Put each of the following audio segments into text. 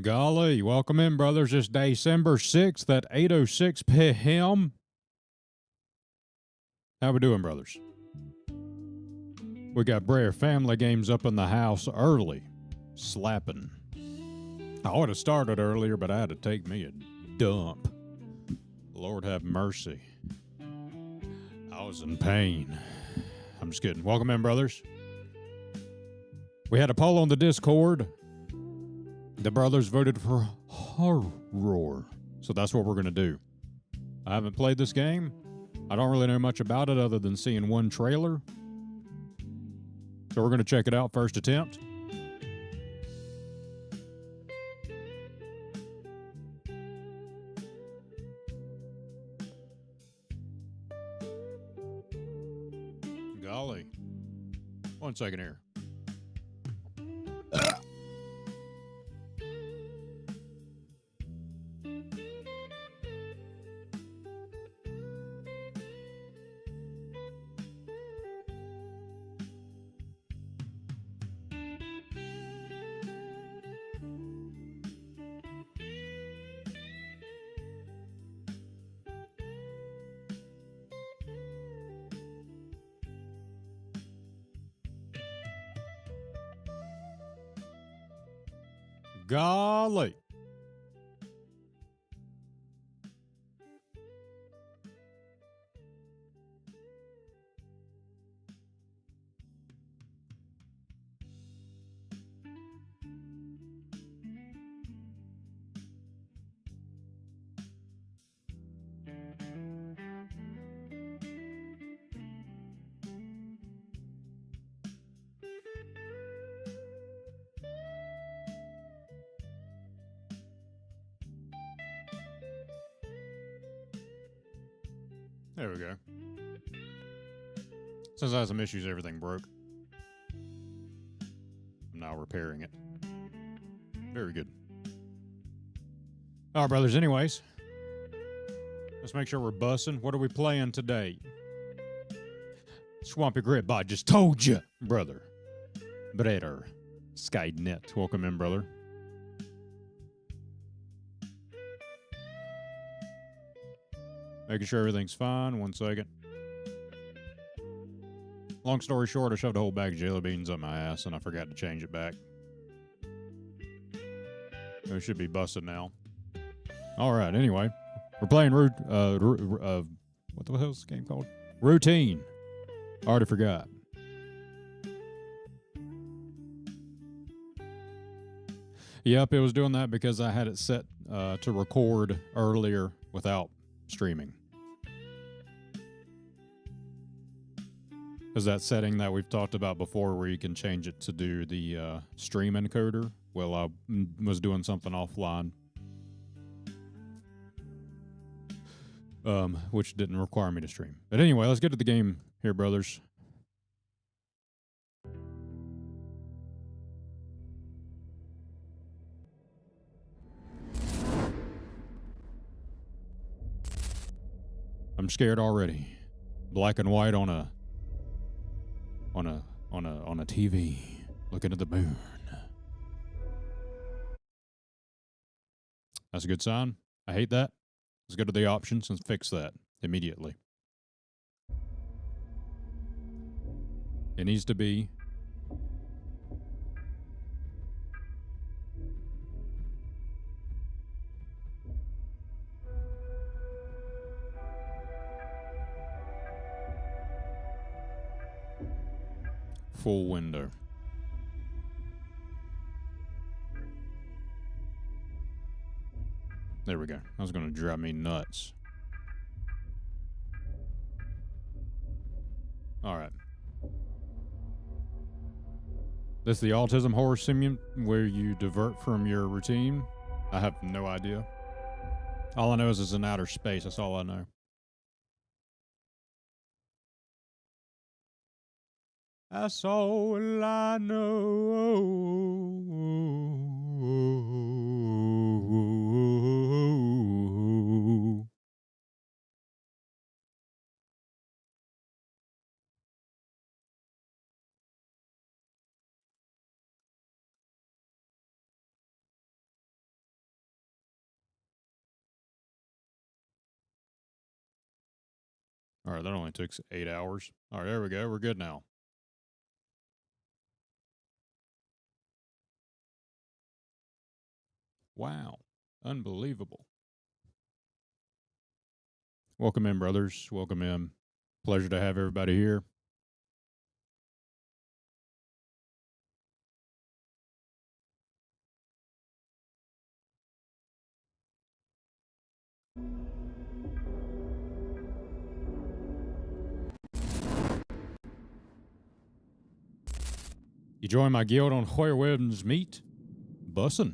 Golly, welcome in, brothers. It's December 6th at 8:06 p.m. How we doing, brothers? We got Brer family games up in the house early. Slapping. I would have started earlier, but I had to take me a dump. Lord have mercy. I was in pain. I'm just kidding. Welcome in, brothers. We had a poll on the Discord. The brothers voted for horror. So that's what we're going to do. I haven't played this game. I don't really know much about it other than seeing one trailer. So we're going to check it out first attempt. Golly. 1 second here. Golly. There we go. Since I had some issues, everything broke. I'm now repairing it. Very good. All right, brothers. Anyways, let's make sure we're bussing. What are we playing today? Swampy Grit Bot just told you, brother. Brother. Skynet. Welcome in, brother. Making sure everything's fine. 1 second. Long story short, I shoved a whole bag of jelly beans up my ass and I forgot to change it back. We should be busted now. All right. Anyway, we're playing what the hell's this game called? Routine. Already forgot. Yep, it was doing that because I had it set to record earlier without streaming. Is that setting that we've talked about before where you can change it to do the stream encoder? Well, I was doing something offline, which didn't require me to stream. But anyway, let's get to the game here, brothers. I'm scared already. Black and white on a TV, looking at the moon. That's a good sign. I hate that. Let's go to the options and fix that immediately. It needs to be full window. There we go. That was going to drive me nuts. All right. This is the autism horror simulation where you divert from your routine. I have no idea. All I know is it's in outer space. That's all I know. That's all I know. All right, that only took 8 hours. All right, there we go. We're good now. Wow. Unbelievable. Welcome in, brothers. Welcome in. Pleasure to have everybody here. You join my guild on Hoyer Webb's Meat? Bussin'.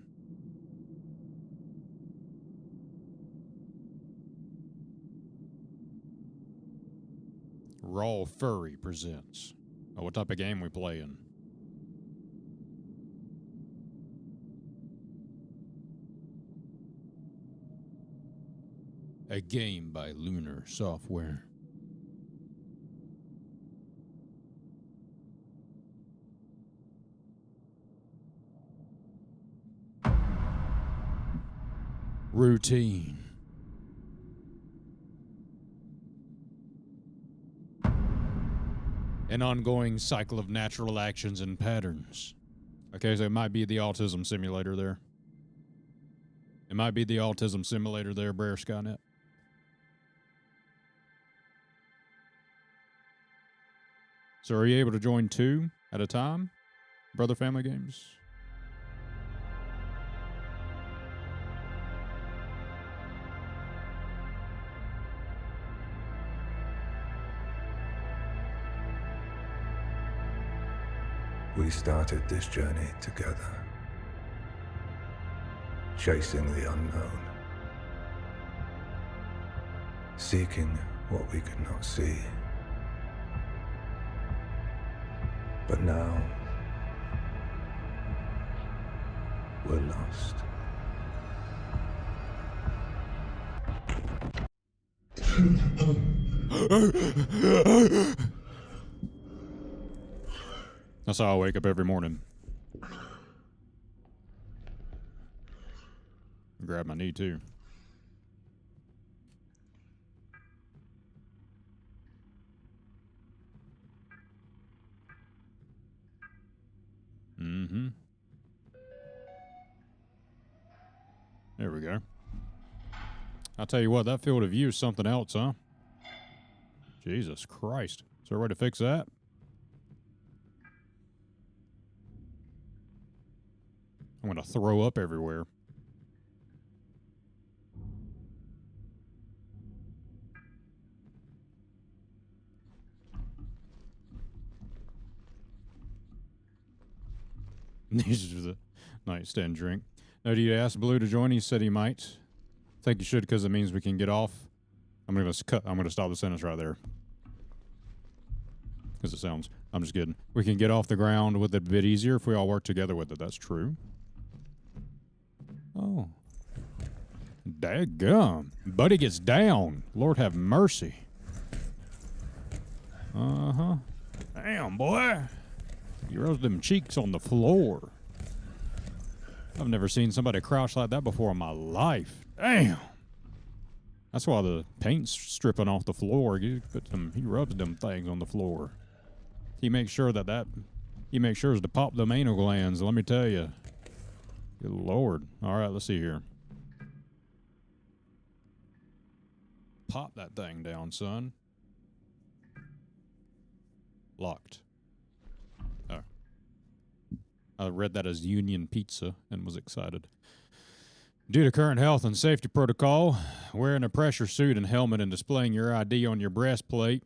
Raw Furry presents. Oh, what type of game we playing? A game by Lunar Software. Routine. An ongoing cycle of natural actions and patterns. Okay, so it might be the autism simulator there. It might be the autism simulator there, Brer Skynet. So are you able to join 2 at a time? Brother Family Games? We started this journey together, chasing the unknown, seeking what we could not see. But now, we're lost. That's how I wake up every morning. Grab my knee too. Mm-hmm. There we go. I'll tell you what, that field of view is something else, huh? Jesus Christ. Is there a way to fix that? I'm going to throw up everywhere. These are the nightstand drink. Now, do you ask Blue to join? He said he might. I think you should because it means we can get off. I'm going to stop the sentence right there. Because it sounds, I'm just kidding. We can get off the ground with it a bit easier if we all work together with it. That's true. Oh. Daggum. Buddy gets down. Lord have mercy. Uh-huh. Damn, boy. You rose them cheeks on the floor. I've never seen somebody crouch like that before in my life. Damn. That's why the paint's stripping off the floor. He rubs them things on the floor. He makes sure he makes sure to pop them anal glands, let me tell you. Good Lord. All right, let's see here. Pop that thing down, son. Locked. Oh. I read that as Union Pizza and was excited. Due to current health and safety protocol, wearing a pressure suit and helmet and displaying your ID on your breastplate,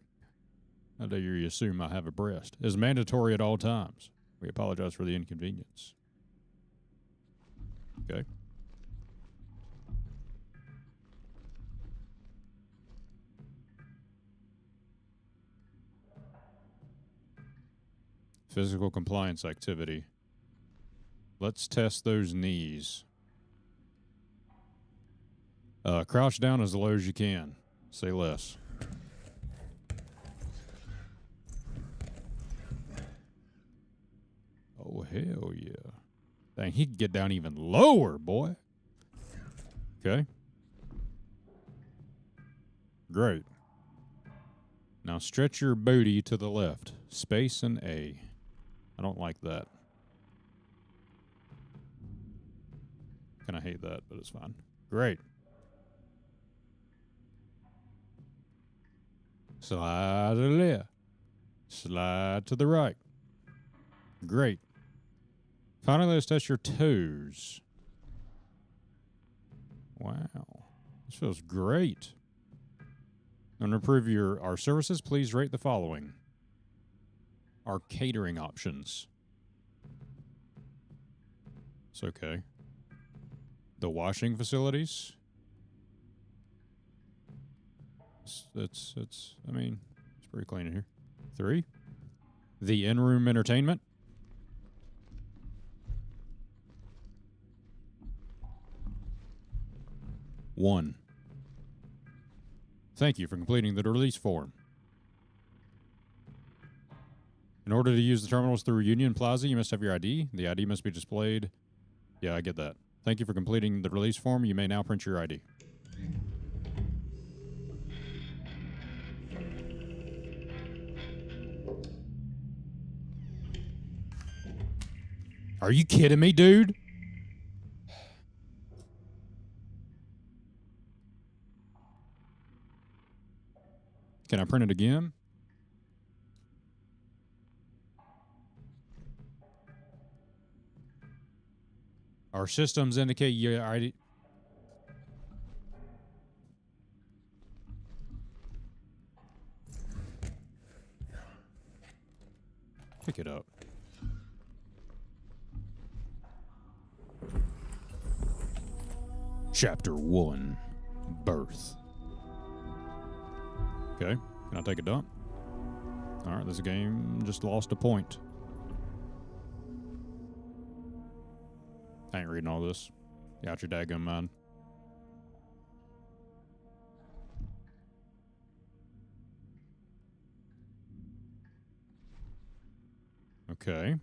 how dare you assume I have a breast, is mandatory at all times. We apologize for the inconvenience. Okay. Physical compliance activity. Let's test those knees. Crouch down as low as you can. Say less. Oh, hell yeah. Dang, he could get down even lower, boy. Okay. Great. Now stretch your booty to the left. Space and A. I don't like that. Kind of hate that, but it's fine. Great. Slide to the left. Slide to the right. Great. Finally, let's test your toes. Wow. This feels great. And to improve our services, please rate the following. Our catering options. It's okay. The washing facilities. I mean, it's pretty clean in here. 3. The in-room entertainment. 1. Thank you for completing the release form. In order to use the terminals through Union Plaza, you must have your ID. The ID must be displayed. Yeah, I get that. Thank you for completing the release form. You may now print your ID. Are you kidding me, dude? Can I print it again? Our systems indicate your ID. Pick it up. Chapter 1. Birth. Okay. Can I take a dump? Alright, this game just lost a point. I ain't reading all this. You out your daggum mind. Okay.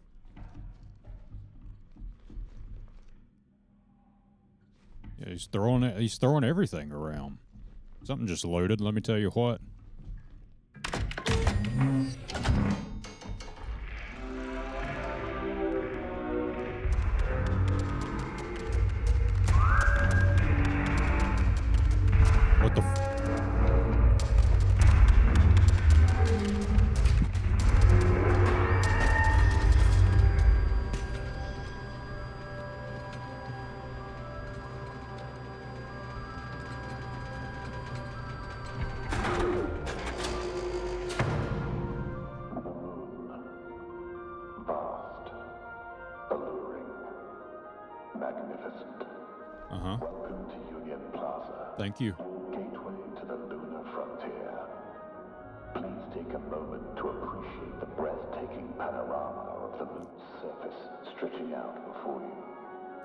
Yeah, he's throwing everything around. Something just loaded, let me tell you what. What the Vast, alluring, magnificent. Welcome to Union Plaza. Thank you. Gateway to the lunar frontier. Please take a moment to appreciate the breathtaking panorama of the moon's surface stretching out before you.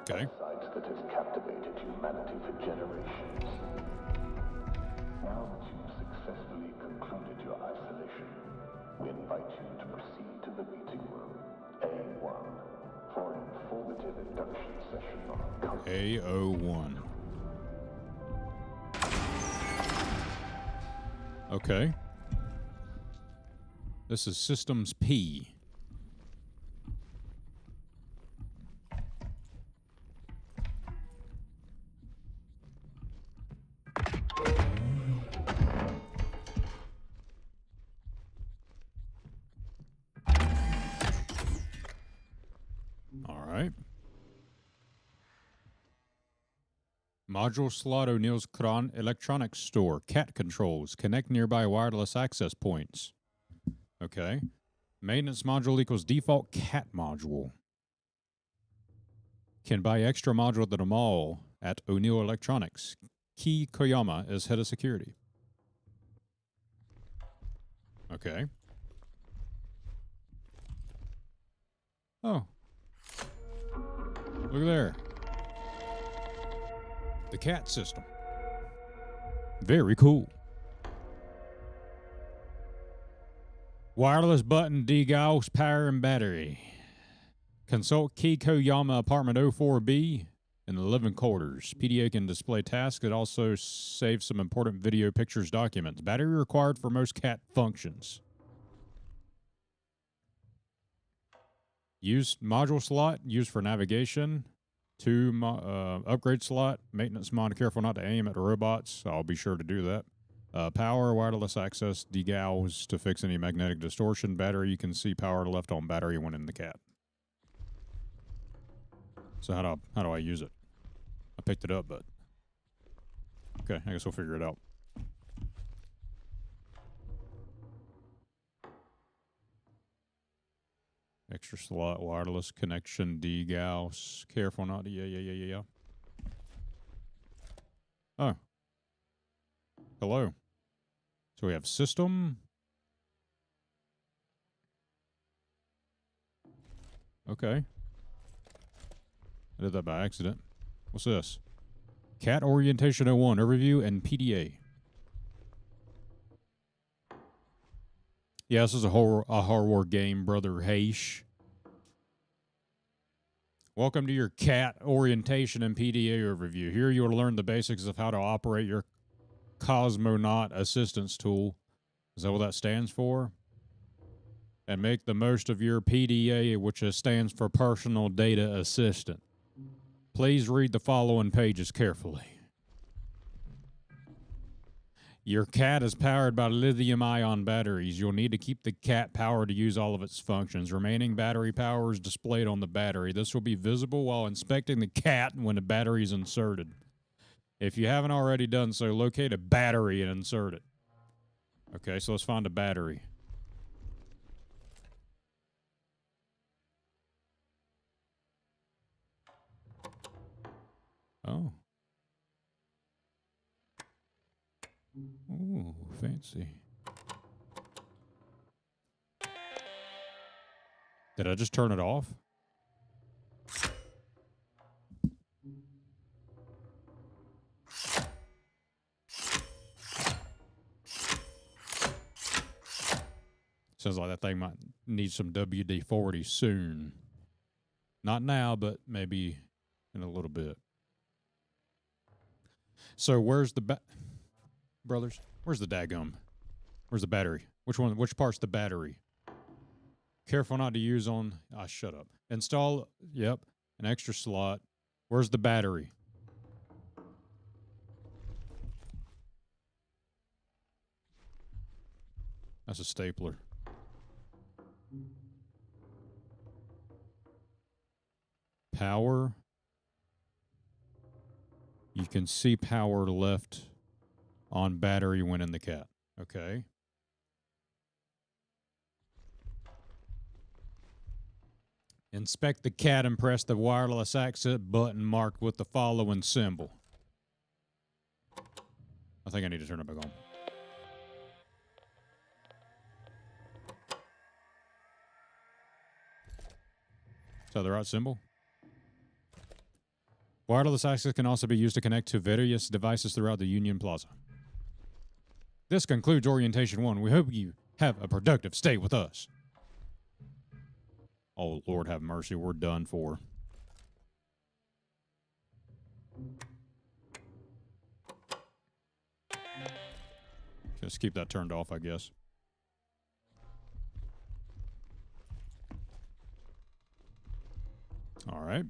Okay. A sight that has captivated humanity for generations. Now that you've successfully concluded your isolation, we invite you to proceed to the meeting room, A1, for an informative induction session on A01. Okay. This is Systems P. All right. Module slot O'Neill's Kron Electronics Store. CAT controls. Connect nearby wireless access points. Okay. Maintenance module equals default CAT module. Can buy extra module at the mall at O'Neill Electronics. Key Koyama is head of security. Okay. Oh. Look there. The CAT system. Very cool. Wireless button, degauss, power, and battery. Consult Key Koyama Apartment 04B in in the living quarters. PDA can display tasks. It also saves some important video, pictures, documents. Battery required for most cat functions. Use module slot, used for navigation. 2 upgrade slot, maintenance mod, careful not to aim at robots. I'll be sure to do that. Power, wireless access, degauss to fix any magnetic distortion. Battery, you can see power left on battery when in the cat. So how do I use it? I picked it up, but okay, I guess we'll figure it out. Extra slot, wireless connection, degauss. Careful not to, yeah. Oh. Hello. So we have system. Okay. I did that by accident. What's this? Cat Orientation 01, Overview, and PDA. Yeah, this is a horror game, Brother Haish. Welcome to your Cat Orientation and PDA overview. Here you will learn the basics of how to operate your Cosmonaut Assistance Tool. Is that what that stands for? And make the most of your PDA, which stands for Personal Data Assistant. Please read the following pages carefully. Your cat is powered by lithium-ion batteries. You'll need to keep the cat powered to use all of its functions. Remaining battery power is displayed on the battery. This will be visible while inspecting the cat when the battery is inserted. If you haven't already done so, locate a battery and insert it. Okay, so let's find a battery. Oh. Ooh, fancy. Did I just turn it off? Sounds like that thing might need some WD-40 soon. Not now, but maybe in a little bit. So where's the brothers? Where's the daggum? Where's the battery? Which part's the battery? Careful not to use on... Ah, shut up. Install, yep, an extra slot. Where's the battery? That's a stapler. Power. You can see power left on battery when in the cat. Okay. Inspect the cat and press the wireless access button marked with the following symbol. I think I need to turn it back on. Is that the right symbol? Wireless access can also be used to connect to various devices throughout the Union Plaza. This concludes Orientation 1. We hope you have a productive stay with us. Oh, Lord have mercy. We're done for. Just keep that turned off, I guess. All right.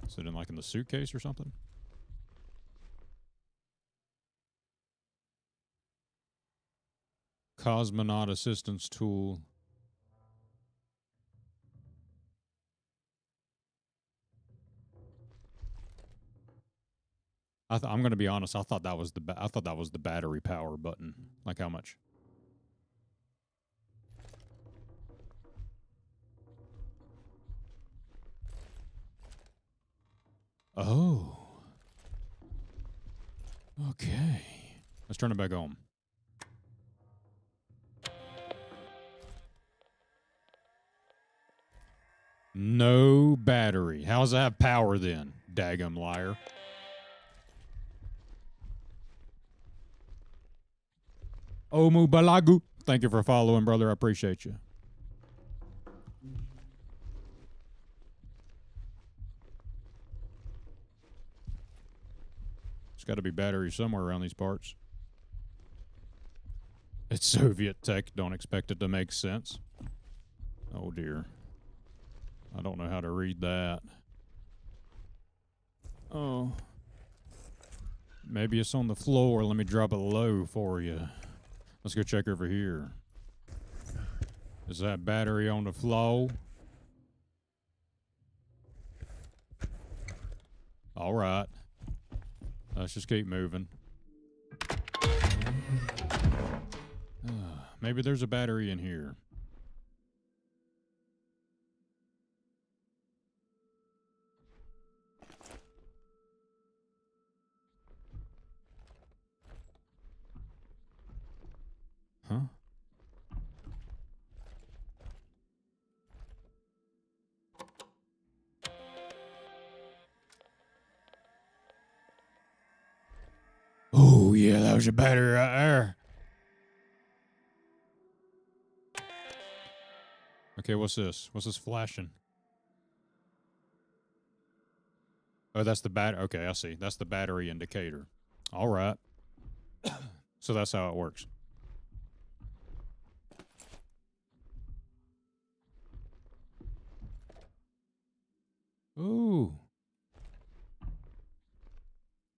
Sit in like in the suitcase or something. Cosmonaut Assistance Tool. I'm going to be honest. I thought that was the battery power button. Like how much? Oh. Okay. Let's turn it back on. No battery. How does that have power then? Daggum liar. Omu Balagu. Thank you for following, brother. I appreciate you. There's got to be batteries somewhere around these parts. It's Soviet tech. Don't expect it to make sense. Oh dear. I don't know how to read that. Oh. Maybe it's on the floor. Let me drop it low for you. Let's go check over here. Is that battery on the floor? All right. Let's just keep moving. Maybe there's a battery in here. Huh? Oh, yeah, that was a battery right there. Okay, what's this? What's this flashing? Oh, that's the Okay, I see. That's the battery indicator. All right. So that's how it works. Ooh.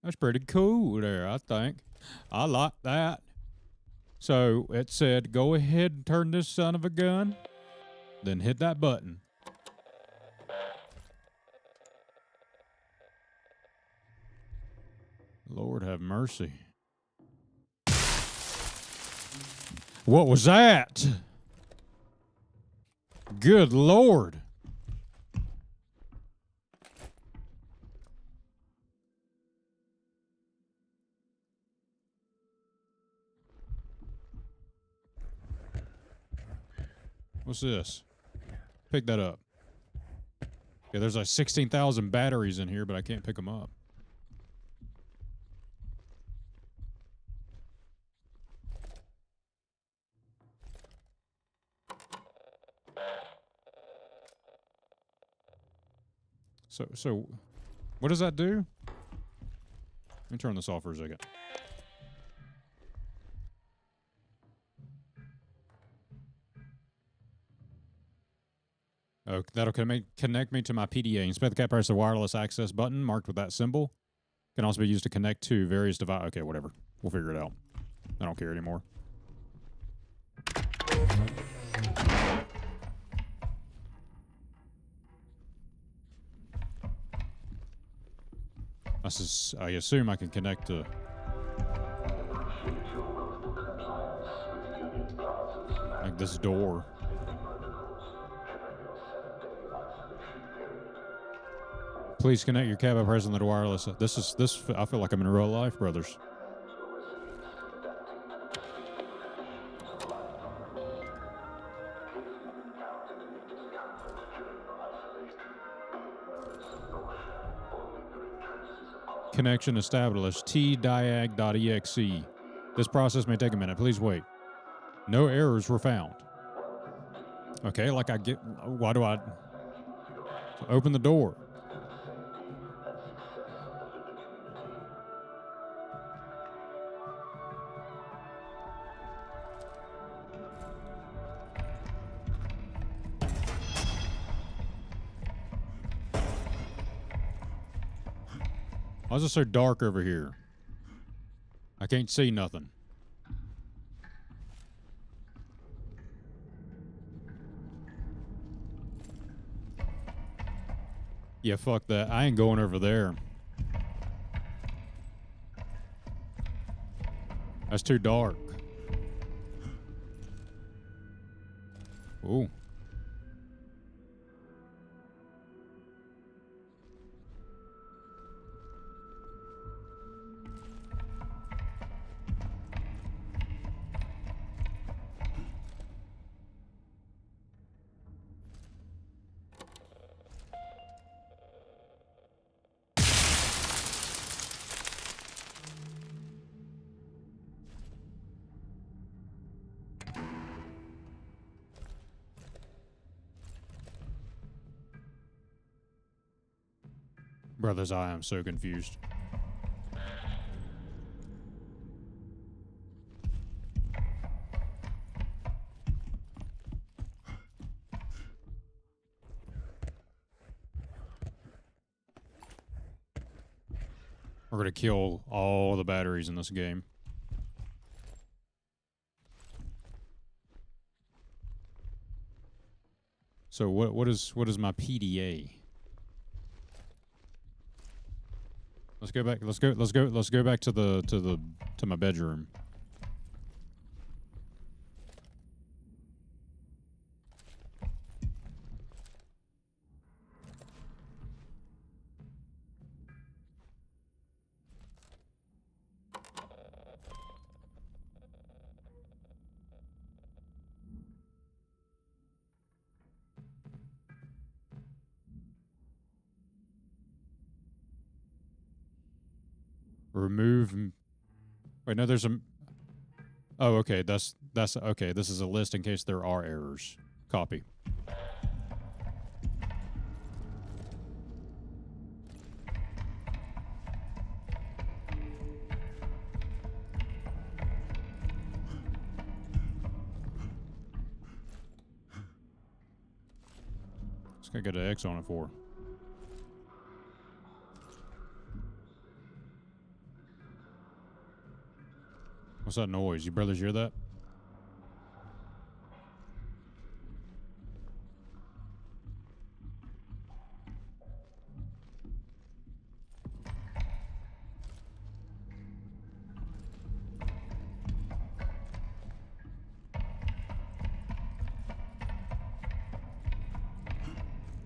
That's pretty cool there, I think. I like that. So it said, go ahead and turn this son of a gun. Then hit that button. Lord have mercy. What was that? Good Lord. What's this? Pick that up. Yeah, there's like 16,000 batteries in here, but I can't pick them up. So, what does that do? Let me turn this off for a second. Oh, that'll connect me to my PDA. Inspect the cat, press the wireless access button marked with that symbol. Can also be used to connect to various devices. Okay, whatever. We'll figure it out. I don't care anymore. I assume I can connect to... like this door. Please connect your cab by pressing the wireless. This. I feel like I'm in real life, brothers. Connection established. tdiag.exe. This process may take a minute. Please wait. No errors were found. Okay, like I get... why do I... open the door? Why is it so dark over here? I can't see nothing. Yeah, fuck that. I ain't going over there. That's too dark. Ooh. Brothers, I am so confused. We're gonna kill all the batteries in this game. So what is my PDA? Let's go back. Let's go back to my bedroom. Remove. Wait, no, there's a. Oh, okay. That's okay. This is a list in case there are errors. Copy. Just gotta get an X on it for. What's that noise? You brothers hear that?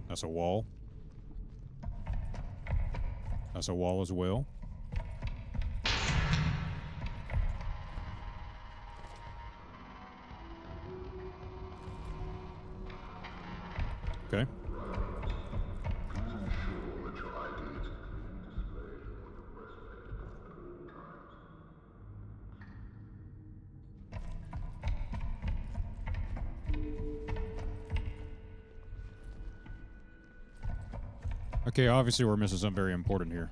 That's a wall. That's a wall as well. Okay. Okay, obviously we're missing something very important here.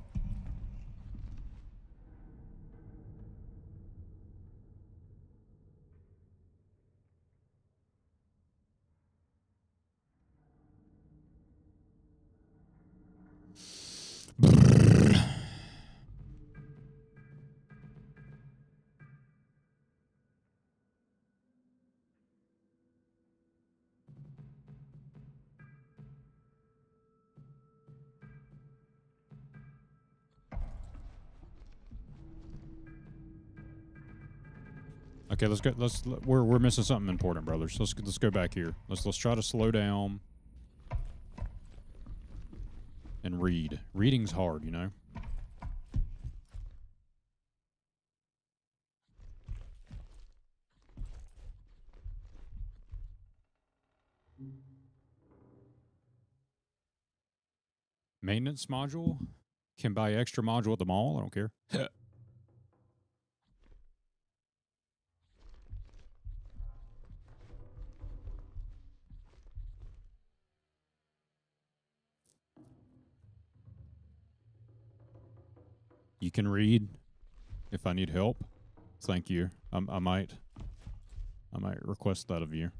Okay, let's go. We're missing something important, brothers. Let's go back here. Let's try to slow down and read. Reading's hard, you know. Maintenance module. Can buy extra module at the mall. I don't care. You can read if I need help. Thank you. I might request that of you.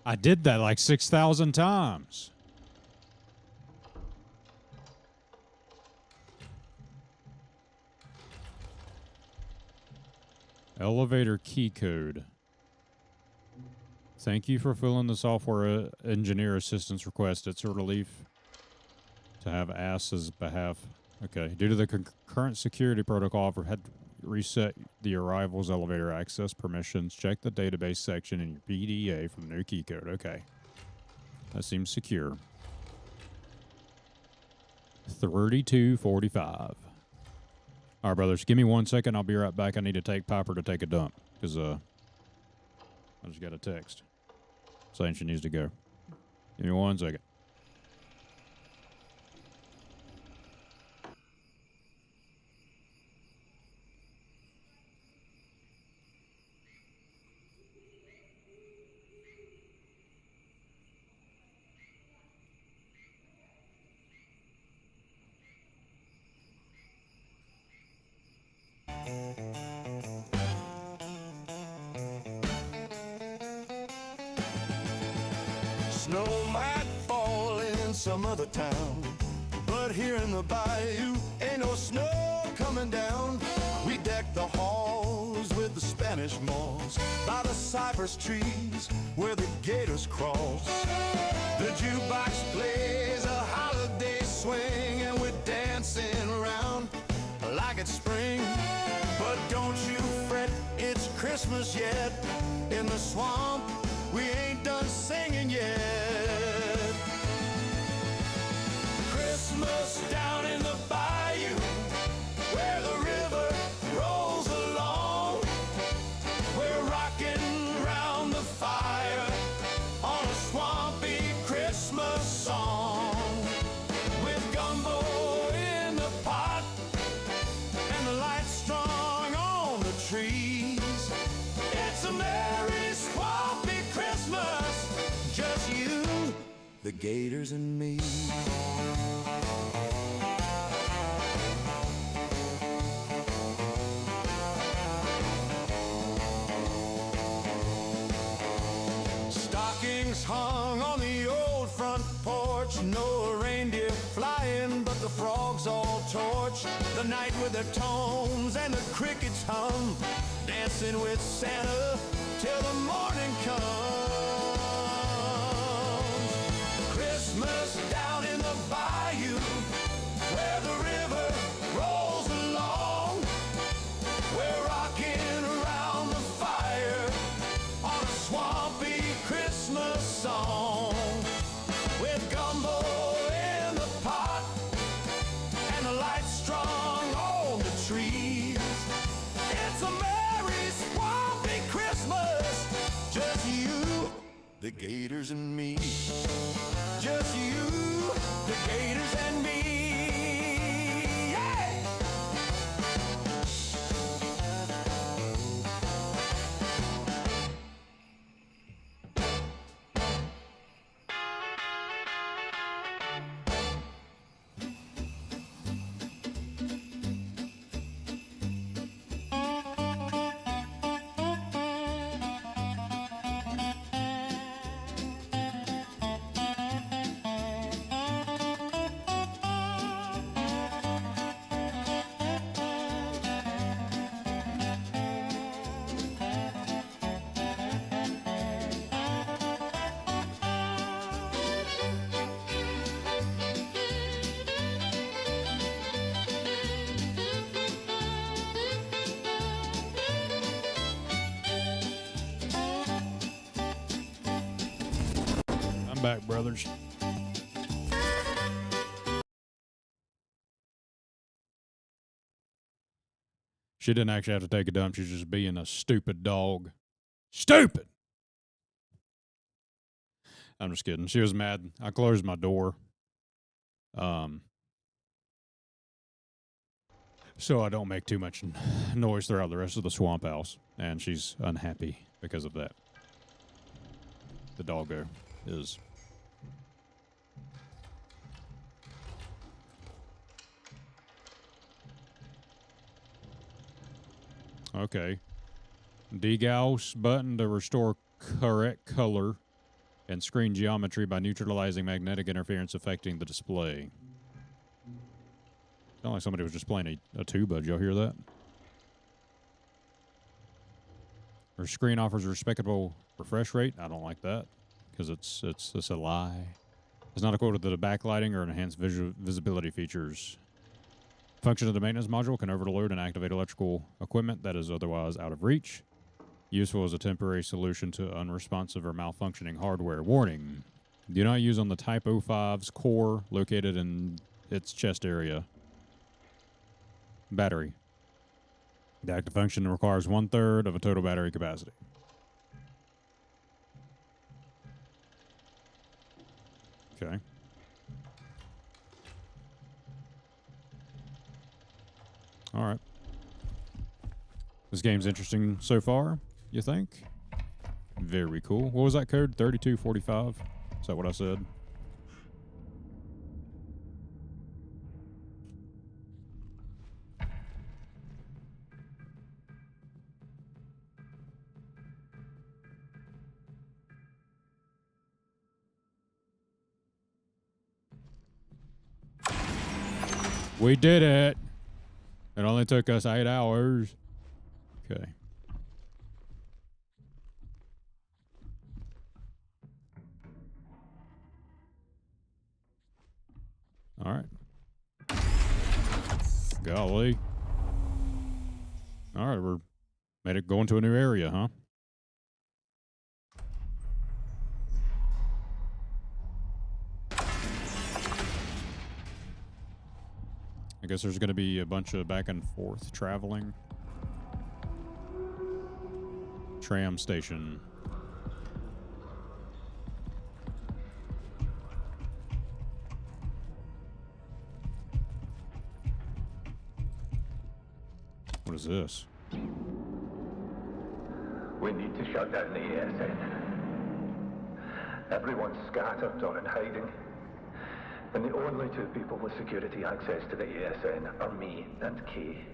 I did that like 6,000 times. Elevator key code. Thank you for filling the software engineer assistance request. It's a relief to have ASA's behalf. Okay. Due to the current security protocol, I've had reset the arrival's elevator access permissions. Check the database section in your PDA for the new key code. Okay. That seems secure. 3245. All right, brothers. Give me 1 second. I'll be right back. I need to take Piper to take a dump because I just got a text saying she needs to go. Give me 1 second. Snow might fall in some other town, but here in the bayou ain't no snow coming down. We deck the halls with the Spanish moss by the cypress trees where the gators cross. The jukebox plays a holiday swing and we're dancing around like it's spring. But don't you fret, it's Christmas yet. In the swamp, we ain't done singing yet. Christmas down in the bayou, where the river rolls along. We're rocking round the fire on a swampy Christmas song. With gumbo in the pot and the lights strung on the trees. It's a merry swampy Christmas, just you, the gators and me. Stockings hung on the old front porch. No reindeer flying, but the frogs all torch the night with their tones and the crickets hum, dancing with Santa till the morning comes. Christmas down in the bayou, where the river rolls along. We're rocking around the fire on a swampy Christmas song. With gumbo in the pot and the lights strung on the trees. It's a merry swampy Christmas, just you, the gators and me. Just you, the gators and me. Yeah! I'm back, brothers. She didn't actually have to take a dump. She was just being a stupid dog. Stupid! I'm just kidding. She was mad. I closed my door. So I don't make too much noise throughout the rest of the swamp house. And she's unhappy because of that. The doggo is. Okay. Degauss button to restore correct color and screen geometry by neutralizing magnetic interference affecting the display. Sound like somebody was just playing a tuba. Did y'all hear that? Her screen offers a respectable refresh rate. I don't like that because it's a lie. It's not equal to the backlighting or enhanced visibility features. Function of the maintenance module can overload and activate electrical equipment that is otherwise out of reach. Useful as a temporary solution to unresponsive or malfunctioning hardware. Warning: do not use on the Type 05's core located in its chest area. Battery. The active function requires 1/3 of a total battery capacity. Okay. All right. This game's interesting so far, you think? Very cool. What was that code? 3245? Is that what I said? We did it. It only took us 8 hours. Okay. All right. Golly. All right, we're made it go into a new area, huh? I guess there's going to be a bunch of back and forth traveling. Tram station. What is this? We need to shut down the ASN. Everyone's scattered or in hiding. And the only two people with security access to the ASN are me and Kay.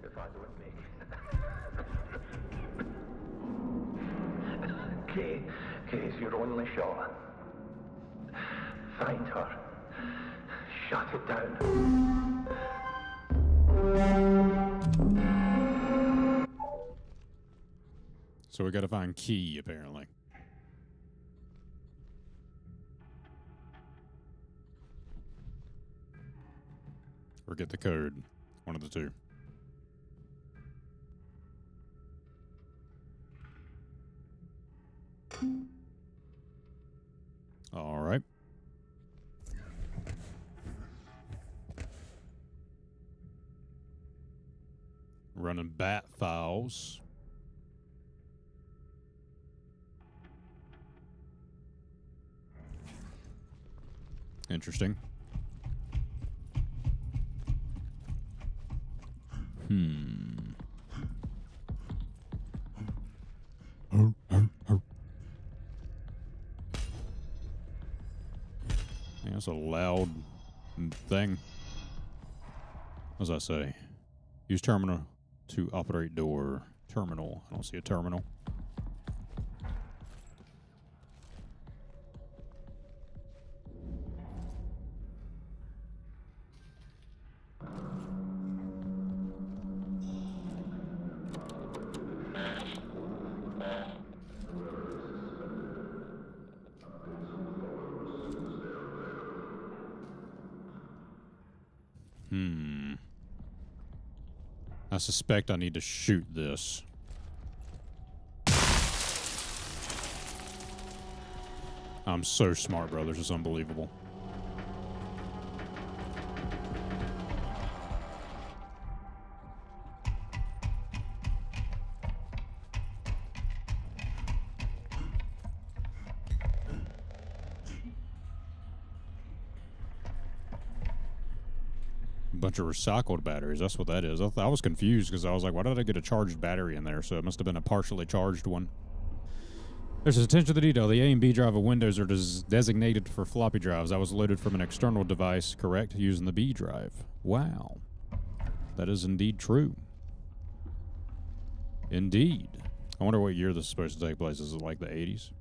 If I don't make Kay's your only shot. Find her. Shut it down. So we got to find Key, apparently. Or get the code. One of the two. All right. Running bat files. Interesting. Yeah, that's a loud thing. What does that say? Use terminal to operate door. Terminal. I don't see a terminal. I suspect I need to shoot this. I'm so smart, bro. This is unbelievable. Bunch of recycled batteries. That's what that is. I was confused because I was like, why did I get a charged battery in there? So it must have been a partially charged one. There's attention to the detail. The A and B drive of Windows are designated for floppy drives. That was loaded from an external device, correct, using the B drive. Wow. That is indeed true. Indeed. I wonder what year this is supposed to take place. Is it like the 80s?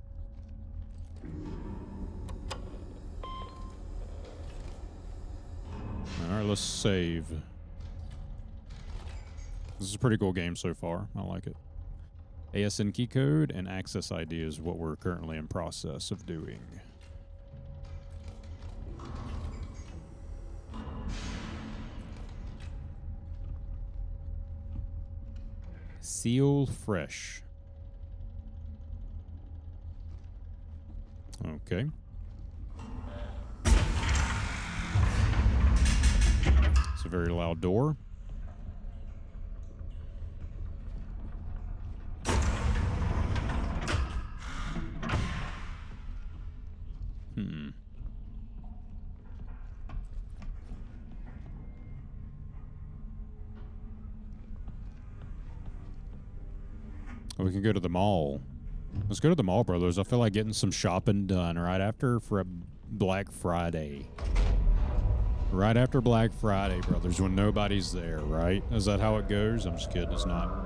Alright, let's save. This is a pretty cool game so far. I like it. ASN key code and access ID is what we're currently in process of doing. Seal fresh. Okay. It's a very loud door. We can go to the mall. Let's go to the mall, brothers. I feel like getting some shopping done right after for a Black Friday. Right after Black Friday, brothers, when nobody's there, right? Is that how it goes? I'm just kidding. It's not.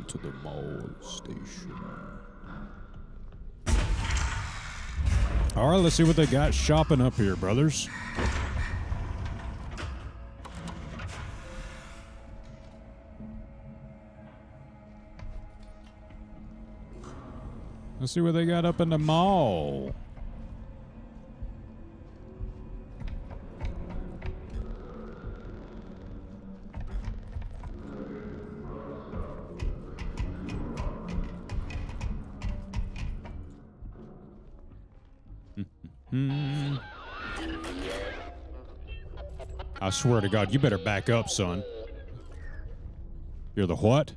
Welcome to the mall station. All right, let's see what they got shopping up here, brothers. Let's see what they got up in the mall. I swear to God, you better back up, son. You're the what?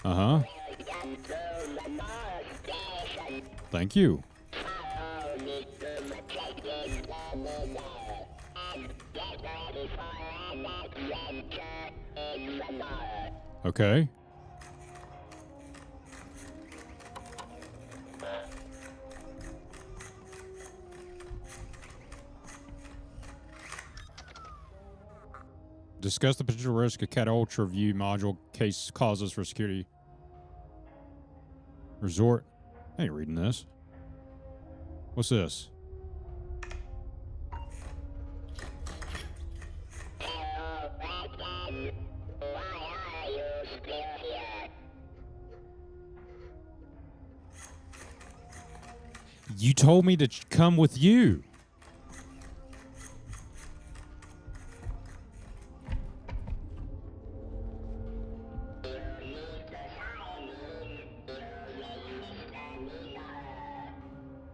Uh-huh. Thank you. Okay. Discuss the potential risk a Cat Ultra View module case causes for security. Resort. I ain't reading this. What's this? You told me to come with you.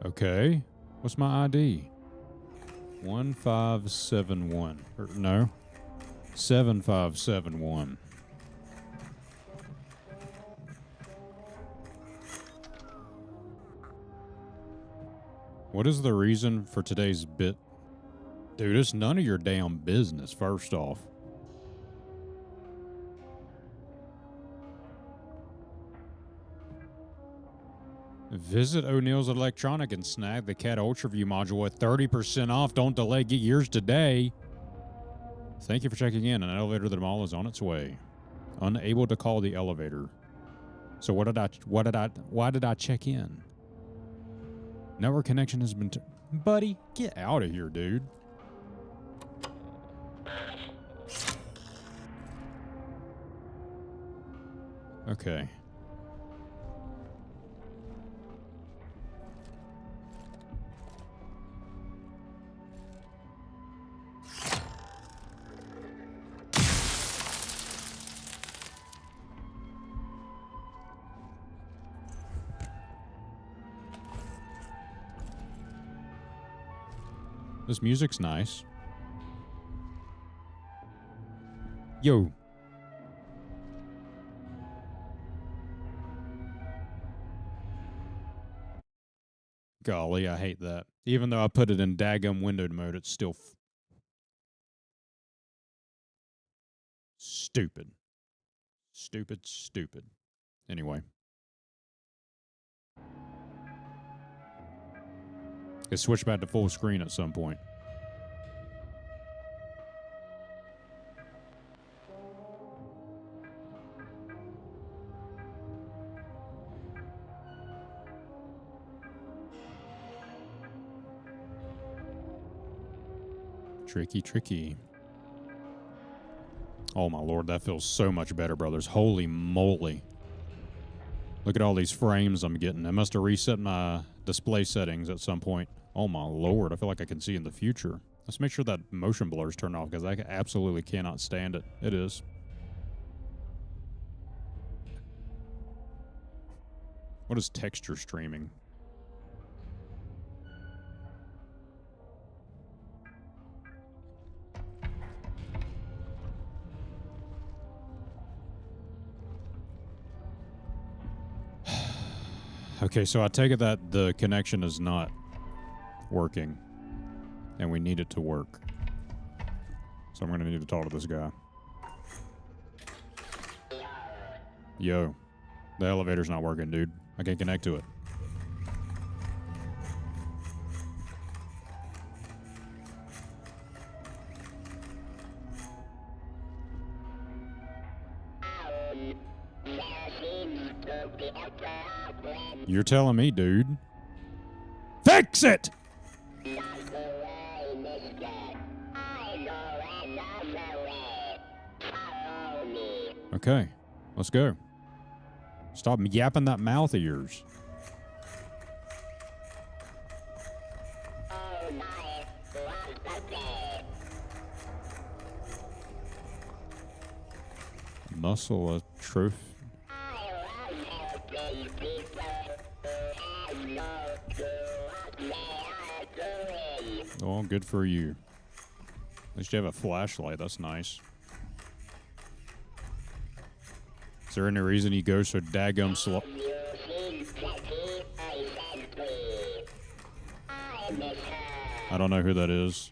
Okay. What's my ID? 1571. Or, no. 7571. What is the reason for today's bit? Dude, it's none of your damn business, first off. Visit O'Neill's Electronic and snag the Cat UltraView module at 30% off. Don't delay. Get yours today. Thank you for checking in. An elevator to the mall is on its way. Unable to call the elevator. So why did I check in? Network connection has been... Buddy, get out of here, dude. Okay. This music's nice. Yo. Golly, I hate that. Even though I put it in daggum windowed mode, it's still stupid. Stupid, stupid. Anyway. It switched back to full screen at some point. Tricky, tricky. Oh my lord, that feels so much better, brothers. Holy moly. Look at all these frames I'm getting. I must have reset my display settings at some point. Oh my lord, I feel like I can see in the future. Let's make sure that motion blur's turned off because I absolutely cannot stand it. It is. What is texture streaming? Okay, so I take it that the connection is not working, and we need it to work. So I'm going to need to talk to this guy. Yo, the elevator's not working, dude. I can't connect to it. You're telling me, dude. Fix it! Okay, let's go. Stop yapping that mouth of yours. Muscle atrophy. Oh, good for you. At least you have a flashlight. That's nice. Is there any reason you go so daggum slow? I don't know who that is.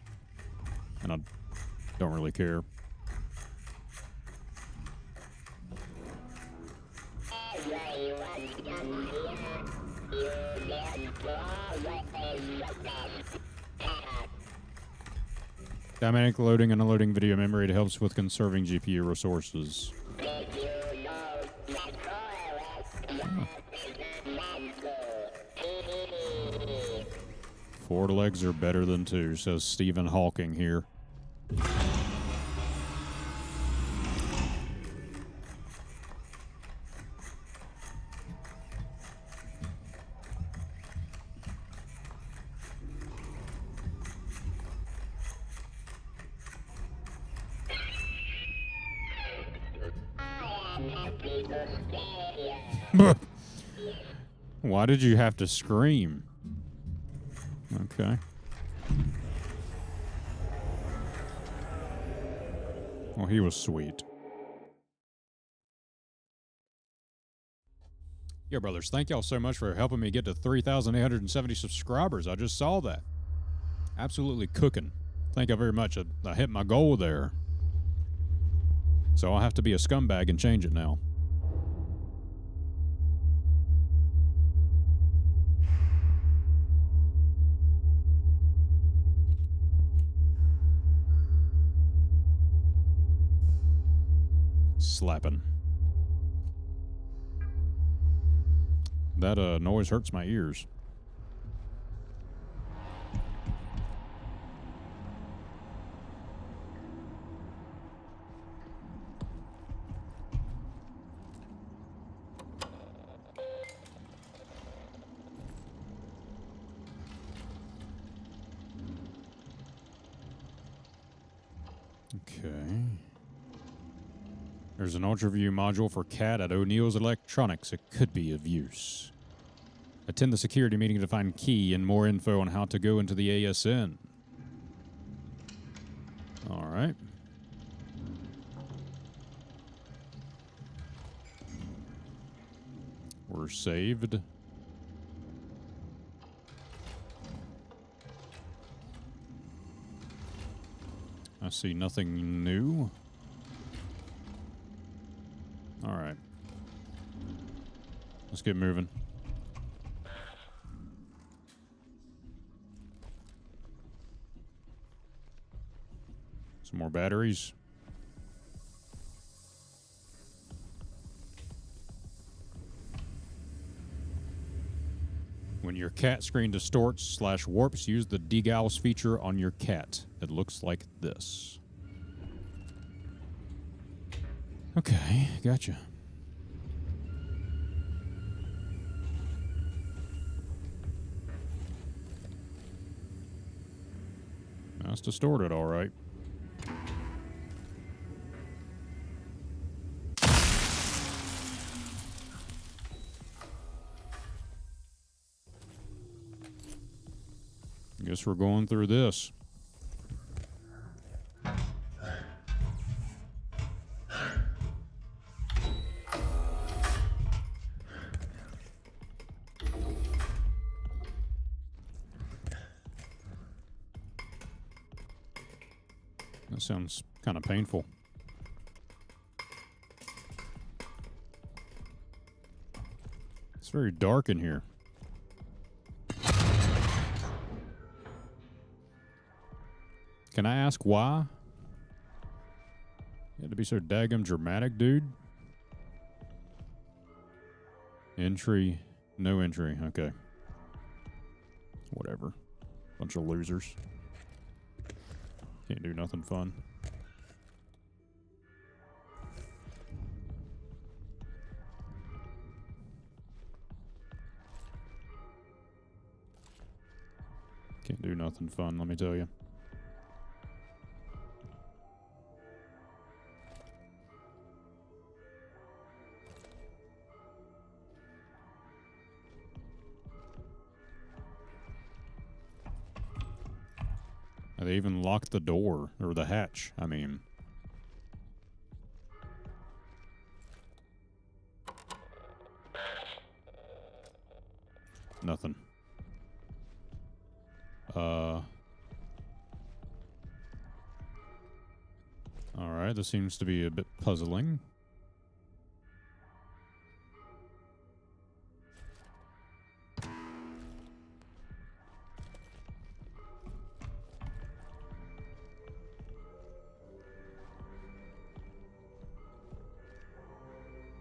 And I don't really care. Dynamic loading and unloading video memory. It helps with conserving GPU resources. Four legs are better than two, says Stephen Hawking here. Why did you have to scream? Okay. Well, he was sweet. Yo, brothers, thank y'all so much for helping me get to 3,870 subscribers. I just saw that. Absolutely cooking. Thank you very much. I hit my goal there. So I'll have to be a scumbag and change it now. Slapping. That noise hurts my ears. Okay. There's an UltraView module for CAT at O'Neill's Electronics. It could be of use. Attend the security meeting to find key and more info on how to go into the ASN. All right. We're saved. I see nothing new. All right. Let's get moving. Some more batteries. When your CAT screen distorts / warps, use the degauss feature on your CAT. It looks like this. Okay, gotcha. That's distorted, all right. Guess we're going through this. That sounds kind of painful. It's very dark in here. Can I ask why? You had to be so daggum dramatic, dude. Entry. No entry. Okay. Whatever. Bunch of losers. Can't do nothing fun. Can't do nothing fun, let me tell you. They even locked the door, or the hatch, I mean. Nothing. Alright, this seems to be a bit puzzling.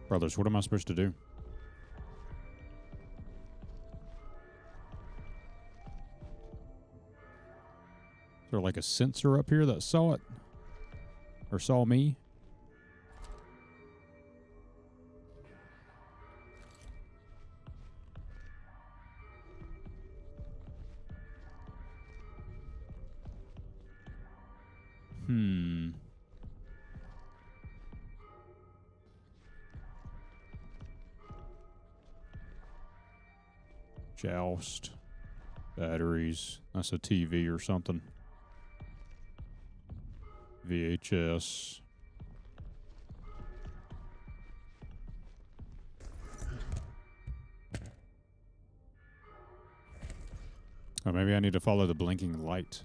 Brothers, what am I supposed to do? Is there like a sensor up here that saw it? Or saw me? Joust. Batteries. That's a TV or something. VHS. Oh, maybe I need to follow the blinking light.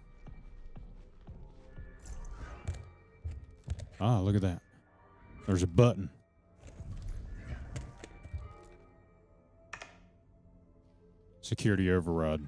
Ah, look at that. There's a button. Security override.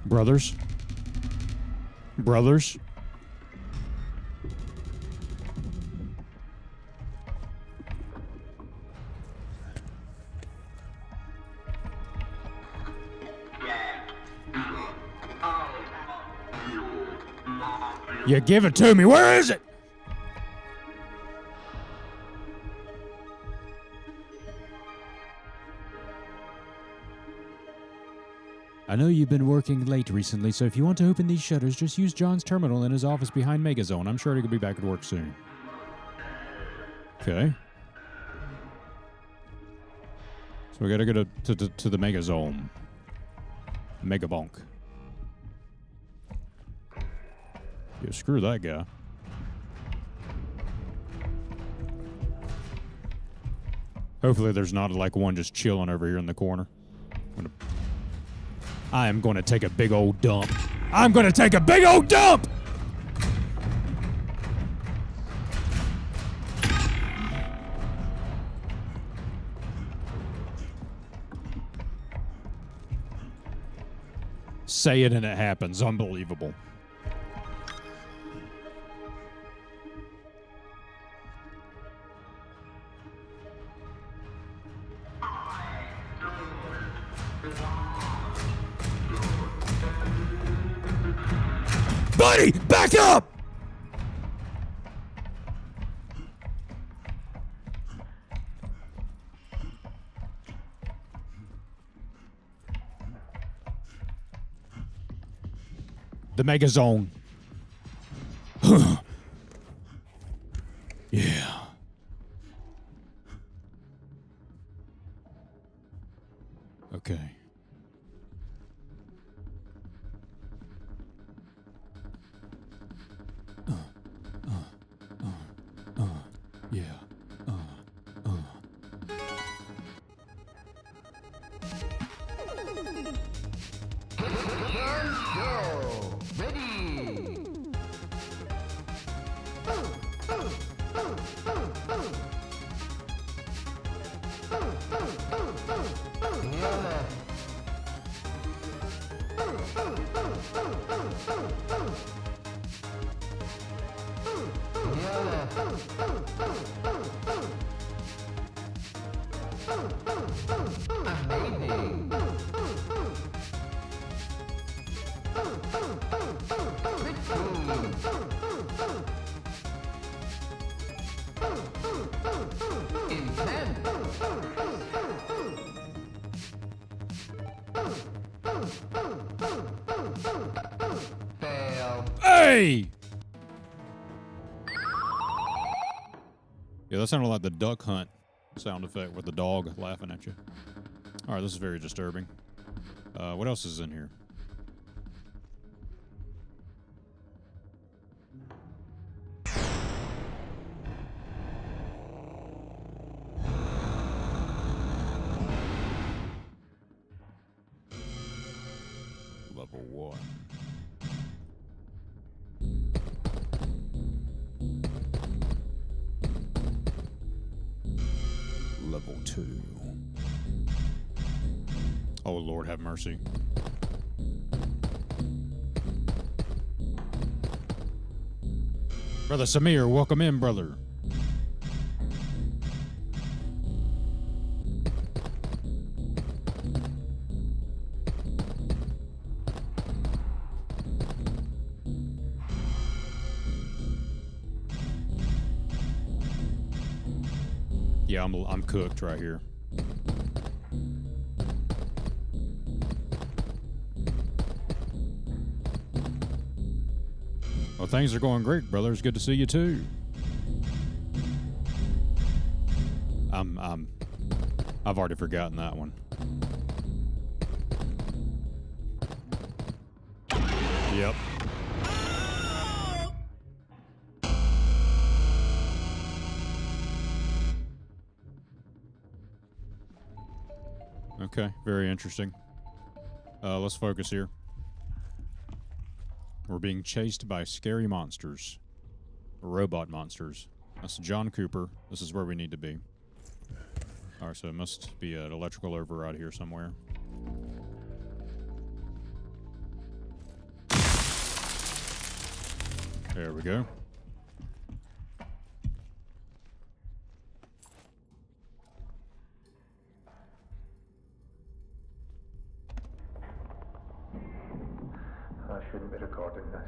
Brothers? Brothers? You give it to me. Where is it? I know you've been working late recently, so if you want to open these shutters, just use John's terminal in his office behind Megazone. I'm sure he could be back at work soon. Okay. So we gotta go to the Megazone. Megabonk. Yeah, screw that guy. Hopefully there's not like one just chilling over here in the corner. I am going to take a big old dump. I'm going to take a big old dump! Say it and it happens. Unbelievable. Buddy, back up! The Megazone. Yeah. Amazing. Intense. Fail. Hey! Yeah, that sounded like the duck hunt sound effect with the dog laughing at you. All right, this is very disturbing. What else is in here? Level 1. Level 2. Oh, Lord, have mercy. Brother Samir, welcome in, brother. Yeah, I'm cooked right here. Well, things are going great, brother. It's good to see you too. I've already forgotten that one. Yep. Okay, very interesting. Let's focus here. We're being chased by scary monsters. Robot monsters. That's John Cooper. This is where we need to be. Alright, so it must be an electrical override here somewhere. There we go. I shouldn't be recording this.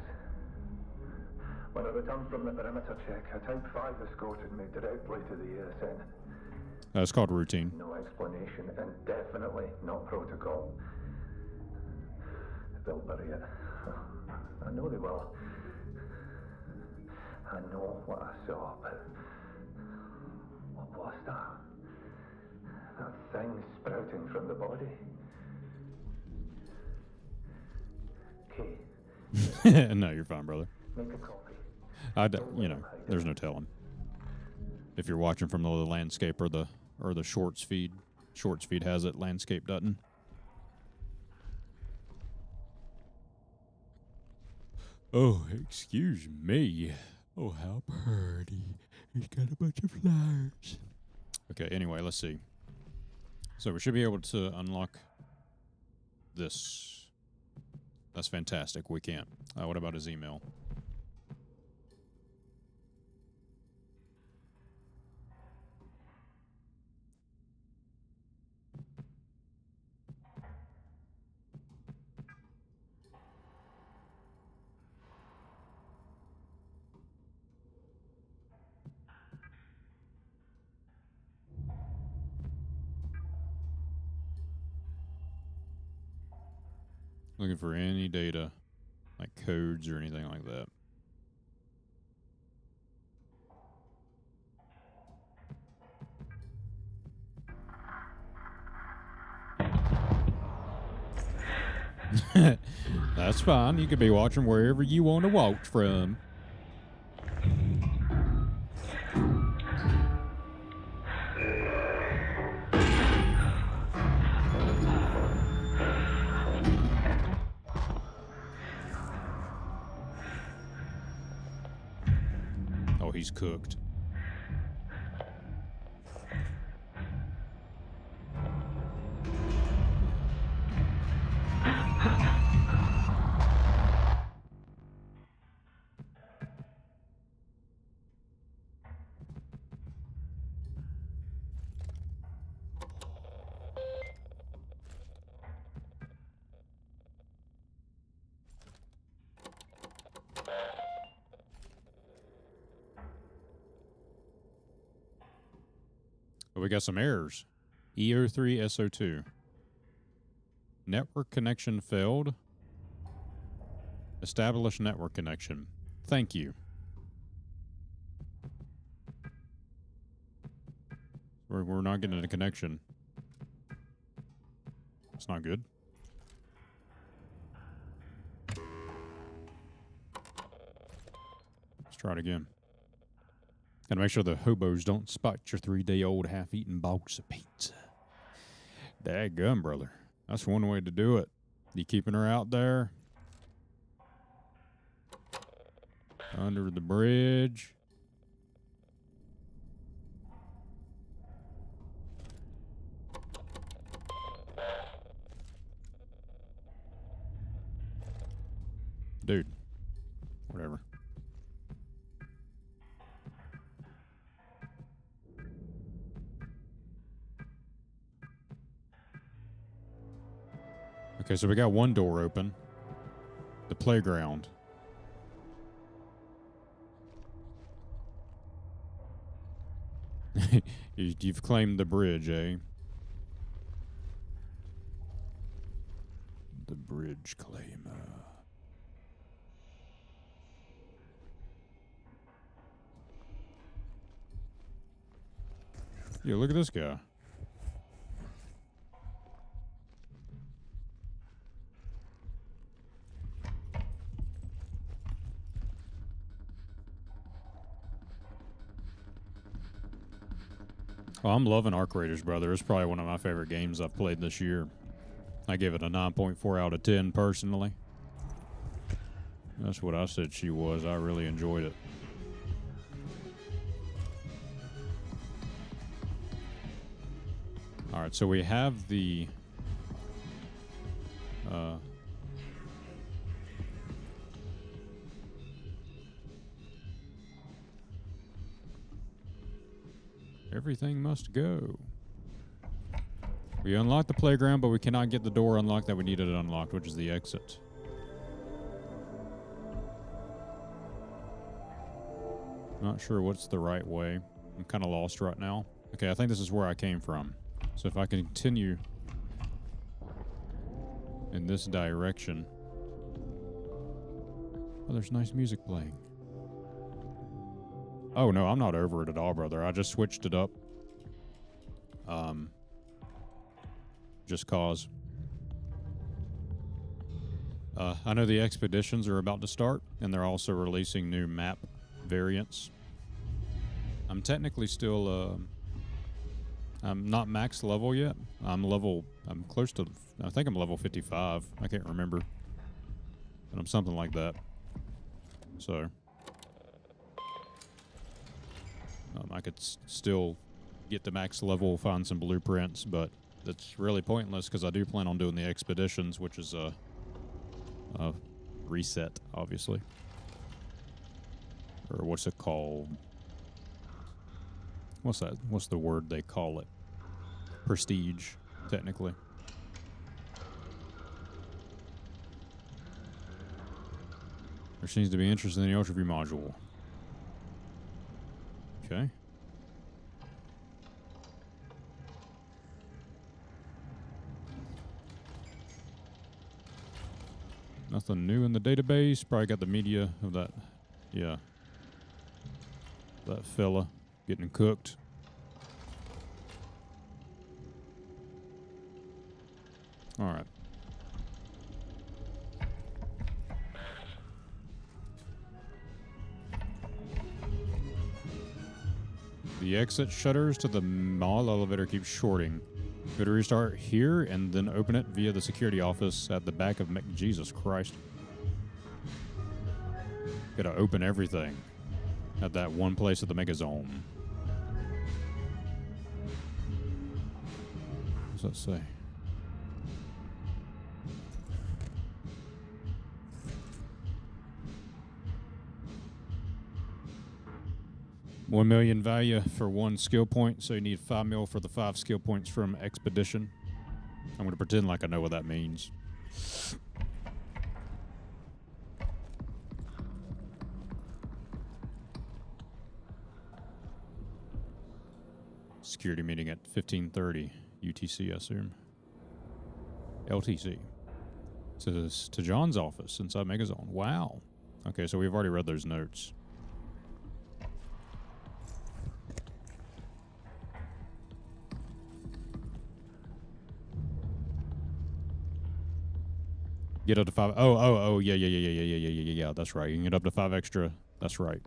When I returned from the perimeter check, a Type 5 escorted me directly to the ASN. It's called routine. No explanation, and definitely not protocol. They'll bury it. I know they will. I know what I saw, but what was that? That thing sprouting from the body? Okay, No, you're fine, brother. make a copy. You know, there's no telling. If you're watching from the landscape or the shorts feed has it, landscape doesn't. Oh, excuse me. Oh, how pretty. He's got a bunch of flowers. Okay, anyway, let's see. So we should be able to unlock this. That's fantastic. We can't. What about his email? Looking for any data, like codes or anything like that. That's fine. You could be watching wherever you want to watch from. Oh, he's cooked. we got some errors. EO3 SO2. Network connection failed. Establish network connection. Thank you. We're not getting a connection. It's not good. Let's try it again. Gotta make sure the hobos don't spot your 3-day-old half-eaten box of pizza. Dadgum, brother. That's one way to do it. You keeping her out there? Under the bridge. Dude. Whatever. Okay, so we got one door open. The playground. You've claimed the bridge, eh? The bridge claimer. Yeah, look at this guy. Oh, I'm loving Arc Raiders, brother. It's probably one of my favorite games I've played this year. I give it a 9.4 out of 10 personally. That's what I said she was. I really enjoyed it. All right, so we have the everything must go. We unlocked the playground, but we cannot get the door unlocked that we needed it unlocked, which is the exit. Not sure what's the right way. I'm kind of lost right now. Okay, I think this is where I came from. So if I continue in this direction. Oh, there's nice music playing. Oh, no, I'm not over it at all, brother. I just switched it up. Just cause. I know the expeditions are about to start, and they're also releasing new map variants. I'm technically still, I'm not max level yet. I'm close to, I think I'm level 55. I can't remember. But I'm something like that. So. I could still get to max level, find some blueprints, but that's really pointless because I do plan on doing the expeditions, which is a reset, obviously. Or what's it called? What's that? What's the word they call it? Prestige, technically. There seems to be interest in the Ultraview module. Okay. Nothing new in the database. Probably got the media of that. Yeah. That fella getting cooked. All right. The exit shutters to the mall elevator keep shorting. Go to restart here and then open it via the security office at the back of Jesus Christ. Gotta open everything at that one place at the Mega Zone. What's that say? $1 million value for 1 skill point, so you need 5 mil for the 5 skill points from Expedition. I'm going to pretend like I know what that means. security meeting at 15:30 UTC, I assume. LTC. To John's office inside Megazone. Wow. Okay, so we've already read those notes. Get up to 5. Oh, yeah. That's right. You can get up to 5 extra. That's right.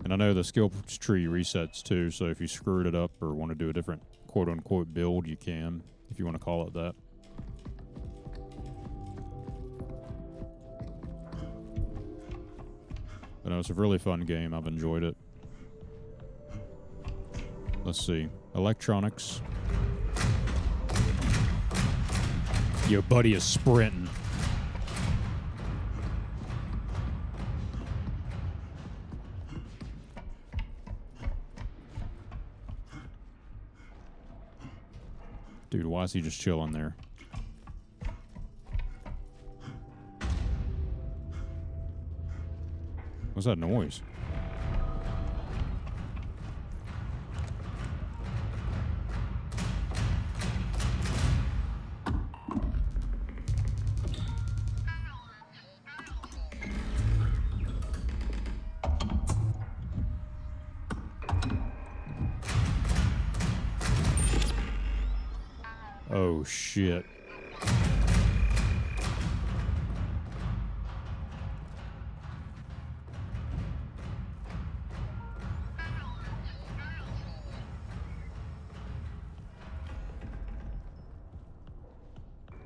And I know the skill tree resets too, so if you screwed it up or want to do a different quote-unquote build, you can, if you want to call it that. But no, it's a really fun game. I've enjoyed it. Let's see. Electronics. Your buddy is sprinting. Dude, why is he just chilling there? What's that noise? Oh, shit.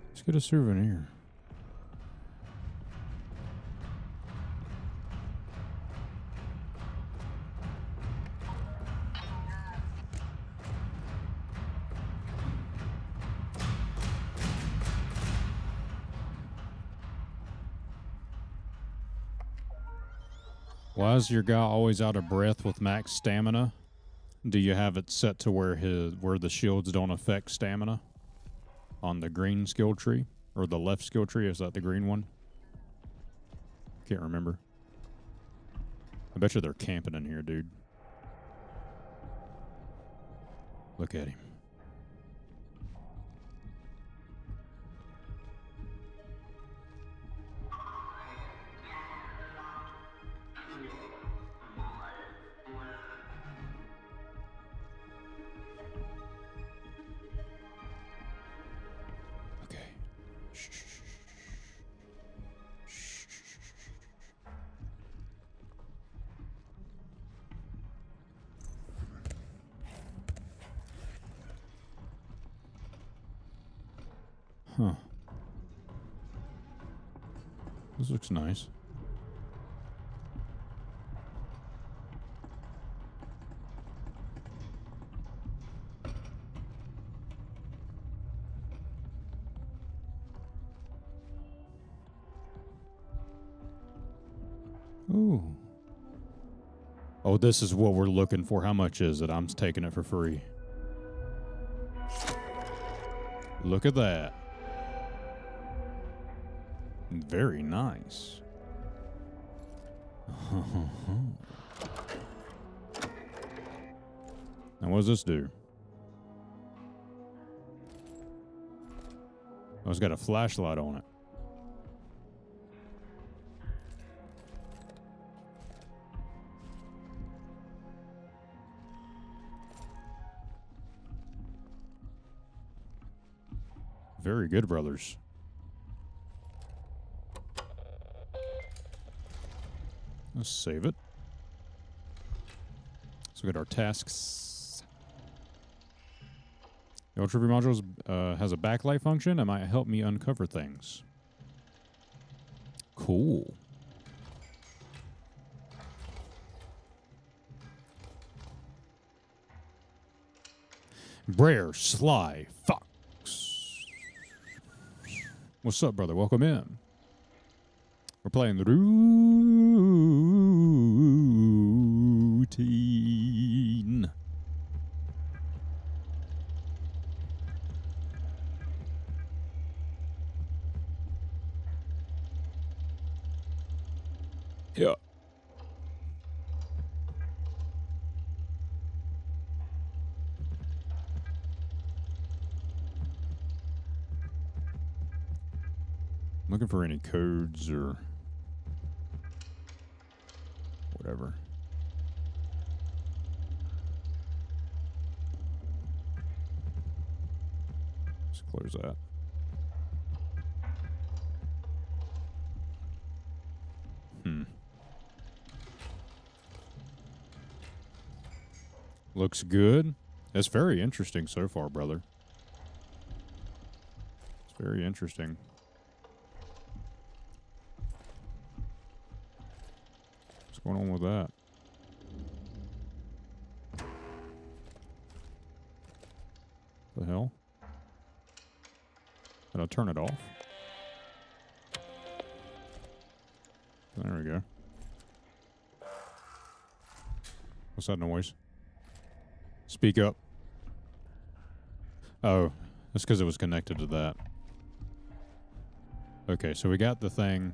Let's get a souvenir. Why is your guy always out of breath with max stamina? Do you have it set to where the shields don't affect stamina? On the green skill tree? Or the left skill tree? Is that the green one? Can't remember. I bet you they're camping in here, dude. Look at him. Huh. This looks nice. Ooh. Oh, this is what we're looking for. How much is it? I'm taking it for free. Look at that. Very nice. Now, what does this do? Oh, it's got a flashlight on it. Very good, brothers. Let's save it. Let's look at our tasks. The Ultra View Modules has a backlight function that might help me uncover things. Cool. Brer Sly Fox. What's up, brother? Welcome in. We're playing the routine. Yeah. looking for any codes or whatever. Let's close that. Looks good. It's very interesting so far, brother. It's very interesting. What's going on with that? The hell? Did I turn it off? There we go. What's that noise? Speak up. Oh, that's because it was connected to that. Okay, so we got the thing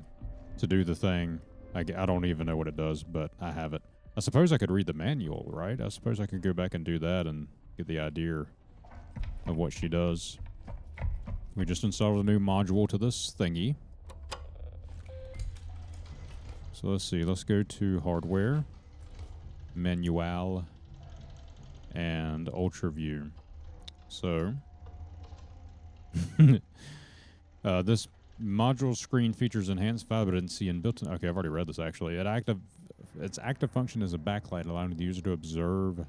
to do the thing. I don't even know what it does, but I have it. I suppose I could read the manual, right? I suppose I could go back and do that and get the idea of what she does. We just installed a new module to this thingy. So let's see. Let's go to hardware, manual, and ultra view. So this module screen features enhanced vibrancy and built-in. Okay, I've already read this actually. Its active function is a backlight, allowing the user to observe.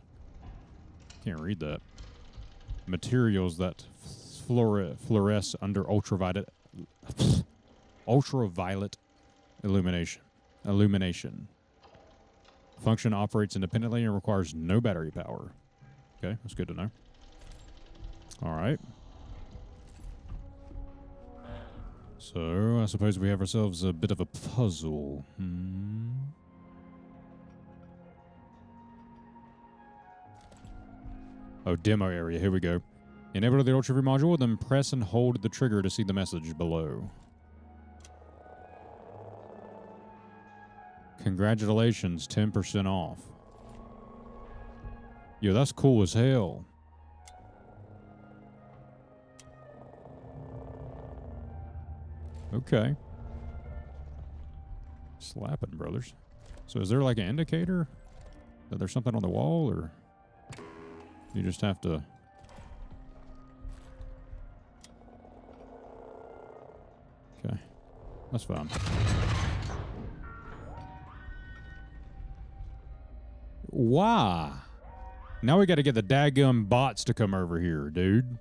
Can't read that. Materials that fluoresce under ultraviolet illumination. Function operates independently and requires no battery power. Okay, that's good to know. All right. So, I suppose we have ourselves a bit of a puzzle. Oh, demo area. Here we go. Enable the ultra view module, then press and hold the trigger to see the message below. Congratulations, 10% off. Yo, that's cool as hell. Okay. Slapping, brothers. So is there like an indicator that there's something on the wall, or you just have to... Okay. That's fine. Why? Now we got to get the daggum bots to come over here, dude.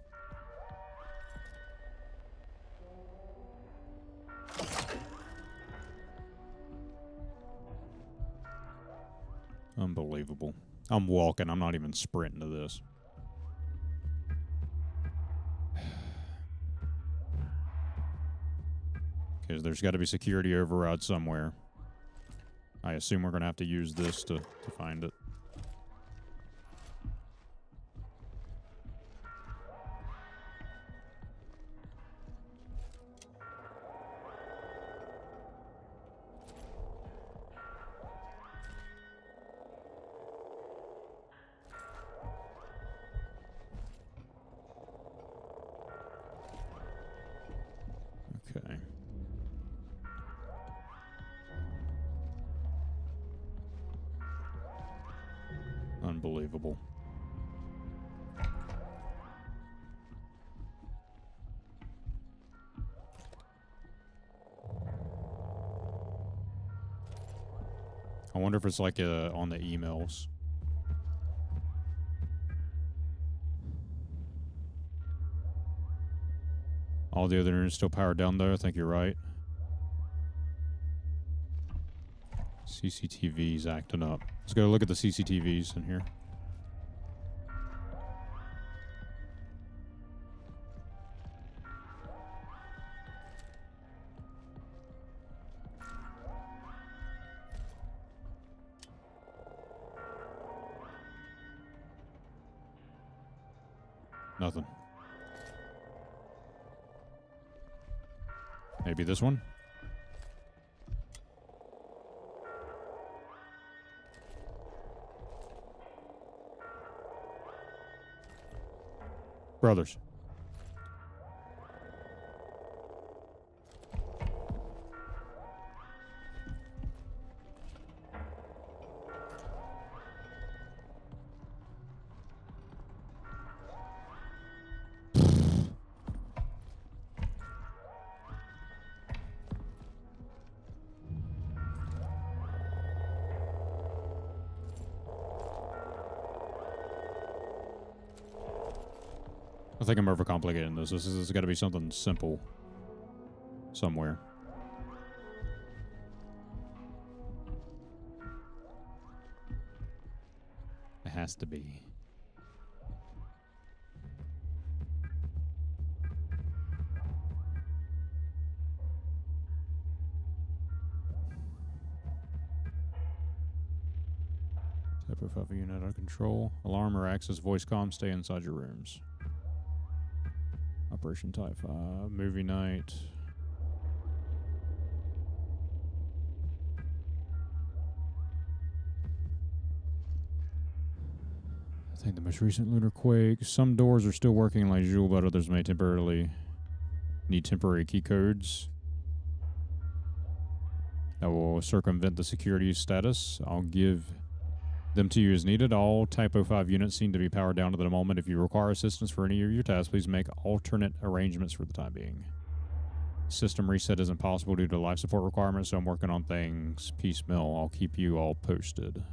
Unbelievable. I'm walking. I'm not even sprinting to this. Because there's got to be security override somewhere. I assume we're going to have to use this to find it. Okay. Unbelievable. I wonder if it's like on the emails. All the other units still powered down though. I think you're right. CCTV's acting up. Let's go look at the CCTVs in here. Nothing. Maybe this one? Brothers. I think I'm overcomplicating this. This has got to be something simple somewhere. It has to be. Type of FOV unit out of control. Alarm or access voice comm. Stay inside your rooms. Operation Type 5. Movie night. I think the most recent lunar quake. Some doors are still working like usual, but others may temporarily need temporary key codes. That will circumvent the security status. I'll give them to you as needed. All Typo 5 units seem to be powered down at the moment. If you require assistance for any of your tasks, please make alternate arrangements for the time being. System reset isn't possible due to life support requirements, so I'm working on things piecemeal. I'll keep you all posted.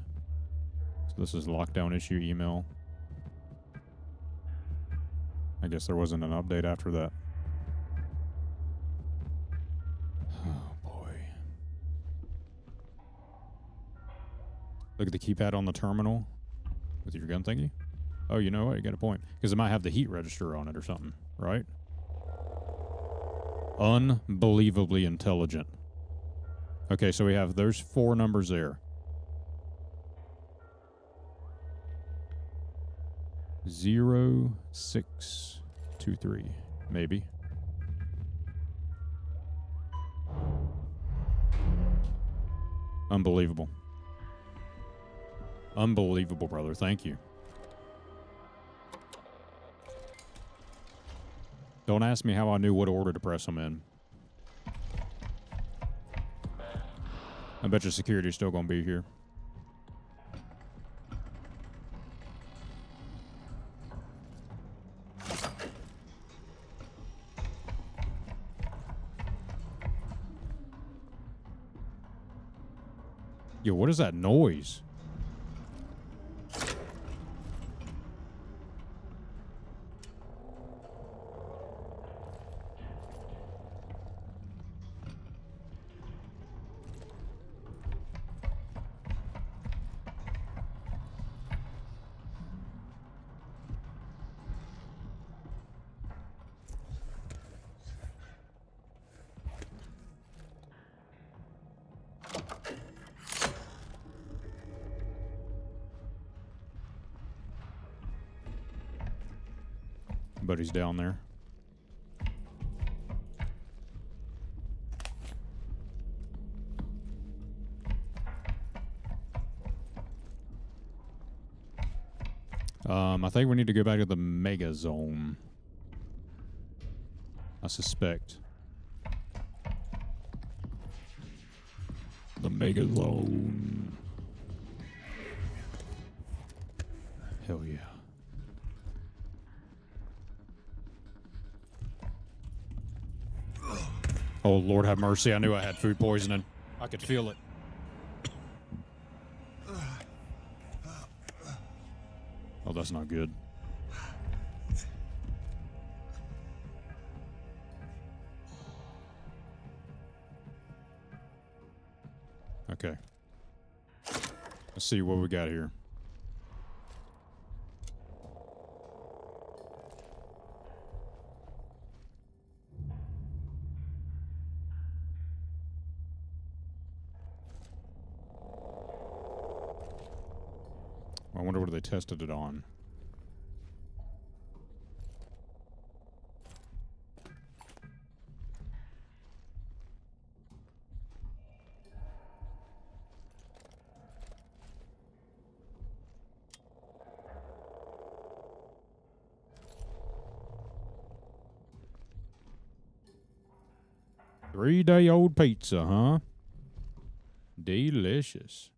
So this is lockdown issue email. I guess there wasn't an update after that. Oh boy. Look at the keypad on the terminal with your gun thingy. Oh, you know what? You got a point. Because it might have the heat register on it or something, right? Unbelievably intelligent. Okay, so we have those 4 numbers there. 0623, maybe. Unbelievable. Unbelievable, brother. Thank you. Don't ask me how I knew what order to press them in. I bet your security's still gonna be here. Yo, what is that noise? But he's down there. I think we need to go back to the Mega Zone. I suspect. The Mega Zone. Hell yeah. Oh, Lord have mercy. I knew I had food poisoning. I could feel it. Oh, that's not good. Okay. Let's see what we got here. I wonder what they tested it on. Three-day-old pizza, huh? Delicious.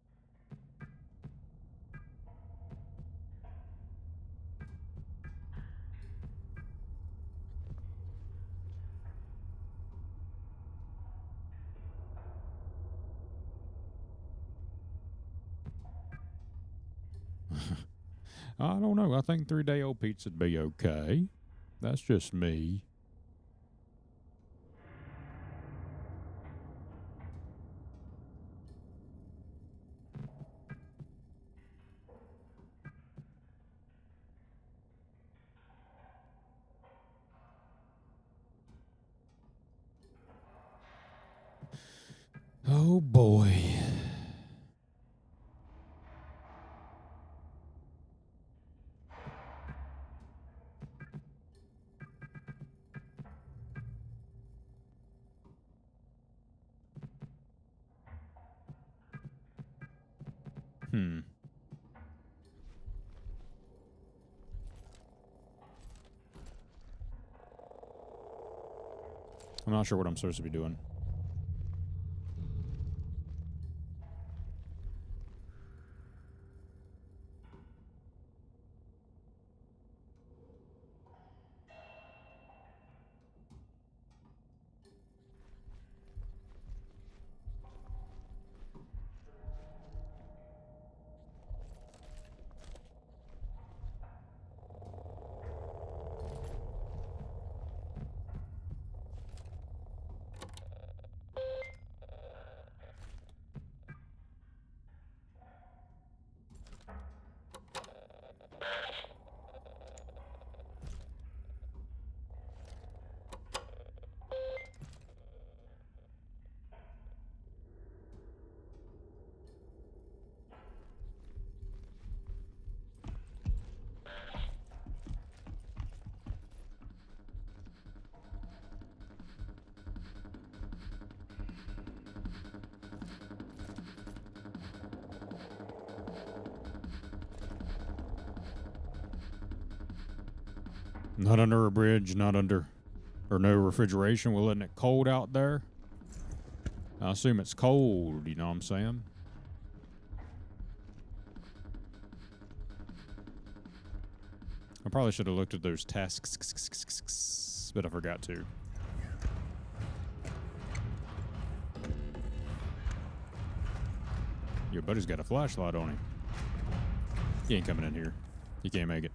I don't know. I think 3-day-old pizza'd be okay. That's just me. Oh boy. Hmm. I'm not sure what I'm supposed to be doing. Not under a bridge, not under, or no refrigeration. We're letting it cold out there. I assume it's cold, you know what I'm saying? I probably should have looked at those tasks, but I forgot to. Your buddy's got a flashlight on him. He ain't coming in here. He can't make it.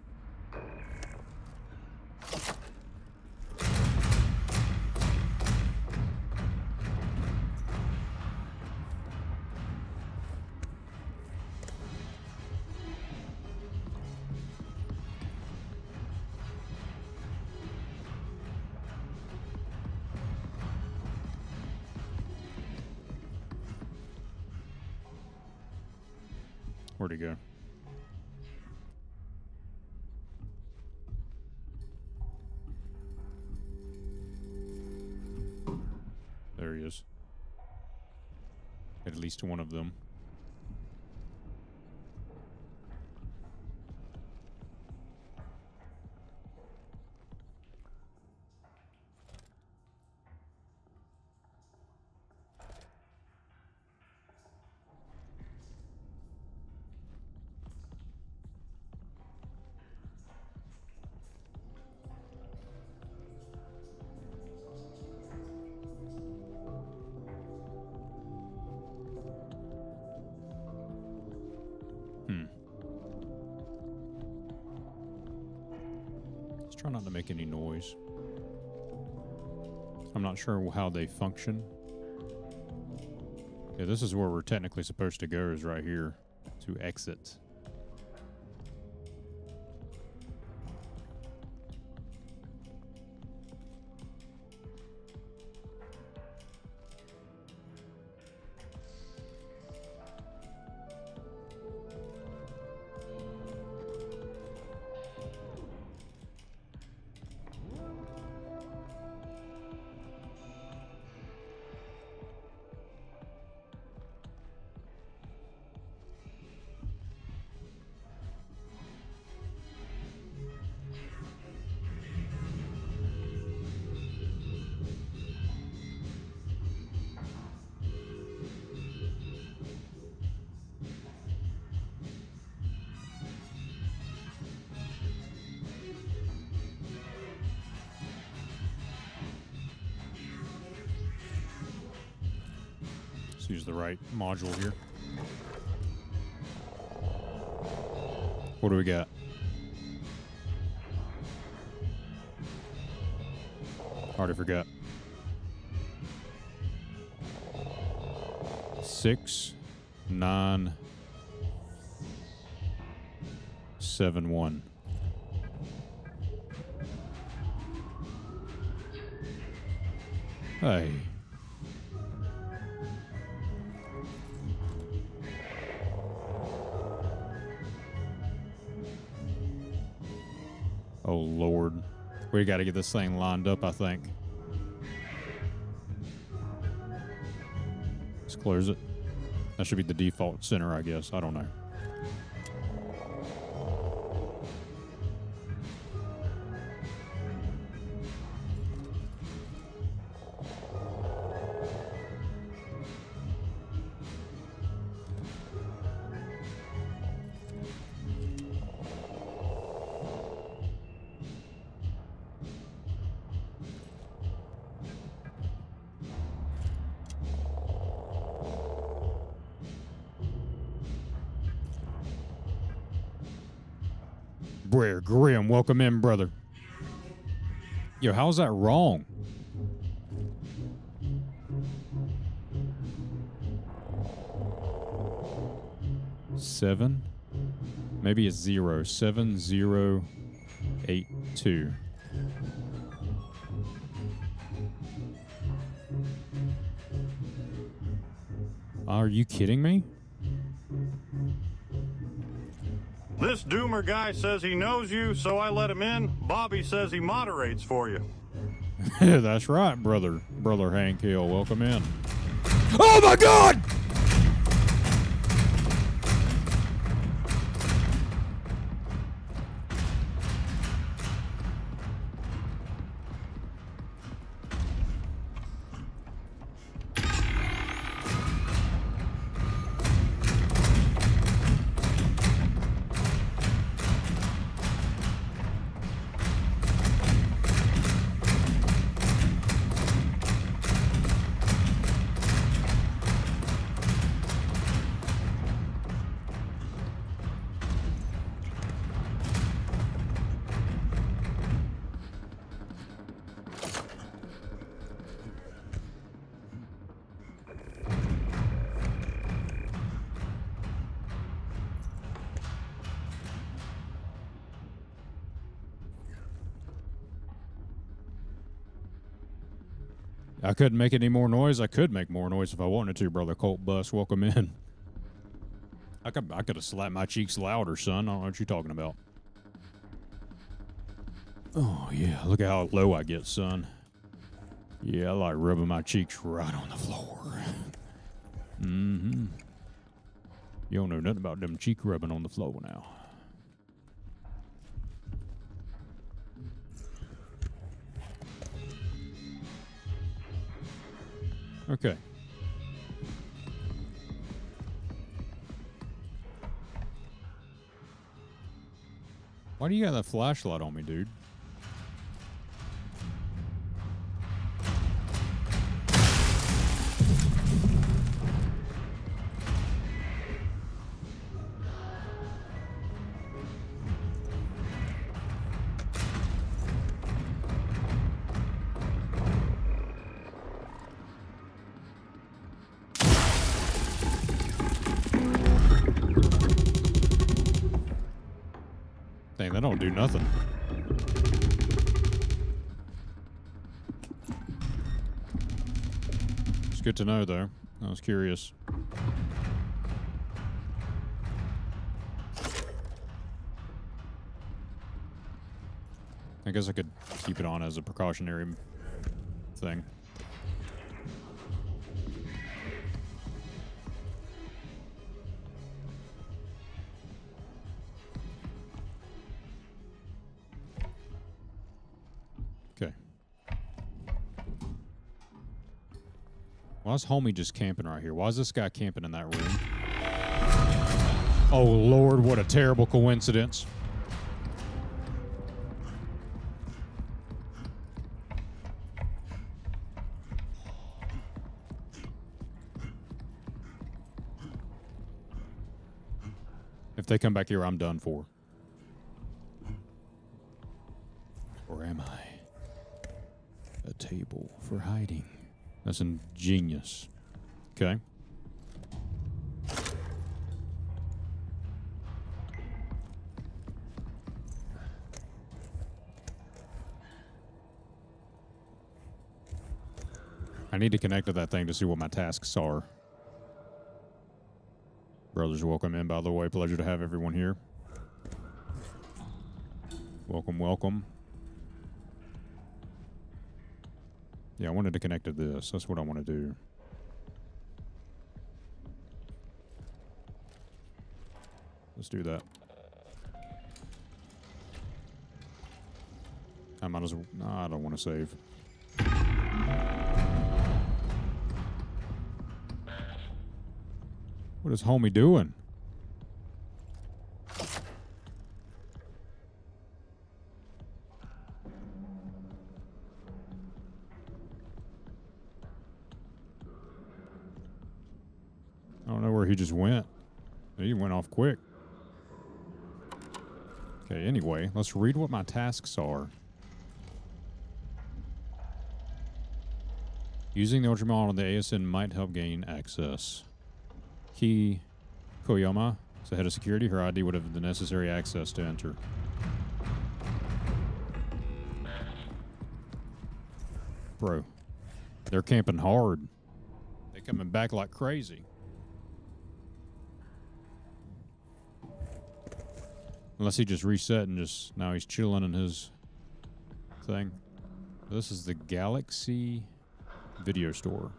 Where'd he go? There he is. At least one of them. Try not to make any noise. I'm not sure how they function. Yeah, this is where we're technically supposed to go, is right here to exit. Let's use the right module here. What do we got? Already forgot. 6, 9, 7, 1. Hey. Oh, Lord. We got to get this thing lined up, I think. Let's close it. That should be the default center, I guess. I don't know. Brer Grim, welcome in, brother. Yo, how's that wrong? Seven? Maybe it's 0. 7082. Are you kidding me? This Doomer guy says he knows you, so I let him in. Bobby says he moderates for you. That's right, brother. Brother Hank Hill, welcome in. Oh my God! I couldn't make any more noise. I could make more noise if I wanted to, brother Colt Bus. Welcome in. I could have slapped my cheeks louder, son. I don't know what you're talking about. Oh, yeah. Look at how low I get, son. Yeah, I like rubbing my cheeks right on the floor. Mm-hmm. You don't know nothing about them cheek rubbing on the floor now. Okay. Why do you got that flashlight on me, dude? Dang, that don't do nothing. It's good to know, though. I was curious. I guess I could keep it on as a precautionary thing. Okay. Why is homie just camping right here? Why is this guy camping in that room? Oh, Lord, what a terrible coincidence. If they come back here, I'm done for. Or am I? A impossible for hiding. That's ingenious. Okay. I need to connect to that thing to see what my tasks are. Brothers, welcome in, by the way. Pleasure to have everyone here. Welcome, welcome. Yeah, I wanted to connect to this. That's what I want to do. Let's do that. I might as well. No, I don't want to save. What is homie doing? I don't know where he just went. He went off quick. Okay, anyway, let's read what my tasks are. Using the Ultramon on the ASN might help gain access. Key Koyama is the head of security. Her ID would have the necessary access to enter. Bro, they're camping hard. They're coming back like crazy. Unless he just reset and just now he's chilling in his thing. This is the Galaxy Video Store.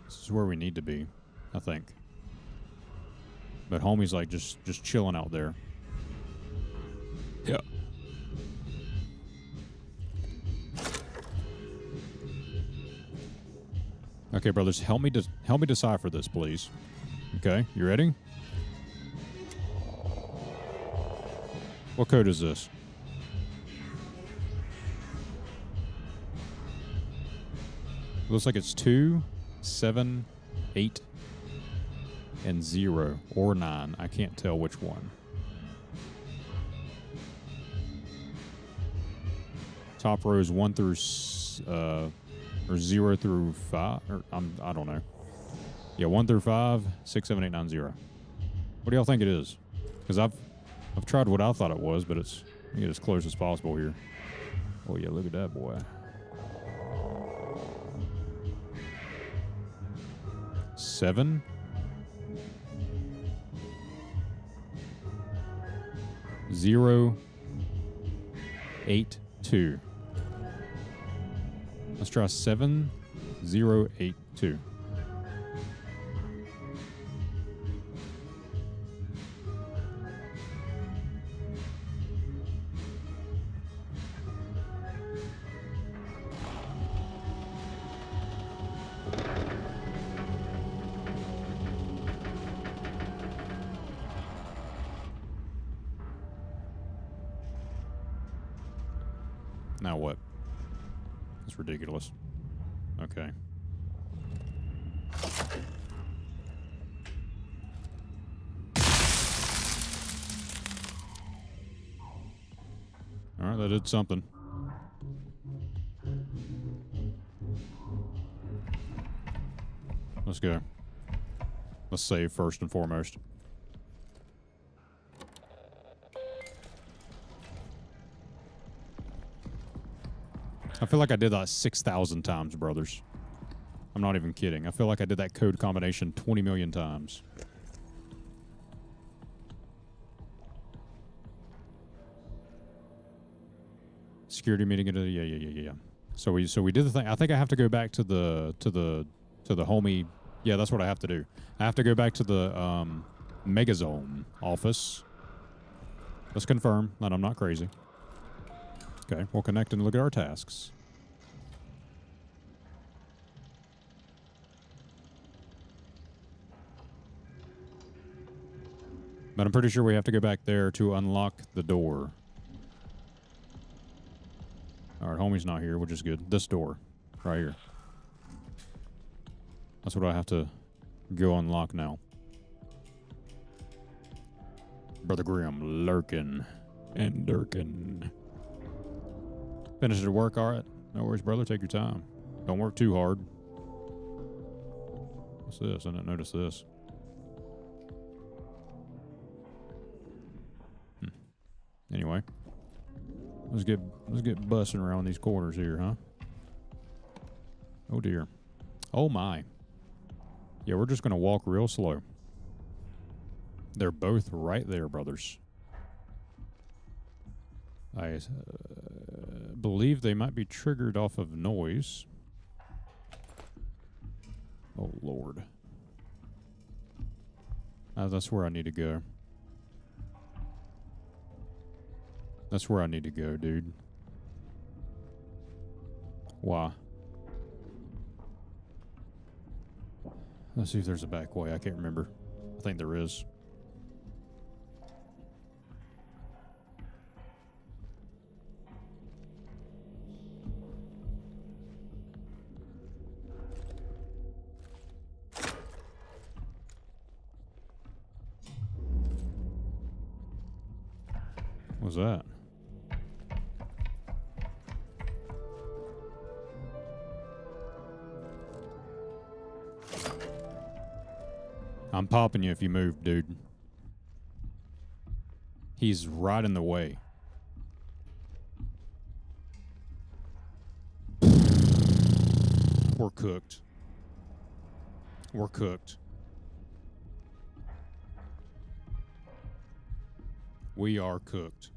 This is where we need to be, I think. But homie's like just chilling out there. Yeah. Okay, brothers, help me decipher this, please. Okay, you ready? What code is this? Looks like it's 2, 7, 8, and 0 or 9. I can't tell which one. Top row is 1 through or 0 through 5, or I don't know. Yeah, 1 through 5, 6, 7, 8, 9, 0. What do y'all think it is? Because I've tried what I thought it was, but it's let me get as close as possible here. Oh yeah, look at that boy. 7, 0, 8, 2. Let's try 7, 0, 8, 2. Now what? That's ridiculous. Okay. All right, that did something. Let's go. Let's save first and foremost. I feel like I did that 6,000 times, brothers. I'm not even kidding. I feel like I did that code combination 20 million times. Security meeting. Yeah. So we did the thing. I think I have to go back to the homie. Yeah, that's what I have to do. I have to go back to the Megazone office. Let's confirm that I'm not crazy. Okay, we'll connect and look at our tasks. But I'm pretty sure we have to go back there to unlock the door. All right, homie's not here, which is good. This door, right here. That's what I have to go unlock now. Brother Grimm lurking and dirking. Finished your work, all right? No worries, brother. Take your time. Don't work too hard. What's this? I didn't notice this. Anyway, let's get busting around these corners here, huh? Oh dear. Oh my. Yeah, we're just gonna walk real slow. They're both right there, brothers. I believe they might be triggered off of noise. Oh Lord. That's where I need to go. That's where I need to go, dude. Why? Let's see if there's a back way. I can't remember. I think there is. What's that? I'm popping you if you move, dude. He's right in the way. We're cooked. We're cooked. We are cooked.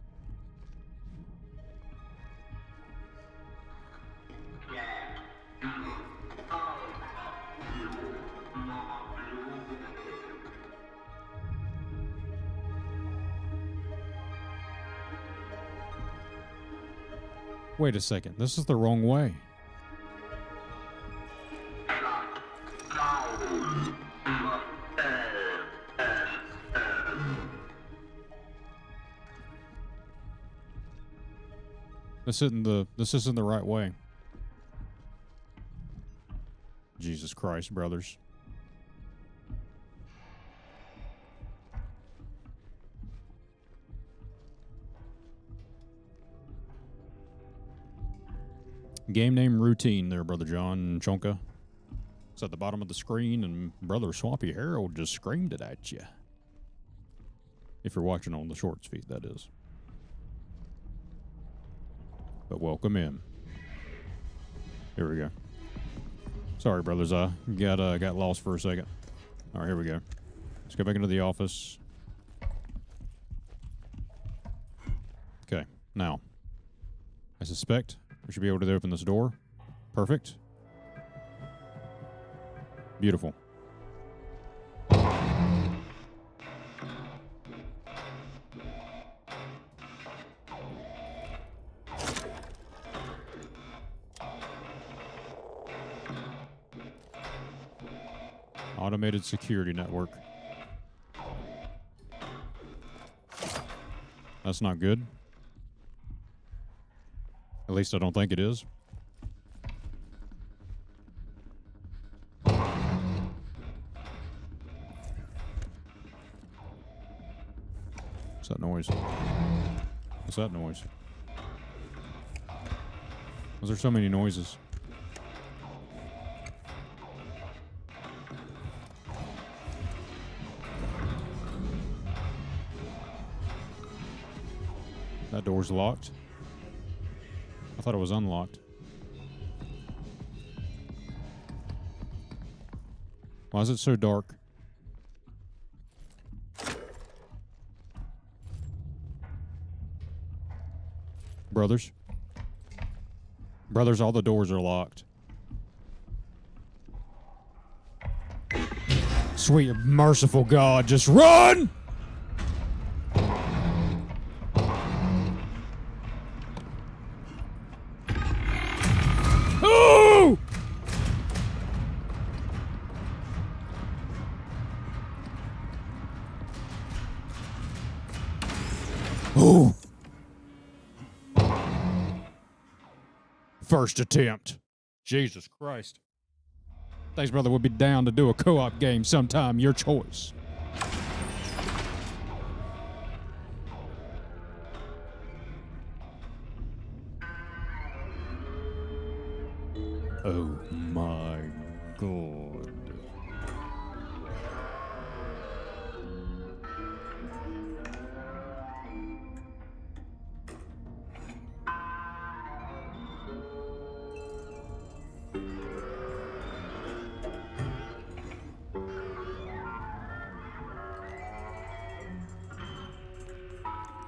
Wait a second. This is the wrong way. This isn't the right way. Jesus Christ, brothers. Game name routine there, Brother John Chonka. It's at the bottom of the screen, and Brother Swampy Harold just screamed it at you. If you're watching on the shorts feed, that is. But welcome in. Here we go. Sorry, brothers, I got lost for a second. All right, here we go. Let's go back into the office. Okay, now, I suspect we should be able to open this door. Perfect. Beautiful. Automated security network. That's not good. At least I don't think it is. What's that noise? What's that noise? Was there so many noises? That door's locked. I thought it was unlocked. Why is it so dark? Brothers? Brothers, all the doors are locked. Sweet merciful God, just run! Oh! Oh! First attempt. Jesus Christ. Thanks, brother. We'll be down to do a co-op game sometime. Your choice. Oh my god.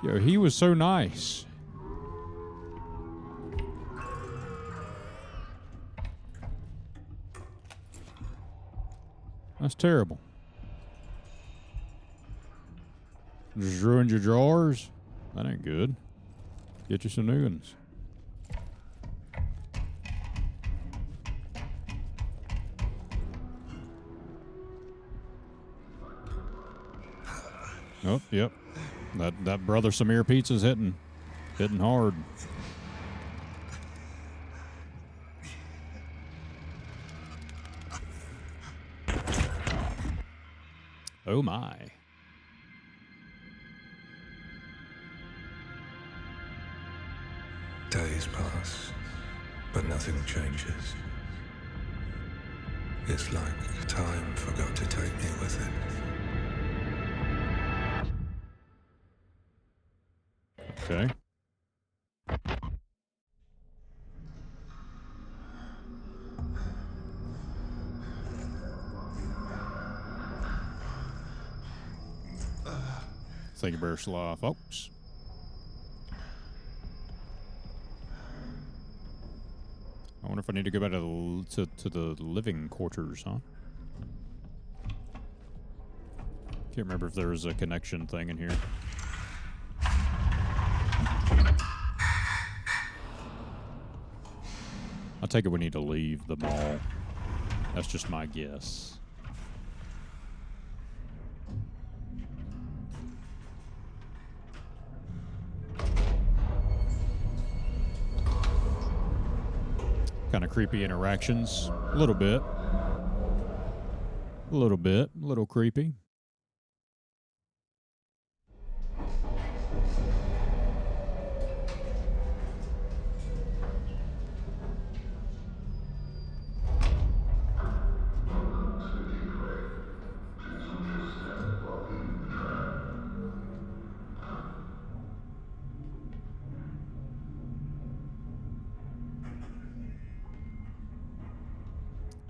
Yo, he was so nice. That's terrible. Just ruined your drawers? That ain't good. Get you some new ones. Oh, yep. That Brother Samir pizza's hitting hard. Oh my. Days pass, but nothing changes. It's like time forgot to take me with it. Okay. Thank you, Bear Slaw, folks. I wonder if I need to go back to the living quarters, huh? Can't remember if there was a connection thing in here. I take it we need to leave the mall. That's just my guess. Kind of creepy interactions. A little bit. A little bit. A little creepy.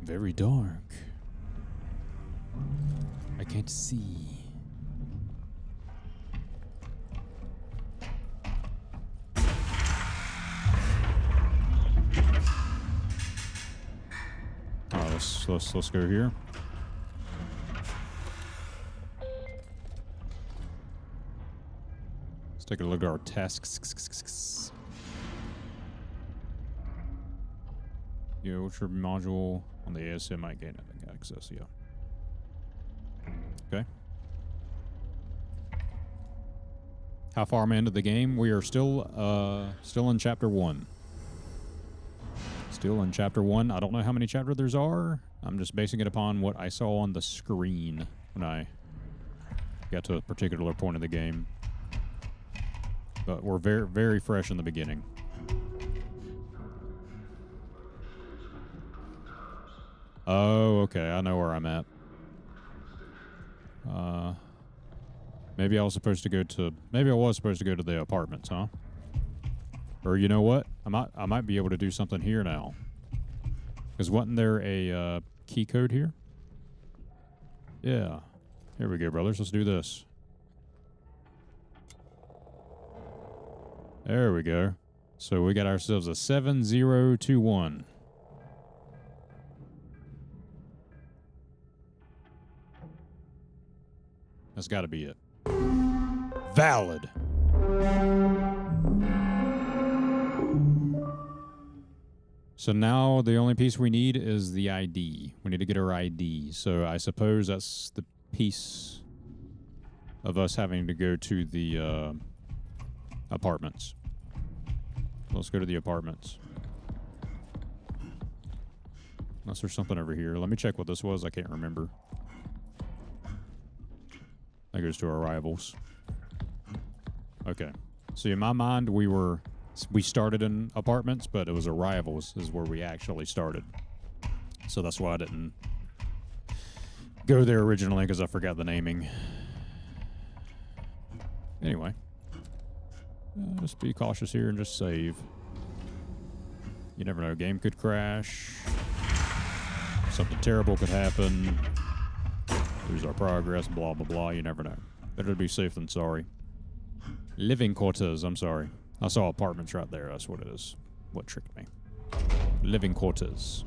Very dark. I can't see. Let's go here. Let's take a look at our tasks. Yeah, which module on the ASM might gain access, yeah. Okay. How far am I into the game? We are still in chapter 1. Still in chapter 1. I don't know how many chapters there are. I'm just basing it upon what I saw on the screen when I got to a particular point of the game. But we're very, very fresh in the beginning. Oh, okay. I know where I'm at. Maybe I was supposed to go to the apartments, huh? Or you know what? I might be able to do something here now. Because wasn't there a key code here? Yeah. Here we go, brothers. Let's do this. There we go. So we got ourselves a 7021. That's got to be it. Valid. So now the only piece we need is the ID. We need to get our ID. So I suppose that's the piece of us having to go to the apartments. Let's go to the apartments. Unless there's something over here. Let me check what this was. I can't remember. That goes to our rivals. Okay. So in my mind, we were We started in apartments, but it was Arrivals is where we actually started. So that's why I didn't go there originally, because I forgot the naming. Anyway. Just be cautious here and just save. You never know. Game could crash. Something terrible could happen. Lose our progress, blah, blah, blah. You never know. Better to be safe than sorry. Living quarters, I'm sorry. I saw apartments right there. That's what it is. What tricked me. Living quarters.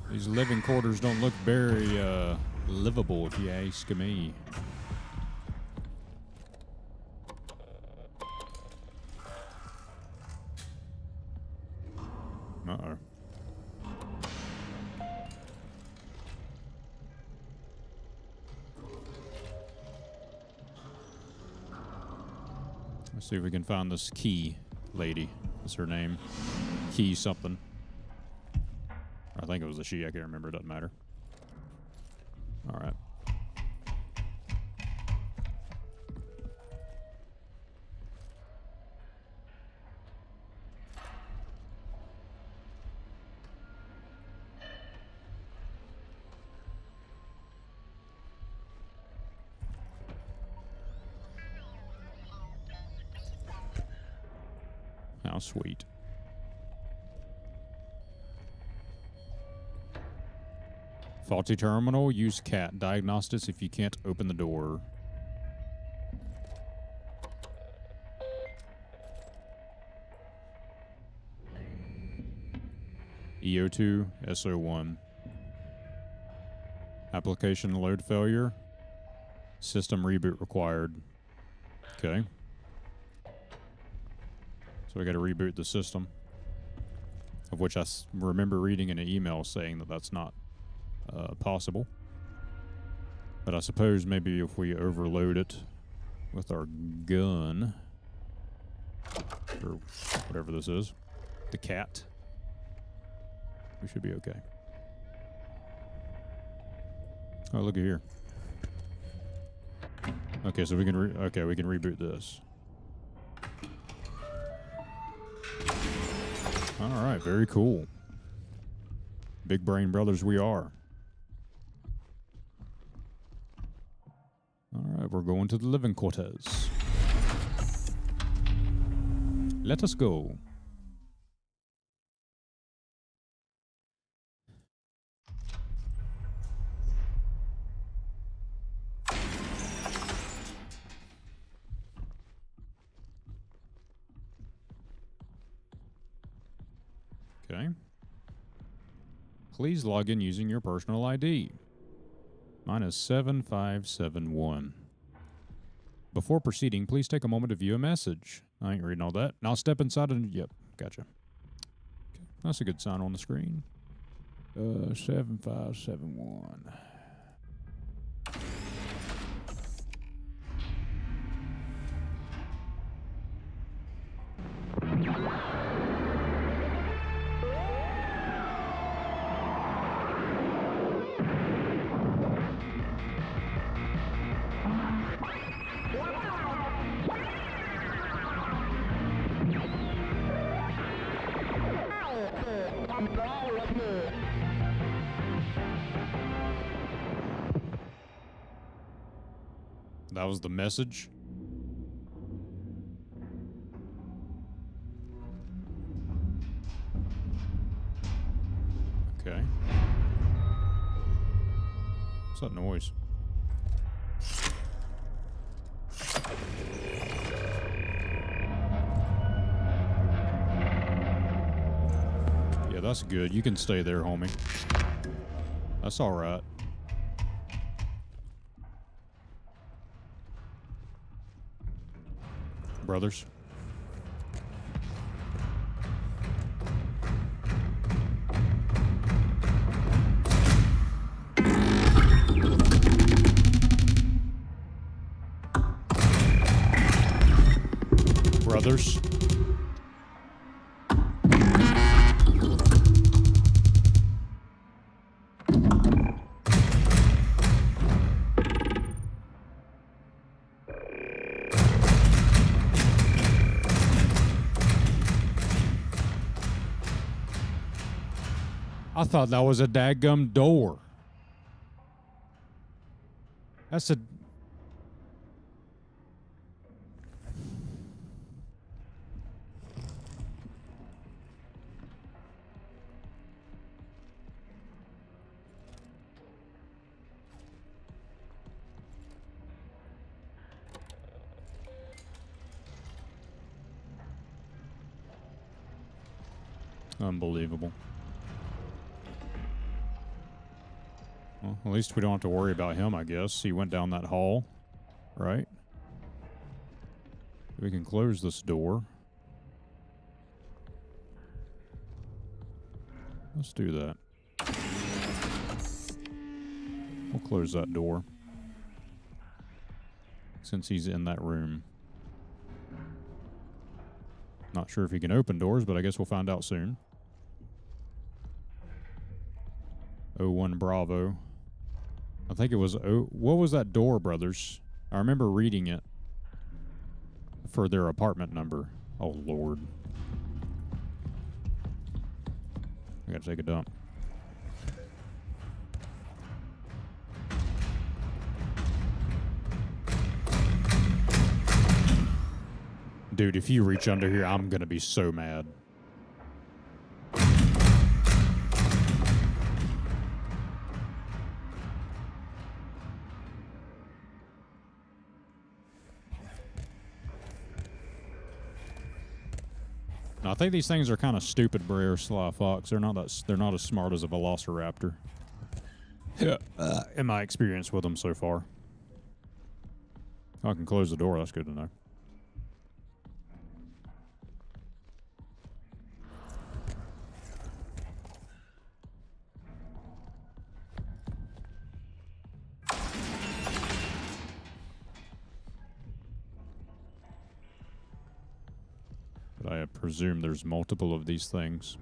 These living quarters don't look very livable, if you ask me. Uh-oh. Let's see if we can find this Key lady. What's her name? Key something. I think it was a she. I can't remember. It doesn't matter. All right. How sweet. Faulty terminal. Use cat diagnostics if you can't open the door. EO2, SO1. Application load failure. System reboot required. Okay. So we got to reboot the system. Of which I remember reading in an email saying that that's not possible. But I suppose maybe if we overload it with our gun, or whatever this is, the cat, we should be okay. Oh, look at here. Okay, so we can we can reboot this. All right, very cool. Big brain brothers we are. All right, we're going to the living quarters. Let us go. Okay. Please log in using your personal ID. Mine is 7571. Before proceeding, please take a moment to view a message. I ain't reading all that. Now step inside and... Yep, gotcha. Okay. That's a good sign on the screen. 7571. That was the message. Okay. What's that noise? Yeah, that's good. You can stay there, homie. That's all right. Brothers. brothers. I thought that was a dadgum door. That's a... Unbelievable. Well, at least we don't have to worry about him, I guess. He went down that hall, right? We can close this door. Let's do that. We'll close that door. Since he's in that room. Not sure if he can open doors, but I guess we'll find out soon. 01 Bravo. I think it was... what was that door, brothers? I remember reading it. For their apartment number. Oh, Lord. I gotta take a dump. Dude, if you reach under here, I'm gonna be so mad. I think these things are kind of stupid, Brer Sly Fox. They're not as smart as a Velociraptor. Yeah. In my experience with them so far. I can close the door. That's good to know. I presume there's multiple of these things.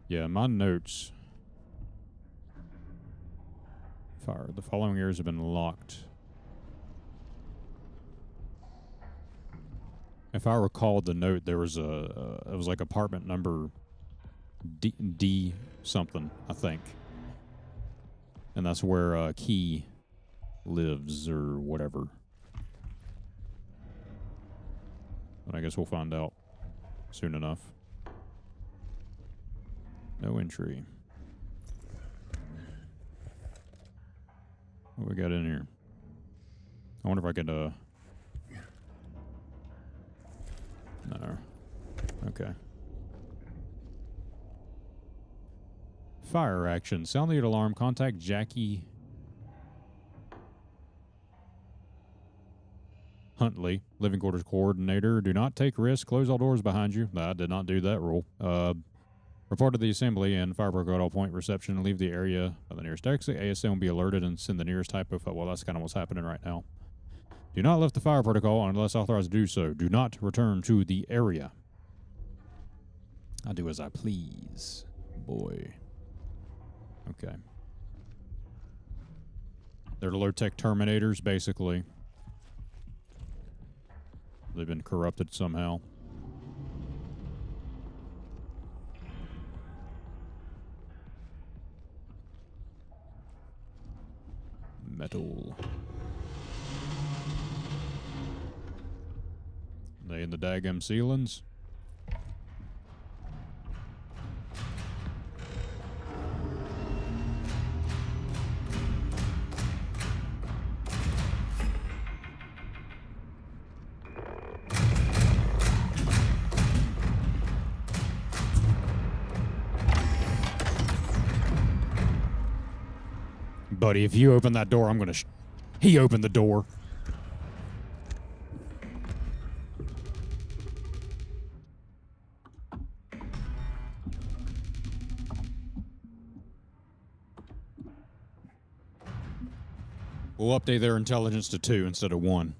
Yeah, my notes. Fire. The following areas have been locked. If I recall the note, there was it was like apartment number D something, I think. And that's where Key lives or whatever. But I guess we'll find out soon enough. No entry. What we got in here? I wonder if I could, No. Okay. Fire action. Sound the alarm. Contact Jackie Huntley, living quarters coordinator. Do not take risks. Close all doors behind you. I did not do that rule. Report to the assembly and fire protocol point reception and leave the area by the nearest exit. ASM will be alerted and send the nearest typo file. Well, that's kind of what's happening right now. Do not lift the fire protocol unless authorized to do so. Do not return to the area. I do as I please. Boy. Okay. They're low-tech Terminators, basically. They've been corrupted somehow. Metal. They in the daggum ceilings? Buddy, if you open that door, I'm gonna... He opened the door. We'll update their intelligence to 2 instead of 1.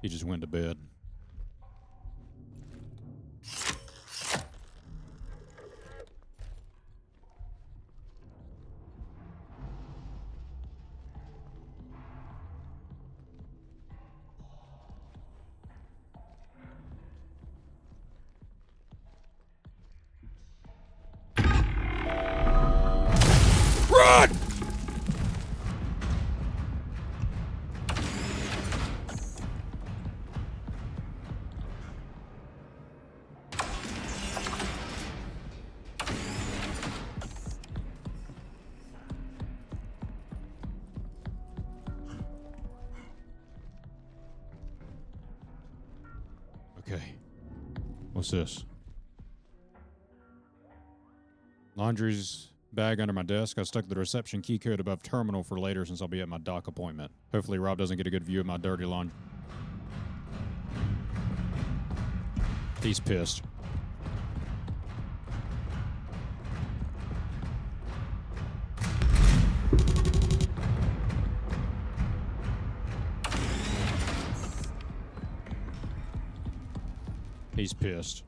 He just went to bed. Run! Okay. What's this? Laundry's bag under my desk. I stuck the reception key code above terminal for later since I'll be at my dock appointment. Hopefully Rob doesn't get a good view of my dirty laundry. He's pissed. He's pissed.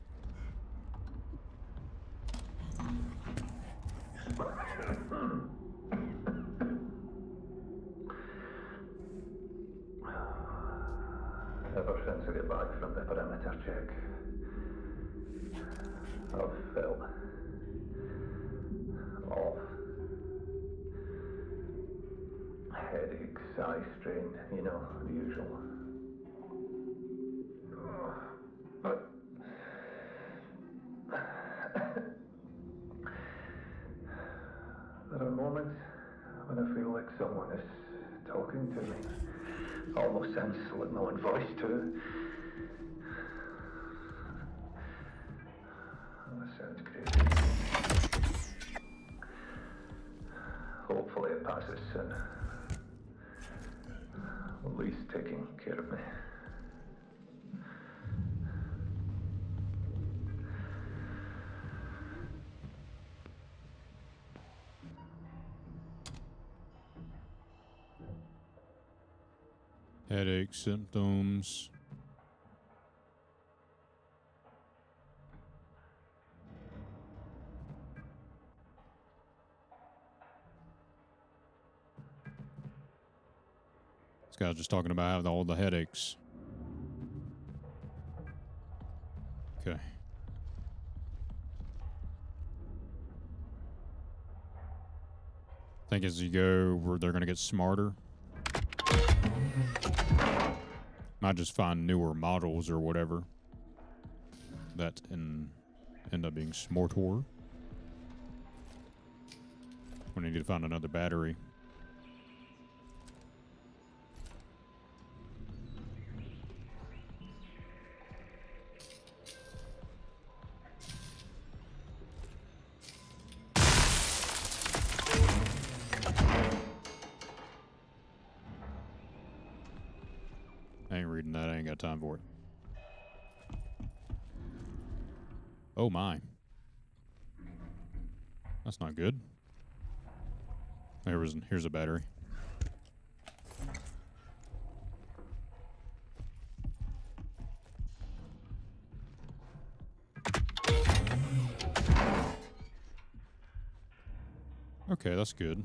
Ever since I got back from the perimeter check, I've felt off. Headaches, eye strain, you know, the usual. But there are moments when I feel like someone is talking to me. Almost sounds like my own voice too. That sounds crazy. Hopefully it passes soon. At least taking care of me. Headache symptoms. This guy's just talking about having all the headaches. Okay. Think as you go, where they're gonna get smarter. Might just find newer models or whatever that end up being smarter. We need to find another battery. I ain't reading that. I ain't got time for it. Oh my. That's not good. Here's a battery. Okay, that's good.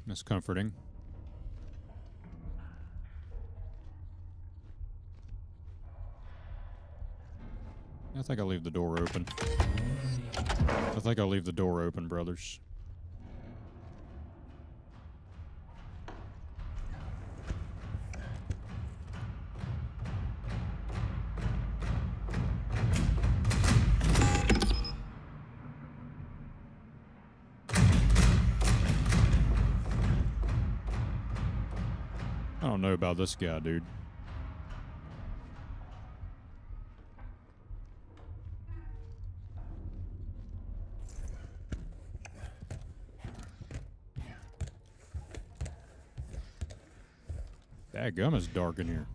That's comforting. I think I'll leave the door open. I think I'll leave the door open, brothers. I don't know about this guy, dude. Dadgum, it's dark in here.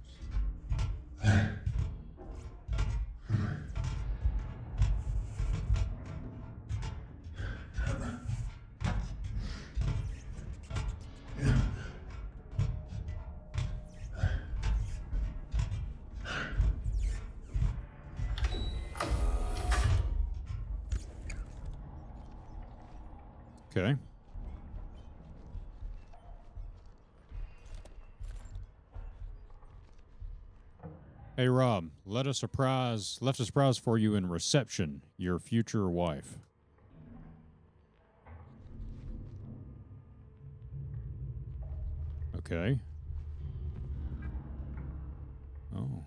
Okay. Hey Rob, left a surprise for you in reception, your future wife. Okay. Oh.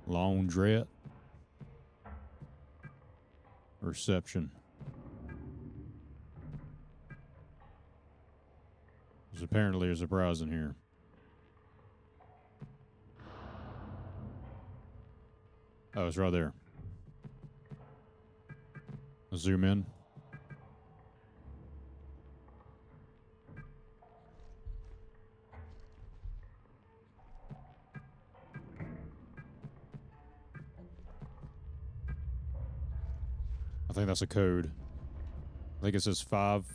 Laundrette. Reception. There's apparently a surprise in here. Oh, it's right there. I'll zoom in. I think that's a code. I think it says 5.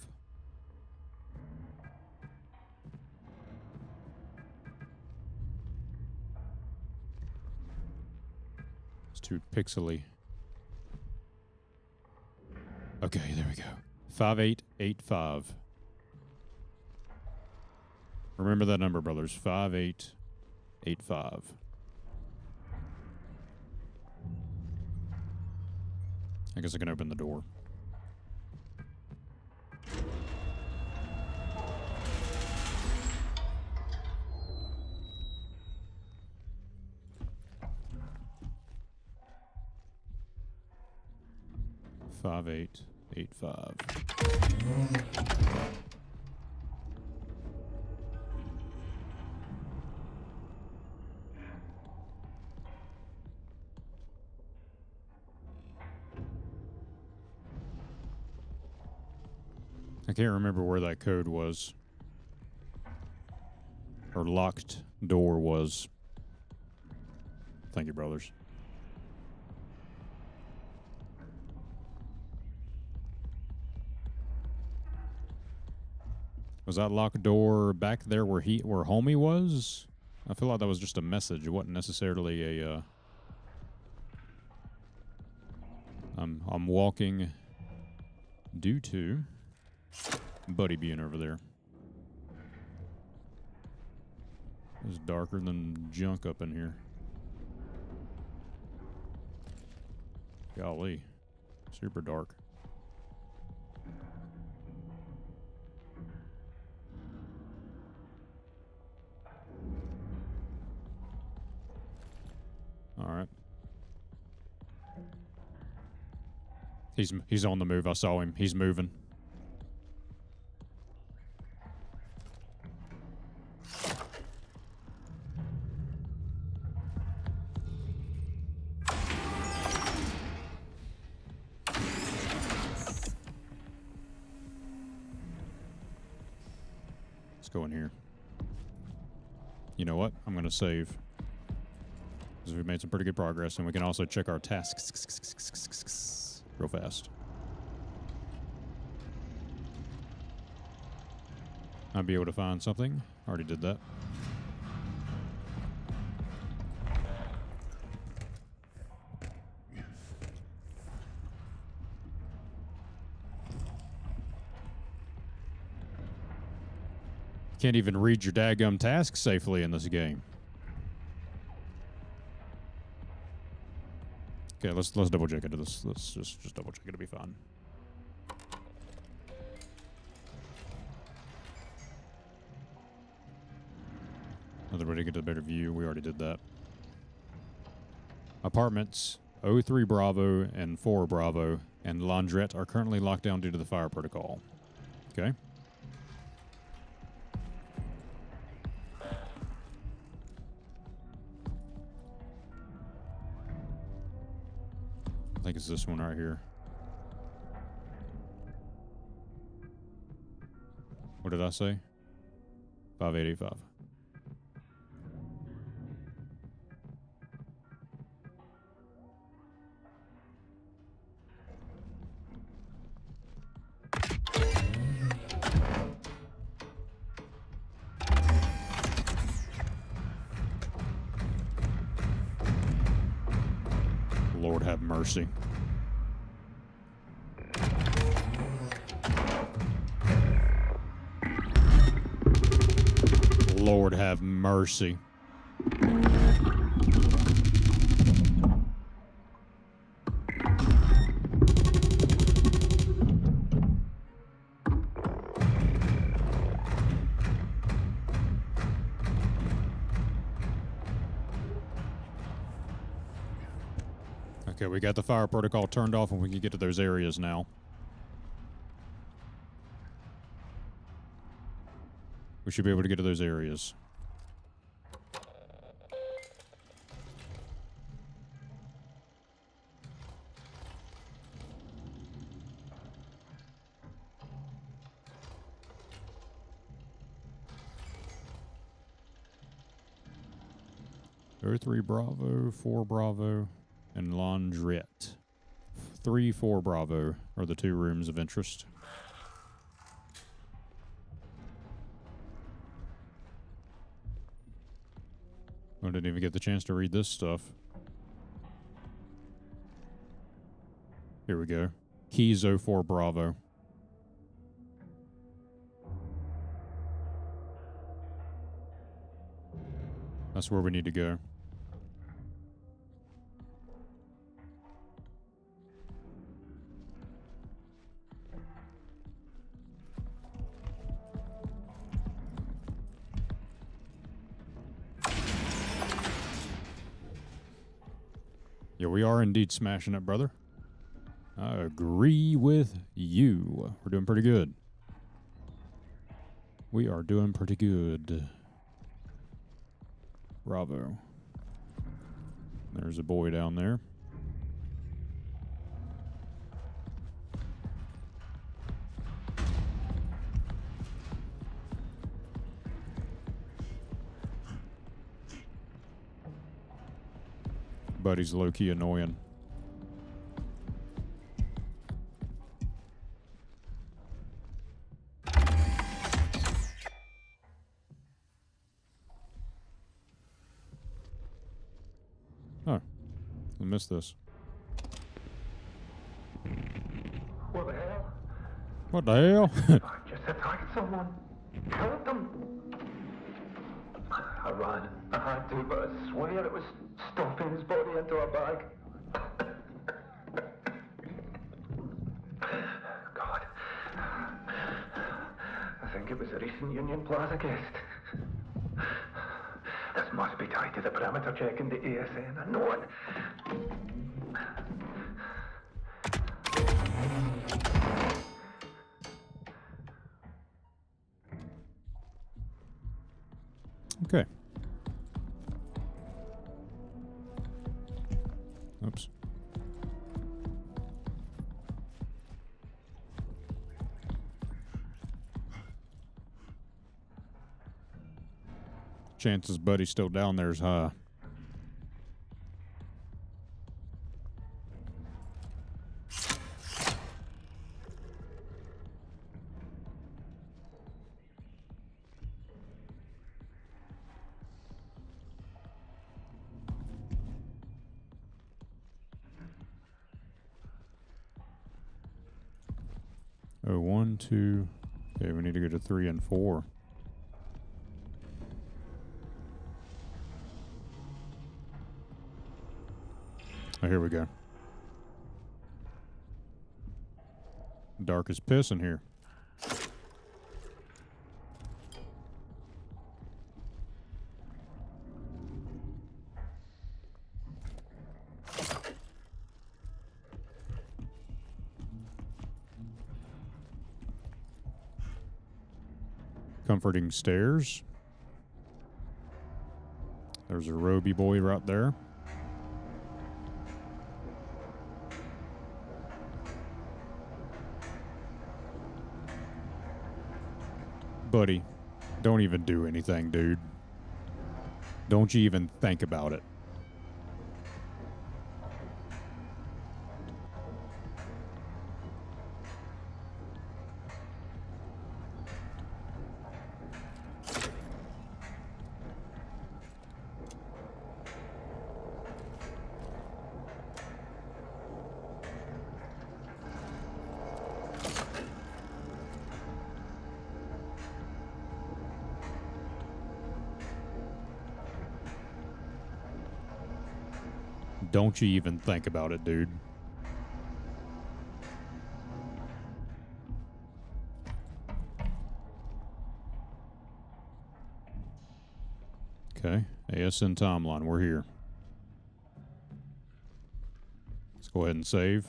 It's too pixely. Okay, there we go. 5885. Remember that number, brothers. 5885. I guess I can open the door. Five, 8, 8, 5. I can't remember where that code was. Or locked door was. Thank you, brothers. Was that locked door back there where homie was? I feel like that was just a message. It wasn't necessarily a I'm walking due to Buddy being over there. It's darker than junk up in here. Golly. Super dark. All right. He's on the move. I saw him. He's moving. Let's go in here. You know what? I'm going to save. Because we've made some pretty good progress, and we can also check our tasks real fast. I'll be able to find something. Already did that. Can't even read your daggum tasks safely in this game. Okay, let's double check into this. Let's just double check it to be fine. Another way to get a better view. We already did that. Apartments 03 Bravo and 4 Bravo and Laundrette are currently locked down due to the fire protocol. Okay. I think it's this one right here. did I say? 585. Lord have mercy. Lord have mercy. Okay, we got the fire protocol turned off and we can get to those areas now. We should be able to get to those areas. There are 3 Bravo, 4 Bravo, and Laundrette. 3, 4 Bravo are the 2 rooms of interest. I didn't even get the chance to read this stuff. Here we go. Keys 04 Bravo. That's where we need to go. Yeah, we are indeed smashing it, brother. I agree with you. We're doing pretty good. We are doing pretty good. Bravo. There's a boy down there. Buddy's low-key annoying. Oh, I missed this. What the hell? What the hell? I just attacked someone. Killed them. I ran. I had to, but I swear it was stuffing his body into a bag. God. I think it was a recent Union Plaza guest. This must be tied to the perimeter check in the ASN. I know it. Okay. Oops. Chances Buddy's still down there is high. Oh, 1, 2. Okay, we need to go to 3 and 4. Oh, here we go. Dark as piss in here. Comforting stairs. There's a Roby boy right there. Buddy, don't even do anything, dude. Don't you even think about it. Don't you even think about it, dude. Okay, ASN timeline, we're here. Let's go ahead and save.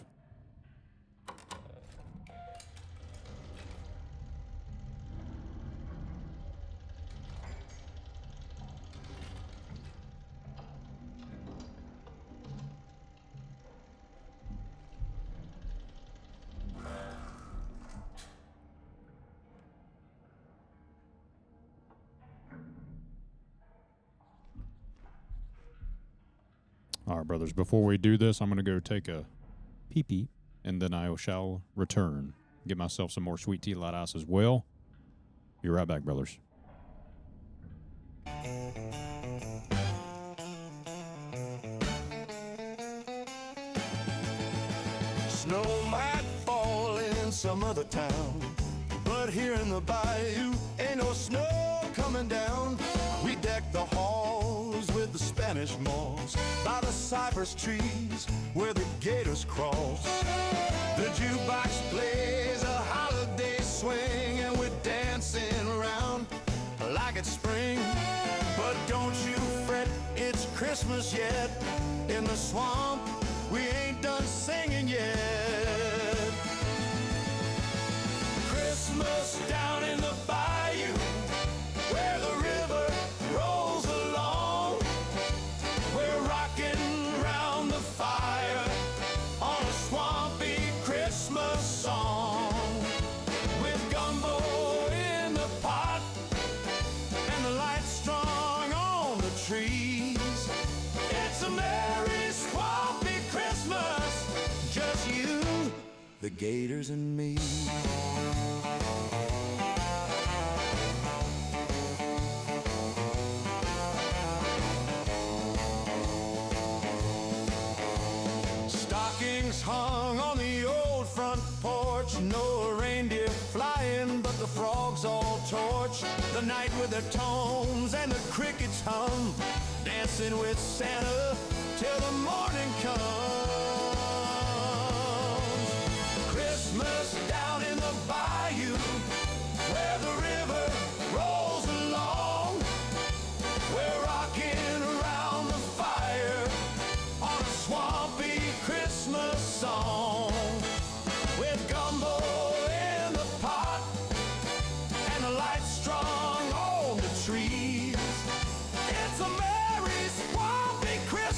All right, brothers, before we do this, I'm going to go take a pee-pee, and then I shall return. Get myself some more sweet tea light ice as well. Be right back, brothers. Snow might fall in some other town, but here in the bayou ain't no snow coming down. We deck the halls with the Spanish moss by the cypress trees where the gators cross. The jukebox plays a holiday swing and we're dancing around like it's spring. But don't you fret, it's Christmas yet. In the swamp, we ain't done singing yet. Christmas down in the bayou, where the river rolls along. We're rocking round the fire on a swampy Christmas song. With gumbo in the pot and the lights strung on the trees. It's a merry swampy Christmas, just you, the gators and me. Stockings hung on the old front porch. No reindeer flying, but the frogs all torch the night with their tones and the crickets hum, dancing with Santa till the morning comes. Christmas down in the bayou, where the river rolls along. We're rocking around the fire on a swampy Christmas song. With gumbo in the pot and the lights strung on the trees. It's a merry swampy Christmas,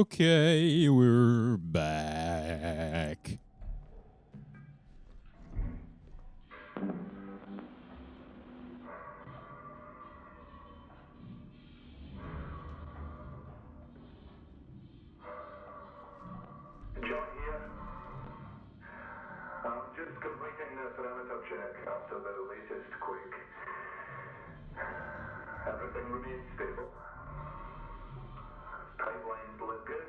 Okay, we're back. John here. I'm just completing the parameter check after the latest quake. Everything remains stable. Pipelines look good.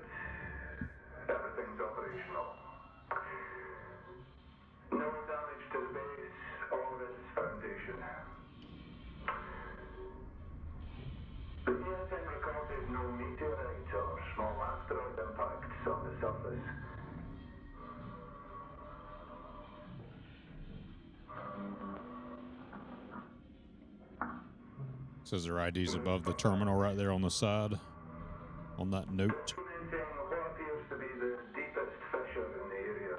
Everything's operational. No damage to the base or its foundation. The ESM recorded no meteorite or small asteroid impacts on the surface. Says their ID's above the terminal right there on the side. On that note. Documenting what appears to be the deepest fissure in the area.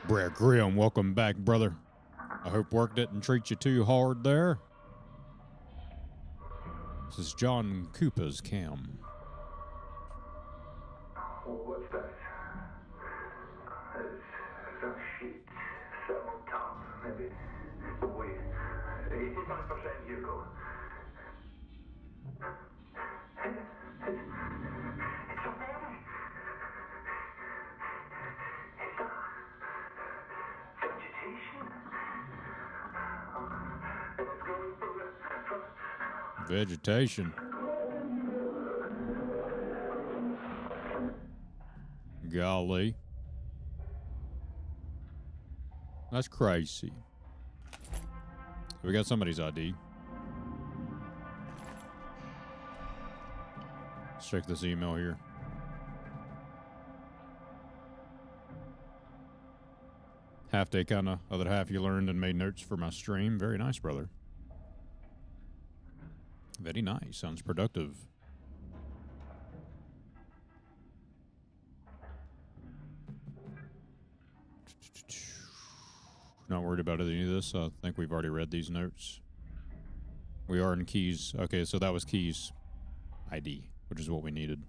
Brad Grimm, welcome back, brother. I hope work didn't treat you too hard there. This is John Cooper's cam. What's that? It's a sheet. Thermal tamp, maybe. Oh, wait. 85% Hugo. It's a body. Is that vegetation? And it's going from Vegetation. Golly. That's crazy. We got somebody's ID. Let's check this email here. Half day kind of, other half you learned and made notes for my stream. Very nice, brother. Very nice. Sounds productive. Not worried about any of this. I think we've already read these notes. We are in Keys. Okay, so that was Keys ID, which is what we needed.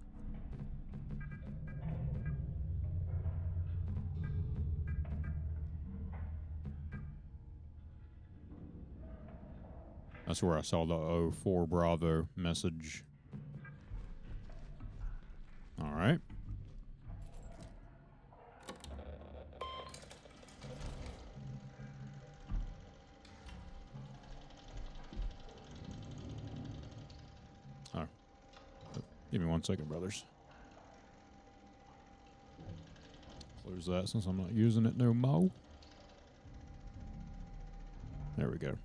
That's where I saw the 04 Bravo message. All right. Oh. Give me 1 second, brothers. Close that since I'm not using it no more. There we go.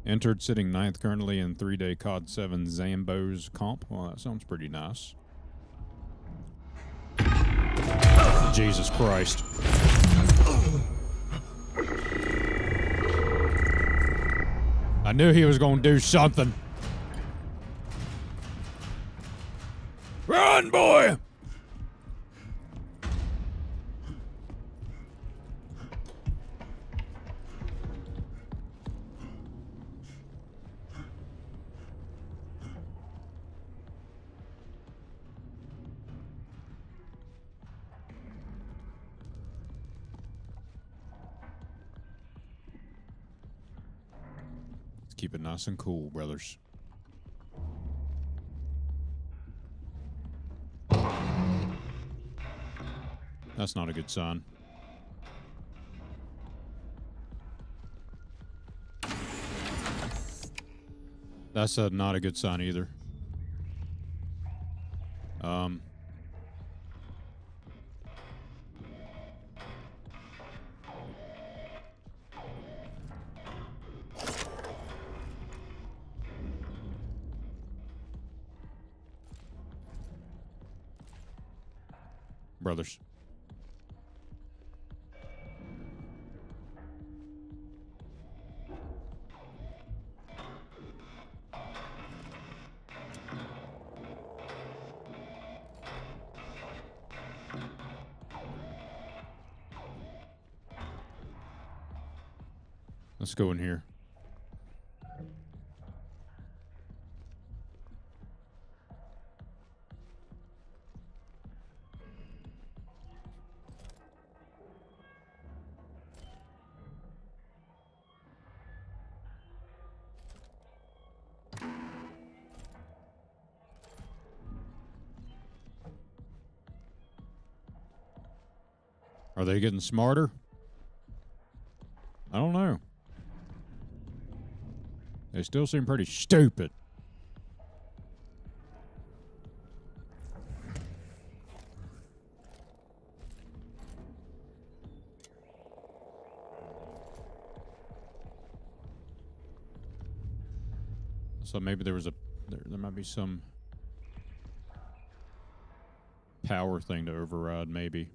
Entered sitting 9th currently in 3-day COD 7 Zambos comp. Well, that sounds pretty nice. Jesus Christ. I knew he was going to do something. Run, boy! Let's keep it nice and cool, brothers. That's not a good sign. That's not a good sign either. Brothers. Let's go in here. Are they getting smarter? I don't know. They still seem pretty stupid. So maybe there was there might be some power thing to override, maybe.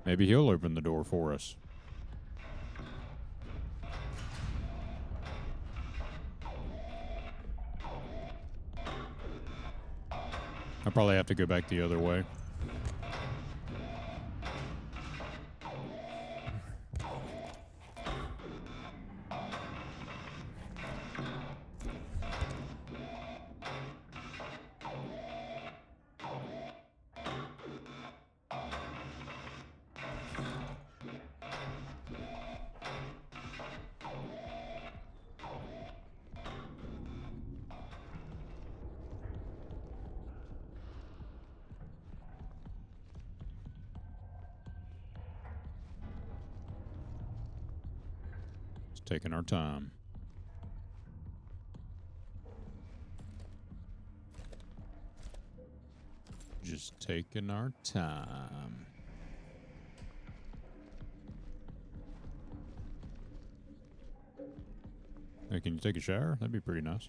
Maybe he'll open the door for us. I probably have to go back the other way. Just taking our time. Just taking our time. Hey, can you take a shower? That'd be pretty nice.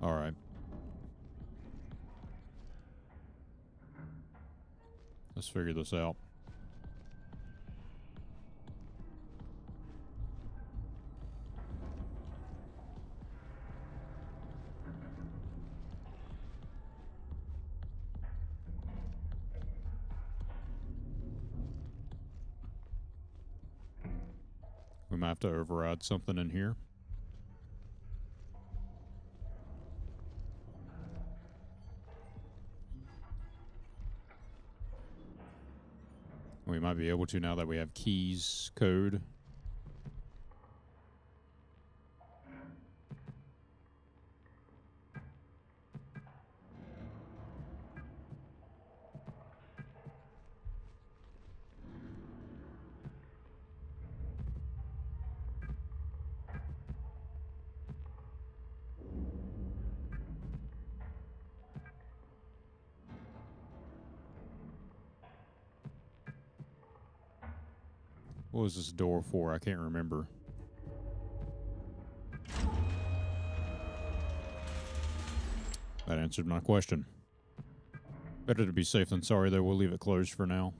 All right. Let's figure this out. We might have to override something in here. We might be able to now that we have keys code. What was this door for? I can't remember. That answered my question. Better to be safe than sorry, though. We'll leave it closed for now.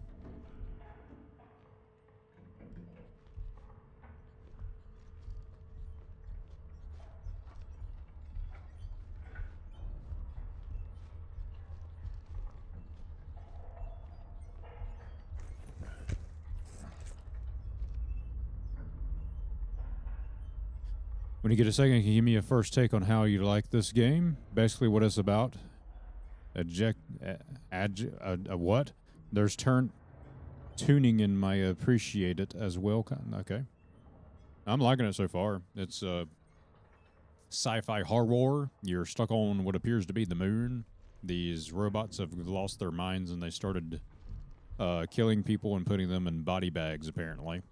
When you get a second, can you give me a first take on how you like this game? Basically, what it's about. What? There's tuning in my appreciate it as well. Okay. I'm liking it so far. It's sci-fi horror. You're stuck on what appears to be the moon. These robots have lost their minds and they started killing people and putting them in body bags, apparently.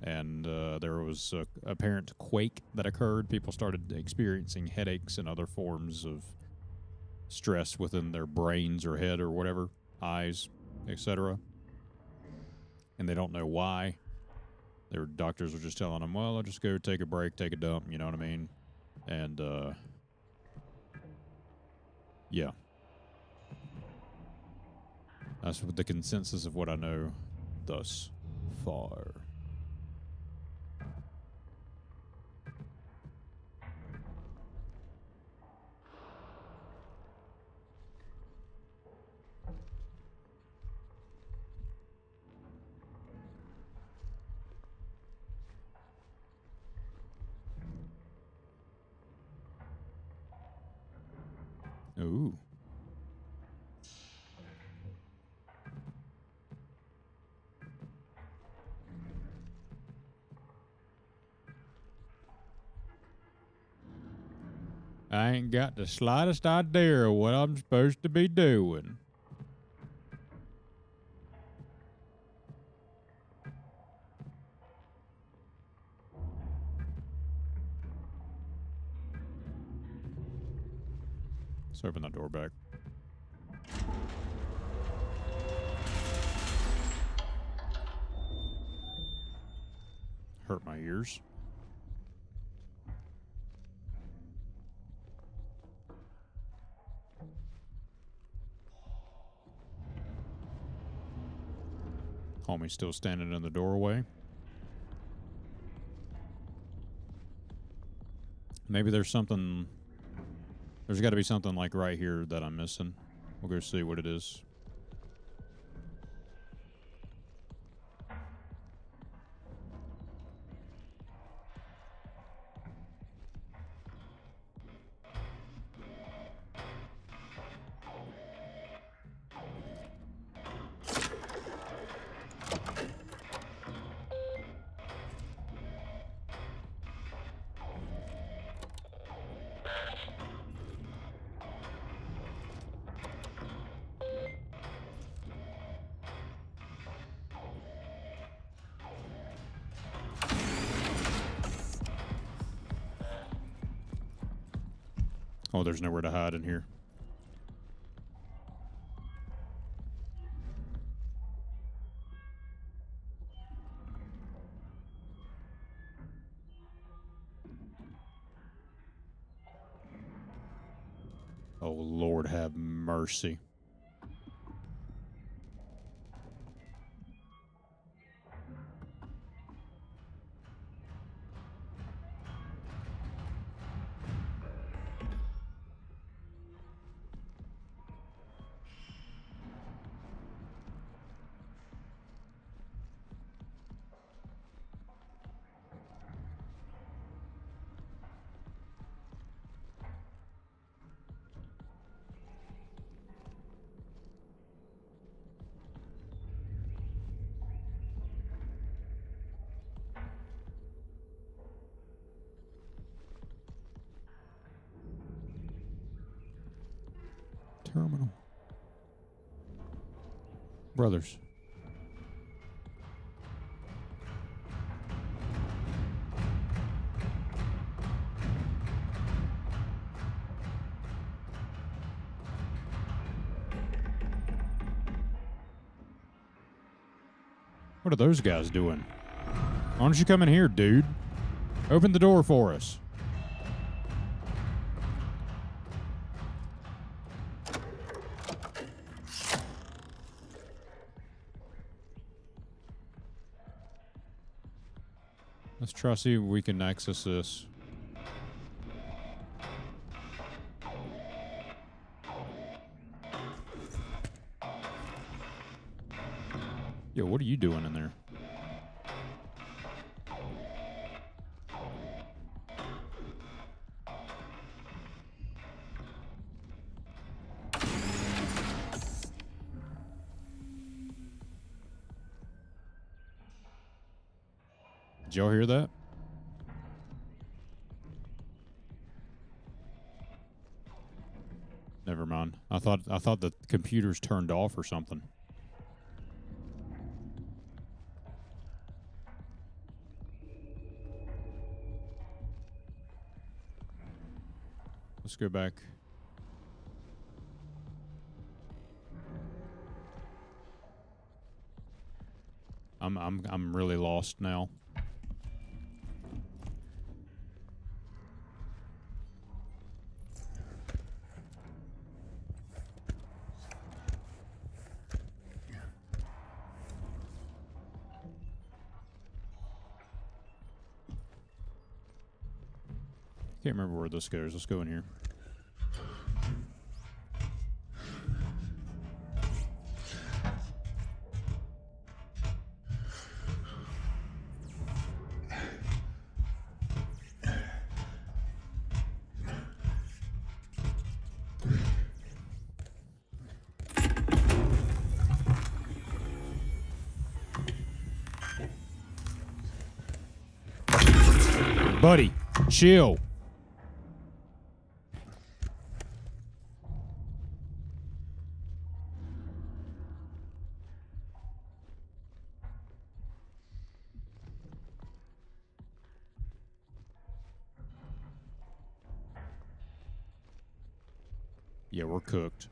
And there was an apparent quake that occurred. People started experiencing headaches and other forms of stress within their brains or head or whatever, eyes, etc. And they don't know why. Their doctors were just telling them, well, I'll just go take a break, take a dump, you know what I mean? And, yeah. That's the consensus of what I know thus far. Ooh. I ain't got the slightest idea of what I'm supposed to be doing. Let's open that door back. Hurt my ears. Homie still standing in the doorway. Maybe there's something. There's got to be something like right here that I'm missing. We'll go see what it is. Oh, there's nowhere to hide in here. Oh, Lord, have mercy. Terminal. Brothers. What are those guys doing? Why don't you come in here, dude? Open the door for us. Let's try to see if we can access this. Yo, what are you doing in there? Did y'all hear that? Never mind. I thought the computers turned off or something. Let's go back. I'm really lost now. Can't remember where this goes. Let's go in here. Buddy, chill. Yeah, we're cooked.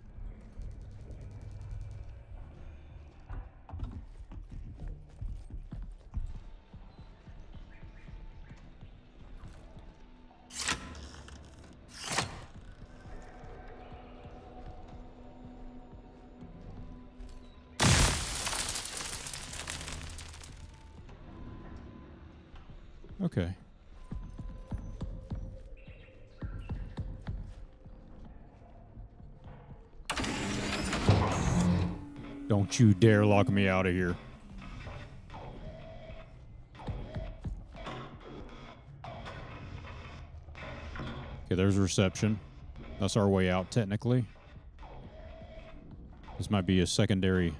Okay. Don't you dare lock me out of here. Okay, there's reception. That's our way out, technically. This might be a secondary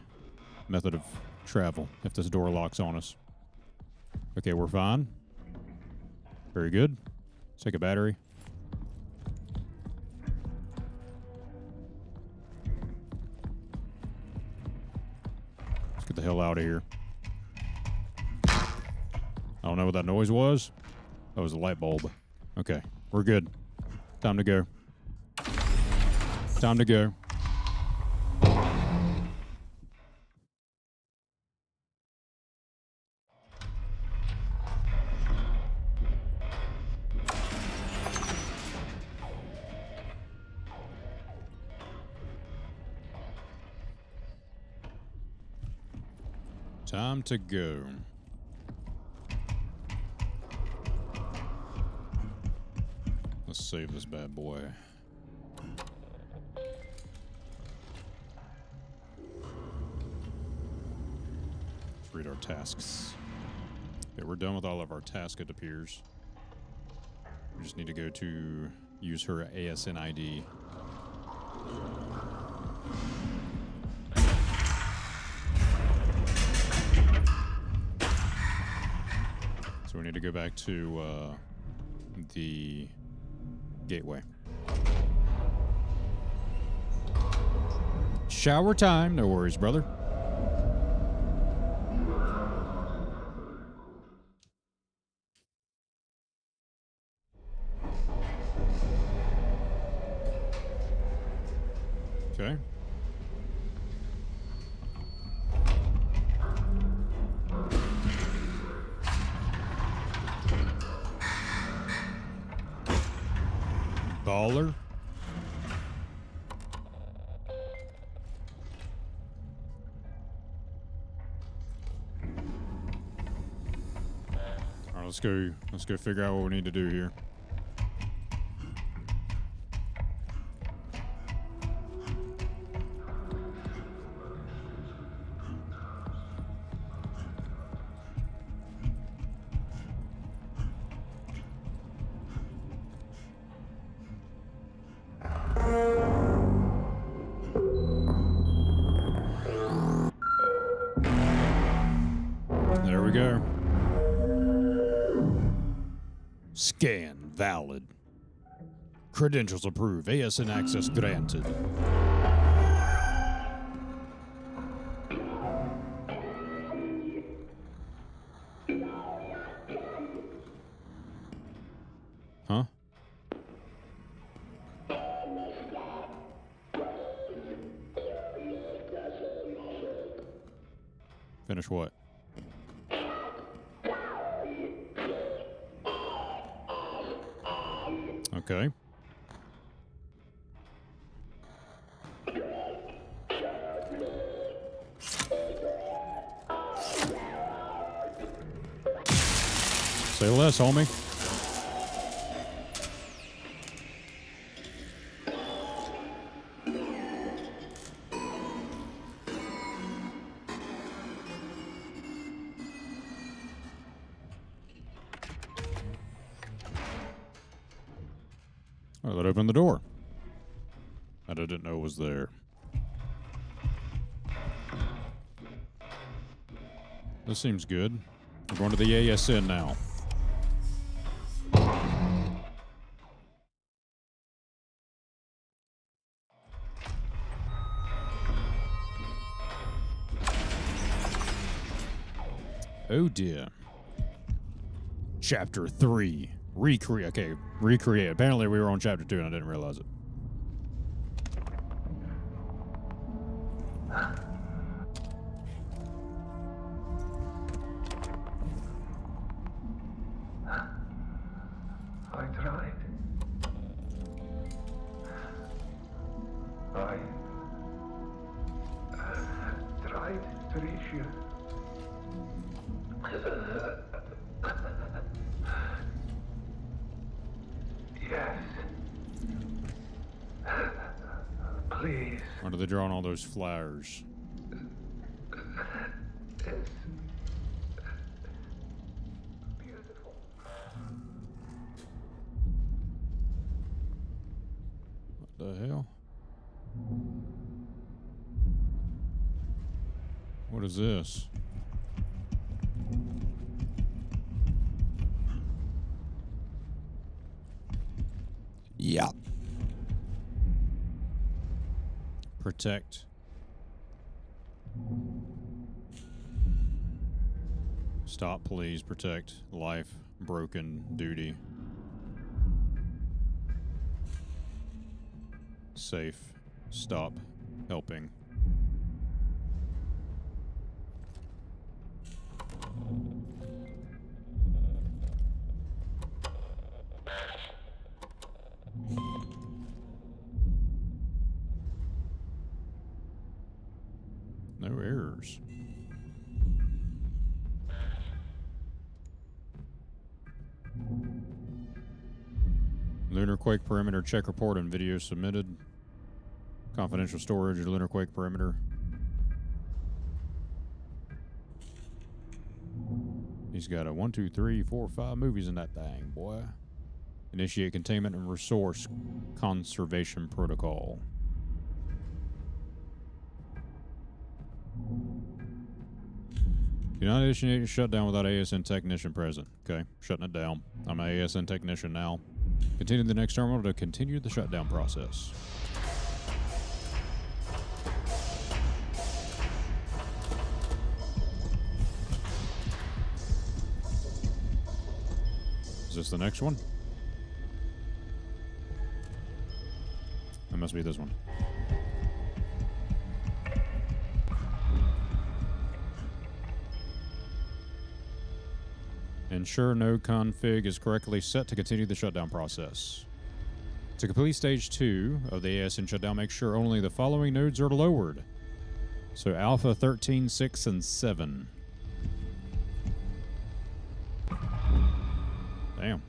method of travel if this door locks on us. Okay, we're fine. Very good. Let's take a battery. Let's get the hell out of here. I don't know what that noise was. That was a light bulb. Okay, we're good. Time to go. Time to go. Time to go. Let's save this bad boy. Let's read our tasks. Okay, we're done with all of our tasks, it appears. We just need to go to use her ASN ID. So we need to go back to the gateway. Shower time. No worries, brother. Okay. Baller. All right, let's go. Let's go figure out what we need to do here. There we go. Scan valid. Credentials approved. ASN access granted. Huh? Finish what? Okay. Say less, homie. Oh, that opened the door. I didn't know it was there. This seems good. We're going to the ASN now. Oh dear. Chapter 3. Recreate. Okay, recreate. Apparently we were on chapter 2 and I didn't realize it. I tried. I tried to reach you. Yes. Please. Why are they drawing all those flowers? It's beautiful. What the hell? What is this? Yeah. Protect. Stop, please. Protect. Life. Broken. Duty. Safe. stop helping. No errors. Lunar Quake perimeter check report and video submitted. Confidential storage of Lunar Quake perimeter. He's got a 1, 2, 3, 4, 5 movies in that thing, boy. Initiate containment and resource conservation protocol. Do not initiate a shutdown without ASN technician present. Okay, shutting it down. I'm an ASN technician now. Continue the next terminal to continue the shutdown process. Is this the next one? It must be this one. Ensure node config is correctly set to continue the shutdown process. To complete stage 2 of the ASN shutdown, make sure only the following nodes are lowered. So Alpha 13, 6, and 7. Damn.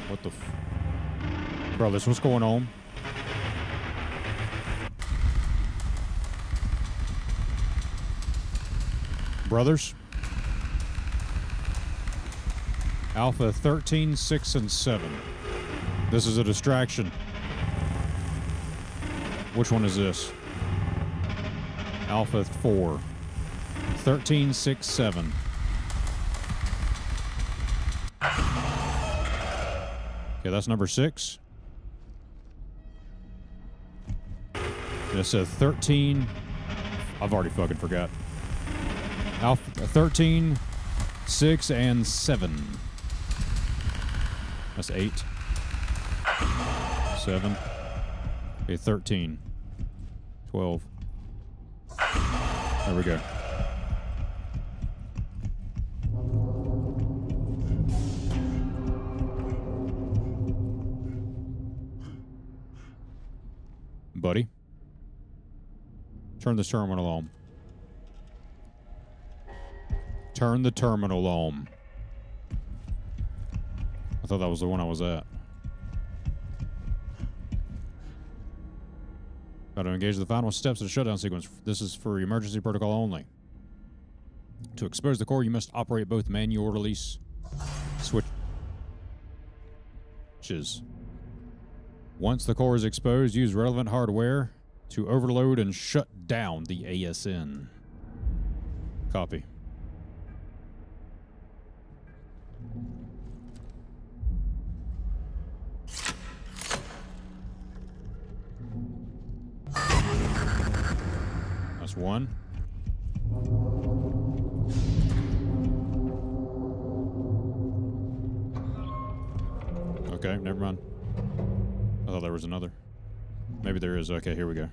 What the Brothers, what's going on? Brothers? Alpha 13, 6, and 7. This is a distraction. Which one is this? Alpha 4. 13, 6, 7. Okay, that's number 6. It said 13. I've already fucking forgot. Alpha 13, 6, and 7. That's 8. 7. Okay, 13. 12. There we go. Buddy, turn this terminal on. Turn the terminal on. I thought that was the one I was at. Got to engage the final steps of the shutdown sequence. This is for emergency protocol only. To expose the core, you must operate both manual release switches. Once the core is exposed, use relevant hardware to overload and shut down the ASN. Copy. That's one. Okay, never mind. I thought there was another. Maybe there is. Okay, here we go.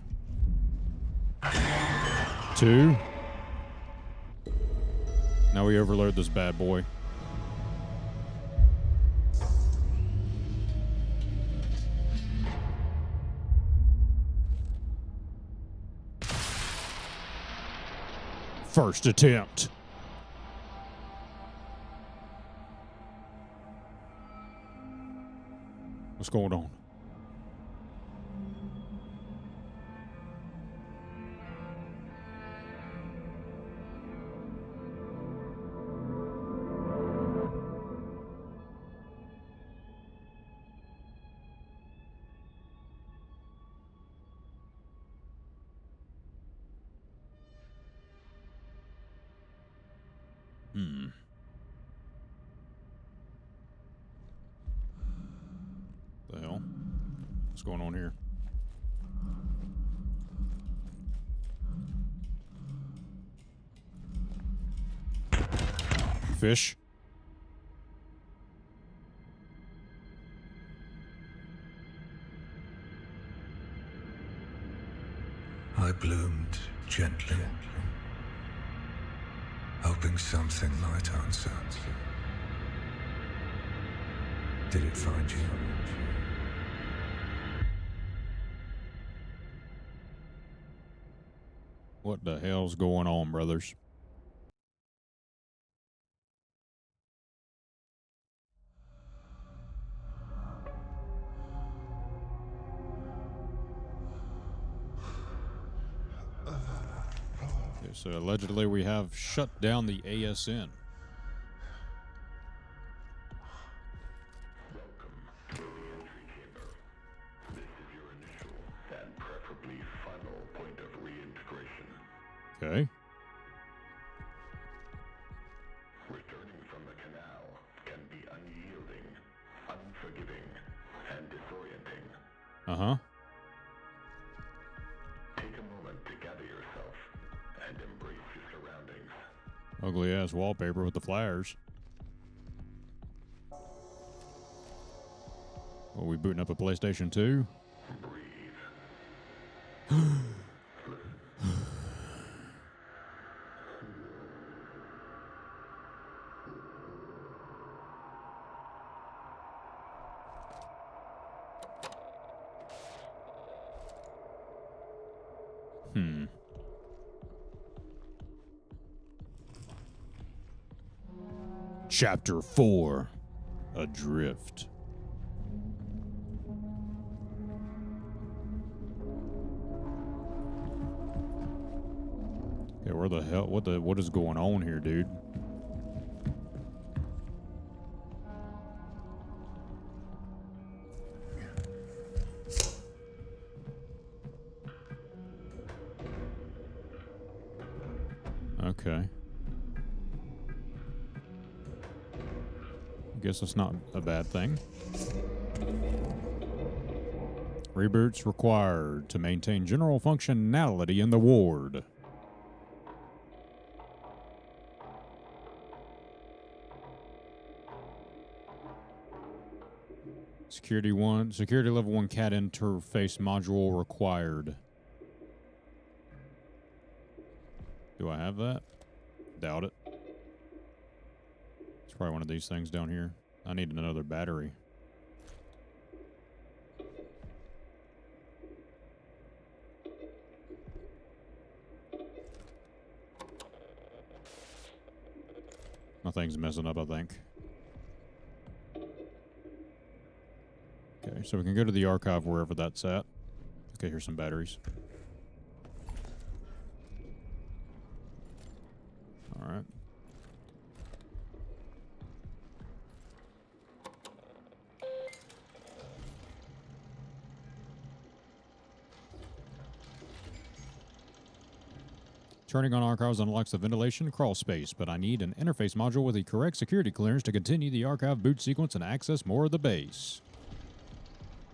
2. Now we overload this bad boy. First attempt. What's going on? The hell? What's going on here? Fish. I bloomed gently, hoping something might answer. Did it find you? What the hell's going on, brothers? Okay, so allegedly we have shut down the ASN. And preferably final point of reintegration. Okay. Returning from the canal can be unyielding, unforgiving, and disorienting. Uh-huh. Take a moment to gather yourself and embrace your surroundings. Ugly ass wallpaper with the flares. Are we booting up a PlayStation 2? Chapter 4. Adrift. Okay, where the hell, what is going on here, dude? Okay. Guess that's not a bad thing. Reboots required to maintain general functionality in the ward. Security level 1 CAD interface module required. Do I have that? Doubt it. It's probably one of these things down here. I need another battery. My thing's messing up, I think. Okay, so we can go to the archive wherever that's at. Okay, here's some batteries. All right. Turning on archives unlocks the ventilation crawl space, but I need an interface module with the correct security clearance to continue the archive boot sequence and access more of the base.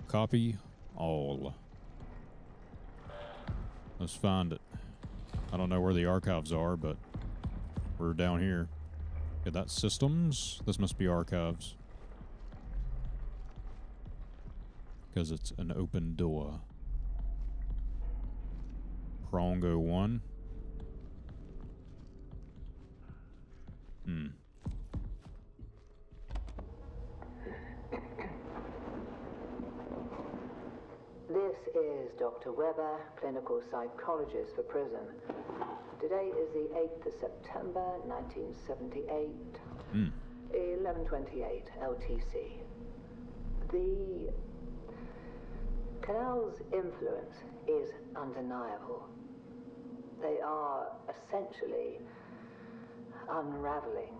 Copy all. Let's find it. I don't know where the archives are, but we're down here. Okay, that's systems. This must be archives. Because it's an open door. Prongo 1. This is Dr. Weber, clinical psychologist for prison. Today is the 8th of September, 1978, 11:28 LTC. The canal's influence is undeniable. They are essentially unraveling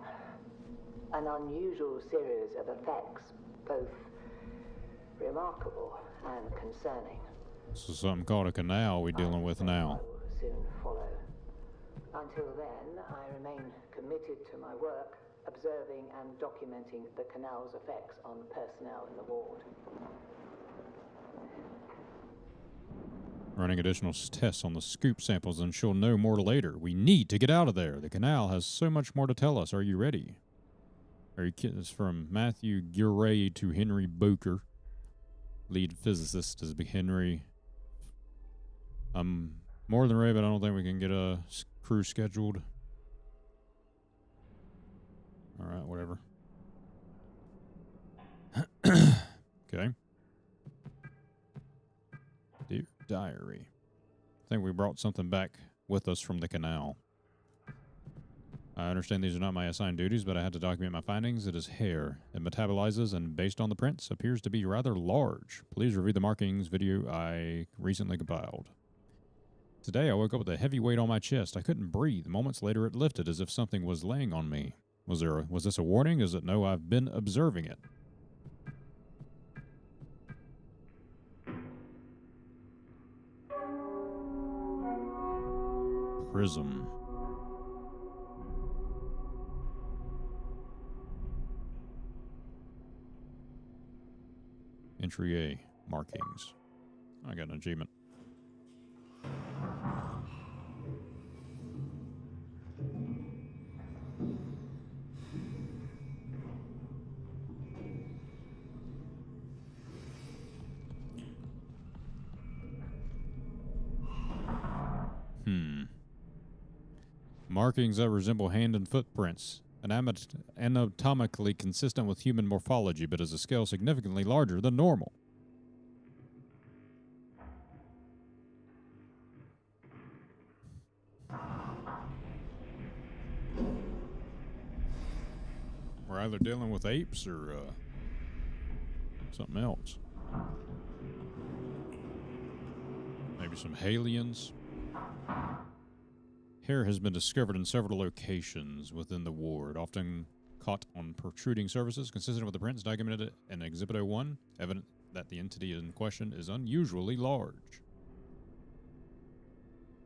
an unusual series of effects, both remarkable and concerning. This is something called a canal we're dealing with now. I will soon follow. Until then, I remain committed to my work, observing and documenting the canal's effects on personnel in the ward. Running additional tests on the scoop samples, and she'll know more later. We need to get out of there. The canal has so much more to tell us. Are you ready? Are you kidding? It's from Matthew Guray to Henry Boker. Lead physicist is Henry More than Raven, I don't think we can get a crew scheduled. All right, whatever. Okay. Dear diary. I think we brought something back with us from the canal. I understand these are not my assigned duties, but I had to document my findings. It is hair. It metabolizes and, based on the prints, appears to be rather large. Please review the markings video I recently compiled. Today I woke up with a heavy weight on my chest. I couldn't breathe. Moments later it lifted as if something was laying on me. Was this a warning? Is it no, I've been observing it? Prism. Entry A. Markings. I got an achievement. Markings that resemble hand and footprints. Anatomically consistent with human morphology, but is a scale significantly larger than normal. We're either dealing with apes or something else. Maybe some aliens. Hair has been discovered in several locations within the ward, often caught on protruding surfaces, consistent with the prints documented in Exhibit 01, evident that the entity in question is unusually large.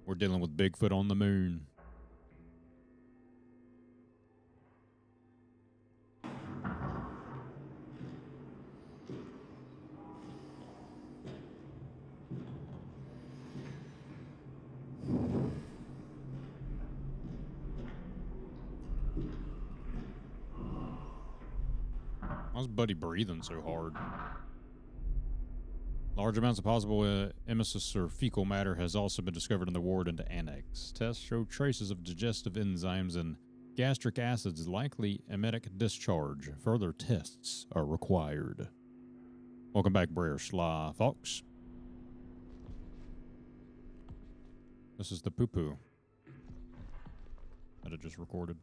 We're dealing with Bigfoot on the moon. Why's Buddy breathing so hard? Large amounts of possible emesis or fecal matter has also been discovered in the ward and annex. Tests show traces of digestive enzymes and gastric acids, likely emetic discharge. Further tests are required. Welcome back, Brer Sly Fox. This is the poo-poo that I just recorded.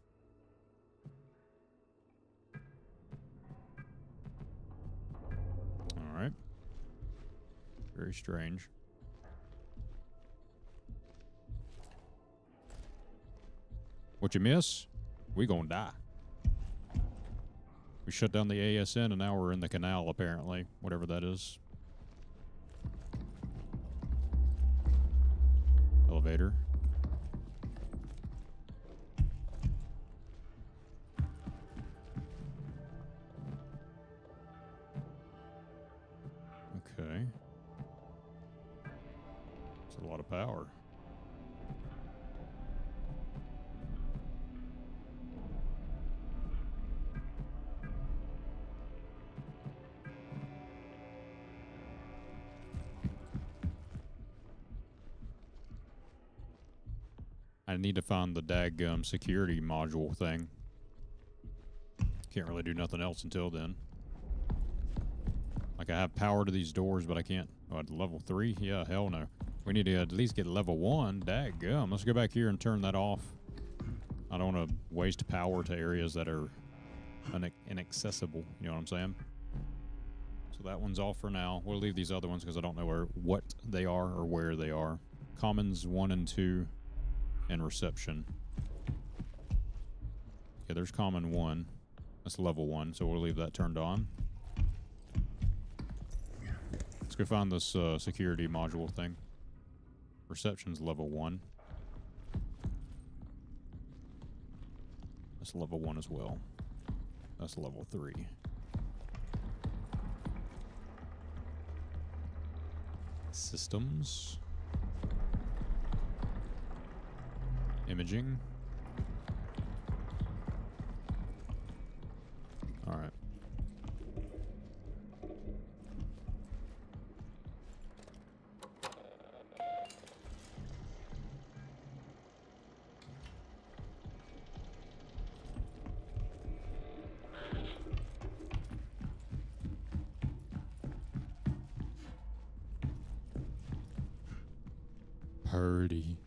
All right. Very strange. What you miss? We gonna die. We shut down the ASN and now we're in the canal, apparently. Whatever that is. Elevator. Okay. It's a lot of power. I need to find the daggum security module thing. Can't really do nothing else until then. Like, I have power to these doors, but I can't. Oh, at level 3? Yeah, hell no. We need to at least get level 1. Daggum. Let's go back here and turn that off. I don't want to waste power to areas that are inaccessible. You know what I'm saying? So that one's off for now. We'll leave these other ones because I don't know what they are or where they are. Commons 1 and 2. And reception. Okay, there's common 1. That's level 1, so we'll leave that turned on. Let's go find this security module thing. Reception's level 1. That's level 1 as well. That's level 3. Systems. Imaging. All right. Purdy.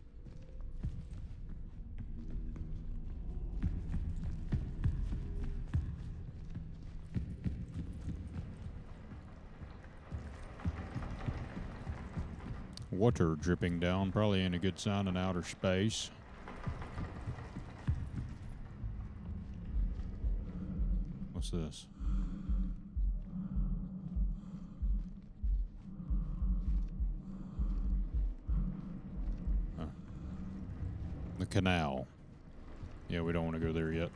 Water dripping down, probably ain't a good sign in outer space. What's this? Huh. The canal. Yeah, we don't want to go there yet.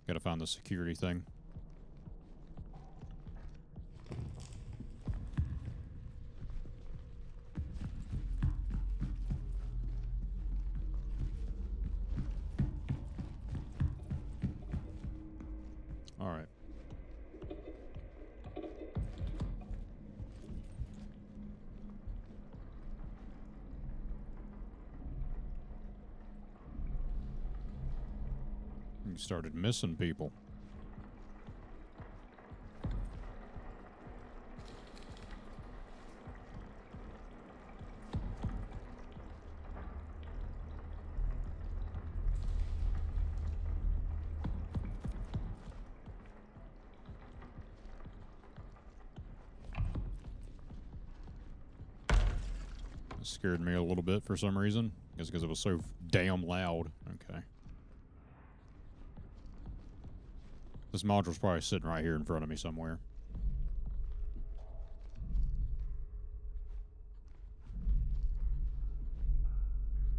Gotta find the security thing. All right. You started missing people. It scared me a little bit for some reason. I guess because it was so damn loud. Okay. This module's probably sitting right here in front of me somewhere.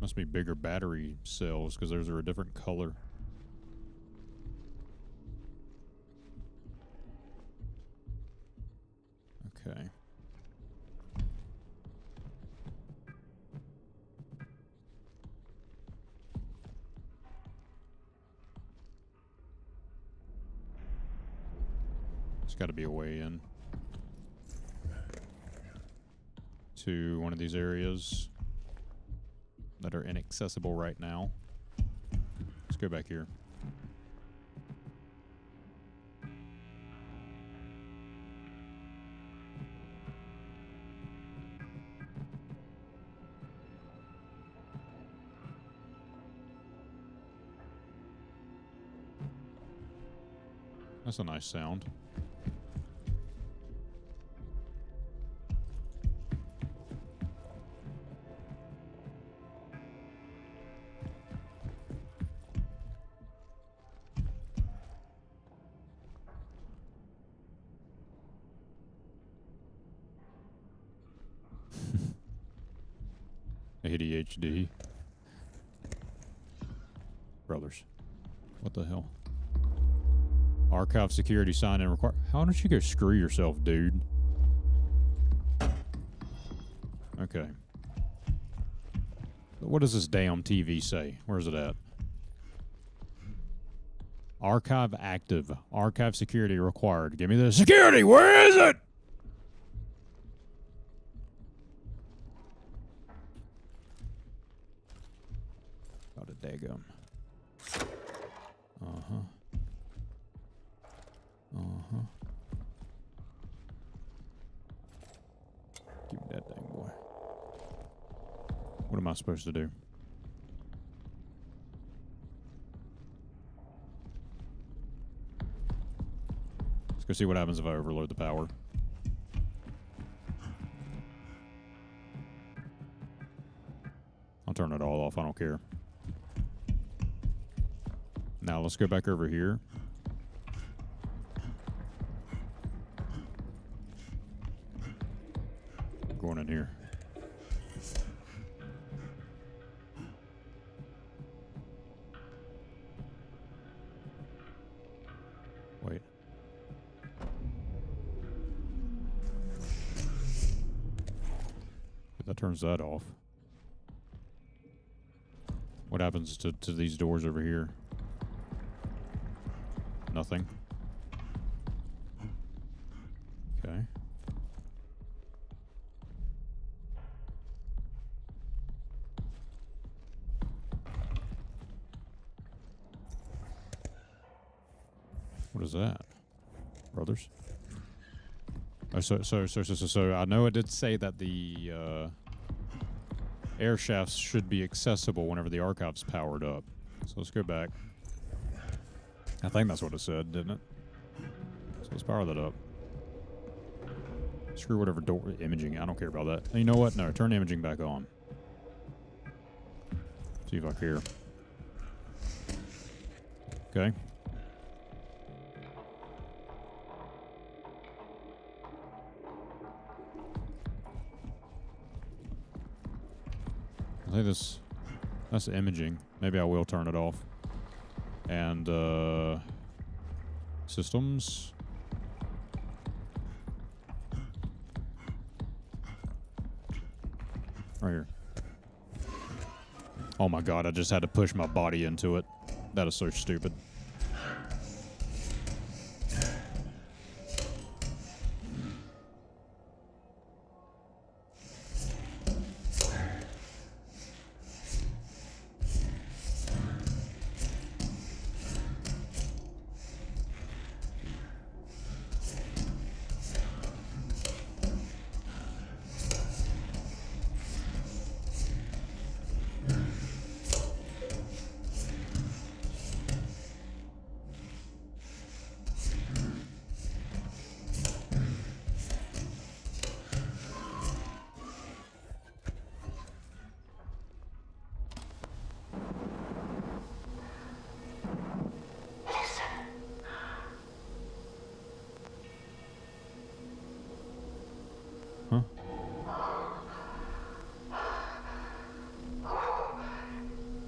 Must be bigger battery cells because those are a different color. Okay. There's got to be a way in to one of these areas that are inaccessible right now. Let's go back here. That's a nice sound. ADHD. Brothers. What the hell? Archive security sign in require. How don't you go screw yourself, dude? Okay. What does this damn TV say? Where's it at? Archive active. Archive security required. Give me the security. Where is it? Got a daggum. Uh-huh. Uh-huh. Give me that dang boy. What am I supposed to do? Let's go see what happens if I overload the power. I'll turn it all off. I don't care. Now let's go back over here. Going in here. Wait. That turns that off. What happens to these doors over here? Nothing. Okay. What is that? Brothers? Oh, so I know it did say that the air shafts should be accessible whenever the archive's powered up. So let's go back. I think that's what it said, didn't it? So let's power that up. Screw whatever door imaging. I don't care about that. You know what? No, turn imaging back on. See if I care. Okay. I think that's imaging. Maybe I will turn it off. And systems. Right here. Oh my god, I just had to push my body into it. That is so stupid.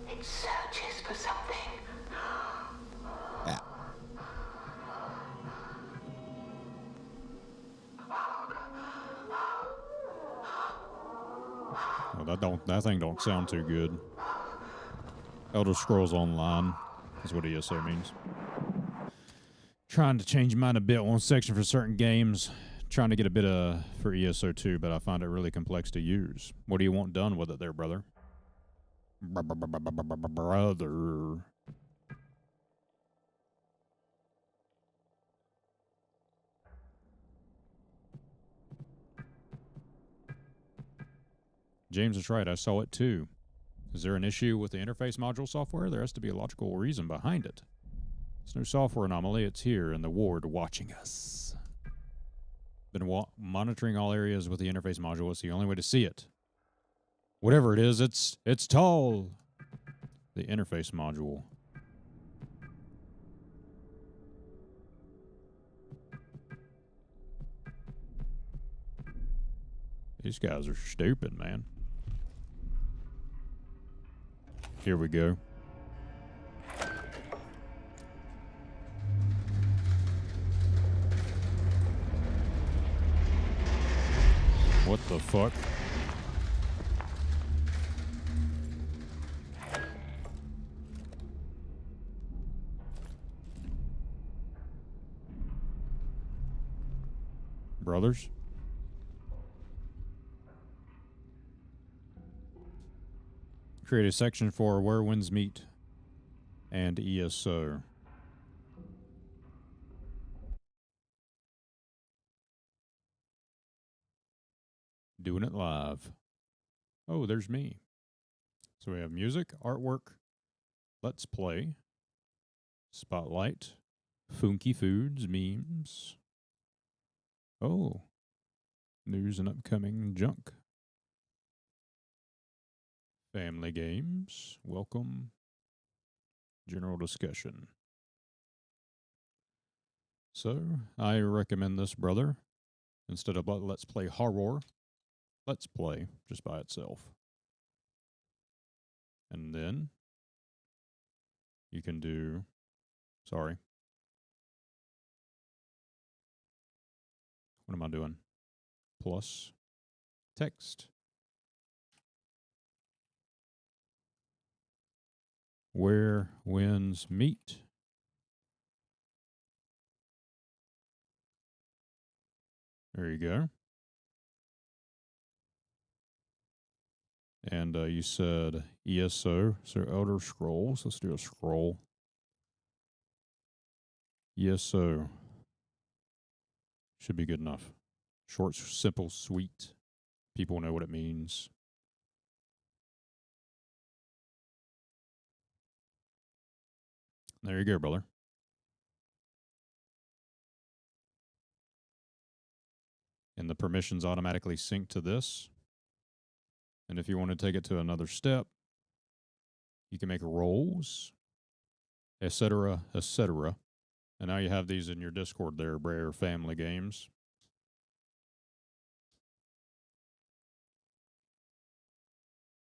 It searches for something. Oh, that thing don't sound too good. Elder Scrolls Online is what ESO means. Trying to change mine a bit, one section for certain games. Trying to get a bit for ESO 2, but I find it really complex to use. What do you want done with it there, brother? Brother. James is right. I saw it too. Is there an issue with the interface module software? There has to be a logical reason behind it. It's no software anomaly. It's here in the ward watching us. Been monitoring all areas with the interface module. It's the only way to see it. Whatever it is, it's tall. The interface module. These guys are stupid, man. Here we go. What the fuck? Brothers? Create a section for Where Winds Meet and ESO. Doing it live. Oh, there's me. So we have music, artwork, let's play, spotlight, funky foods, memes. Oh, news and upcoming junk. Family games, welcome, general discussion. So, I recommend this, brother. Instead of let's play horror, let's play just by itself. And then you can do, sorry. What am I doing? Plus text. Where winds meet. There you go. And you said ESO, so Elder Scrolls. Let's do a scroll. ESO. Should be good enough. Short, simple, sweet. People know what it means. There you go, brother. And the permissions automatically sync to this. And if you want to take it to another step, you can make roles, etc., etc. And now you have these in your Discord there, Brer Family Games.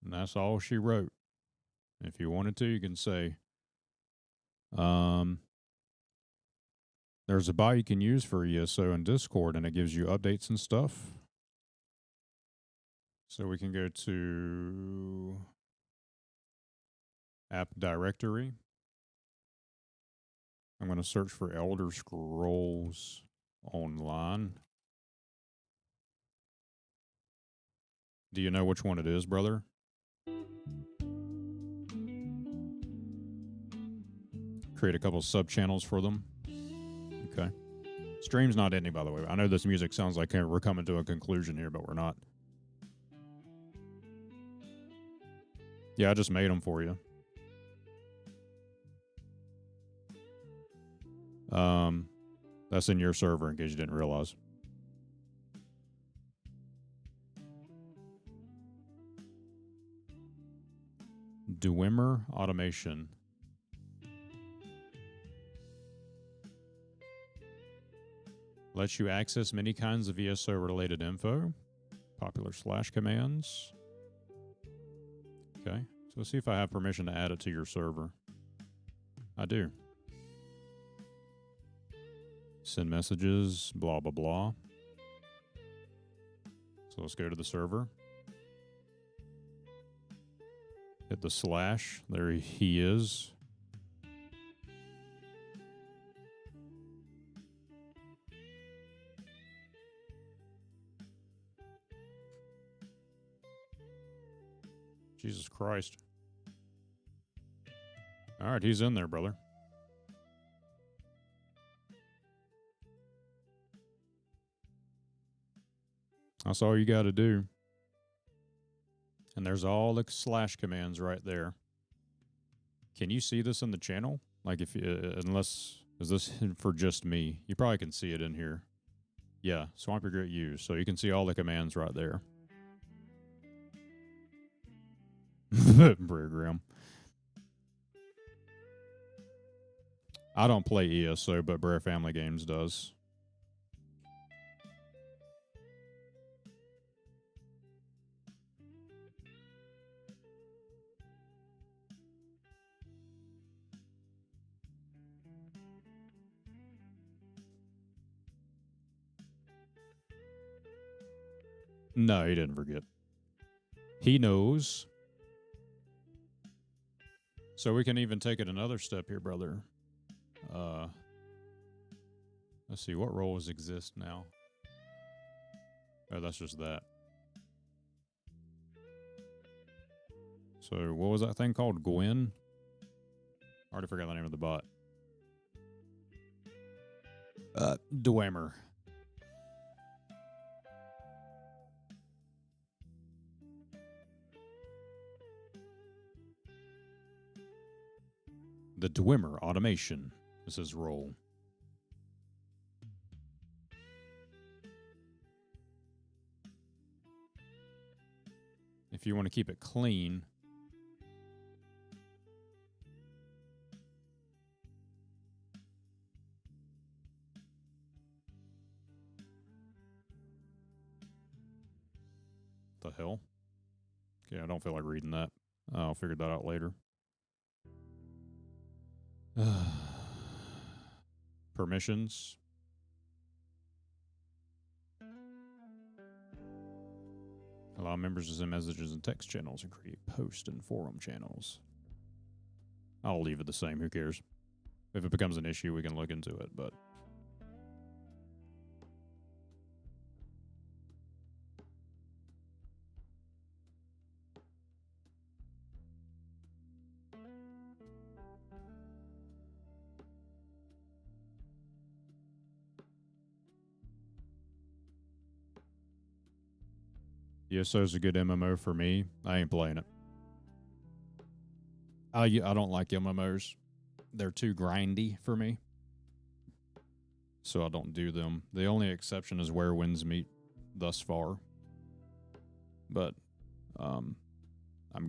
And that's all she wrote. If you wanted to, you can say, there's a bot you can use for ESO in Discord, and it gives you updates and stuff. So we can go to app directory. I'm going to search for Elder Scrolls Online. Do you know which one it is, brother? Create a couple sub channels for them. Okay. Stream's not ending, by the way. I know this music sounds like we're coming to a conclusion here, but we're not. Yeah, I just made them for you. That's in your server in case you didn't realize. Dwemer Automation. Lets you access many kinds of ESO related info. Popular slash commands. Okay, so let's see if I have permission to add it to your server. I do. Send messages, blah, blah, blah. So let's go to the server. Hit the slash. There he is. Jesus Christ. All right, he's in there, brother. That's all you got to do. And there's all the slash commands right there. Can you see this in the channel? Like if you, unless, is this for just me? You probably can see it in here. Yeah, Swamp Your Grit Use. So you can see all the commands right there. Brer Graham. I don't play ESO, but Brer Family Games does. No, he didn't forget. He knows. So we can even take it another step here, brother. Let's see, what roles exist now? Oh, that's just that. So what was that thing called? Gwen? I already forgot the name of the bot. Dwemer. The Dwemer Automation. This is role. If you want to keep it clean, the hell? Okay, I don't feel like reading that. I'll figure that out later. Permissions. Allow members to send messages and text channels and create post and forum channels. I'll leave it the same. Who cares? If it becomes an issue, we can look into it, but... ESO's a good MMO for me. I ain't playing it. I don't like MMOs. They're too grindy for me. So I don't do them. The only exception is Where Winds Meet thus far. But I'm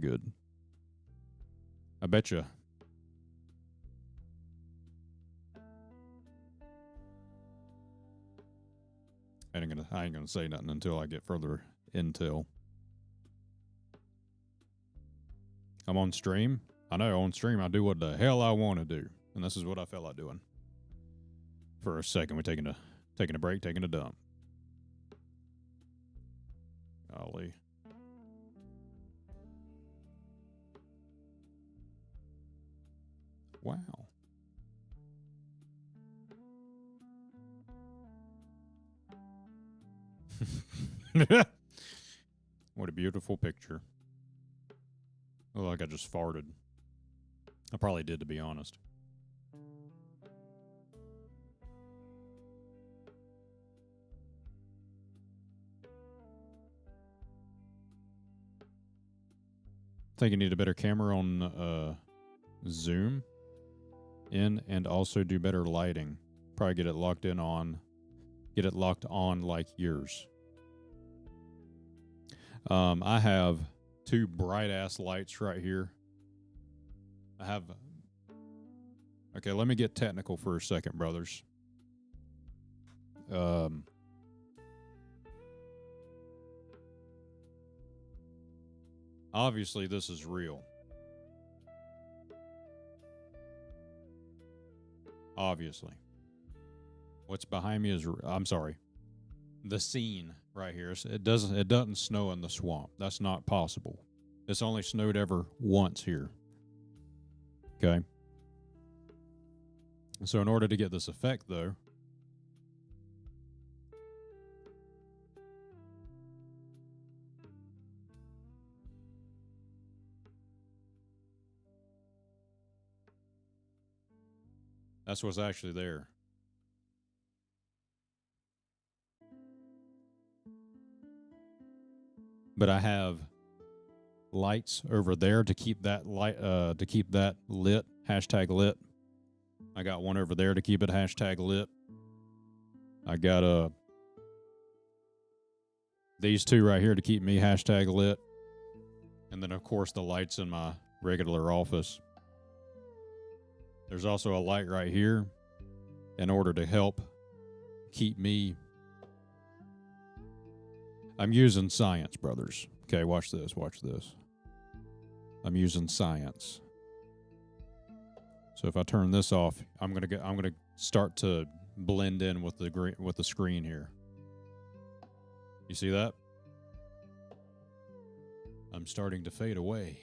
good. I bet you. I ain't gonna say nothing until I get further intel. I'm on stream. I know on stream I do what the hell I want to do, and this is what I felt like doing. For a second, we're taking a break, taking a dump. Golly. Wow. What a beautiful picture. Look like I just farted. I probably did, to be honest. I think you need a better camera on zoom in and also do better lighting. Probably get it locked on like yours. I have two bright ass lights right here. Okay, let me get technical for a second, brothers. Obviously this is real. Obviously. What's behind me is, I'm sorry, the scene right here. It doesn't snow in the swamp. That's not possible. It's only snowed ever once here. Okay. So in order to get this effect, though, that's what's actually there. But I have lights over there to keep that lit, hashtag lit. I got one over there to keep it hashtag lit. I got these two right here to keep me hashtag lit. And then of course the lights in my regular office. There's also a light right here in order to help keep me. I'm using science, brothers. Okay, watch this, watch this. I'm using science. So if I turn this off, I'm gonna start to blend in with the screen here. You see that? I'm starting to fade away.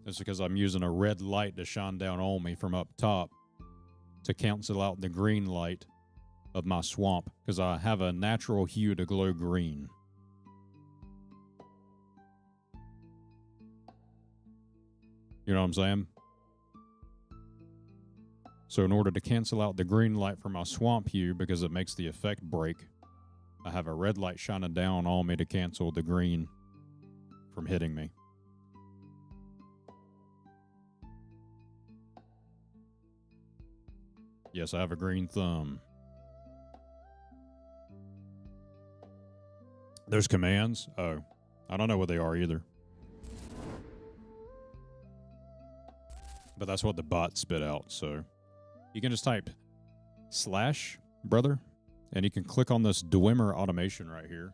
It's because I'm using a red light to shine down on me from up top to cancel out the green light of my swamp, because I have a natural hue to glow green. You know what I'm saying? So in order to cancel out the green light from my swamp hue, because it makes the effect break, I have a red light shining down on me to cancel the green from hitting me. Yes, I have a green thumb. There's commands? Oh, I don't know what they are either. But that's what the bot spit out, so you can just type / brother, and you can click on this Dwemer automation right here.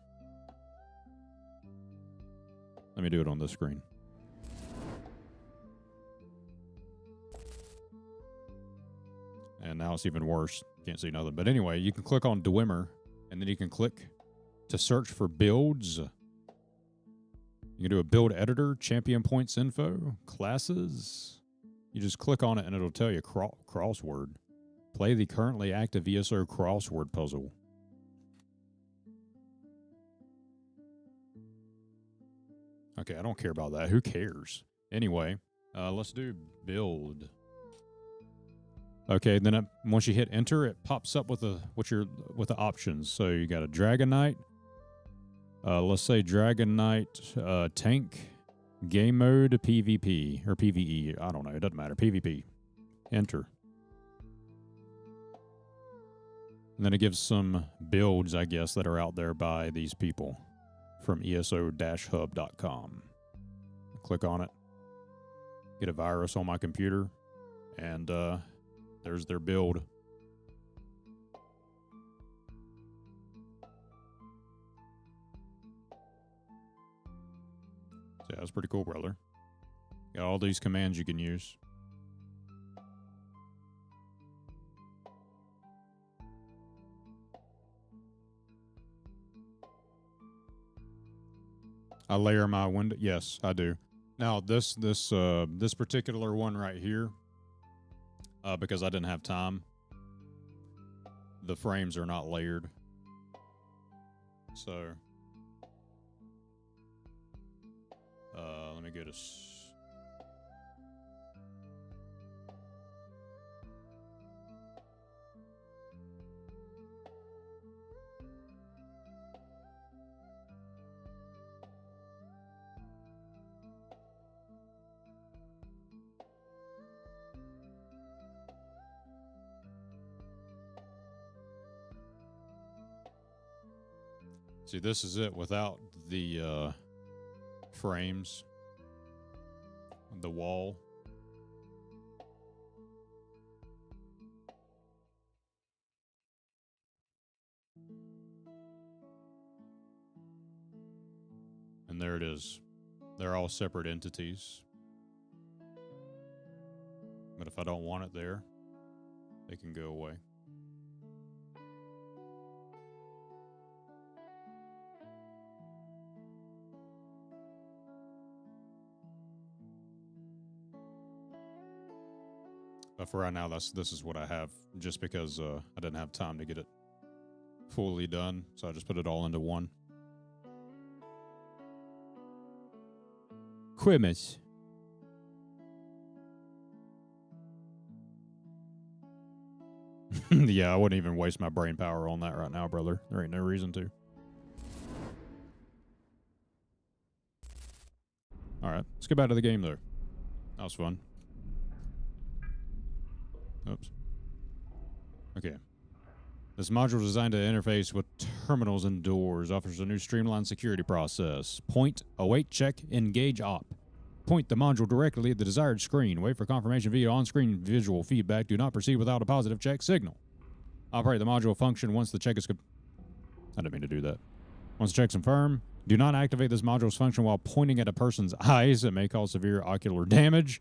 Let me do it on this screen. And now it's even worse. Can't see nothing. But anyway, you can click on Dwemer, and then you can click to search for builds. You can do a build editor, champion points info, classes. You just click on it and it'll tell you crossword. Play the currently active ESO crossword puzzle. Okay, I don't care about that. Who cares? Anyway, let's do build. Okay, then once you hit enter, it pops up with the options. So you got a Dragon Knight. Let's say Dragon Knight tank, game mode, PvP or PvE. I don't know. It doesn't matter. PvP. Enter. And then it gives some builds, I guess, that are out there by these people from ESO-hub.com. Click on it. Get a virus on my computer. And there's their build. So yeah, that's pretty cool, brother. Got all these commands you can use. I layer my window. Yes, I do. Now this particular one right here, because I didn't have time, the frames are not layered. So let me go to see, this is it without the frames, the wall. And there it is. They're all separate entities. But if I don't want it there, they can go away. But for right now, this is what I have, just because I didn't have time to get it fully done, so I just put it all into one. Quimus. Yeah, I wouldn't even waste my brain power on that right now, brother. There ain't no reason to. All right, let's get back to the game, though. That was fun. Oops. Okay. This module is designed to interface with terminals and doors. Offers a new streamlined security process. Point, await, check, engage op. Point the module directly at the desired screen. Wait for confirmation via on-screen visual feedback. Do not proceed without a positive check signal. Operate the module function once the check is... I didn't mean to do that. Once the check's confirmed, do not activate this module's function while pointing at a person's eyes. It may cause severe ocular damage.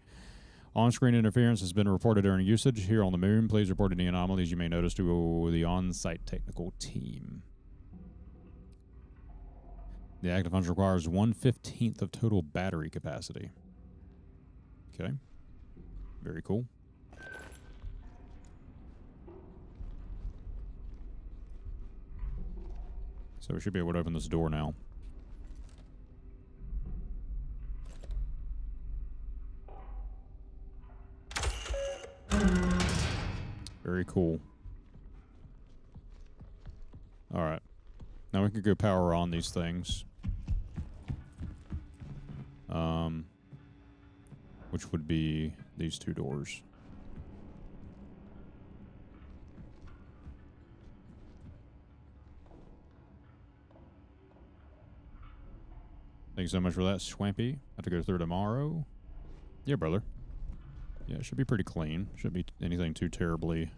On-screen interference has been reported during usage. Here on the moon, please report any anomalies you may notice to the on-site technical team. The active function requires 1/15 of total battery capacity. Okay. Very cool. So we should be able to open this door now. Very cool. All right. Now we can go power on these things. Which would be these two doors. Thanks so much for that, Swampy. Have to go through tomorrow. Yeah, brother. Yeah, it should be pretty clean. Shouldn't be anything too terribly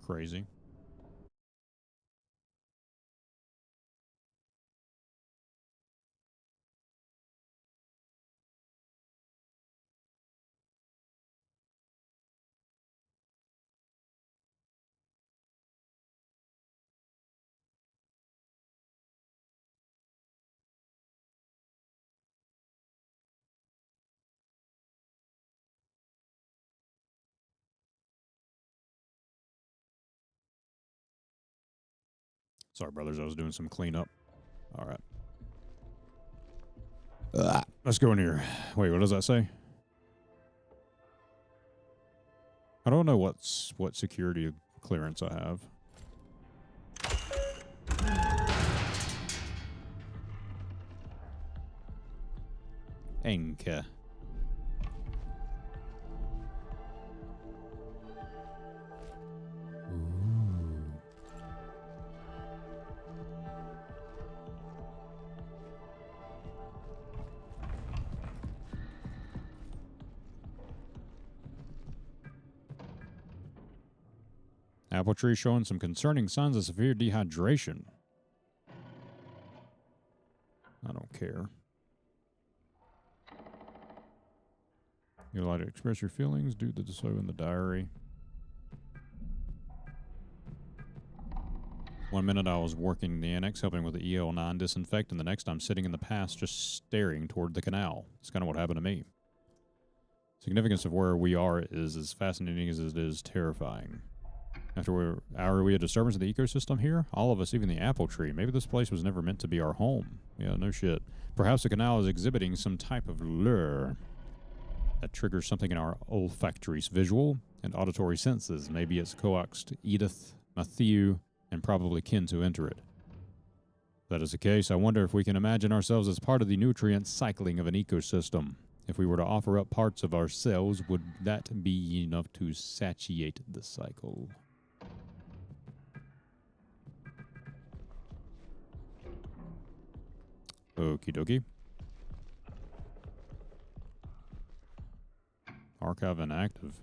crazy. Sorry, brothers. I was doing some cleanup. All right. Let's go in here. Wait, what does that say? I don't know what security clearance I have. Anchor. Apple tree showing some concerning signs of severe dehydration. I don't care. You're allowed to express your feelings, do so in the diary. 1 minute I was working in the annex, helping with the EL9 disinfect, and the next I'm sitting in the past just staring toward the canal. It's kind of what happened to me. Significance of where we are is as fascinating as it is terrifying. After we had disturbance of the ecosystem here, all of us, even the apple tree, maybe this place was never meant to be our home. Yeah, no shit. Perhaps the canal is exhibiting some type of lure that triggers something in our olfactory, visual, and auditory senses. Maybe it's coaxed Edith, Matthew, and probably kin to enter it. If that is the case, I wonder if we can imagine ourselves as part of the nutrient cycling of an ecosystem. If we were to offer up parts of ourselves, would that be enough to satiate the cycle? Okie dokie. Archive inactive.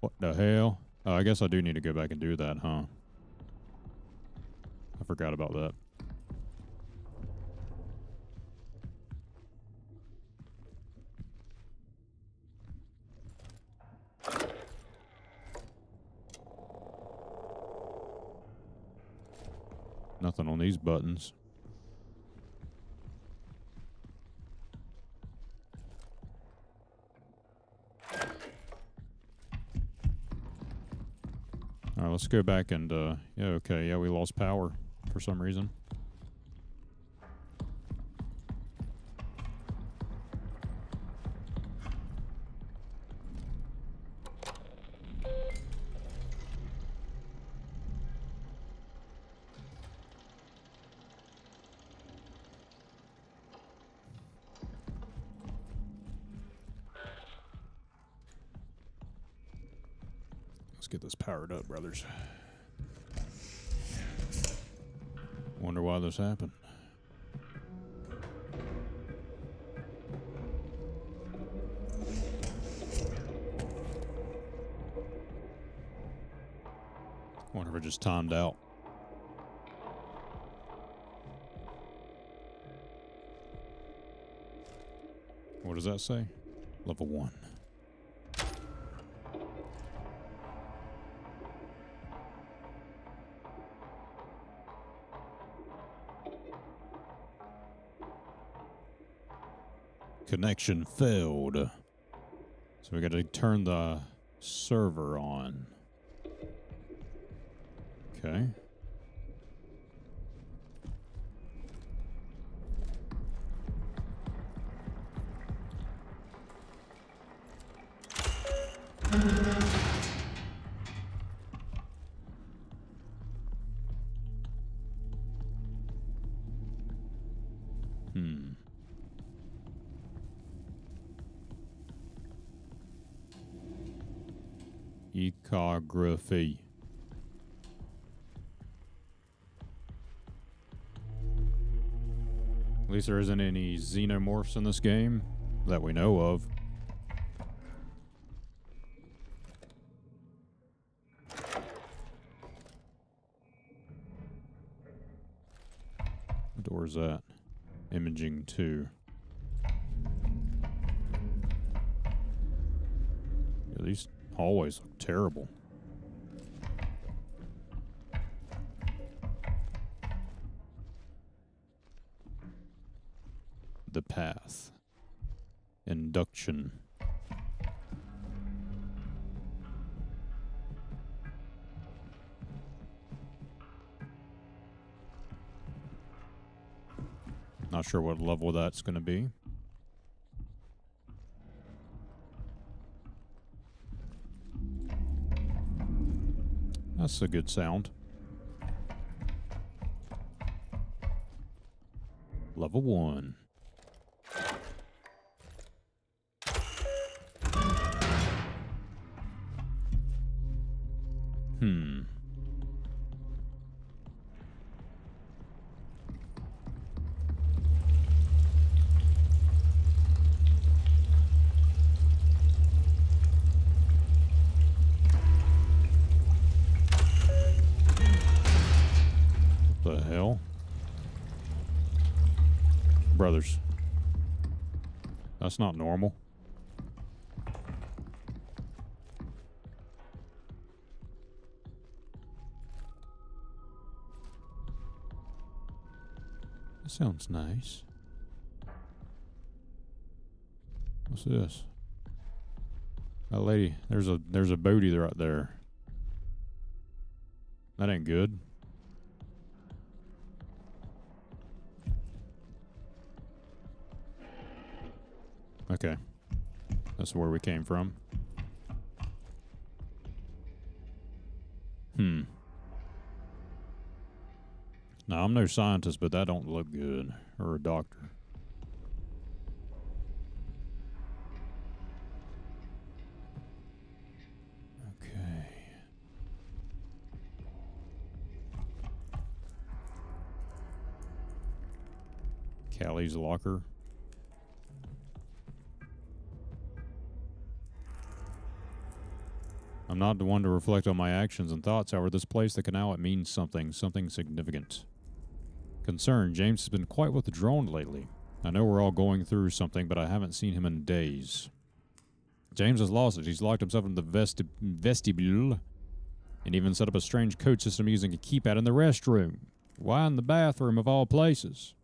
What the hell? Oh, I guess I do need to go back and do that, huh? I forgot about that. Nothing on these buttons. All right, let's go back and, yeah, okay, yeah, we lost power for some reason. Let's get this powered up, brothers. Wonder why this happened. Wonder if it just timed out. What does that say? Level 1. Connection failed. So we got to turn the server on. Okay. Ecography. At least there isn't any xenomorphs in this game that we know of. What door is that? Imaging 2. Yeah, these hallways look terrible. The path. Induction. Not sure what level that's going to be. That's a good sound. Level 1. What the hell? Brothers. That's not normal. That sounds nice. What's this? That lady, there's a booty right there. That ain't good. Okay. That's where we came from. Now, I'm no scientist, but that don't look good. Or a doctor. Okay. Callie's locker. I'm not the one to reflect on my actions and thoughts. However, this place, the canal, it means something significant. Concerned, James has been quite withdrawn lately. I know we're all going through something, but I haven't seen him in days. James has lost it. He's locked himself in the vestibule and even set up a strange code system using a keypad in the restroom. Why in the bathroom of all places?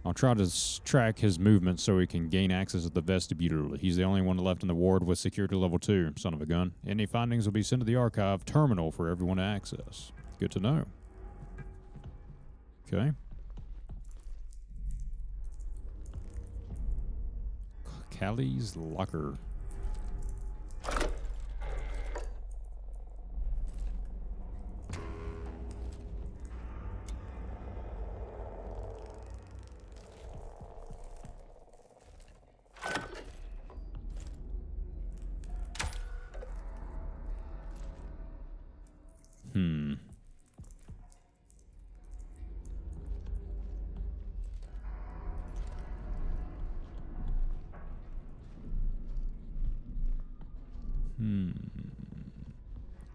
I'll try to track his movements so he can gain access to the vestibule. He's the only one left in the ward with security level 2, son of a gun. Any findings will be sent to the archive terminal for everyone to access. Good to know. Okay. Callie's locker.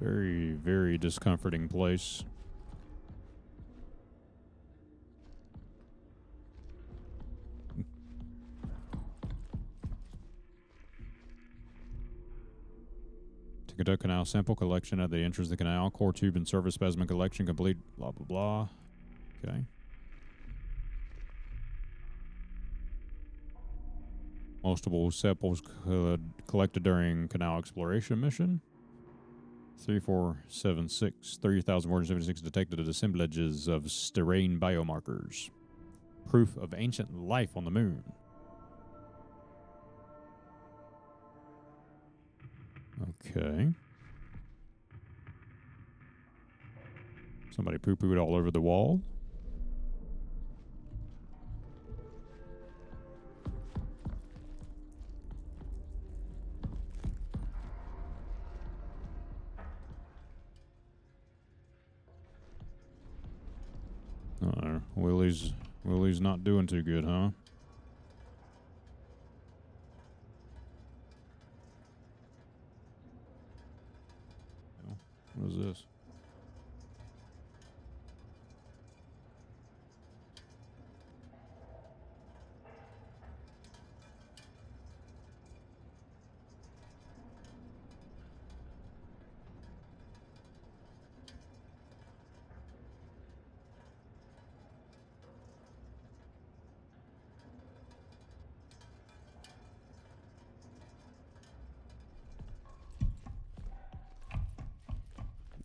Very, very discomforting place. To conduct canal sample collection at the entrance of the canal, core tube and surface specimen collection complete, blah, blah, blah. Okay. Multiple samples collected during canal exploration mission. 3476, 30,476 detected assemblages of sterane biomarkers. Proof of ancient life on the moon. Okay. Somebody poo-pooed all over the wall. Willie's not doing too good, huh? What is this?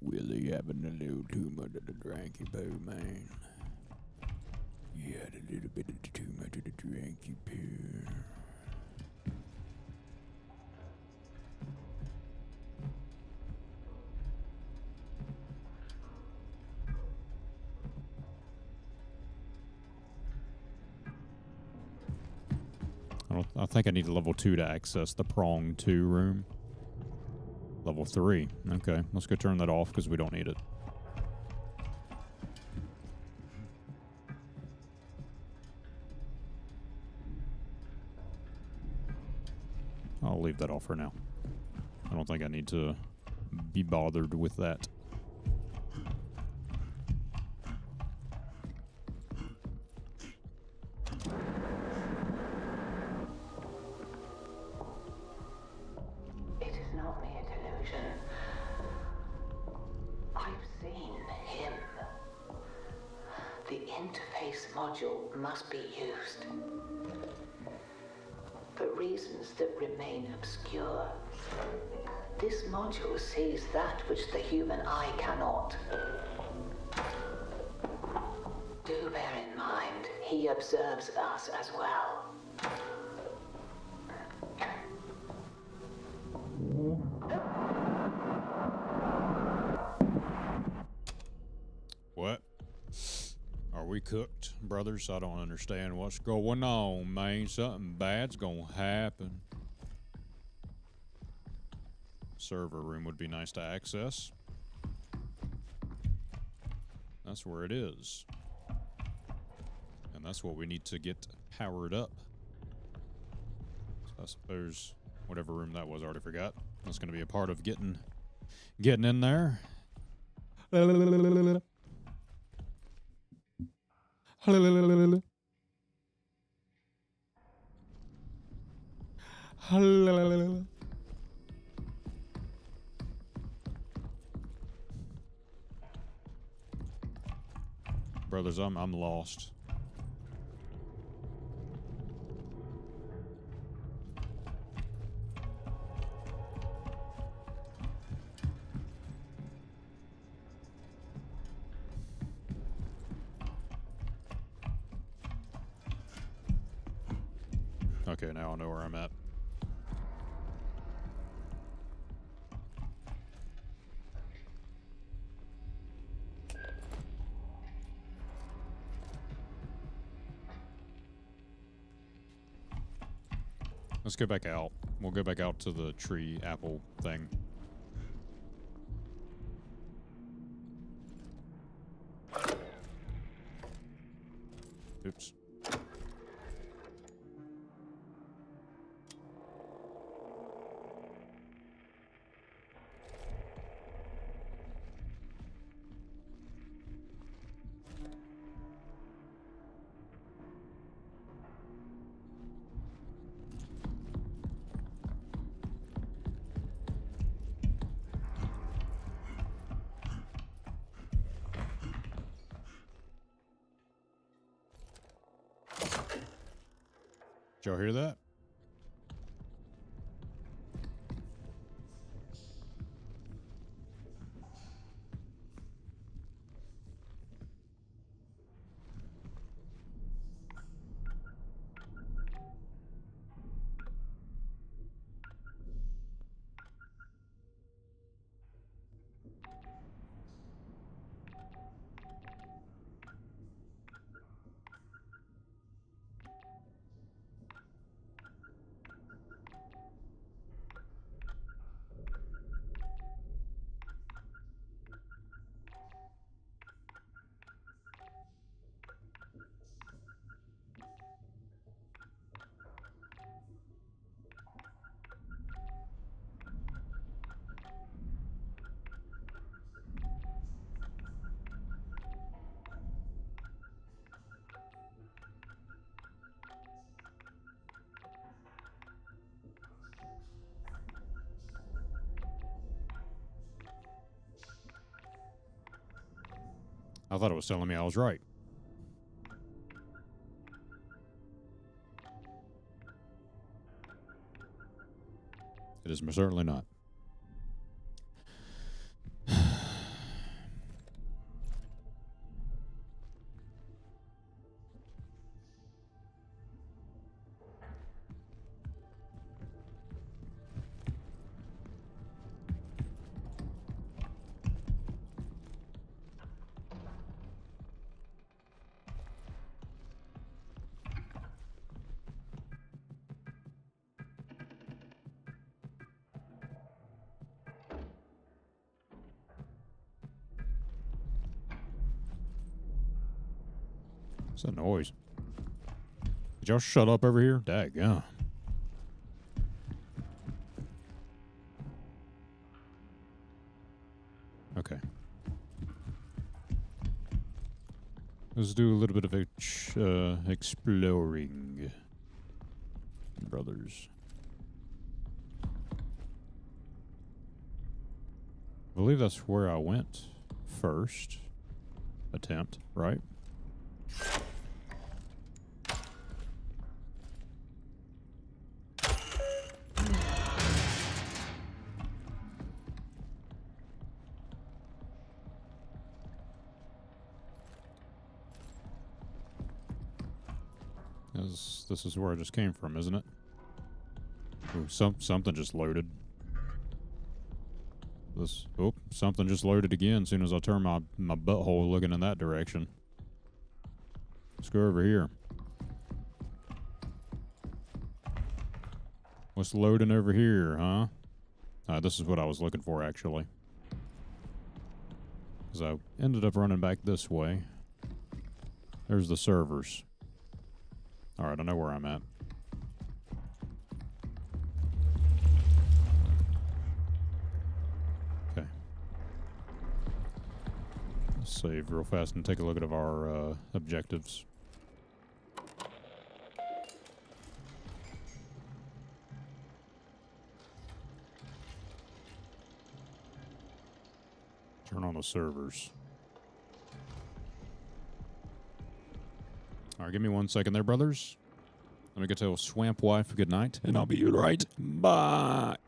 Willie having a little too much of the dranky poo, man. He had a little bit of too much of the dranky poo. I think I need a level 2 to access the prong 2 room. Level 3. Okay, let's go turn that off because we don't need it. I'll leave that off for now. I don't think I need to be bothered with that. It is not mere delusion. I've seen him. The interface module must be used. For reasons that remain obscure. This module sees that which the human eye cannot. Do bear in mind, he observes us as well. What? Are we cooked, brothers? I don't understand what's going on, man. Something bad's gonna happen. Server room would be nice to access. That's where it is. And that's what we need to get powered up. So I suppose whatever room that was, I already forgot. That's gonna be a part of getting in there. Brothers, I'm lost. Okay, now I know where I'm at. Let's go back out. We'll go back out to the tree apple thing. Oops. Did y'all hear that? I thought it was telling me I was right. It is certainly not. What's that noise? Did y'all shut up over here? Daggone. Okay. Let's do a little bit of exploring, brothers. I believe that's where I went first attempt, right? This is where I just came from, isn't it? Ooh, something just loaded. Something just loaded again as soon as I turn my butthole looking in that direction. Let's go over here. What's loading over here, huh? This is what I was looking for, actually. Because I ended up running back this way. There's the servers. Alright, I know where I'm at. Okay. Let's save real fast and take a look at our objectives. Turn on the servers. All right, give me 1 second there, brothers. Let me go tell Swamp Wife good night, and I'll be right back.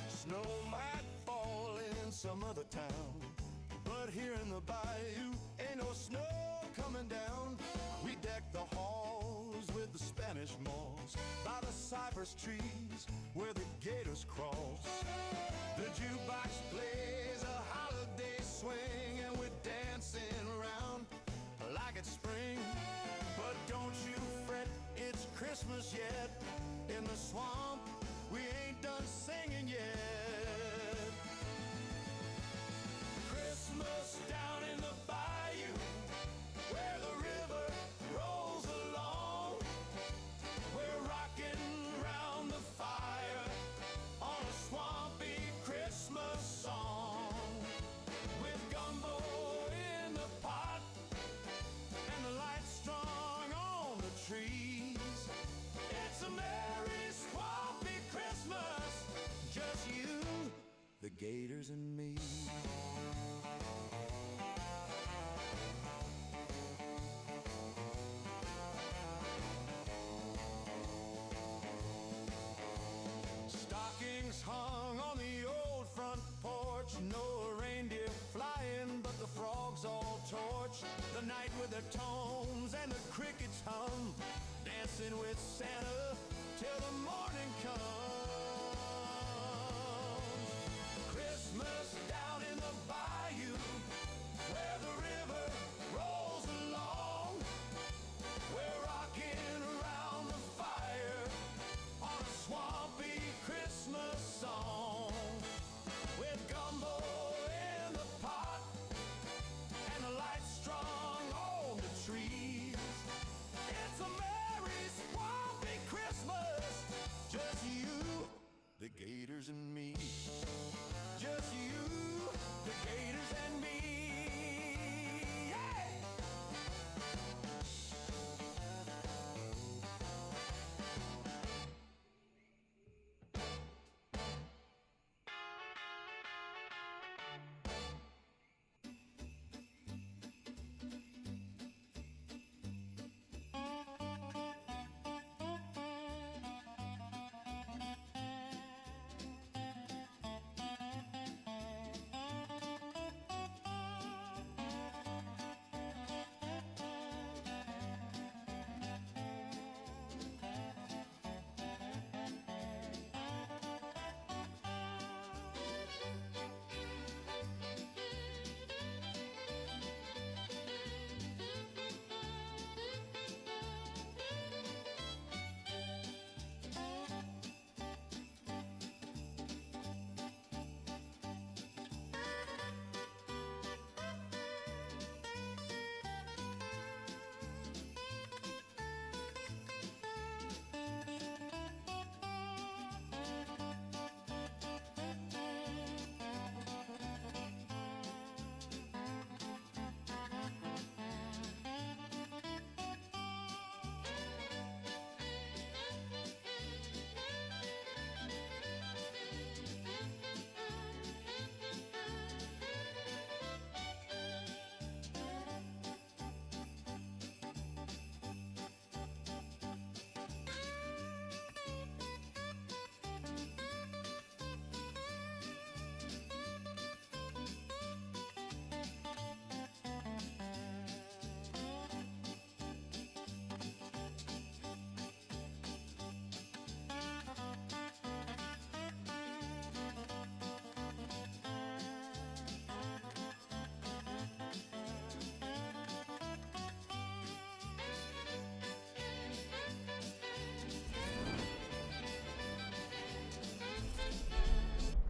Snow might fall in some other town, but here in the bayou ain't no snow coming down. We deck the halls with the Spanish moss by the cypress trees where the gators cross. The jukebox plays a holiday swing and we're dancing around like it's spring. But don't you fret, it's Christmas yet. In the swamp, we ain't done singing yet. Christmas down in the bayou, where the river rolls along. We're rocking round the fire on a swampy Christmas song. With gumbo in the pot and the lights strung on the trees. It's a merry swampy Christmas, just you, the gators and me. Stockings hung on the old front porch. No reindeer flying, but the frogs all torch the night with their tones and the crickets hum, dancing with Santa till the morning comes. Christmas down in the bayou, where the river rolls along. We're rocking around the fire on a swampy Christmas song. With gumbo in the pot and the lights strung on the trees. It's a merry swampy Christmas, just you,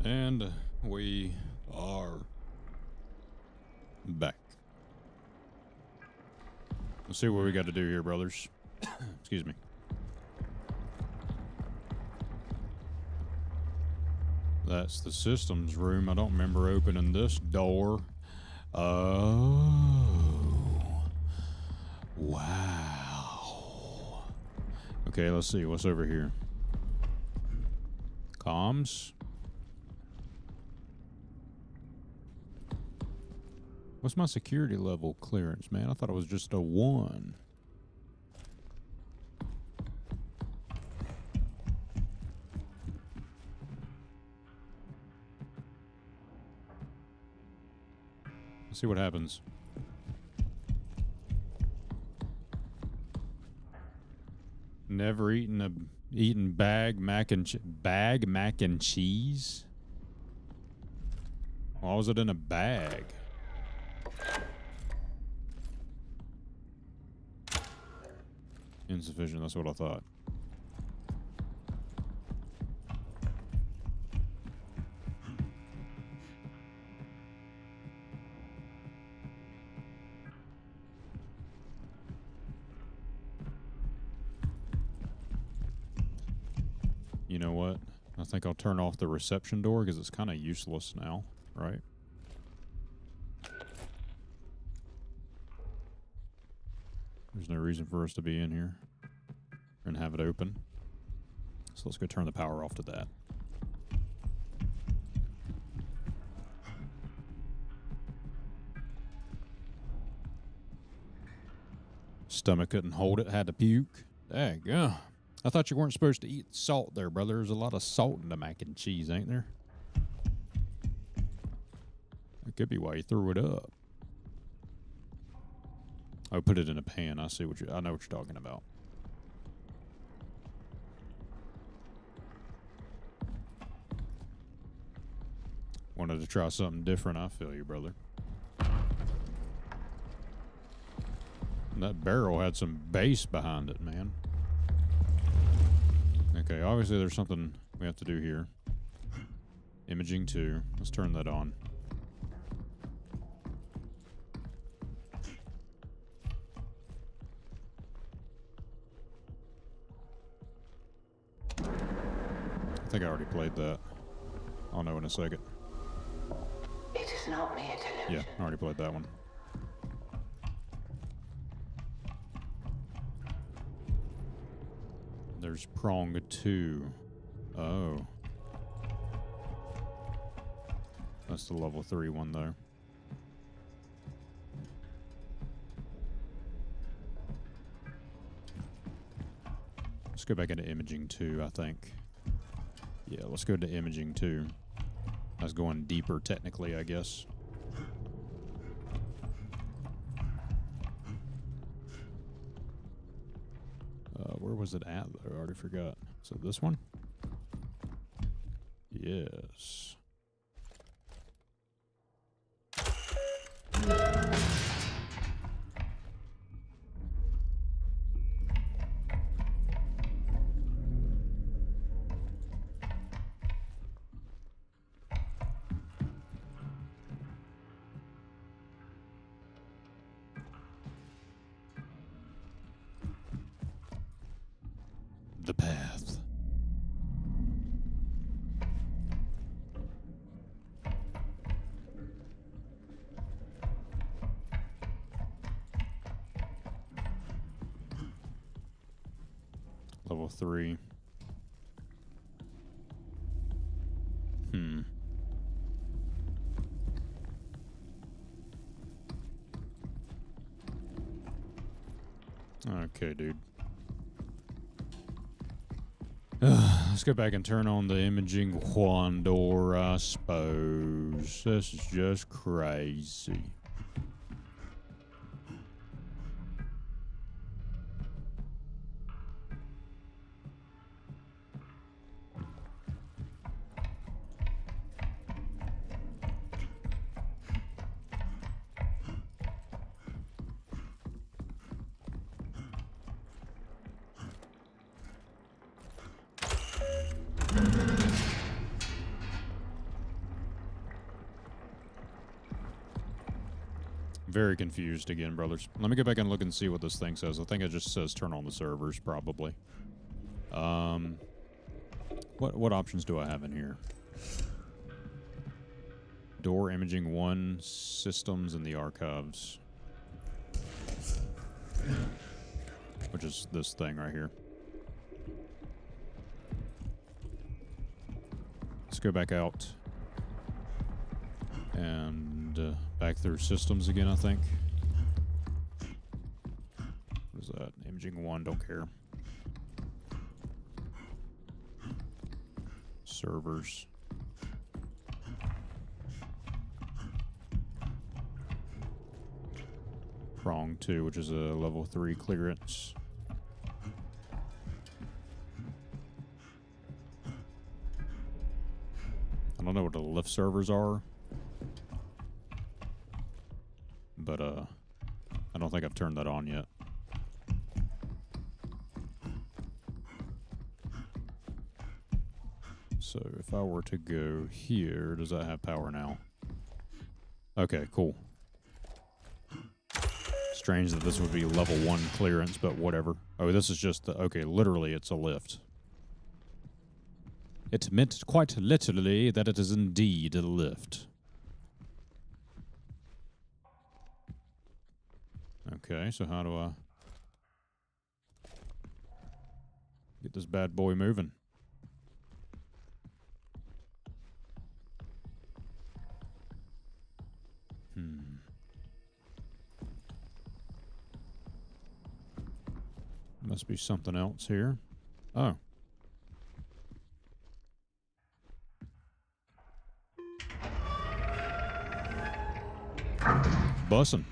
And we are back. Let's see what we got to do here, brothers. Excuse me. That's the systems room. I don't remember opening this door. Oh. Wow. Okay, let's see. What's over here? Comms. What's my security level clearance, man? I thought it was just a 1. Let's see what happens. Never eaten bag mac and cheese. Why was it in a bag? Insufficient, that's what I thought. You know what? I think I'll turn off the reception door because it's kind of useless now, right? There's no reason for us to be in here and have it open. So let's go turn the power off to that. Stomach couldn't hold it, had to puke. Dang, yeah. I thought you weren't supposed to eat salt there, brother. There's a lot of salt in the mac and cheese, ain't there? That could be why you threw it up. Oh, put it in a pan. I know what you're talking about. Wanted to try something different. I feel you, brother. That barrel had some bass behind it, man. Okay, obviously there's something we have to do here. Imaging 2. Let's turn that on. I think I already played that. I'll know in a second. It is not mere delusion. Yeah, I already played that one. There's prong 2. Oh. That's the level 3 one there. Let's go back into imaging 2, I think. Yeah, let's go to imaging 2. That's going deeper technically, I guess. Where was it at, though? I already forgot. So this one? Yes. The path. Level 3. Okay, dude. Let's go back and turn on the imaging 1 door, I suppose. This is just crazy. Very confused again, brothers. Let me go back and look and see what this thing says. I think it just says turn on the servers, probably. What options do I have in here? Door imaging 1, systems, and the archives. Which is this thing right here. Let's go back out. And back through systems again, I think. What is that? Imaging 1, don't care. Servers. Prong 2, which is a level 3 clearance. I don't know what the lift servers are. But, I don't think I've turned that on yet. So, if I were to go here, does that have power now? Okay, cool. Strange that this would be level 1 clearance, but whatever. Oh, this is just the... Okay, literally, it's a lift. It meant quite literally that it is indeed a lift. Okay, so how do I get this bad boy moving? Must be something else here. Oh. Bussin'.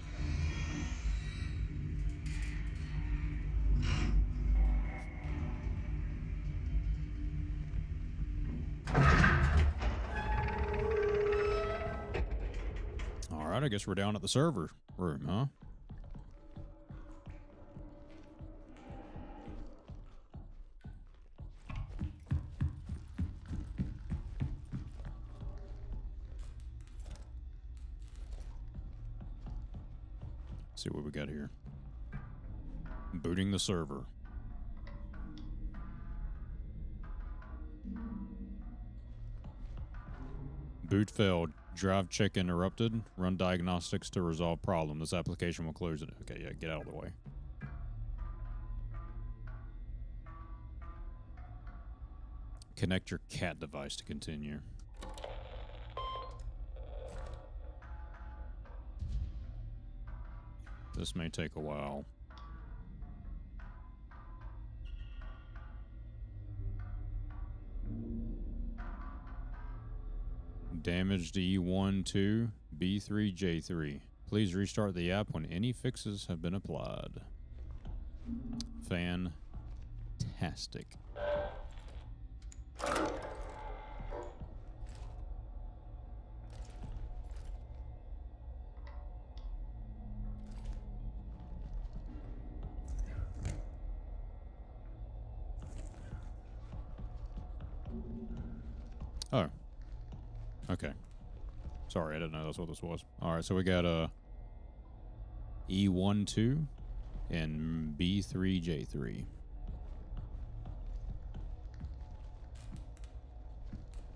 All right, I guess we're down at the server room, huh? See what we got here. Booting the server. Boot failed. Drive check interrupted. Run diagnostics to resolve problem. This application will close it. Okay, yeah, get out of the way. Connect your cat device to continue. This may take a while. Damaged E1, 2, B3, J3. Please restart the app when any fixes have been applied. Fantastic. Oh. Okay. Sorry, I didn't know that's what this was. Alright, so we got E1, 2 and B3, J3.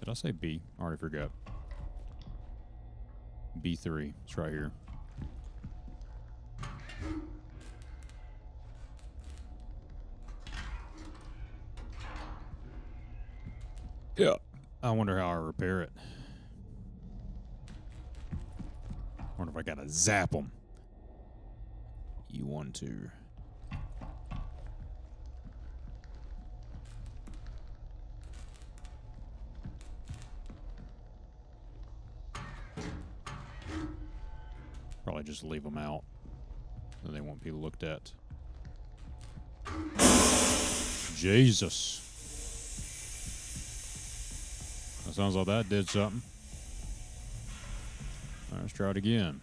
Did I say B? I already forgot. B3. It's right here. Yeah. I wonder how I repair it. Wonder if I gotta zap them. E1, 2. Probably just leave them out. So they won't be looked at. Jesus. That sounds like that did something. All right, let's try it again.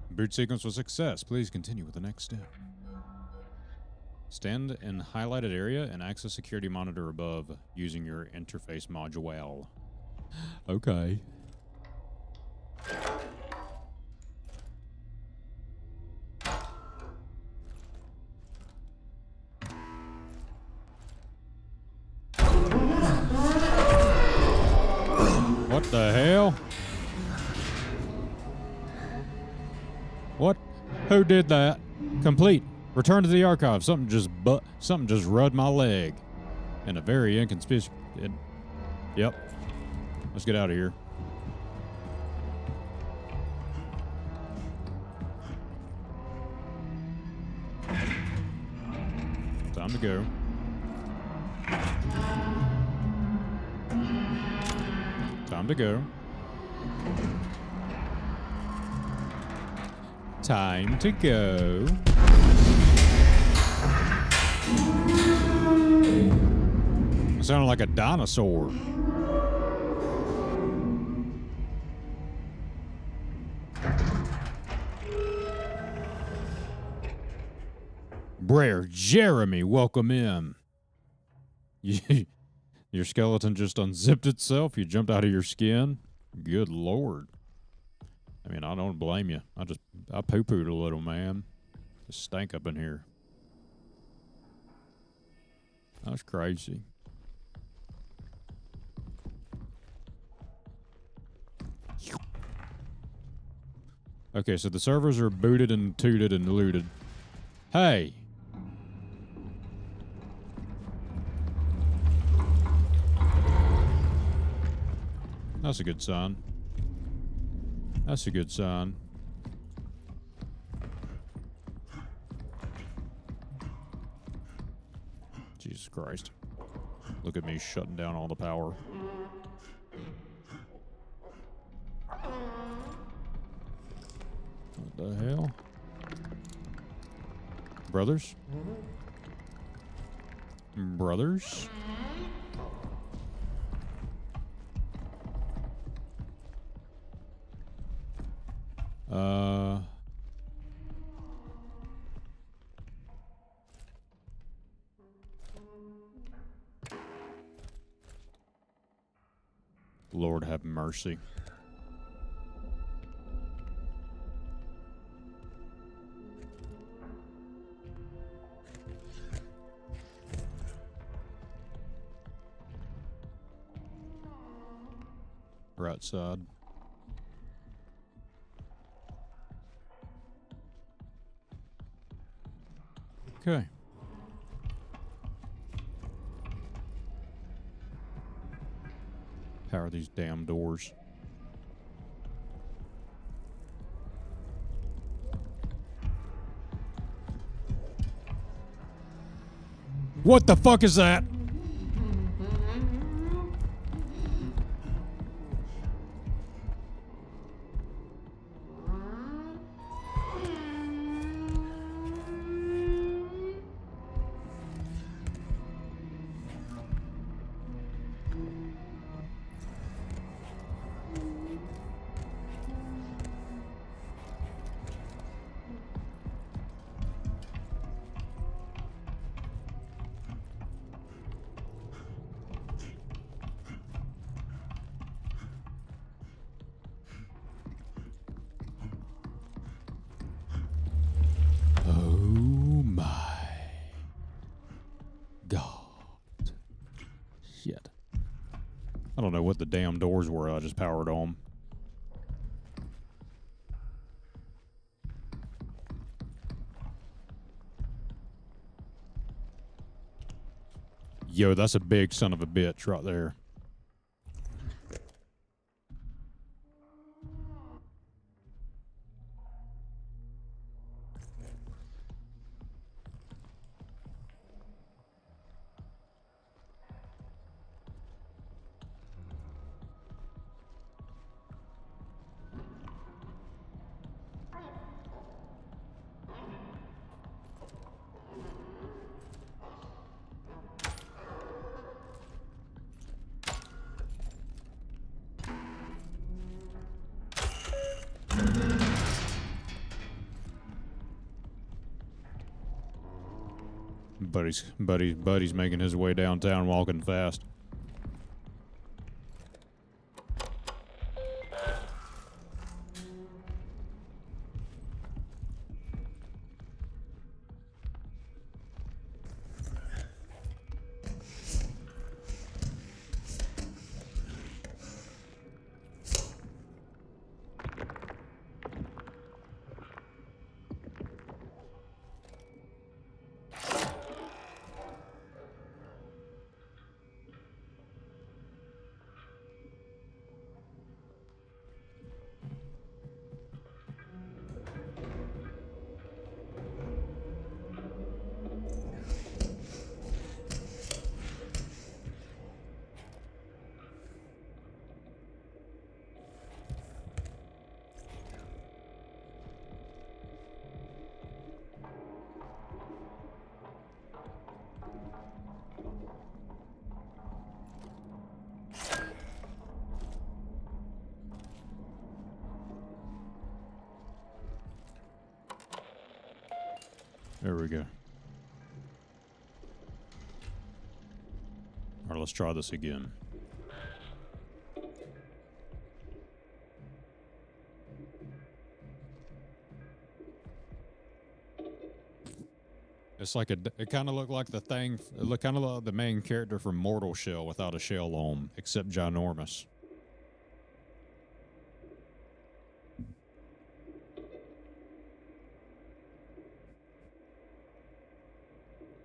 Boot sequence was a success. Please continue with the next step. Stand in highlighted area and access security monitor above using your interface module. Okay. What the hell? What? Who did that? Complete. Return to the archive. Something just rubbed my leg. In a very inconspicuous. Yep. Let's get out of here. Time to go. Time to go. Time to go. It sounded like a dinosaur. Brer Jeremy, welcome in. Your skeleton just unzipped itself. You jumped out of your skin. Good Lord. I mean, I don't blame you. I poo-pooed a little, man. It stank up in here. That's crazy. Okay, so the servers are booted and tooted and looted. Hey! That's a good sign. That's a good sign. Jesus Christ. Look at me shutting down all the power. What the hell? Brothers? Brothers? Lord have mercy. Right side. Okay. How are these damn doors? What the fuck is that? I don't know what the damn doors were. I just powered on. Yo, that's a big son of a bitch right there. Buddy's making his way downtown, walking fast. There we go. All right, let's try this again. It's like it kind of looked like the thing, it looked kind of like the main character from Mortal Shell without a shell on, except ginormous.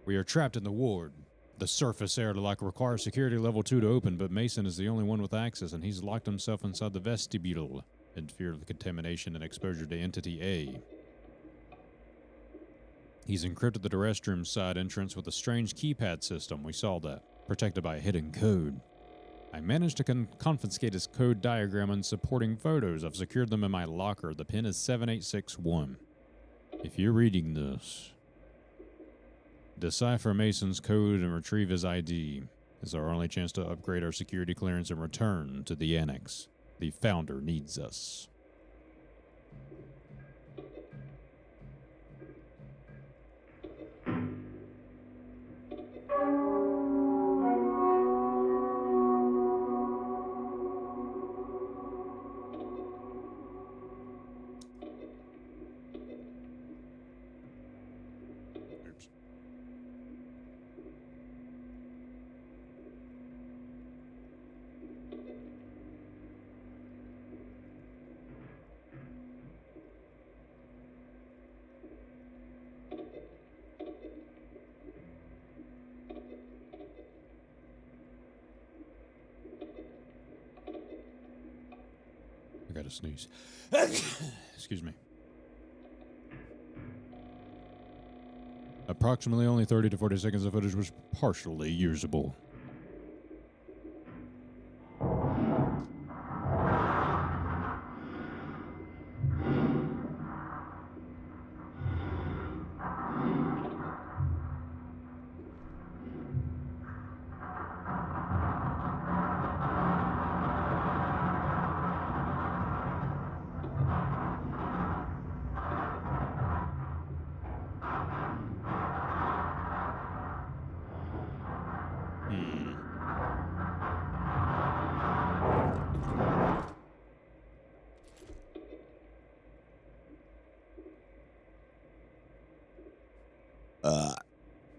We are trapped in the ward. The surface airlock requires security level 2 to open, but Mason is the only one with access, and he's locked himself inside the vestibule in fear of the contamination and exposure to Entity A. He's encrypted the restroom side entrance with a strange keypad system. We saw that, protected by a hidden code. I managed to confiscate his code diagram and supporting photos. I've secured them in my locker. The pin is 7861. If you're reading this, decipher Mason's code and retrieve his ID. It's our only chance to upgrade our security clearance and return to the Annex. The Founder needs us. I gotta sneeze. Excuse me. Approximately only 30 to 40 seconds of footage was partially usable.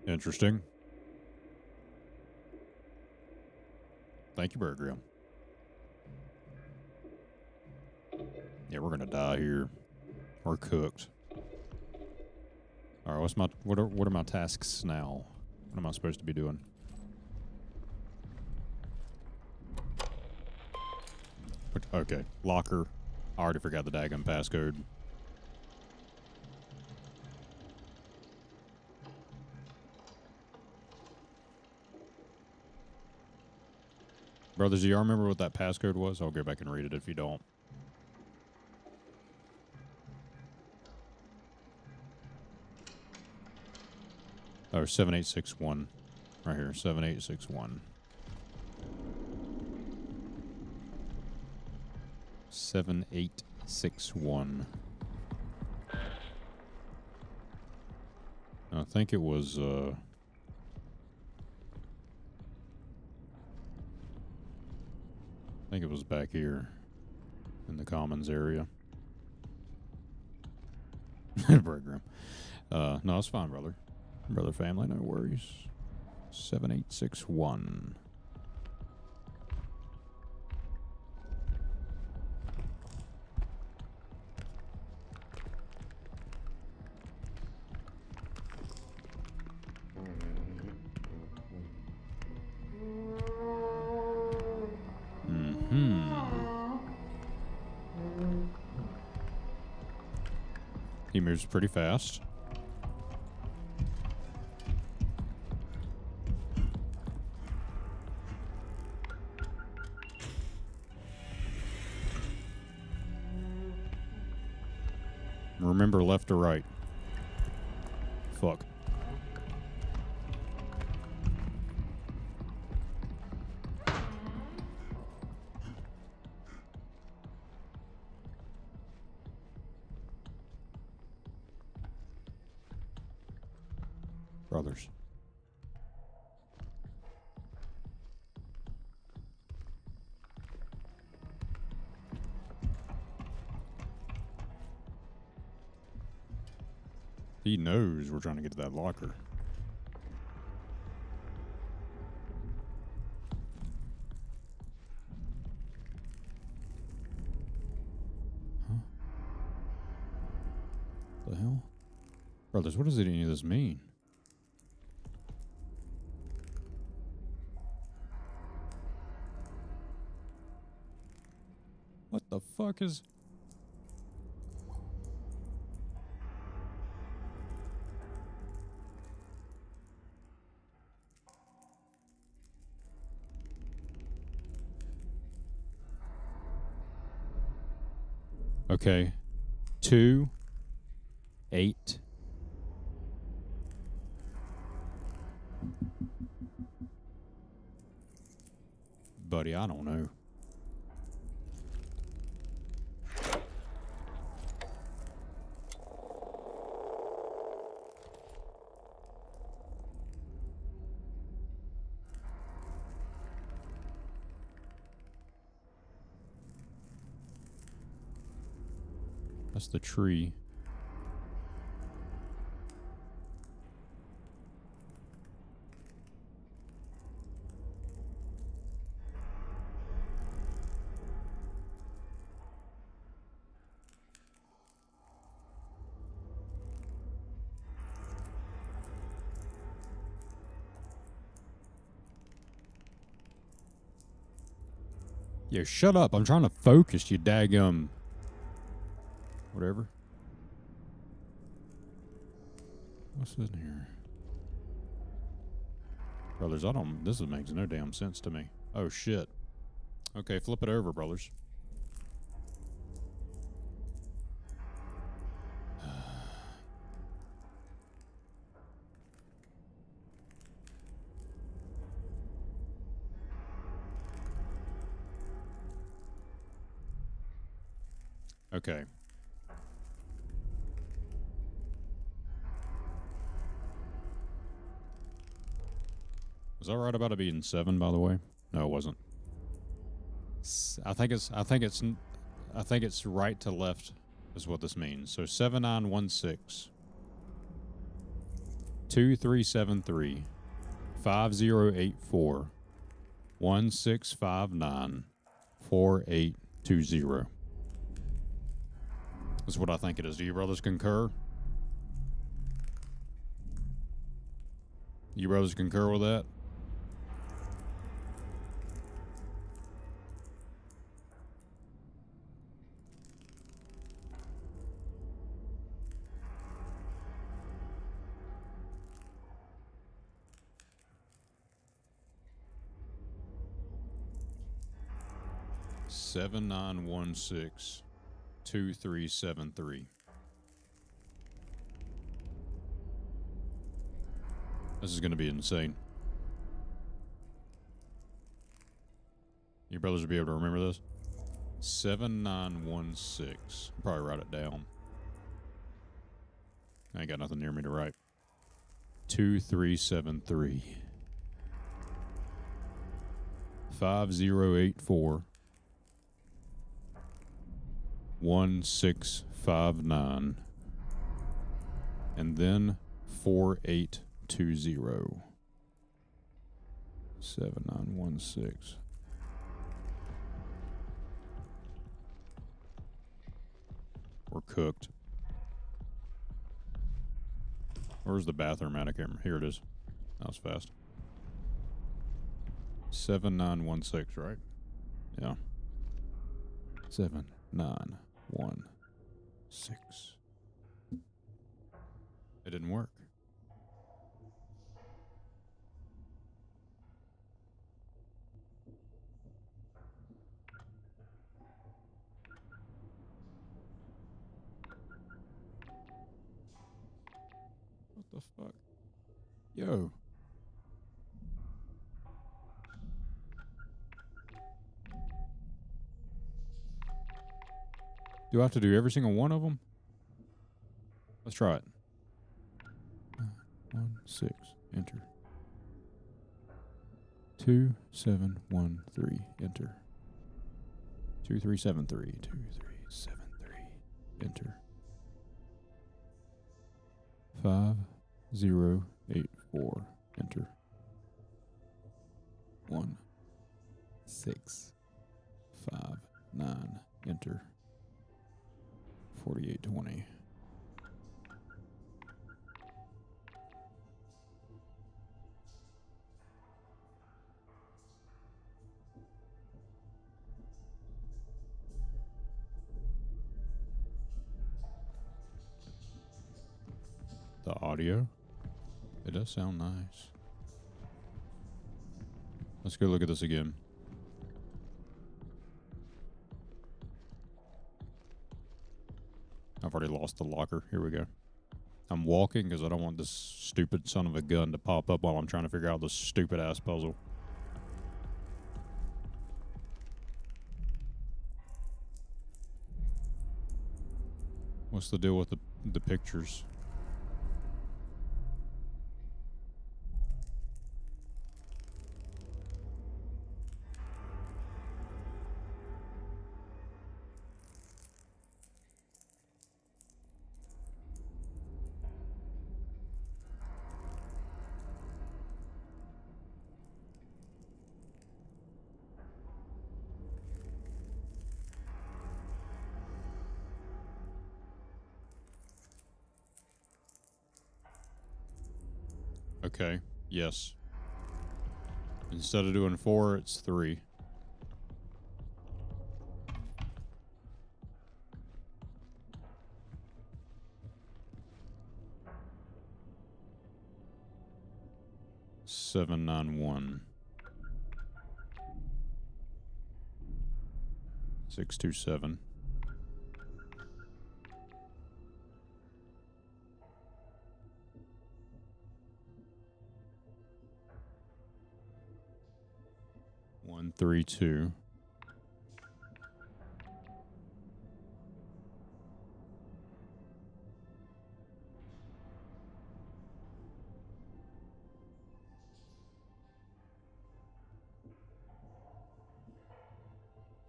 Interesting. Thank you, Bird Grill. Yeah, we're gonna die here. We're cooked. All right, what are my tasks now? What am I supposed to be doing? Okay, locker. I already forgot the daggone passcode. Brothers, do y'all remember what that passcode was? I'll go back and read it if you don't. Oh, 7861. Right here, 7861. 7861. I think it was, think it was back here in the commons area. Break room. No, it's fine, brother. Brother family, no worries. 7861. He moves pretty fast. Remember left or right. Fuck. Brothers. He knows we're trying to get to that locker. Huh? The hell? Brothers, what does any of this mean? What the fuck is... Okay. 2, 8. Buddy, I don't know. That's the tree. Yo, shut up. I'm trying to focus, you daggum. Whatever. What's in here? Brothers, this makes no damn sense to me. Oh, shit. Okay, flip it over, brothers. Okay. Was I right about it being 7, by the way? No, it wasn't. I think it's right to left is what this means. So 7916 2373 5084 1659 4820. That's what I think it is. Do you brothers concur? You brothers concur with that? Seven 916 2373. This is going to be insane. You brothers will be able to remember this? 7916. Probably write it down. I ain't got nothing near me to write. 2373 5084 1659. And then 4820. 7916. We're cooked. Where's the bathroom at? I can't remember. Here it is. That was fast. 7916, right? Yeah. 7916. It didn't work. What the fuck? Yo. Do I have to do every single one of them? Let's try it. 16. Enter. 2713. Enter. 2373. 2373. Enter. 5084. Enter. 1659. Enter. 4820. The audio, it does sound nice. Let's go look at this again. I've already lost the locker. Here we go. I'm walking because I don't want this stupid son of a gun to pop up while I'm trying to figure out this stupid ass puzzle. What's the deal with the pictures? Okay, yes. Instead of doing 4, it's 3. Seven, 9, 1. 6, 2, 7. One, 3, 2.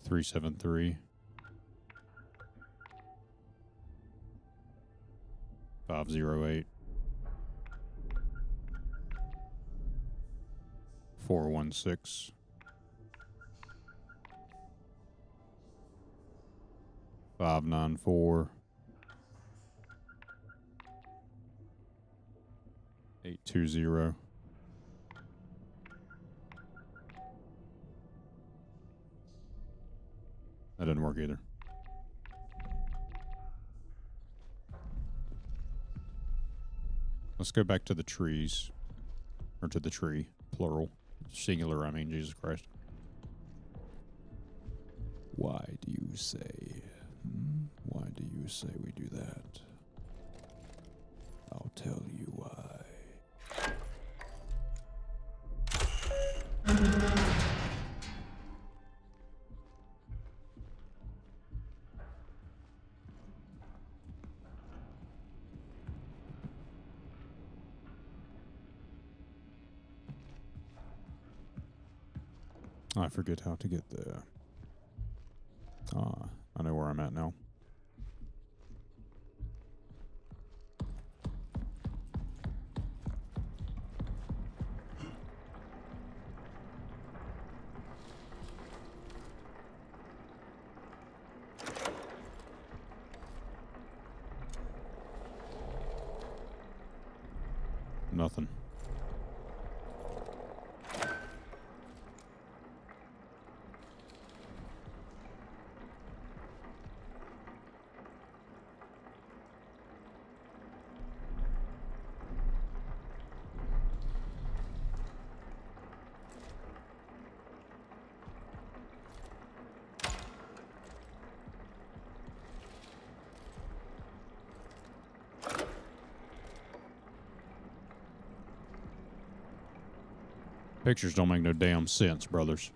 Three, 7, 3. 5, 0, 8. 4, 1, 6. 5, 9, 4. 8, 2, 0. That didn't work either. Let's go back to the trees. Or to the tree, plural. Singular, I mean, Jesus Christ. Why do you say? Why do you say we do that? I'll tell you why. I forget how to get there. Ah, I know where I'm at now. Nothing. Pictures don't make no damn sense, brothers.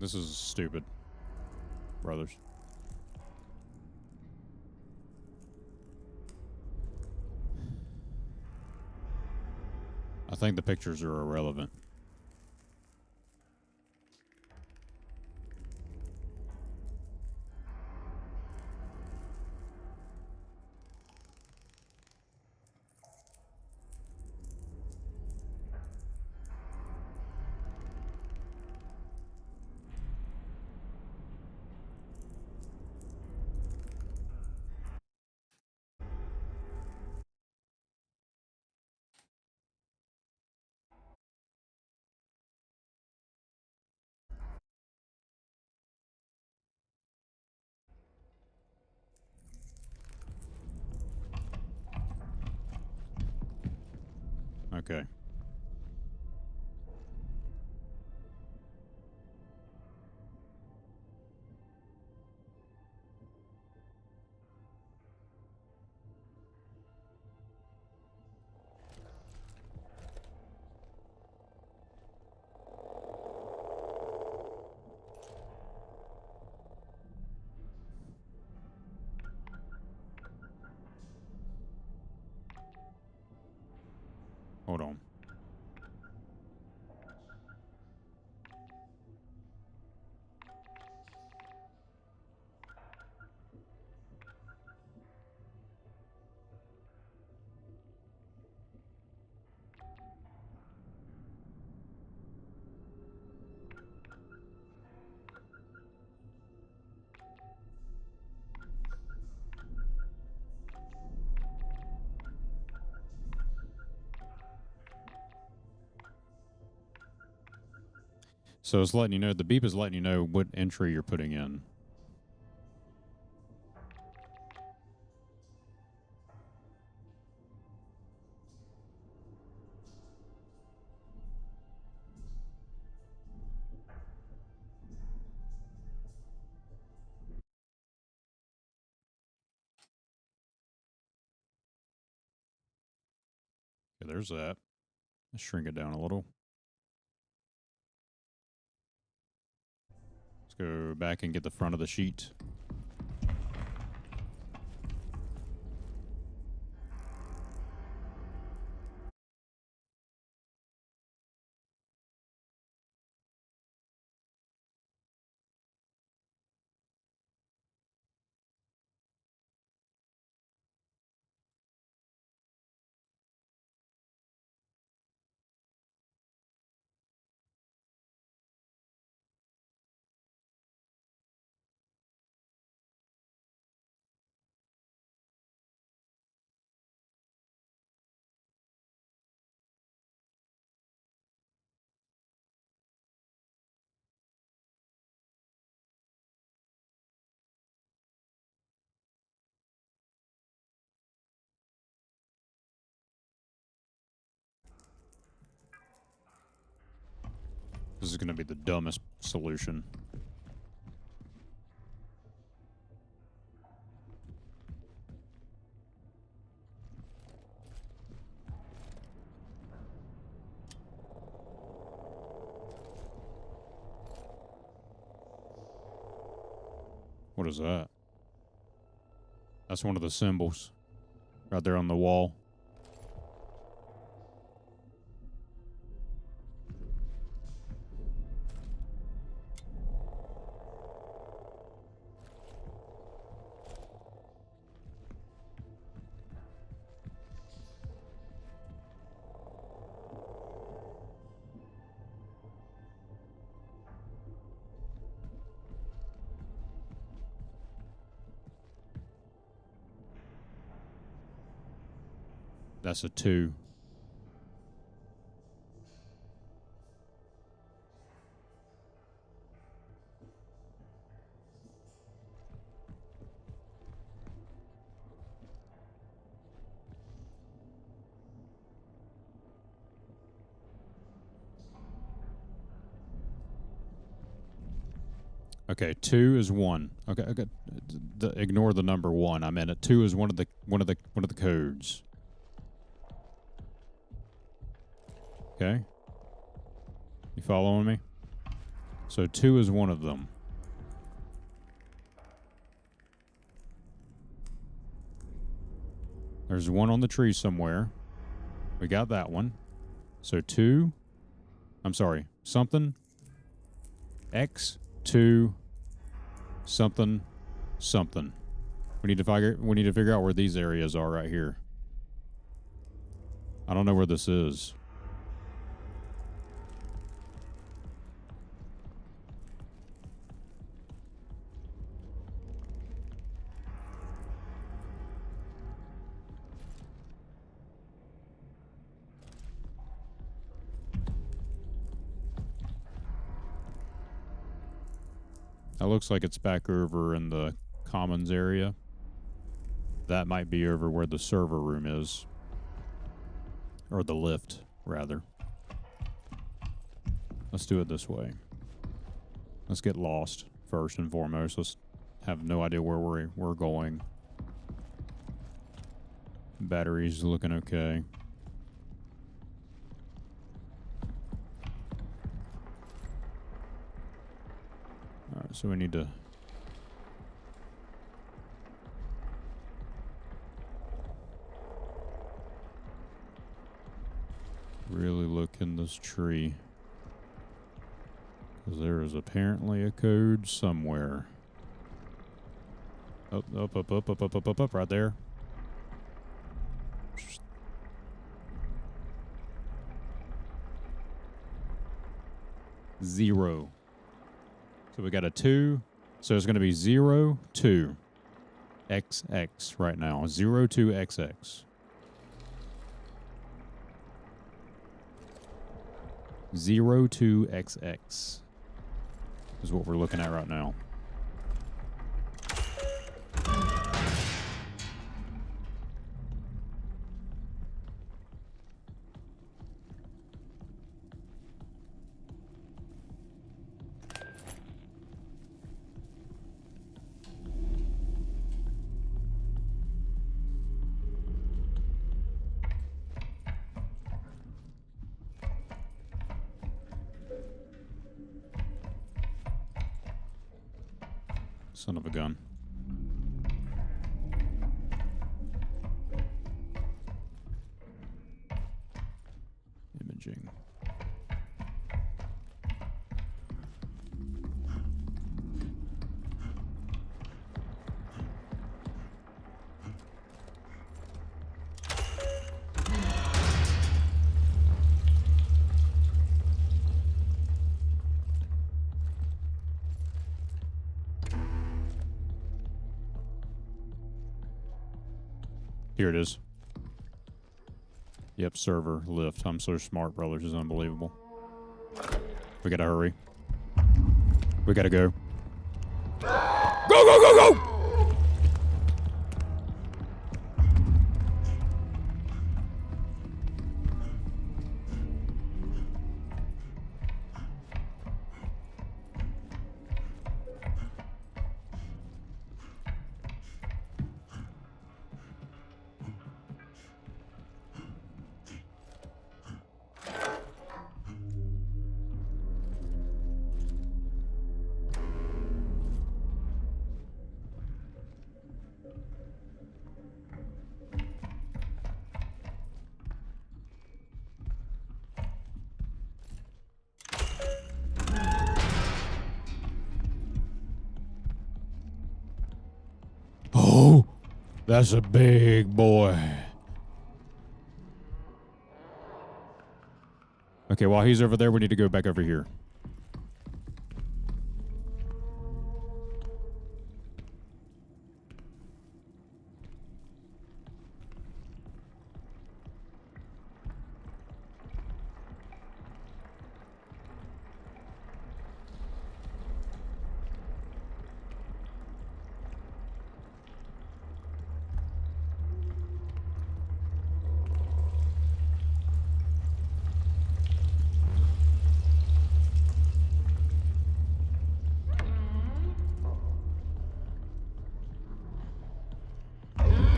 This is stupid, brothers. I think the pictures are irrelevant. Okay. Hold on. So it's letting you know, the beep is letting you know what entry you're putting in. Okay, there's that. Let's shrink it down a little. Let's go back and get the front of the sheet. This is going to be the dumbest solution. What is that? That's one of the symbols. Right there on the wall. That's a 2. Okay, 2 is 1. Okay, ignore the number 1. I meant it. 2 is one of the codes. Okay. You following me? So 2 is one of them. There's one on the tree somewhere. We got that one. So 2. I'm sorry. Something. X 2 something something. We need to figure out where these areas are right here. I don't know where this is. That looks like it's back over in the commons area. That might be over where the server room is. Or the lift, rather. Let's do it this way. Let's get lost first and foremost. Let's have no idea where we're going. Battery's looking okay. Alright, so we need to really look in this tree, because there is apparently a code somewhere. Up, right there. Zero. So we got a 2. So it's going to be 0, 2, XX right now. 0, 2, XX. 0, 2, XX is what we're looking at right now. Son of a gun. Imaging. Here it is. Yep, server lift. I'm so smart, brothers. It's unbelievable. We gotta hurry. We gotta go. Go, go, go, go! That's a big boy. Okay, while he's over there, we need to go back over here.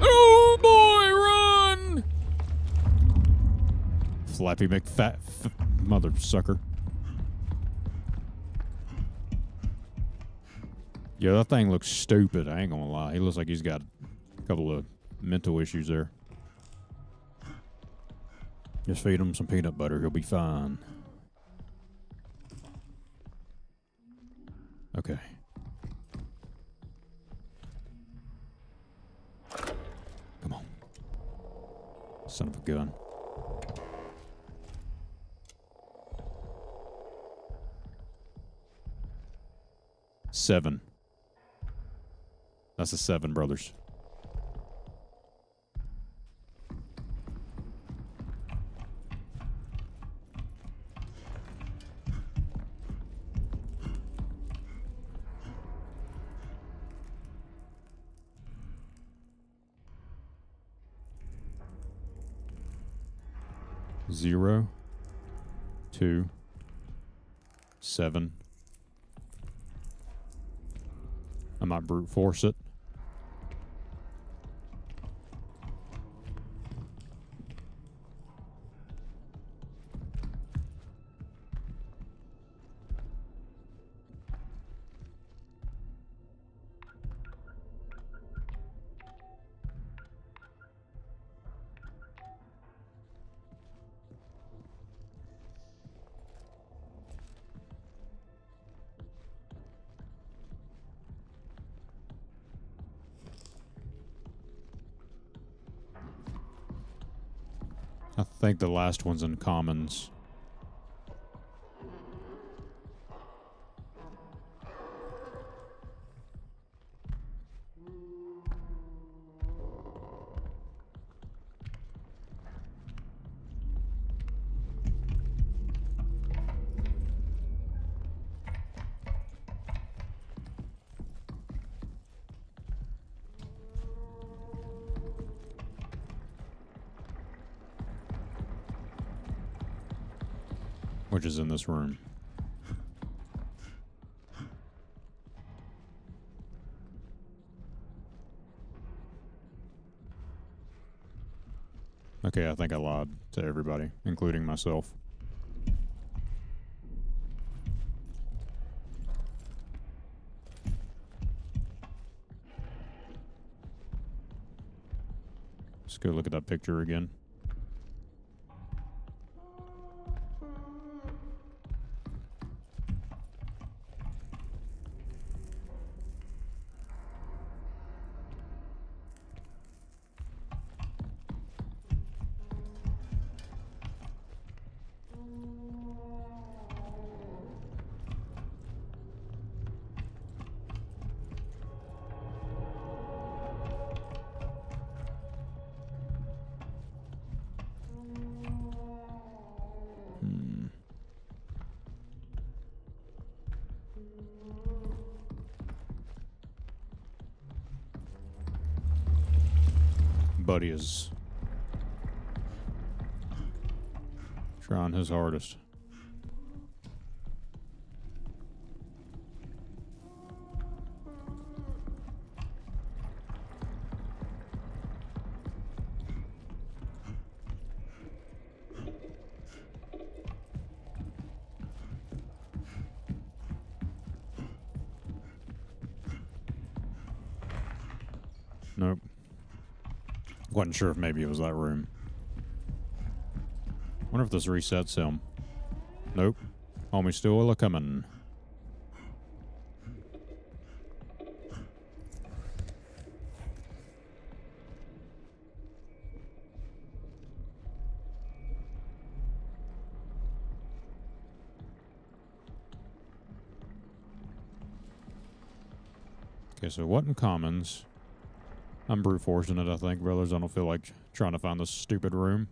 Oh boy, run! Flappy McFat mother sucker. Yeah, that thing looks stupid. I ain't gonna lie. He looks like he's got a couple of mental issues there. Just feed him some peanut butter. He'll be fine. Okay. Come on. Son of a gun. Seven. That's a 7, brothers. Zero, 2, 7. I might brute force it. I think the last one's in commons. Which is in this room. Okay, I think I lied to everybody, including myself. Let's go look at that picture again. Buddy is trying his hardest. Nope. Wasn't sure if maybe it was that room. Wonder if this resets him. Nope. Homie still a coming. Okay, so what in commons? I'm brute forcing it, I think, brothers. I don't feel like trying to find this stupid room.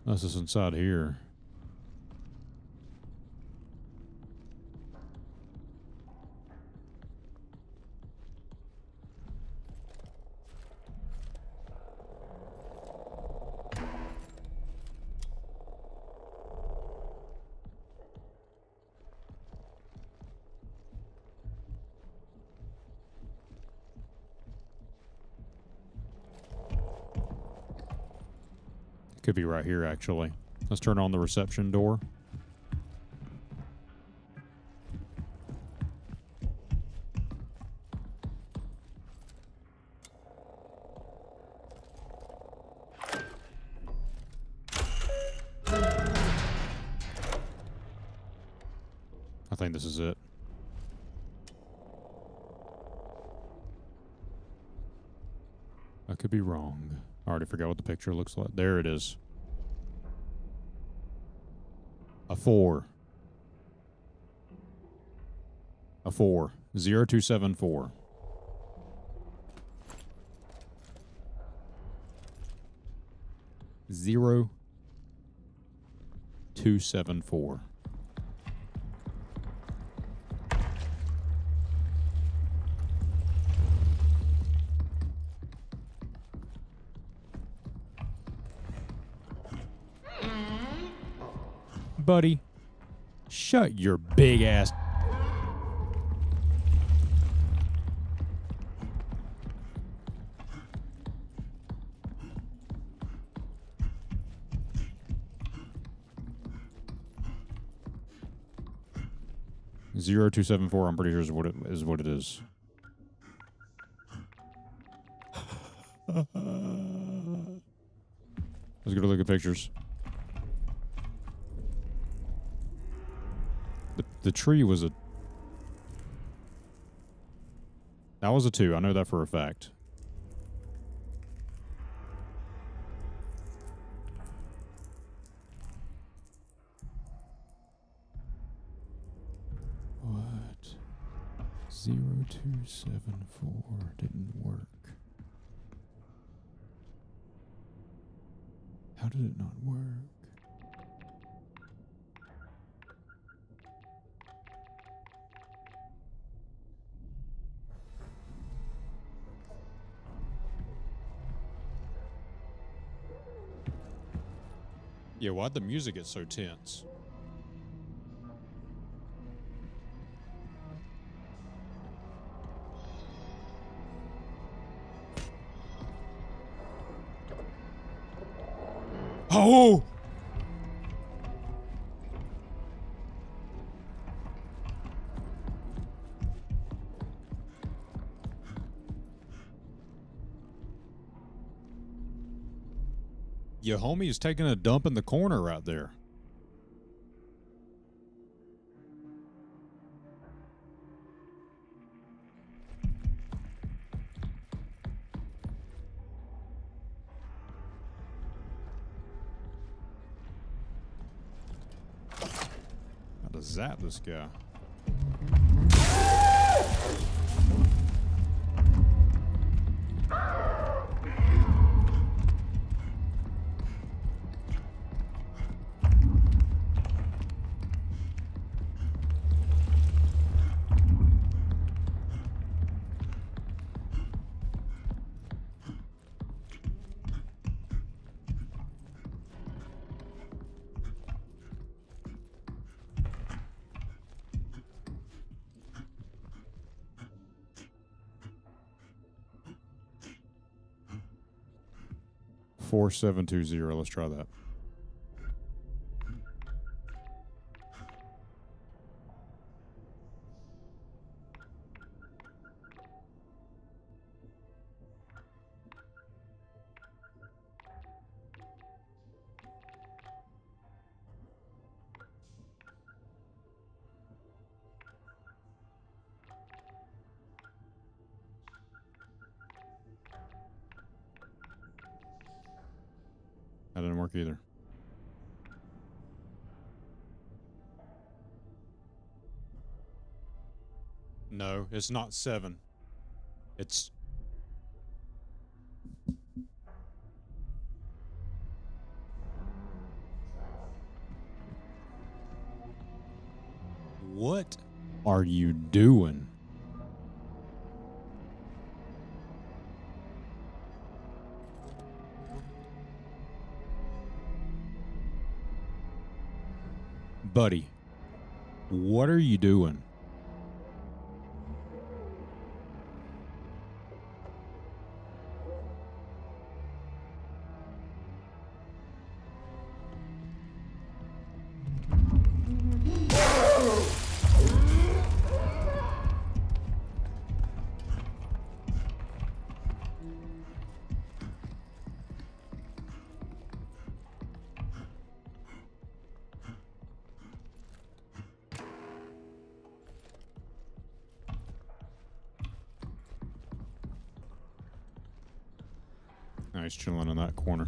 Unless it's inside here. Could be right here, actually. Let's turn on the reception door. I think this is it. I could be wrong. I already forgot what the picture looks like. There it is. A 4. A 4. 0274. Zero 274. Buddy, shut your big ass. Zero 274. I'm pretty sure is what it is. Let's go look at pictures. The tree was a... That was a 2. I know that for a fact. What? 0274 didn't work. How did it not work? Yeah, why'd the music get so tense? Oh! Your homie is taking a dump in the corner right there. Got to zap this guy. Four 720. Let's try that. That didn't work either. No, it's not 7. It's... What are you doing? Buddy, what are you doing? Nice chilling in that corner.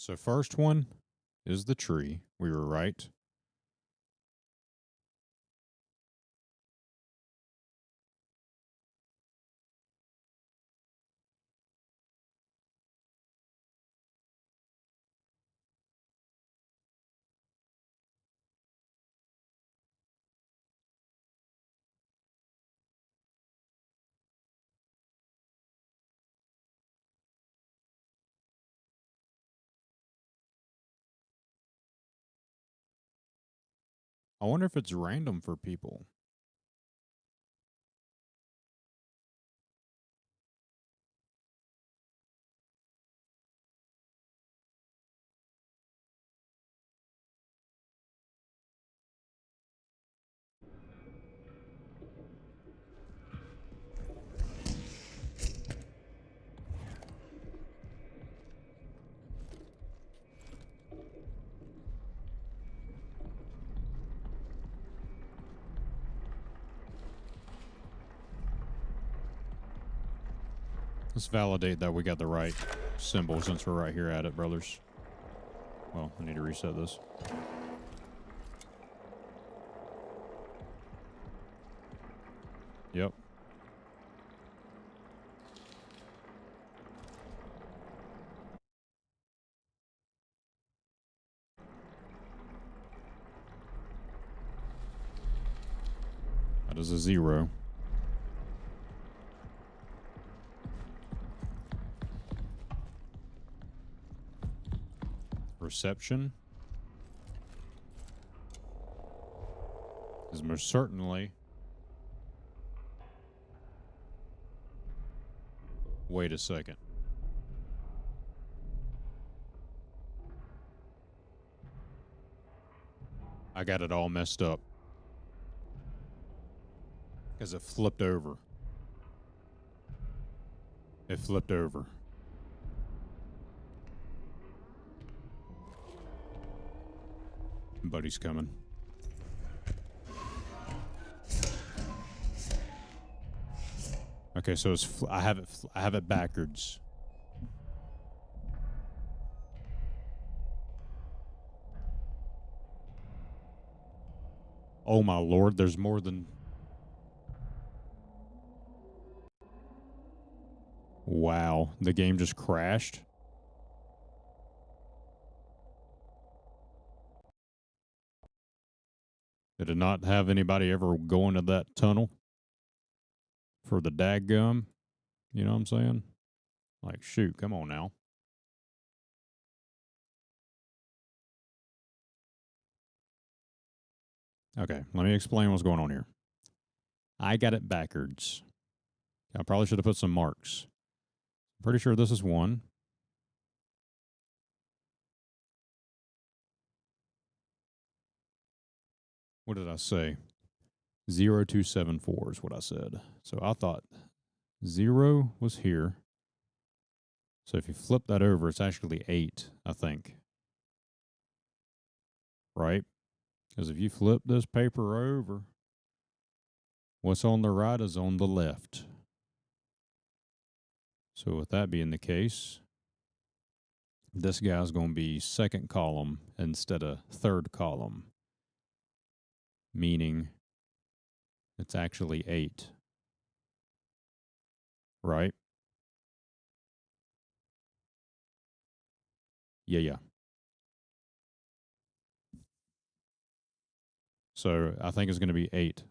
So first one is the tree. We were right. I wonder if it's random for people. Let's validate that we got the right symbol since we're right here at it, brothers. Well, I need to reset this. Yep. That is a 0. Reception is most certainly. Wait a second. I got it all messed up because it flipped over. It flipped over. Buddy's coming. Okay, so it's I have it backwards. Oh my lord, there's more than... Wow, the game just crashed. Did it not have anybody ever go into that tunnel for the daggum? You know what I'm saying? Like, shoot, come on now. Okay, let me explain what's going on here. I got it backwards. I probably should have put some marks. Pretty sure this is 1. What did I say? 0274 is what I said. So I thought 0 was here. So if you flip that over, it's actually 8, I think. Right? Because if you flip this paper over, what's on the right is on the left. So with that being the case, this guy's going to be second column instead of third column, meaning it's actually 8. Right? Yeah. So I think it's going to be 8.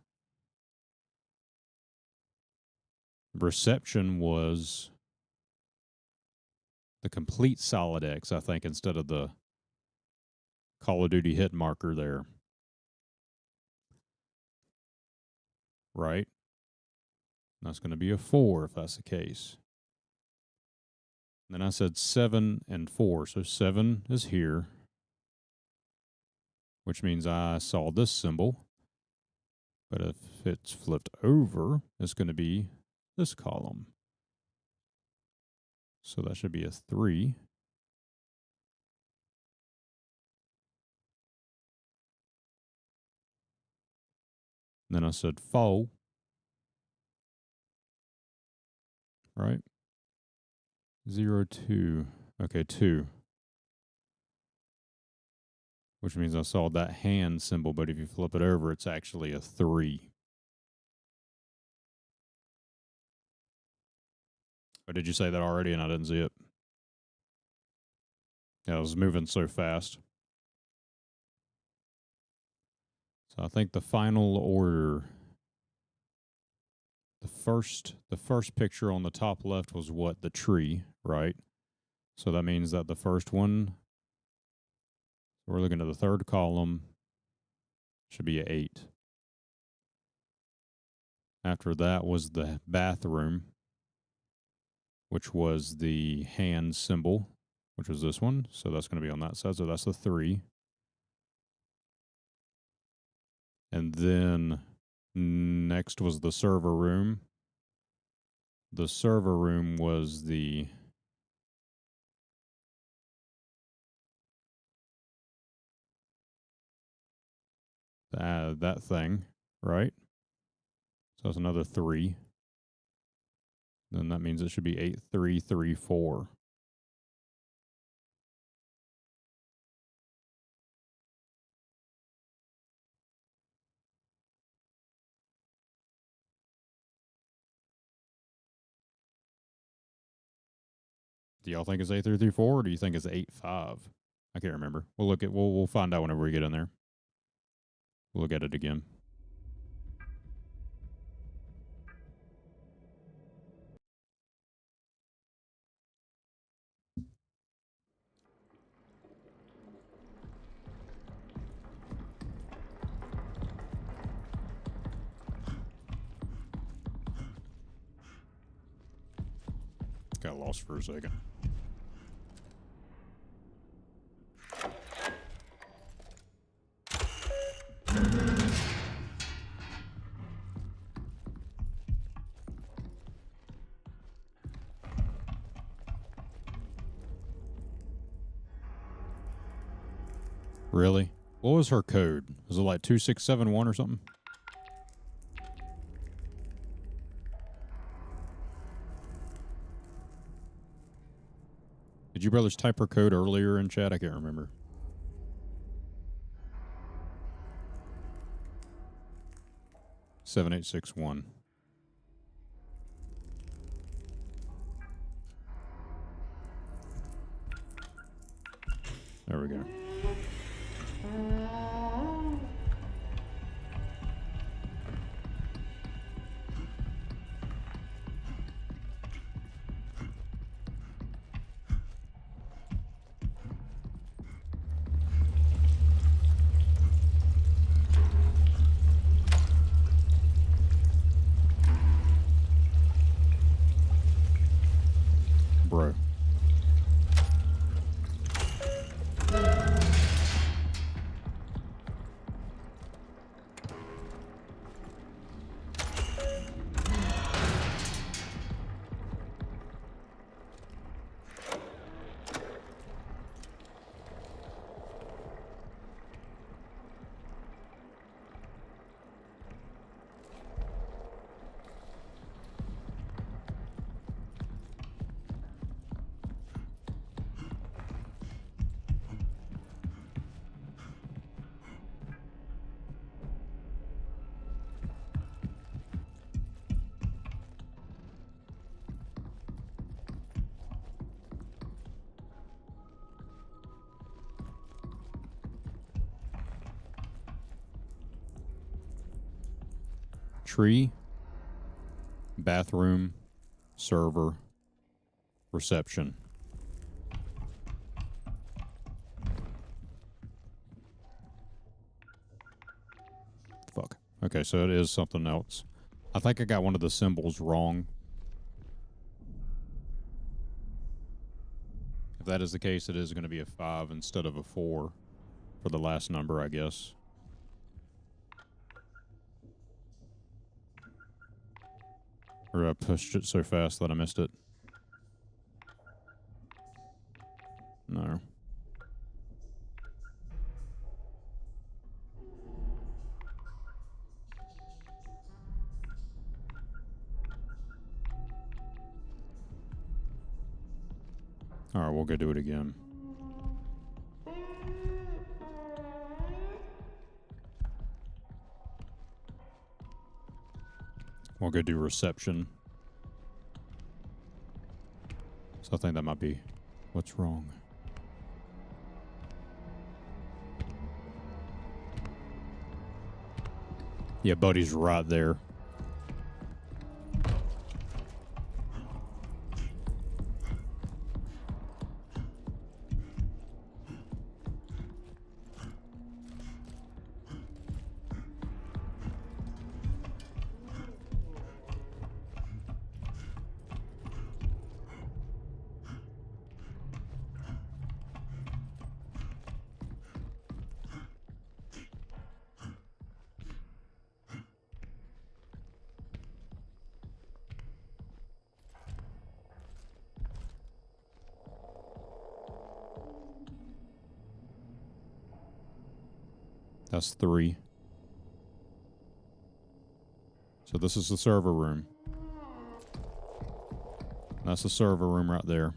Reception was the complete solid X, I think, instead of the Call of Duty hit marker there. Right? That's going to be a 4 if that's the case. Then I said 7 and 4. So 7 is here, which means I saw this symbol. But if it's flipped over, it's going to be this column. So that should be a 3. Then I said 4. Right? 0, 2. Okay, 2. Which means I saw that hand symbol, but if you flip it over, it's actually a 3. Or did you say that already and I didn't see it? Yeah, I was moving so fast. So I think the final order, the first picture on the top left was what? The tree, right? So that means that the first one, we're looking at the third column, should be an 8. After that was the bathroom, which was the hand symbol, which was this one. So that's going to be on that side. So that's the 3. And then next was the server room. The server room was that thing, right? So that's another 3. Then that means it should be 8, 3, 3, 4. Do y'all think it's 8, 3, 3, 4, or do you think it's 8, 5? I can't remember. We'll find out whenever we get in there. We'll look at it again. Got lost for a second. Really? What was her code? Was it like 2671 or something? Did you brothers type her code earlier in chat? I can't remember. 7861. There we go. Bro. Tree, bathroom, server, reception. Fuck. Okay, so it is something else. I think I got one of the symbols wrong. If that is the case, it is going to be a 5 instead of a 4 for the last number, I guess. Or I pushed it so fast that I missed it. No. Alright, we'll go do it again. We'll go do reception. So I think that might be what's wrong. Yeah, Buddy's right there. That's 3. So this is the server room. That's the server room right there.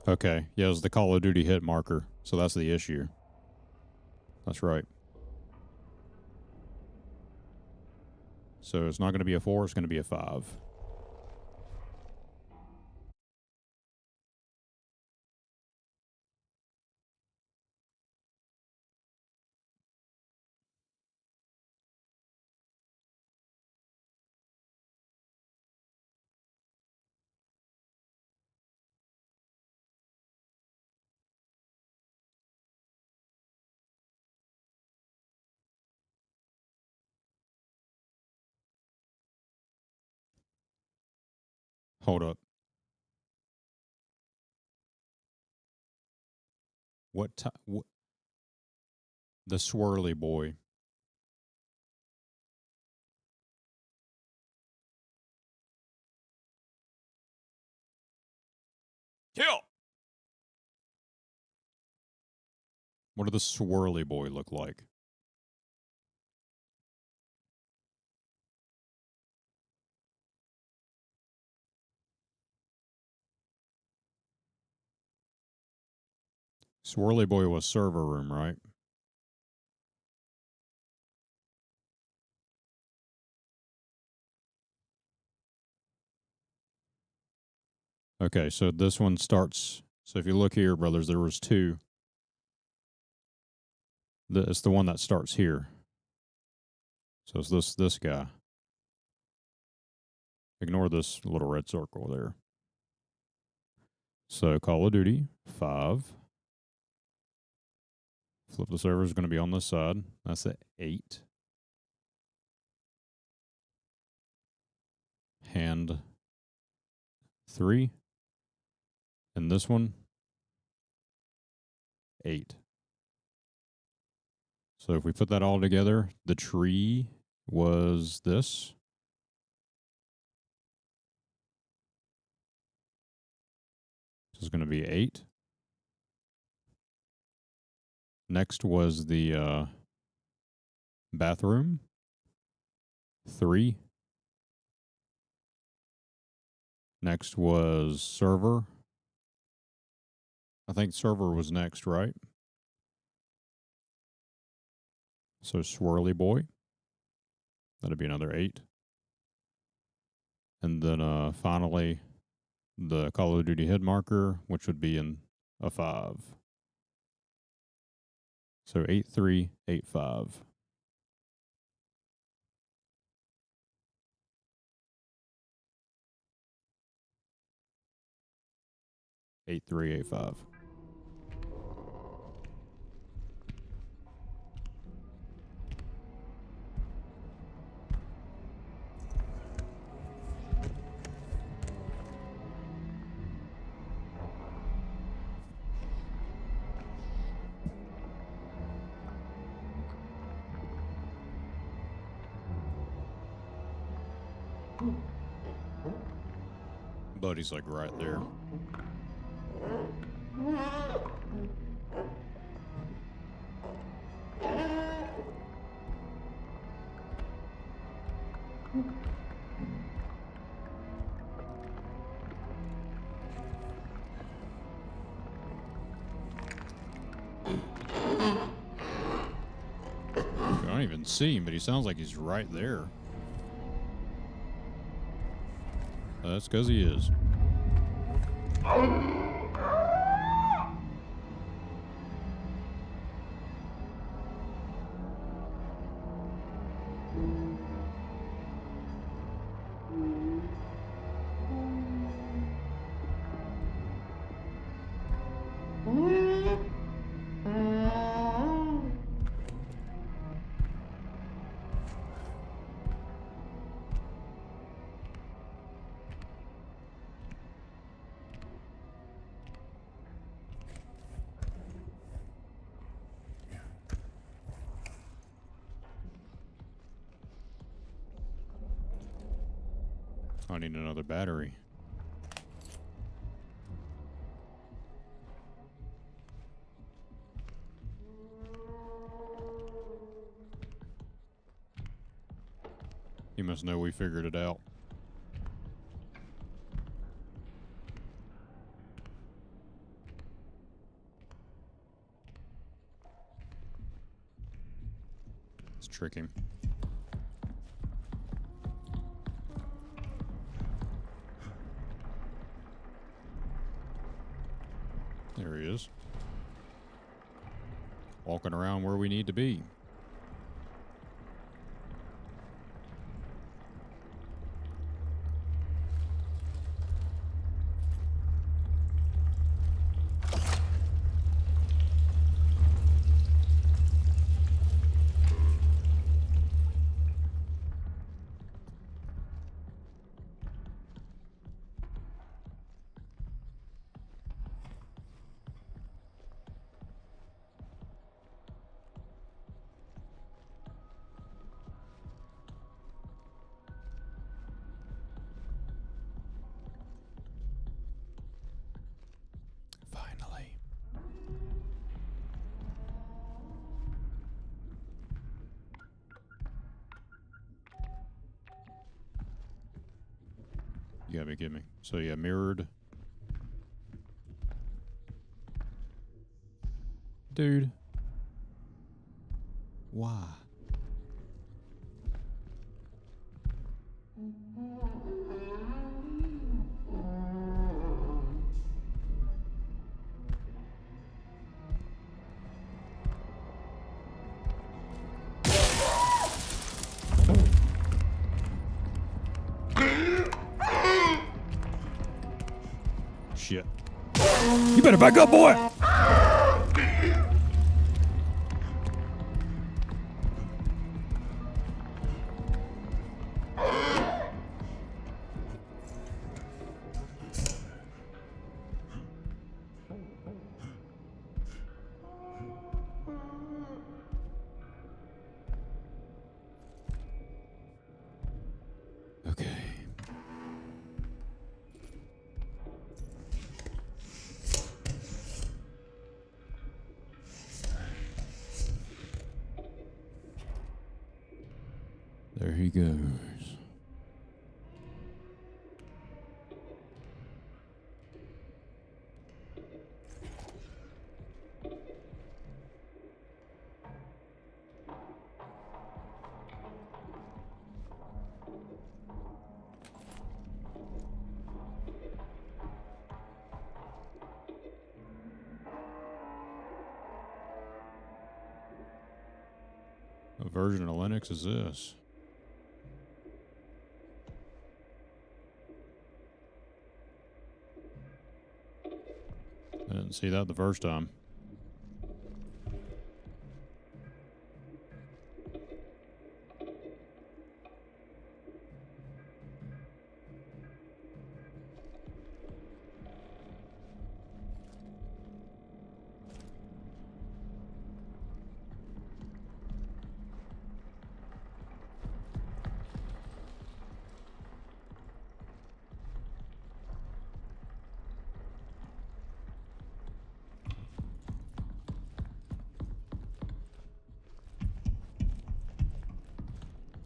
Okay. Yeah, it was the Call of Duty hit marker. So that's the issue. That's right. So it's not going to be a 4, it's going to be a 5. Hold up. The swirly boy. Kill! What does the swirly boy look like? Swirly boy was server room, right? Okay, so this one starts. So if you look here, brothers, there was two. It's the one that starts here. So it's this guy. Ignore this little red circle there. So Call of Duty 5. Flip the server is going to be on this side. That's at 8. Hand 3. And this one 8. So if we put that all together, the tree was this. This is going to be 8. Next was the bathroom. 3. Next was server. I think server was next, right? So swirly boy. That'd be another 8. And then finally the Call of Duty head marker, which would be in a 5. So 8-3, 8-5. Eight, 3, 8, 5. Buddy's like right there. I don't even see him, but he sounds like he's right there. That's because he is. I need another battery. You must know we figured it out. Let's trick him. There he is. Walking around where we need to be. gotta be kidding me. So yeah, mirrored. Dude. Why? Shit. You better back up, boy! Okay. There he goes. What version of Linux is this? I didn't see that the first time.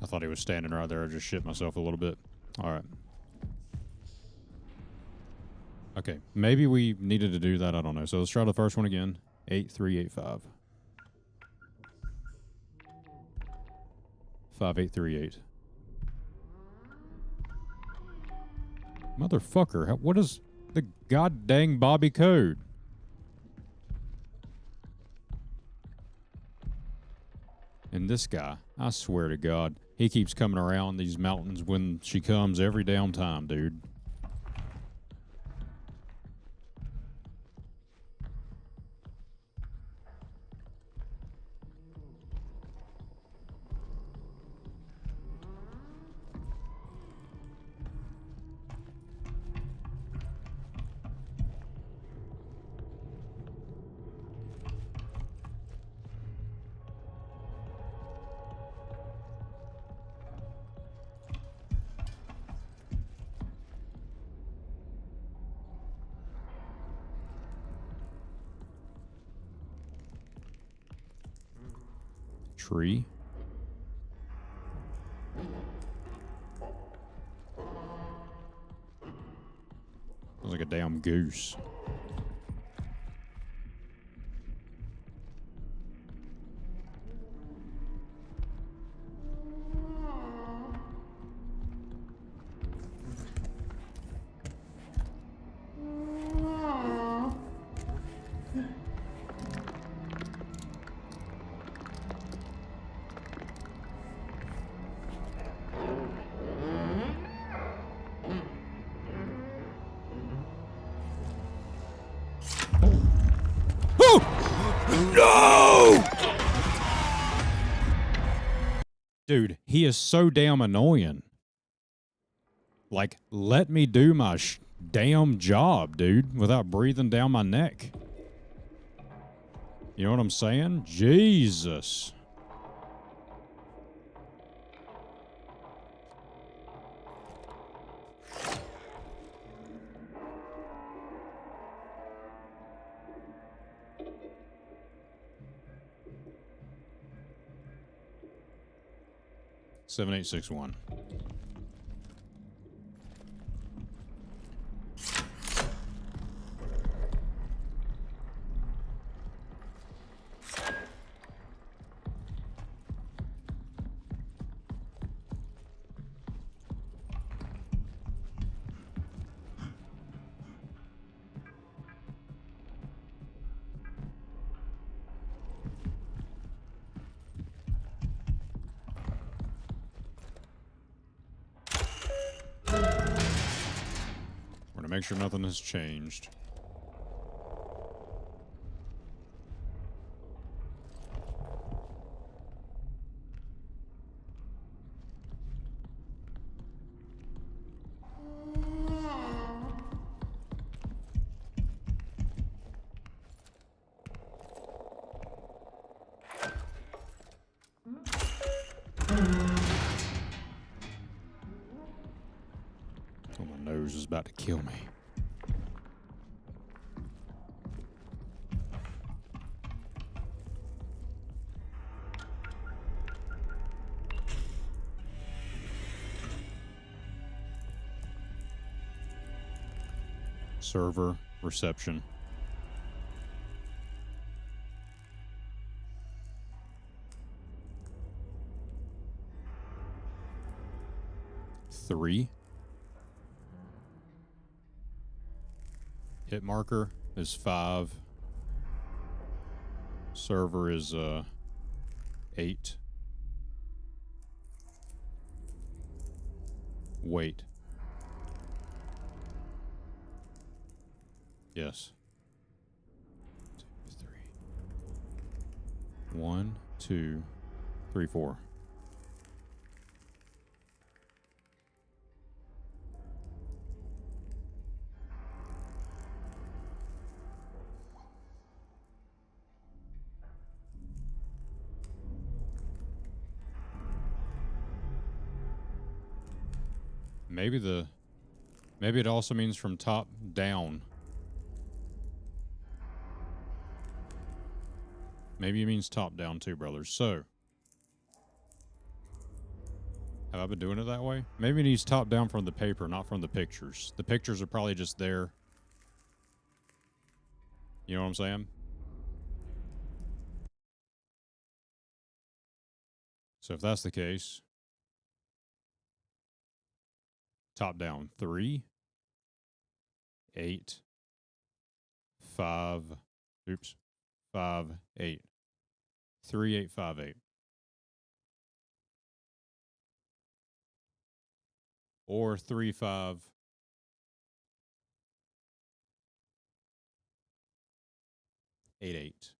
I thought he was standing right there. I just shit myself a little bit. All right. Okay, maybe we needed to do that. I don't know. So let's try the first one again. 8385. 5838. Motherfucker, what is the god dang Bobby code? And this guy, I swear to God, he keeps coming around these mountains when she comes every damn time, dude. Tree. Sounds like a damn goose. No! Dude, he is so damn annoying. Like, let me do my damn job, dude, without breathing down my neck. You know what I'm saying? Jesus. $7861. make sure nothing has changed. Oh, my nose is about to kill me. Server reception. Three. Hit marker is 5. Server is 8. Wait. Yes. 2, 3. 1, 2, 3, 4. Maybe it also means from top down. Maybe it means top down too, brothers. So, have I been doing it that way? Maybe it needs top down from the paper, not from the pictures. The pictures are probably just there. You know what I'm saying? So if that's the case, top down 3, 8, 5, oops, 5, 8. 3, 8, 5, 8. Or 3, 5, 8, 8.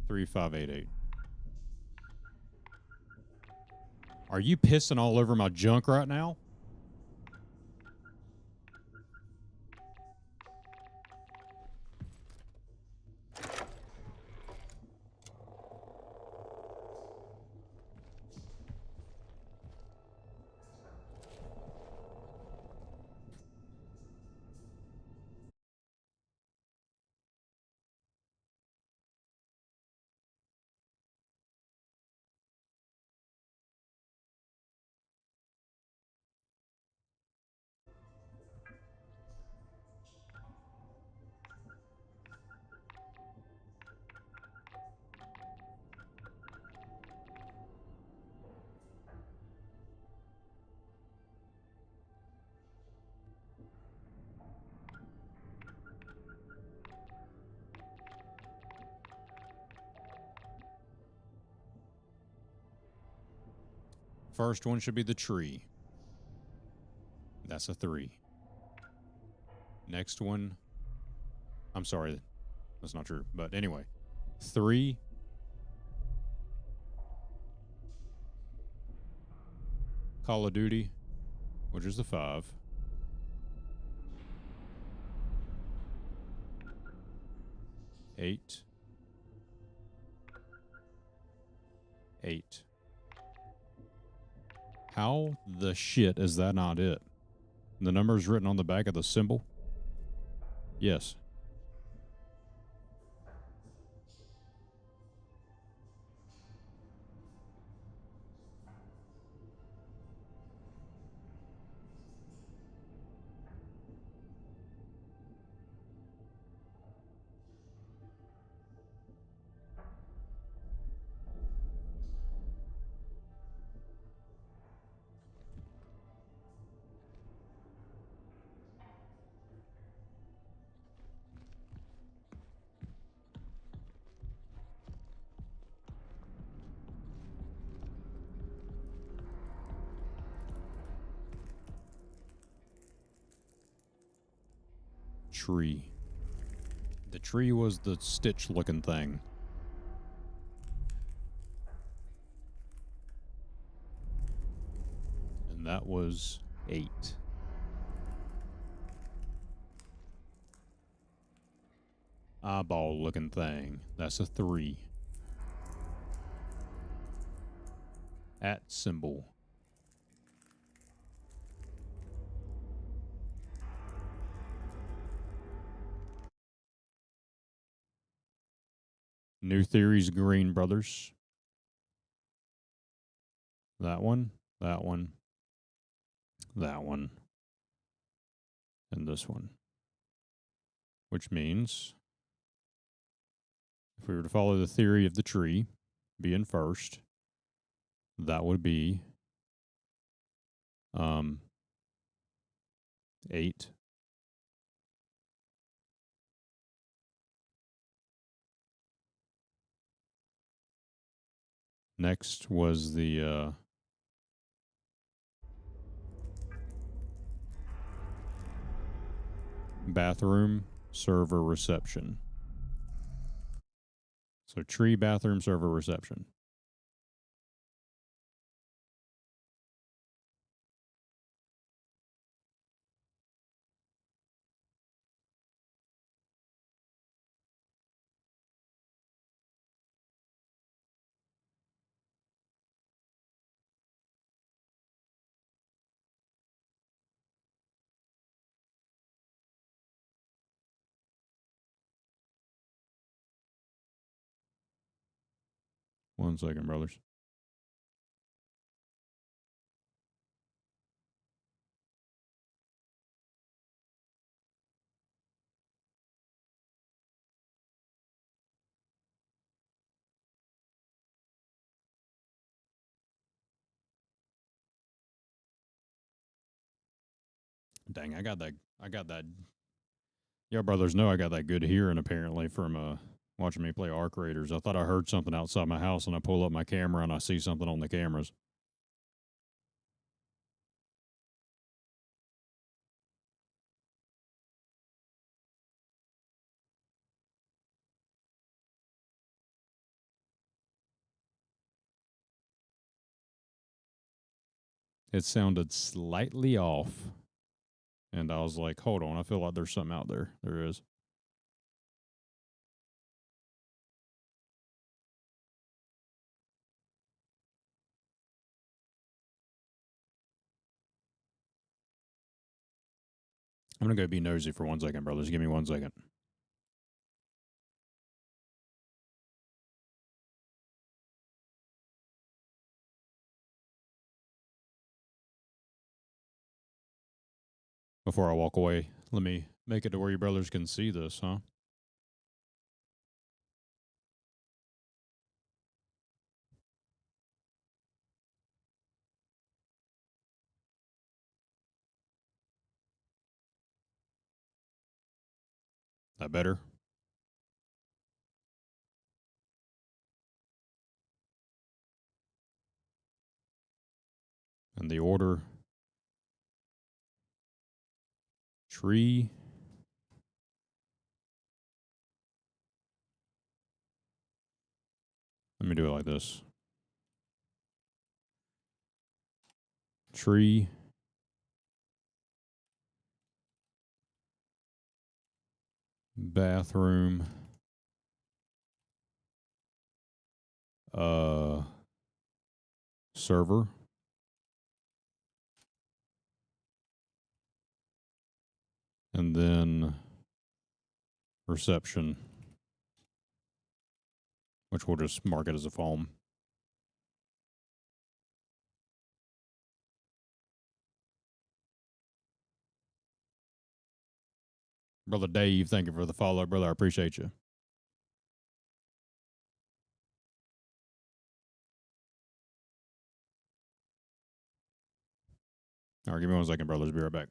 Three, 5, 8, 8. Are you pissing all over my junk right now? First one should be the tree. That's a 3. Next one, I'm sorry, that's not true. But anyway, 3. Call of Duty, which is the 5. 8. 8. How the shit is that not it? The number is written on the back of the symbol? Yes. tree. The tree was the Stitch-looking thing. And that was 8. Eyeball-looking thing. That's a 3. At symbol. New theories, green, brothers. That one, that one, that one, and this one. Which means, if we were to follow the theory of the tree being first, that would be 8. Next was the bathroom, server, reception. So tree, bathroom, server, reception. One second, brothers. Dang, I got that. Y'all brothers know I got that good hearing apparently from watching me play Arc Raiders. I thought I heard something outside my house, and I pull up my camera and I see something on the cameras. It sounded slightly off. And I was like, hold on, I feel like there's something out there. There is. I'm going to go be nosy for 1 second, brothers. Give me 1 second. Before I walk away, let me make it to where you brothers can see this, huh? That better? And the order: tree, let me do it like this. Tree, bathroom, server, and then reception, which we'll just mark it as a foam. Brother Dave, thank you for the follow, brother. I appreciate you. All right, give me 1 second, brothers. Be right back.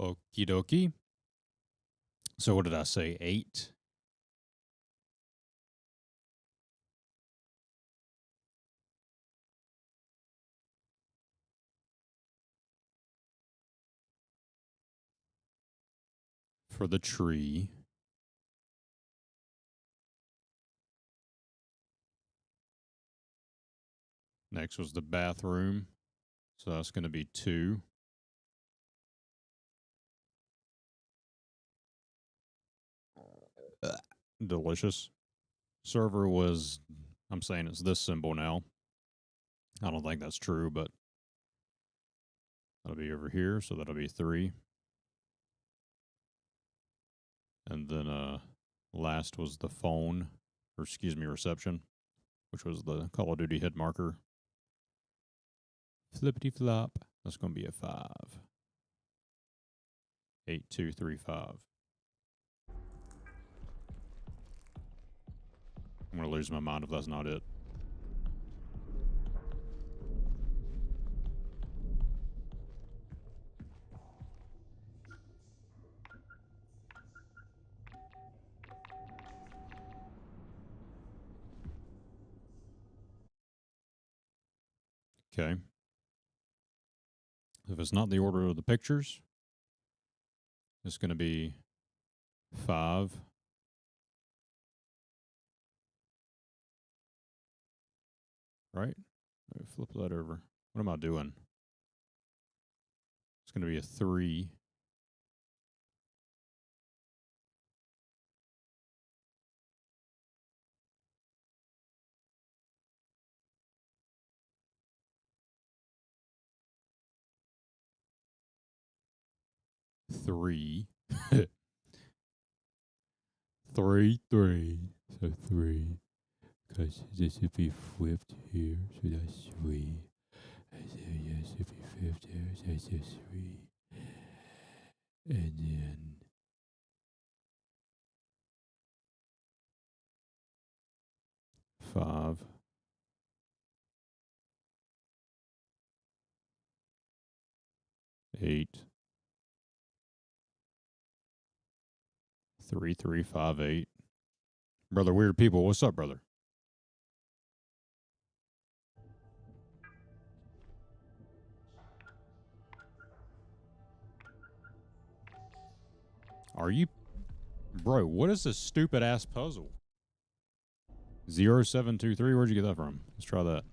Okie dokie. So what did I say? 8? For the tree. Next was the bathroom. So that's going to be 2. Delicious. Server was, I'm saying it's this symbol now. I don't think that's true, but that'll be over here. So that'll be 3. And then last was the phone, or excuse me, reception, which was the Call of Duty hit marker. Flippity flop. That's going to be a 5. 8, 2, 3, 5. I'm going to lose my mind if that's not it. Okay. If it's not the order of the pictures, it's going to be 5. Right? Flip that over. What am I doing? It's going to be a 3. Three. 3, 3. So 3. Because this should be flipped here. So that's 3. And then this should be flipped there. So that's just 3. And then 5. 8. 3, 3, 5, 8. Brother Weird People, what's up, brother? Are you... Bro, what is this stupid-ass puzzle? 0723, where'd you get that from? Let's try that.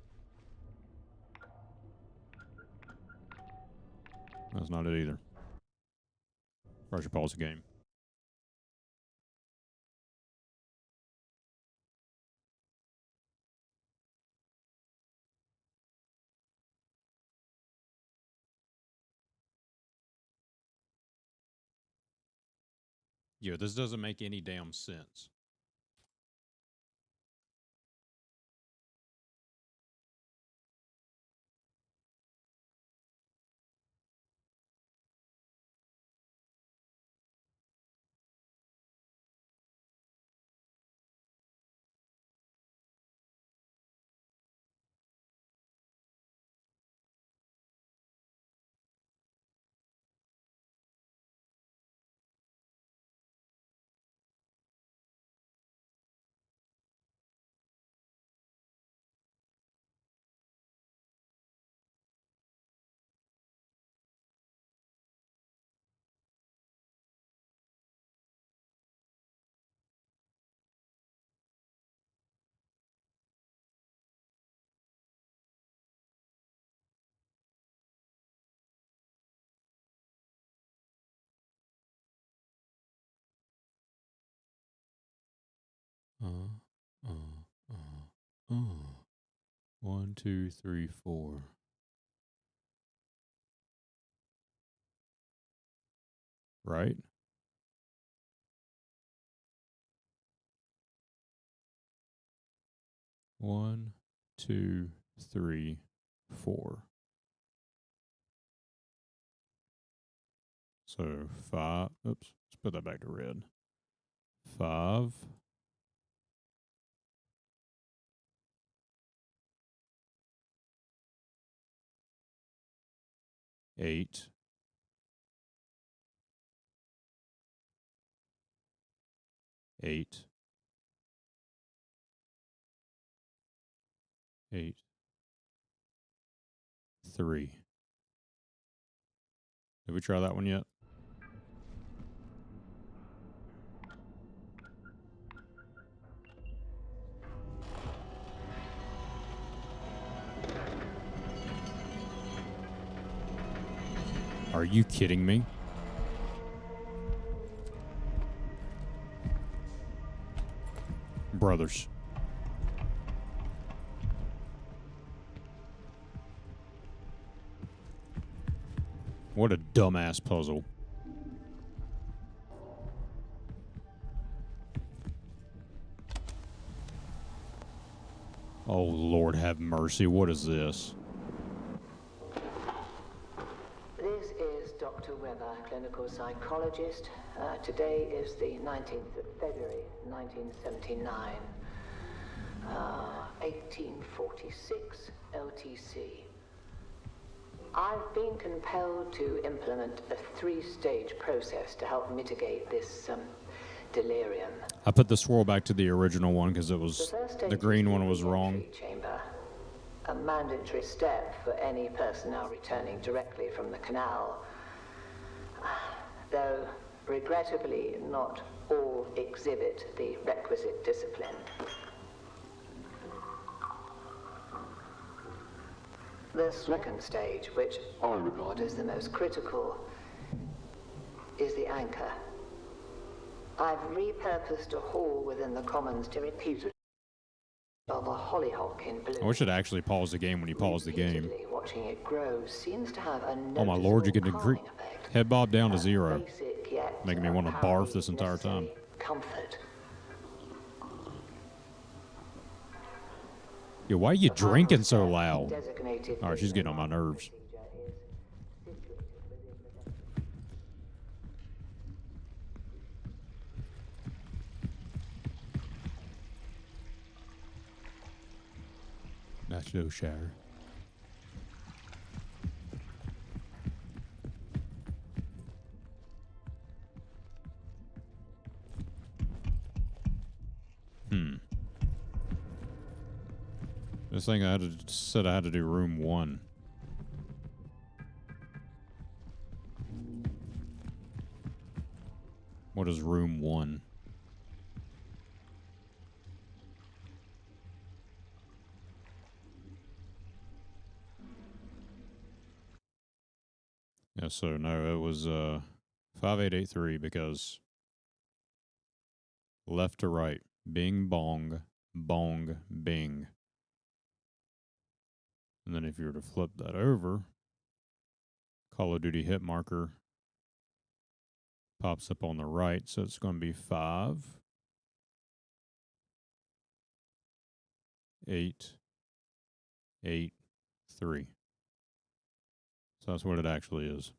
That's not it either. Pressure pause the game. Yo, this doesn't make any damn sense. Uh, uh, uh, uh. 1, 2, 3, 4. Right? One, 2, 3, 4. So 5. Oops. Let's put that back to red. 5. 8. 8, 8, 3. Did we try that one yet? Are you kidding me? Brothers. What a dumbass puzzle. Oh, Lord have mercy. What is this? This is Dr. Weber, clinical psychologist. Today is the 19th of February, 1979. 1846 LTC. I've been compelled to implement a 3-stage process to help mitigate this delirium. I put the swirl back to the original one because it was the green one was wrong. Entry chamber, a mandatory step for any personnel returning directly from the canal. Though, regrettably, not all exhibit the requisite discipline. The second stage, which I regard as the most critical, is the anchor. I've repurposed a hall within the commons to repeat it of a hollyhock in blue. I wish it actually paused the game when you pause the game. Repeatedly watching it grow seems to have a Oh my Lord, you're getting calming effect. head bob down to 0. Basic yet Making me want to barf this entire time. necessary comfort. Yo, why are you drinking so loud? Designated All right, she's getting on my nerves. That's no shower. This thing said I had to do room 1. What is room 1? Yeah, so no, it was 5883 because left to right, bing bong, bong, bing. And then if you were to flip that over, Call of Duty hit marker pops up on the right. So it's going to be 5, 8, 8, 3. So that's what it actually is.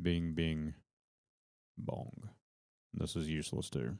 Bing, bing, bong. This is useless too.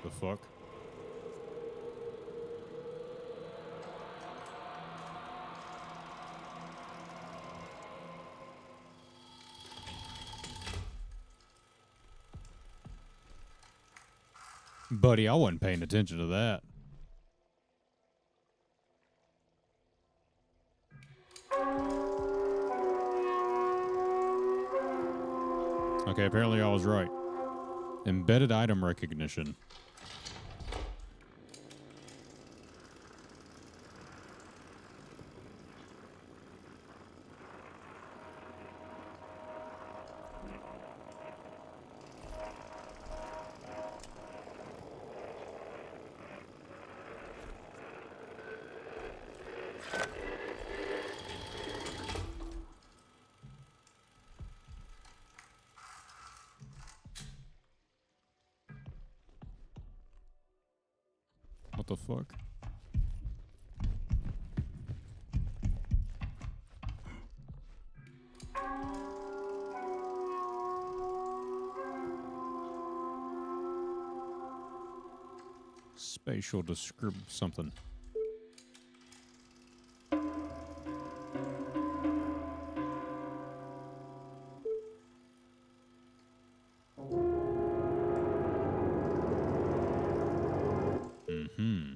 The fuck? Buddy, I wasn't paying attention to that. Okay, apparently I was right. Embedded item recognition. the fuck? Spatial description something. Mm-hmm.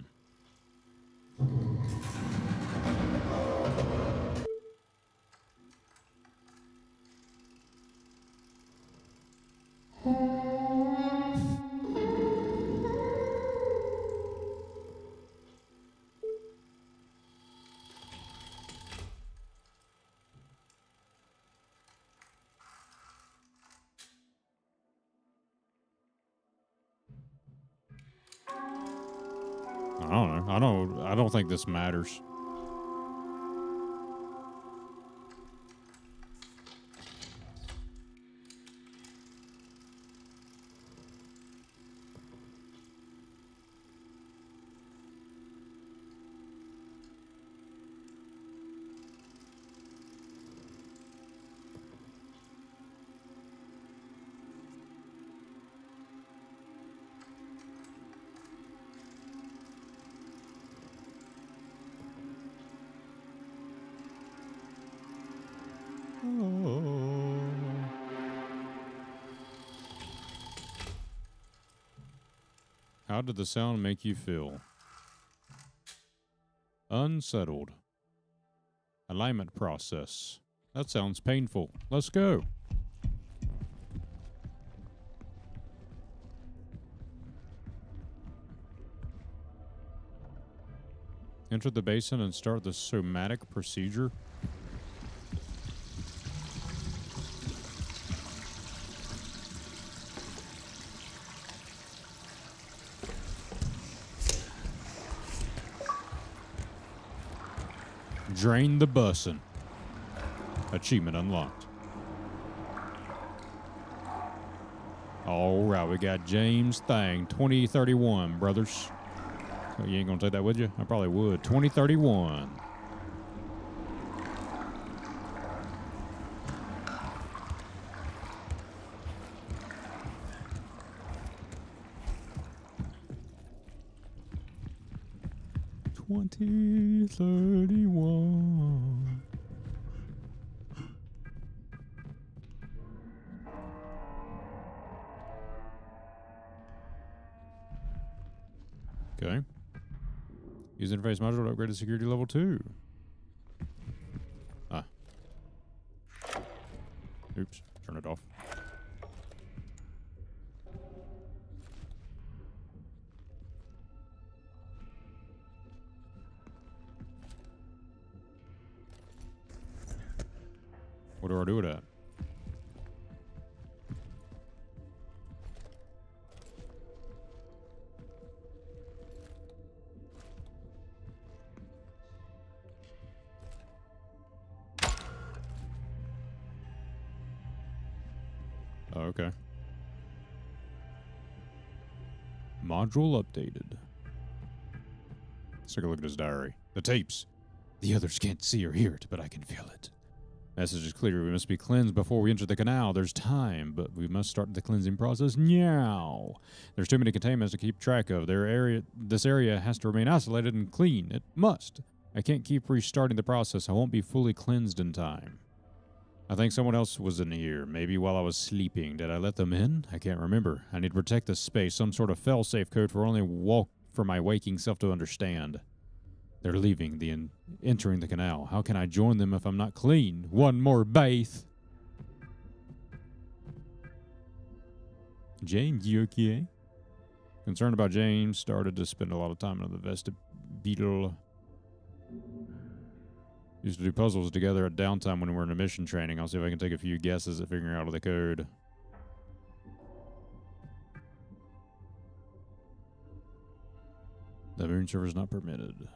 I don't know. I don't think this matters. How did the sound make you feel? Unsettled. Alignment process. That sounds painful. Let's go. Enter the basin and start the somatic procedure. Drain the bussin'. Achievement unlocked. All right, we got James Thang, 2031, brothers. Oh, you ain't gonna take that with you? I probably would. 2031. $20.31. Okay. Use interface module to upgrade to security level 2. Ah. Oops. Turn it off. What do I do with that? Oh, okay. Module updated. Let's take a look at his diary. The tapes. The others can't see or hear it, but I can feel it. Message is clear. We must be cleansed before we enter the canal. There's time, but we must start the cleansing process now. There's too many containments to keep track of. This area has to remain isolated and clean. It must. I can't keep restarting the process. I won't be fully cleansed in time. I think someone else was in here, maybe while I was sleeping. Did I let them in? I can't remember. I need to protect this space, some sort of fail-safe code for my waking self to understand. They're leaving, entering the canal. How can I join them if I'm not clean? One more bath. James, you okay? Concerned about James, started to spend a lot of time in the vestibule. Used to do puzzles together at downtime when we were in a mission training. I'll see if I can take a few guesses at figuring out the code. The moon server is not permitted.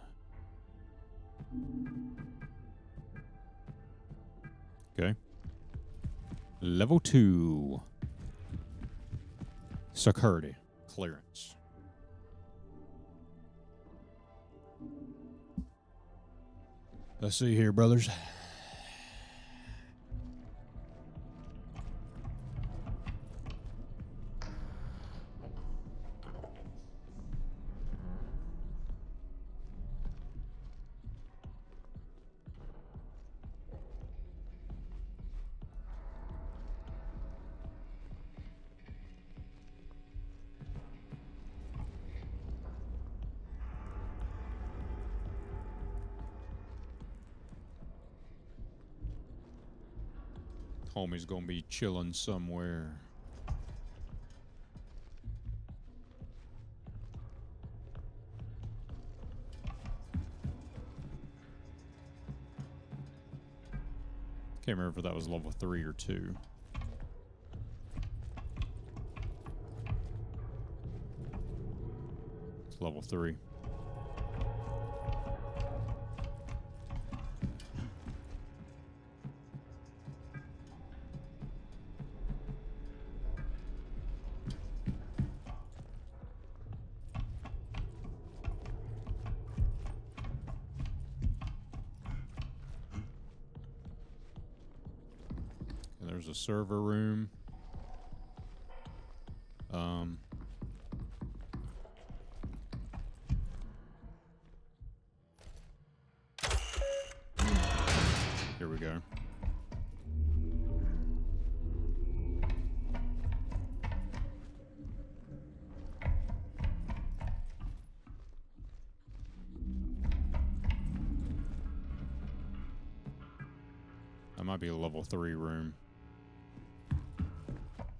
Okay. Level 2. Security. Clearance. Let's see here, brothers. Homie's gonna be chilling somewhere. Can't remember if that was level 3 or 2. It's level 3. There's a server room. Here we go. That might be a level 3 room.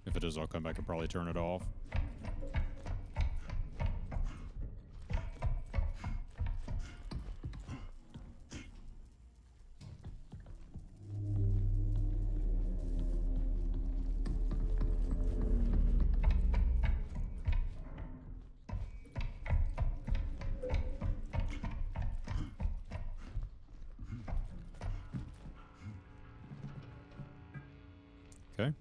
If it is, I'll come back and probably turn it off. Okay.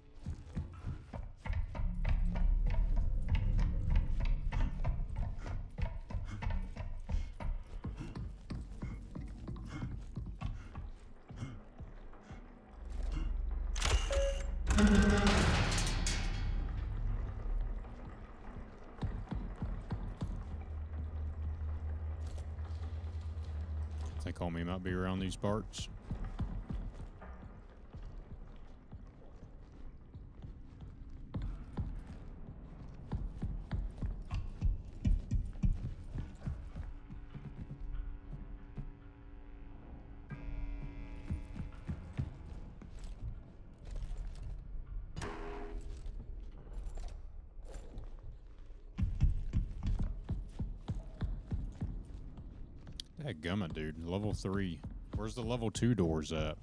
I think homie might be around these parts. Dadgummit, dude. Level 3. Where's the level 2 doors at?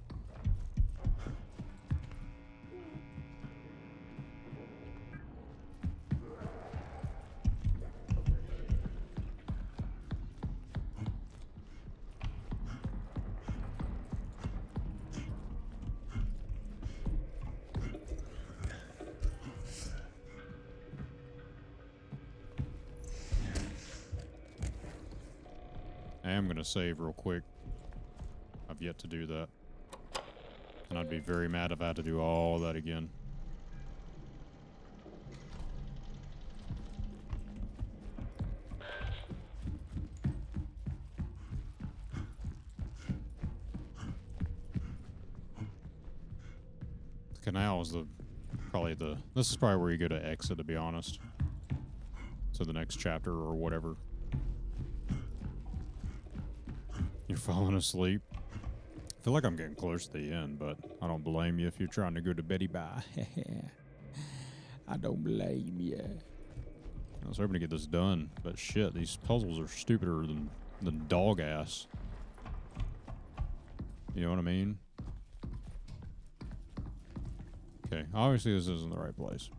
I am going to save real quick. I've yet to do that. And I'd be very mad if I had to do all that again. The canal is this is probably where you go to exit, to be honest. To the next chapter or whatever. You're falling asleep. I feel like I'm getting close to the end, but I don't blame you if you're trying to go to Betty Bye. I don't blame you. I was hoping to get this done, but shit, these puzzles are stupider than dog ass. You know what I mean? Okay, obviously this isn't the right place.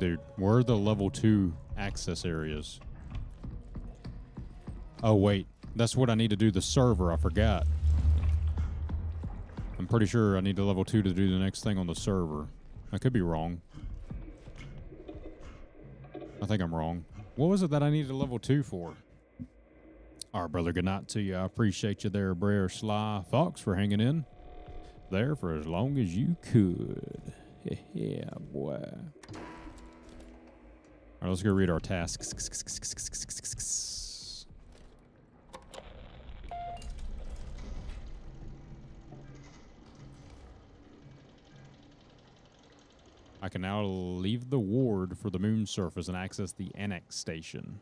Dude, where are the level 2 access areas? Oh, wait. That's what I need to do the server. I forgot. I'm pretty sure I need to level 2 to do the next thing on the server. I could be wrong. I think I'm wrong. What was it that I needed a level 2 for? All right, brother. Good night to you. I appreciate you there, Brer Sly Fox, for hanging in there for as long as you could. Yeah, boy. All right, let's go read our tasks. I can now leave the ward for the moon surface and access the annex station.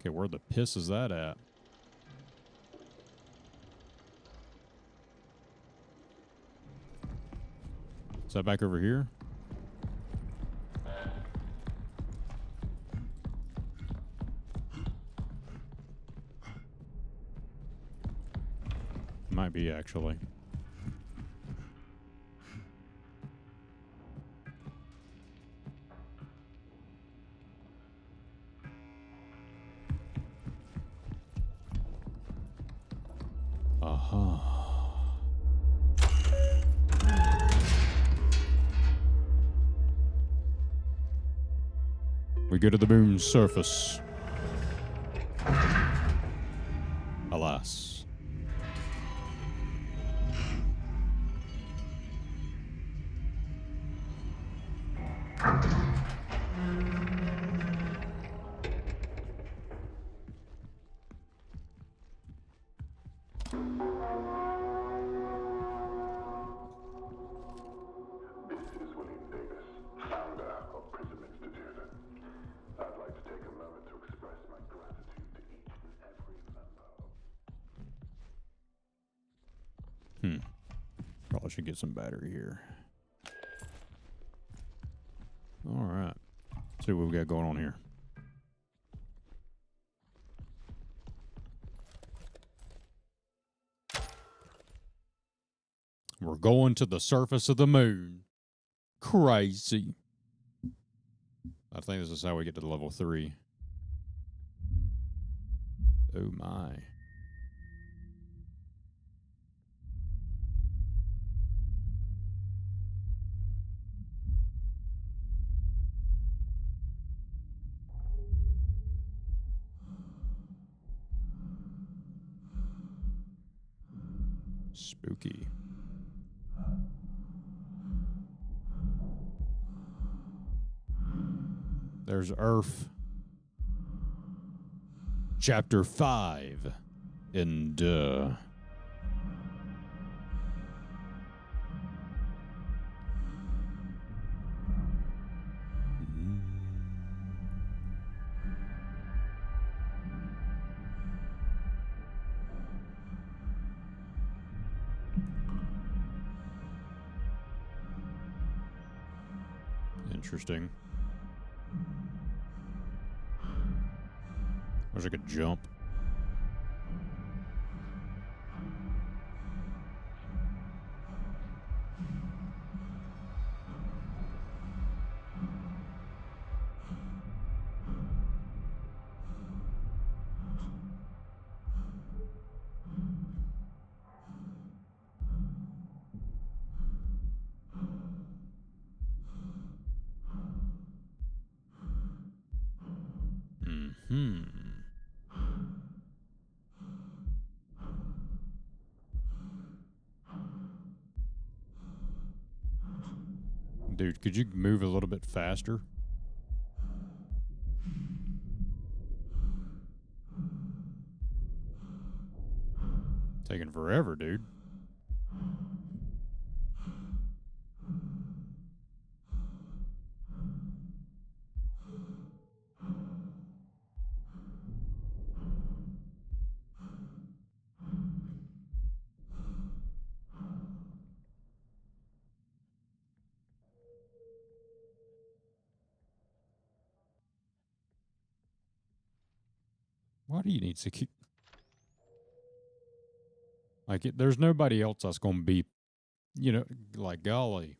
Okay, where the piss is that at? Is that back over here? Might be, actually. We go to the moon's surface. Alas. This is William Davis, founder of Prism Institute. I'd like to take a moment to express my gratitude to each and every member of... Probably should get some battery here. All right. See what we got going on here. We're going to the surface of the moon. Crazy. I think this is how we get to the level 3. Oh my. Spooky. There's Earth. Chapter 5. And, interesting. Wish I could jump. Dude, could you move a little bit faster? Taking forever, dude. Why do you need security? Like, there's nobody else that's going to be, you know, like, golly.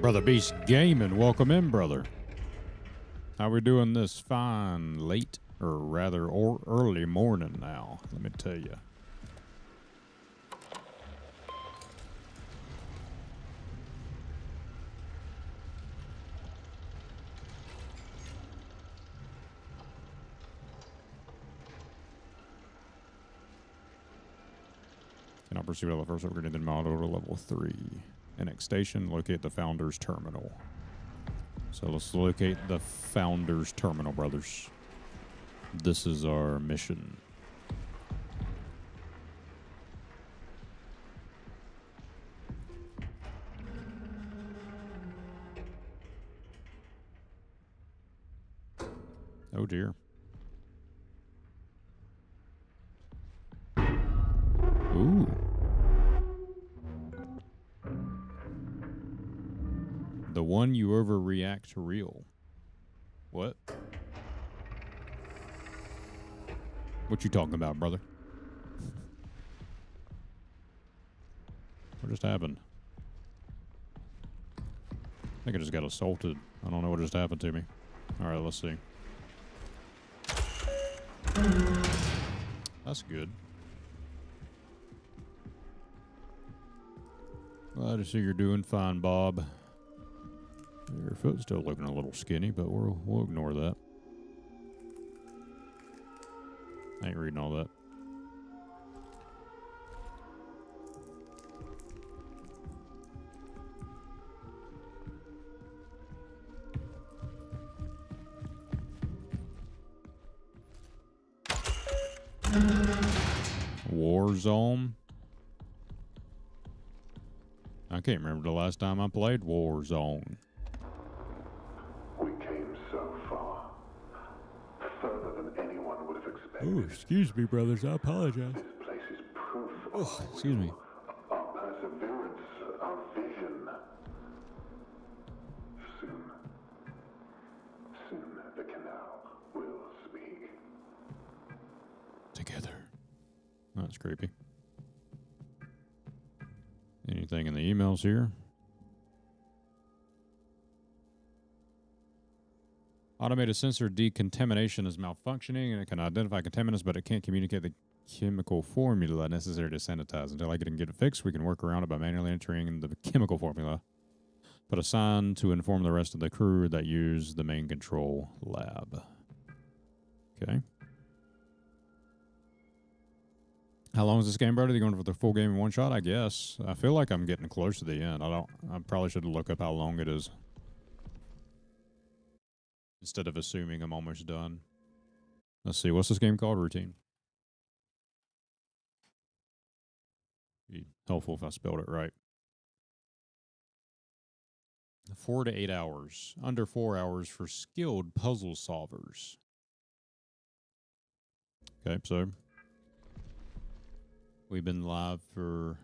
Brother Beast Gaming, welcome in, brother. How we doing this fine late, or rather early morning now, let me tell you. Cannot proceed with the first upgrade in model to level 3. NX station, locate the Founders Terminal. So let's locate the Founders Terminal, brothers. This is our mission. Oh dear. Ooh. The one you overreact to real. What? What you talking about, brother? What just happened? I think I just got assaulted. I don't know what just happened to me. Alright, let's see. That's good. Glad to see you're doing fine, Bob. Your foot's still looking a little skinny, but we'll ignore that. I ain't reading all that. Warzone. I can't remember the last time I played Warzone. We came so far. Further than anyone would have expected. Oh, excuse me, brothers. I apologize. This place is proof Oh, of excuse me. our perseverance, our vision. Soon the canal will speak. Together. Oh, that's creepy. Anything in the emails here? Automated sensor decontamination is malfunctioning and it can identify contaminants, but it can't communicate the chemical formula necessary to sanitize. Until I can get it fixed, we can work around it by manually entering the chemical formula. Put a sign to inform the rest of the crew that use the main control lab. Okay. How long is this game, brother? Are you going for the full game in one shot? I guess. I feel like I'm getting close to the end. I probably should look up how long it is. Instead of assuming I'm almost done. Let's see. What's this game called? Routine. Be helpful if I spelled it right. 4 to 8 hours. Under 4 hours for skilled puzzle solvers. Okay, so we've been live for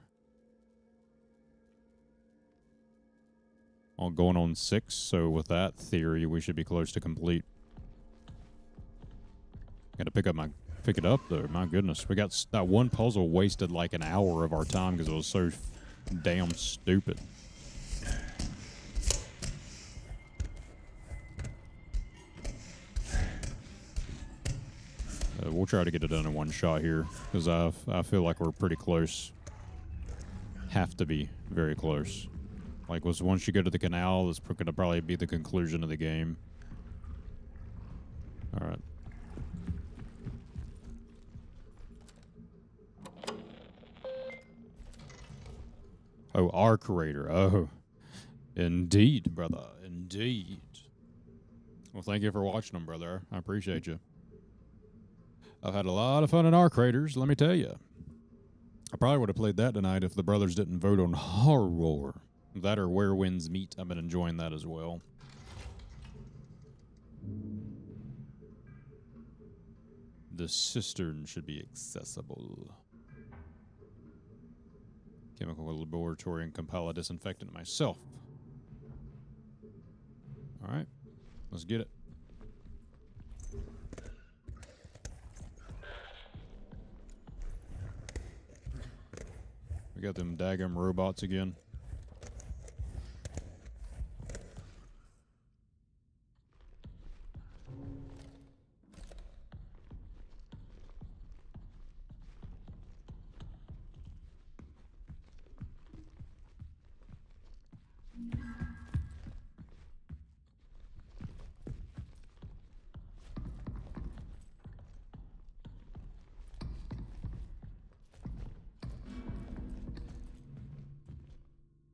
going on 6, so with that theory, we should be close to complete. Got to pick it up though. My goodness, we got that one puzzle wasted like an hour of our time because it was so damn stupid. We'll try to get it done in one shot here because I feel like we're pretty close. Have to be very close. Like, once you go to the canal, that's going to probably be the conclusion of the game. All right. Oh, our creator. Oh, indeed, brother. Indeed. Well, thank you for watching them, brother. I appreciate you. I've had a lot of fun in our creators, let me tell you. I probably would have played that tonight if the brothers didn't vote on horror. That or Where Winds Meet. I've been enjoying that as well. The cistern should be accessible. Chemical laboratory and compile a disinfectant myself. All right, let's get it. We got them daggum robots again.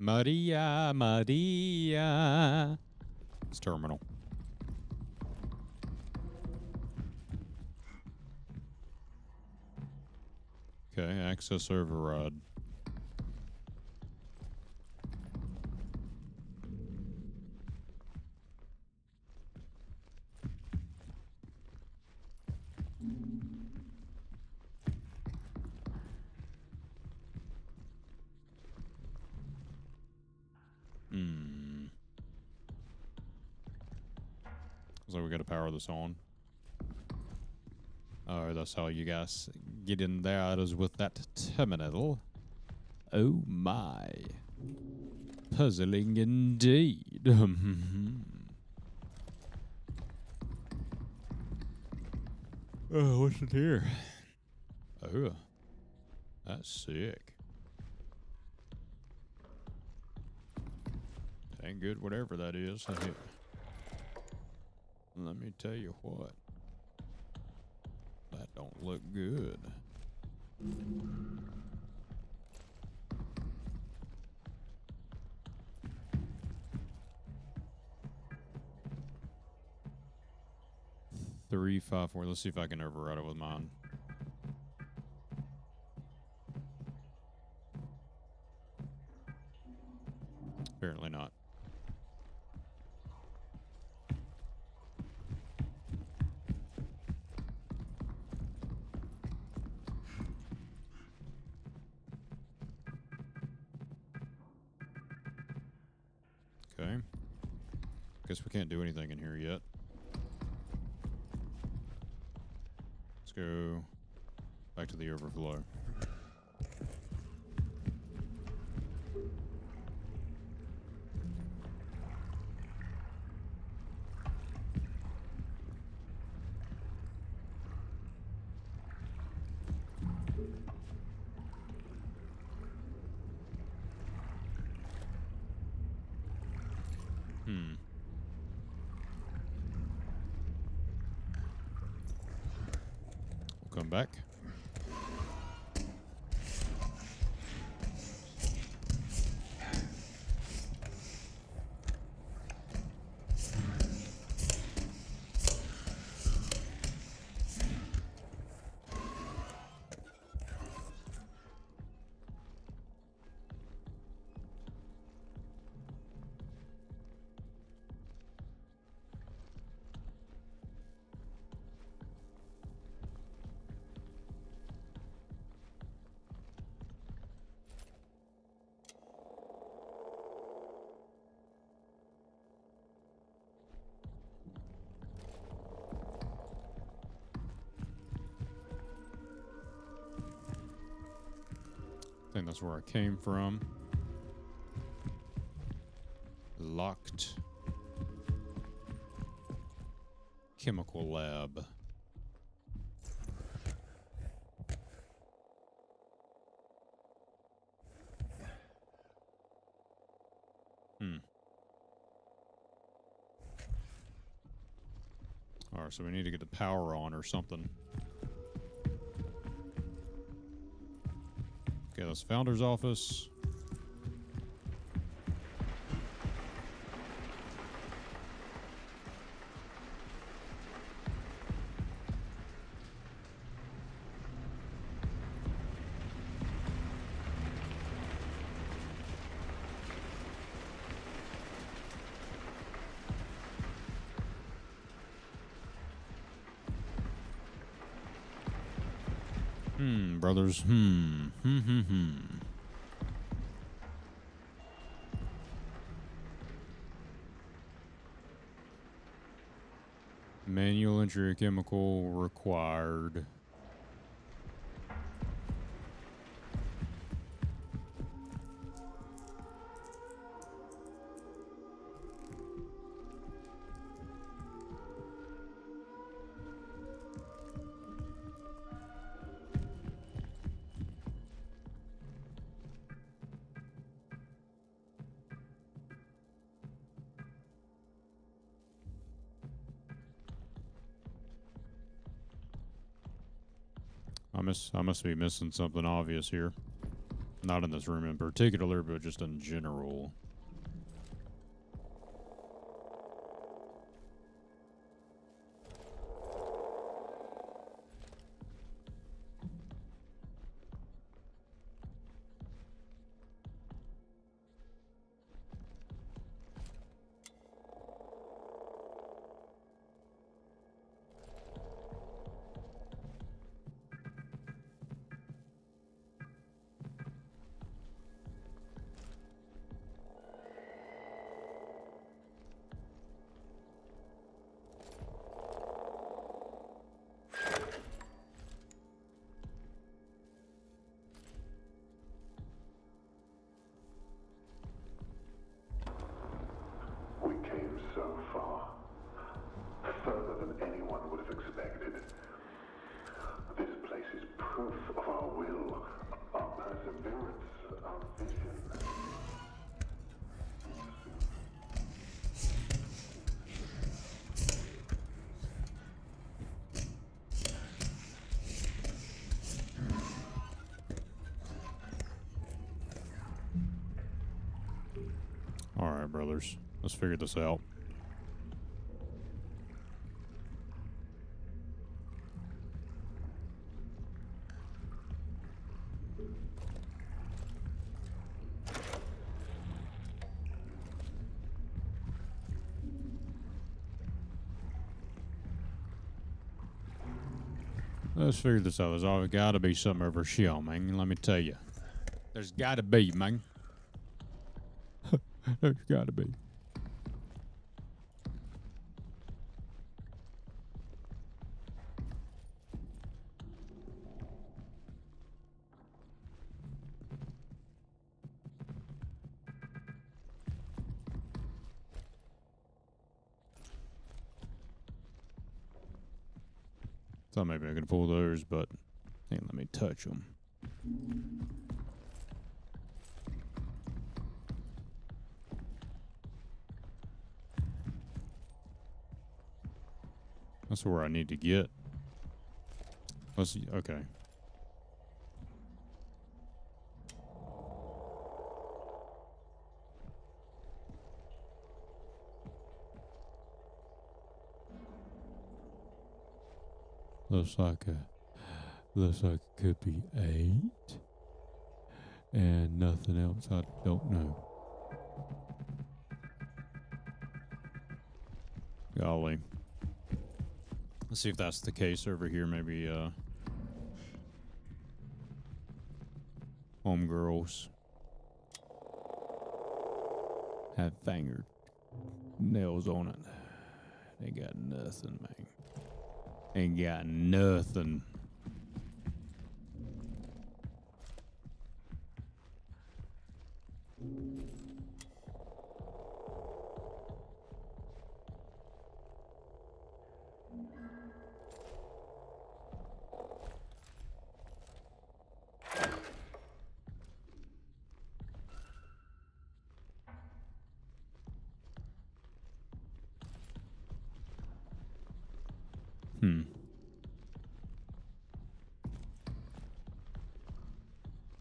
Maria, Maria. It's terminal. Okay, access override. So we gotta power this on. Oh, that's how you guys get in there, is with that terminal. Oh my. Puzzling indeed. Oh, what's in here? Oh, that's sick. Ain't good, whatever that is. Let me tell you what. That don't look good. Three, 5, 4. Let's see if I can override it with mine. Apparently not. Okay. Guess we can't do anything in here yet. Let's go back to the overflow. We'll come back. I think that's where I came from. Locked. Chemical lab. Alright, so we need to get the power on or something. Okay, that's Founder's office. Brothers. Manual entry of chemical required. I must be missing something obvious here. Not in this room in particular, but just in general. We came so far, further than anyone would have expected. This place is proof of our will, our perseverance, our vision. All right, brothers. Let's figure this out. Let's figure this out. There's always got to be something over here, man. Let me tell you. There's got to be, man. There's got to be. Thought maybe I could pull those, but they ain't let me touch them. That's where I need to get. Let's see. Okay. Looks like it could be 8. And nothing else. I don't know. Golly. Let's see if that's the case over here. Maybe homegirls have finger nails on it. Ain't got nothing, man. Ain't got nothing.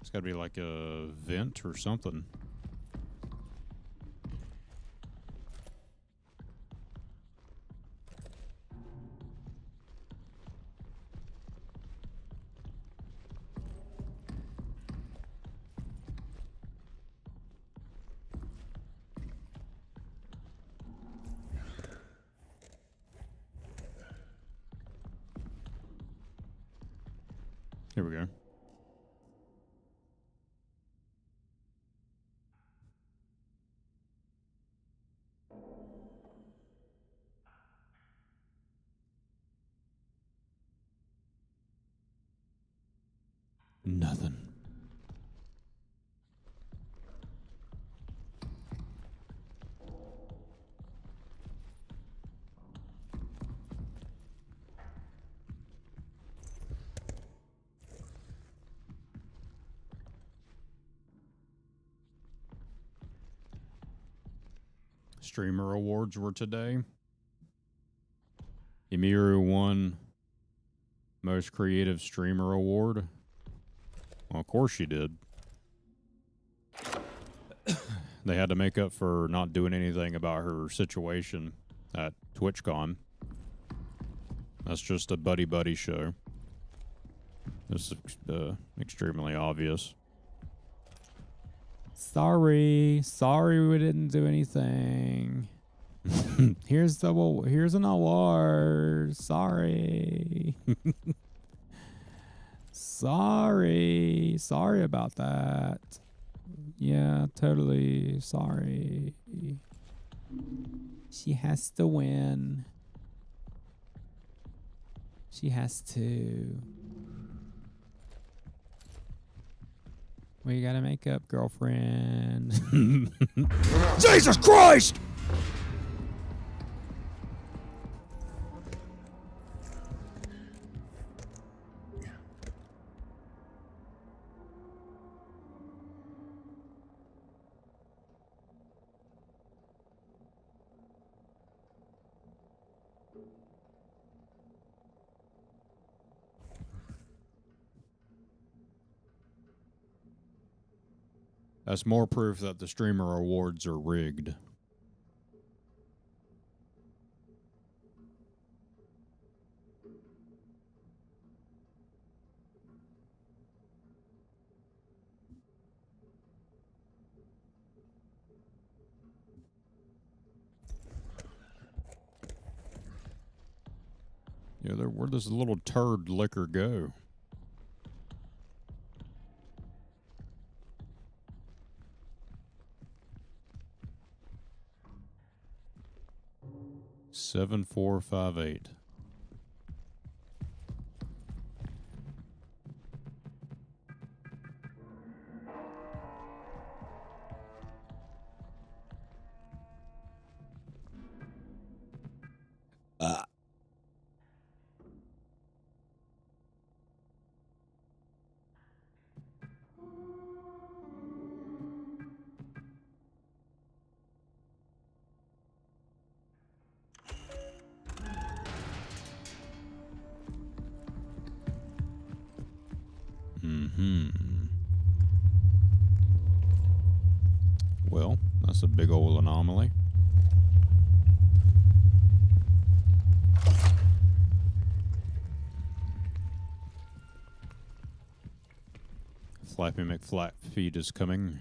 It's gotta be like a vent or something. Here we go. Nothing. Streamer awards were today. Emiru won Most Creative Streamer Award. Well, of course she did. They had to make up for not doing anything about her situation at TwitchCon. That's just a buddy show. This is extremely obvious. Sorry we didn't do anything. Here's an award. Sorry. Sorry about that. Yeah, totally sorry. She has to win. She has to. We gotta make up, girlfriend. Jesus Christ! That's more proof that the streamer awards are rigged. Yeah, where'd this little turd liquor go? Seven, 4, 5, 8. Well, that's a big old anomaly. Flappy McFlatfeet is coming.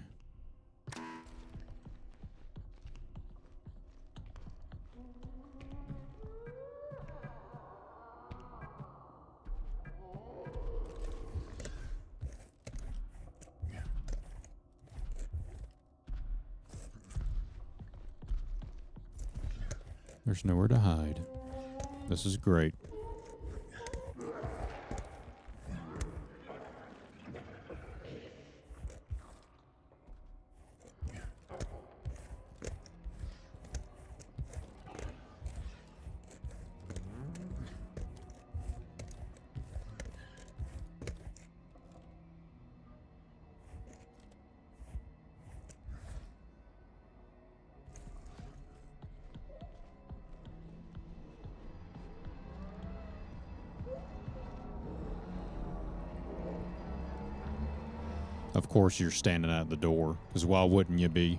There's nowhere to hide. This is great. Of course you're standing at the door, because why wouldn't you be?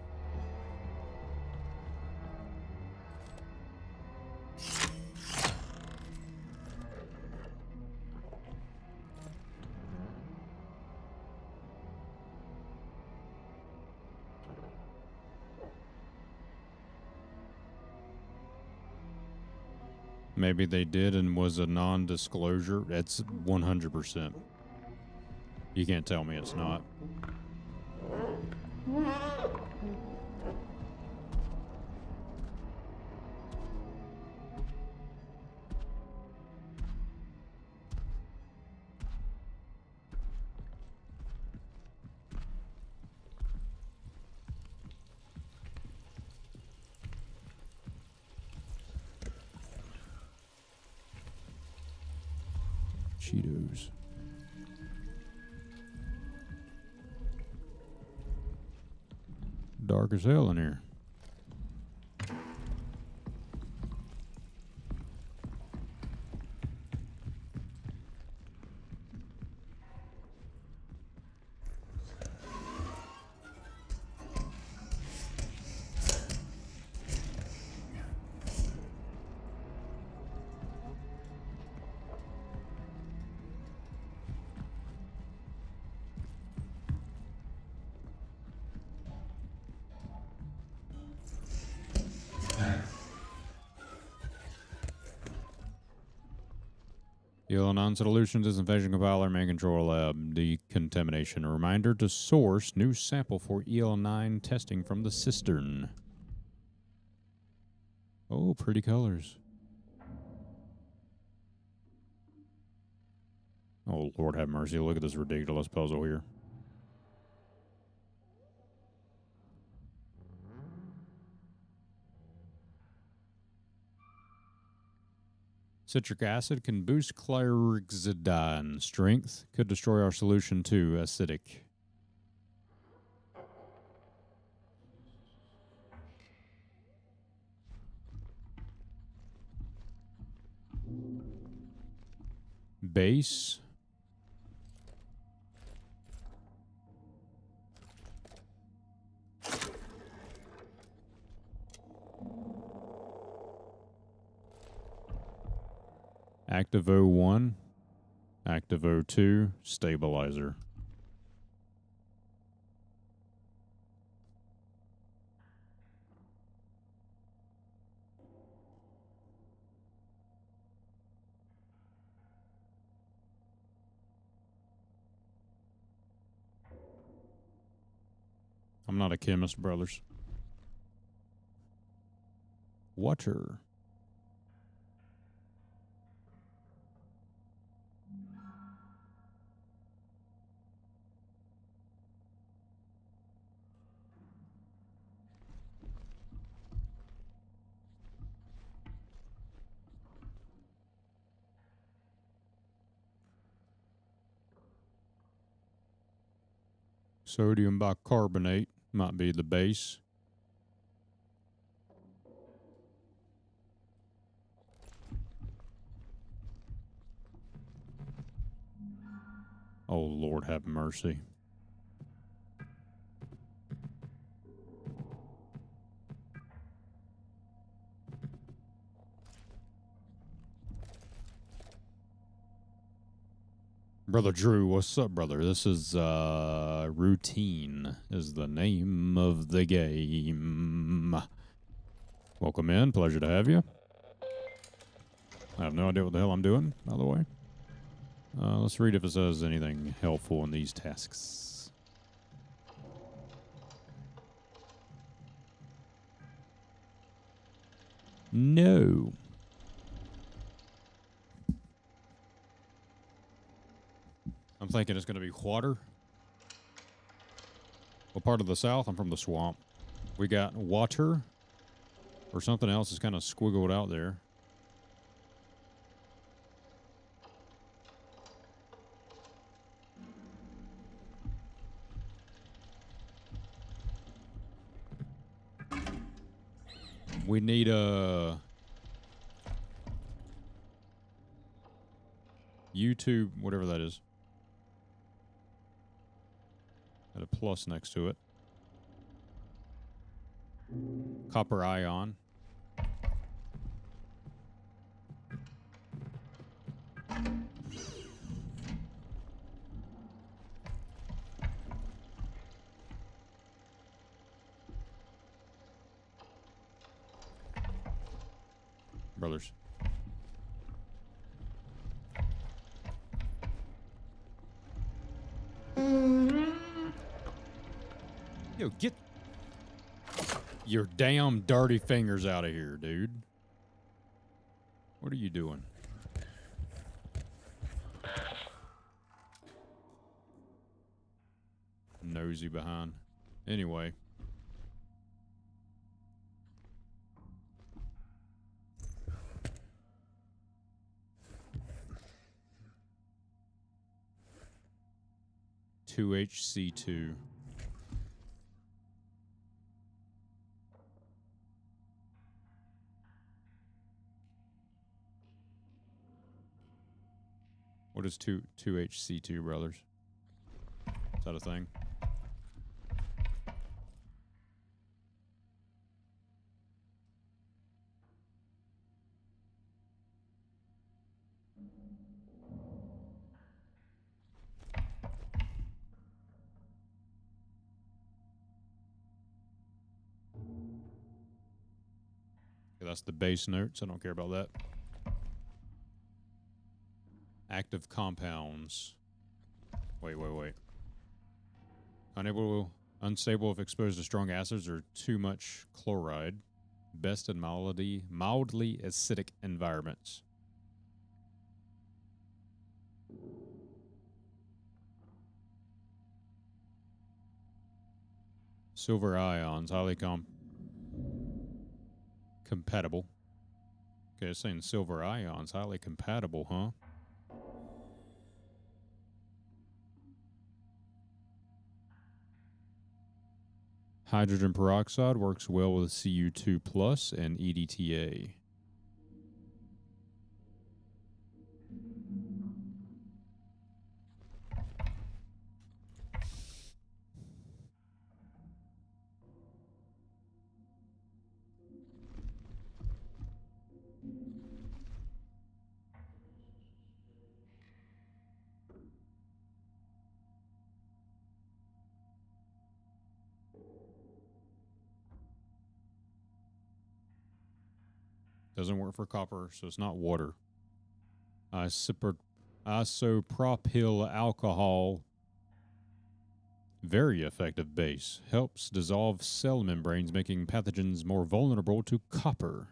Maybe they did and was a non-disclosure. It's 100%. You can't tell me it's not. Cheetos. Dark as hell in here. EL9 Solutions, Disinfection Compiler, Main Control Lab, Decontamination. A reminder to source new sample for EL9 testing from the cistern. Oh, pretty colors. Oh, Lord have mercy. Look at this ridiculous puzzle here. Citric acid can boost chlorhexidine strength. Could destroy our solution too. Acidic. Base. Active O1, Active O2, Stabilizer. I'm not a chemist, brothers. Water. Sodium bicarbonate might be the base. Oh, Lord have mercy. Brother Drew, what's up, brother? This is Routine is the name of the game. Welcome in. Pleasure to have you. I have no idea what the hell I'm doing, by the way. Let's read if it says anything helpful in these tasks. No. I'm thinking it's going to be water. What part of the south? I'm from the swamp. We got water or something else is kind of squiggled out there. We need a YouTube, whatever that is. Got a plus next to it. Copper ion. Brothers. Yo, get your damn dirty fingers out of here, dude. What are you doing? Nosy behind. Anyway. HC2. What is 2HC2, brothers? Is that a thing? That's the base notes. I don't care about that. Active compounds. Wait. Unstable if exposed to strong acids or too much chloride. Best in mildly acidic environments. Silver ions, highly compatible. Okay, it's saying silver ions, highly compatible, huh? Hydrogen peroxide works well with Cu2 plus and EDTA. Doesn't work for copper, so it's not water. Isopropyl alcohol, very effective base. Helps dissolve cell membranes, making pathogens more vulnerable to copper.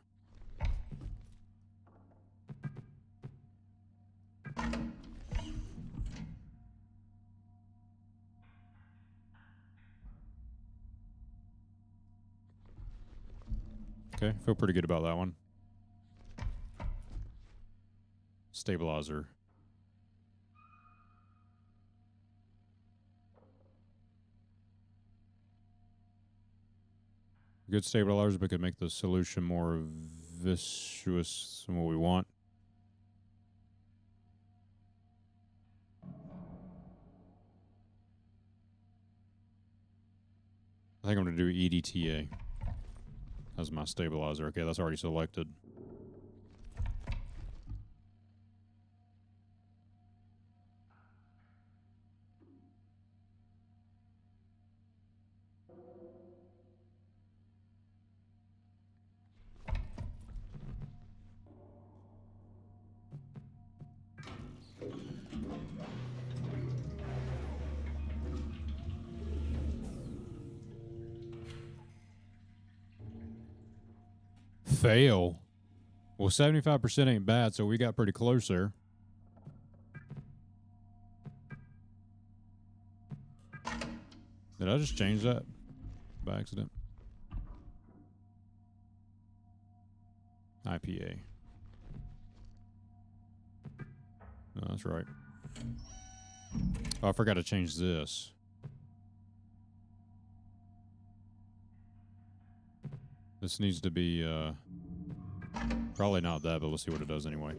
Okay, feel pretty good about that one. Stabilizer. Good stabilizers, but could make the solution more viscous than what we want. I think I'm going to do EDTA as my stabilizer. Okay, that's already selected. Fail. Well, 75% ain't bad, so we got pretty close there. Did I just change that by accident? IPA. No, that's right. Oh, I forgot to change this. This needs to be, probably not that, but let's see what it does anyway.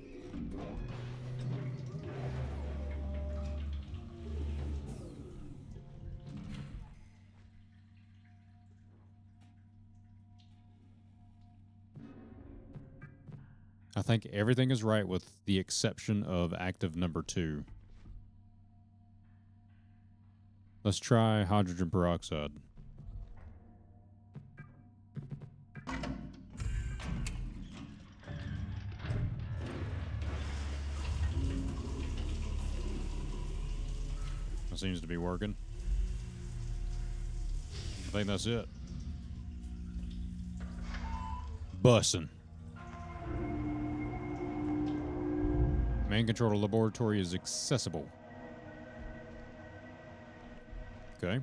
I think everything is right with the exception of active number 2. Let's try hydrogen peroxide. That seems to be working. I think that's it. Bussin'. Main control laboratory is accessible. Okay.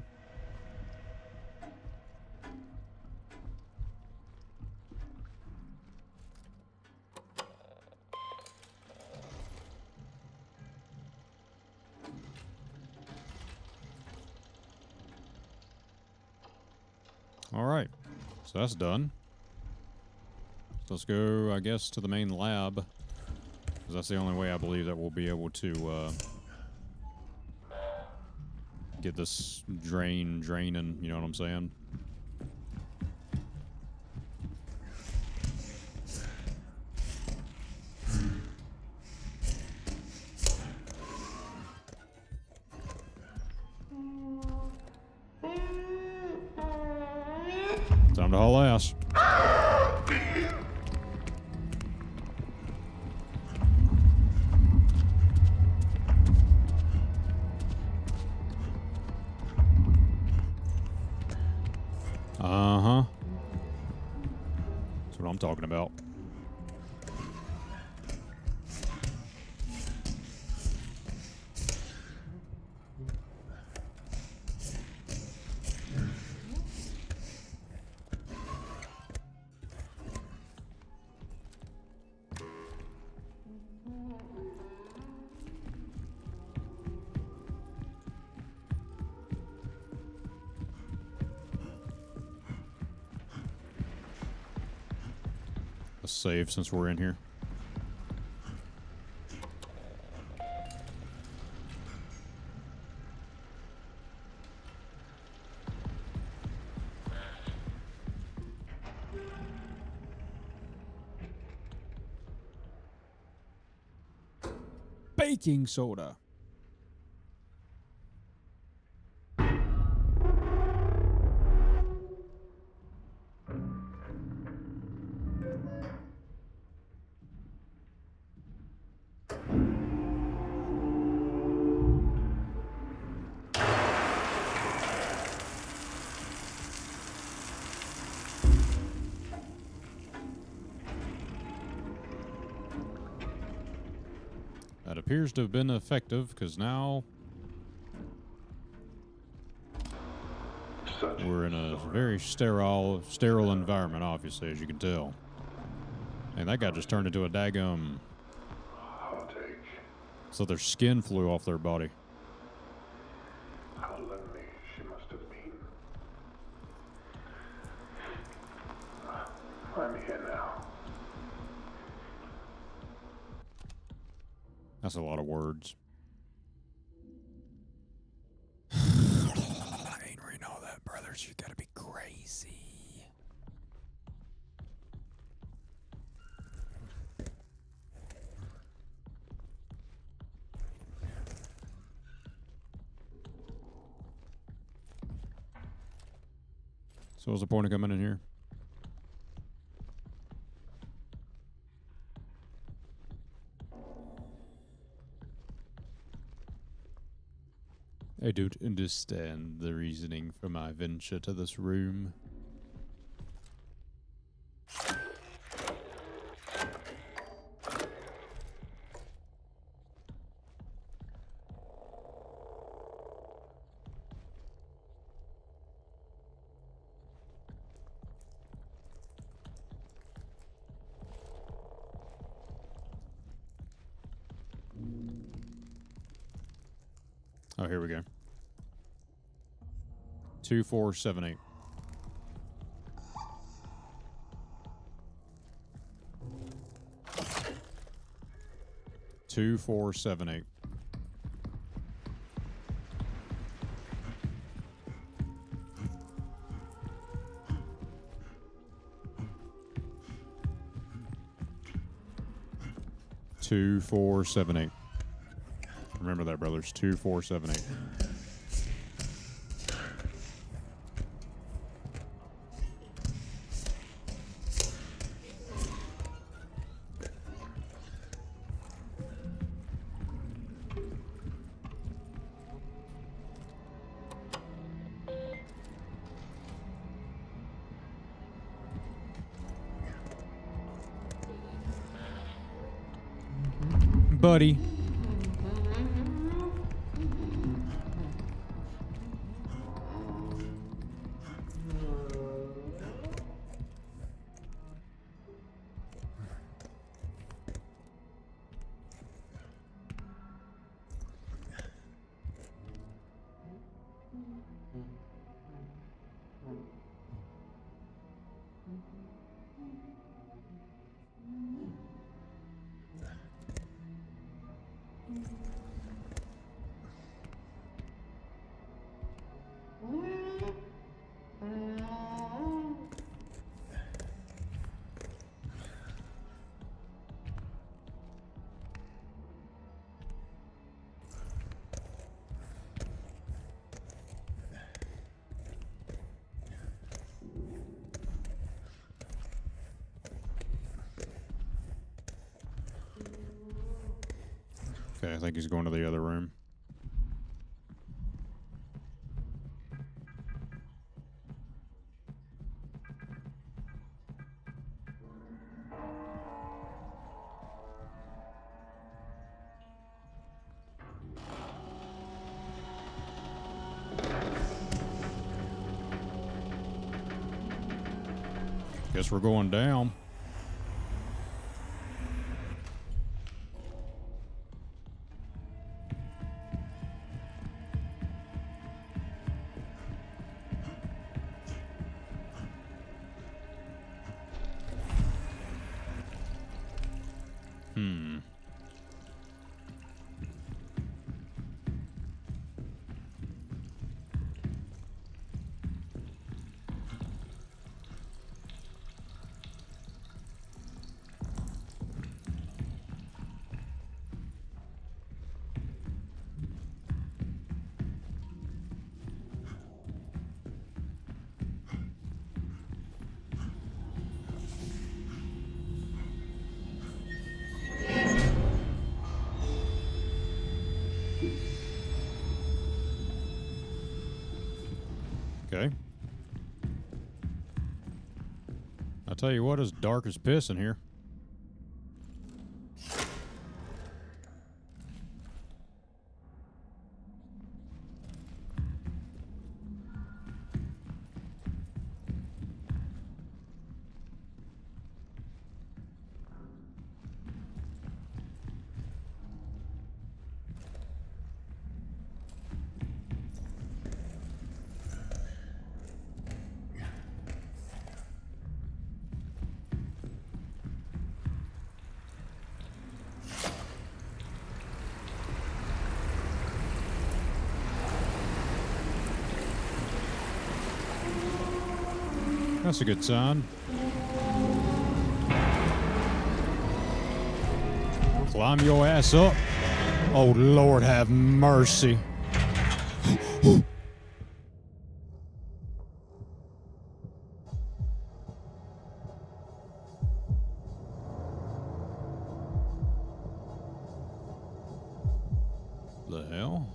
All right. So that's done. So let's go, I guess, to the main lab. Because that's the only way I believe that we'll be able to get this draining, you know what I'm saying? Time to haul ass. Uh-huh. That's what I'm talking about. Let's save since we're in here. Baking soda. That appears to have been effective, because now we're in a very sterile environment, obviously, as you can tell. And that guy just turned into a daggum. Heartache. So their skin flew off their body. How lonely she must have been. I'm here now. That's a lot of words. I ain't reading all that, brothers. You gotta be crazy. So what's the point of coming in here? I don't understand the reasoning for my venture to this room. Oh, here we go. 2478. Two, 4, 7, 8. Two, 4, 7, 8. Remember that, brothers. 2, 4, 7, 8. Buddy. Okay, I think he's going to the other room. Guess we're going down. Okay. I'll tell you what, it's dark as piss in here. That's a good sign. Climb your ass up. Oh, Lord, have mercy. The hell?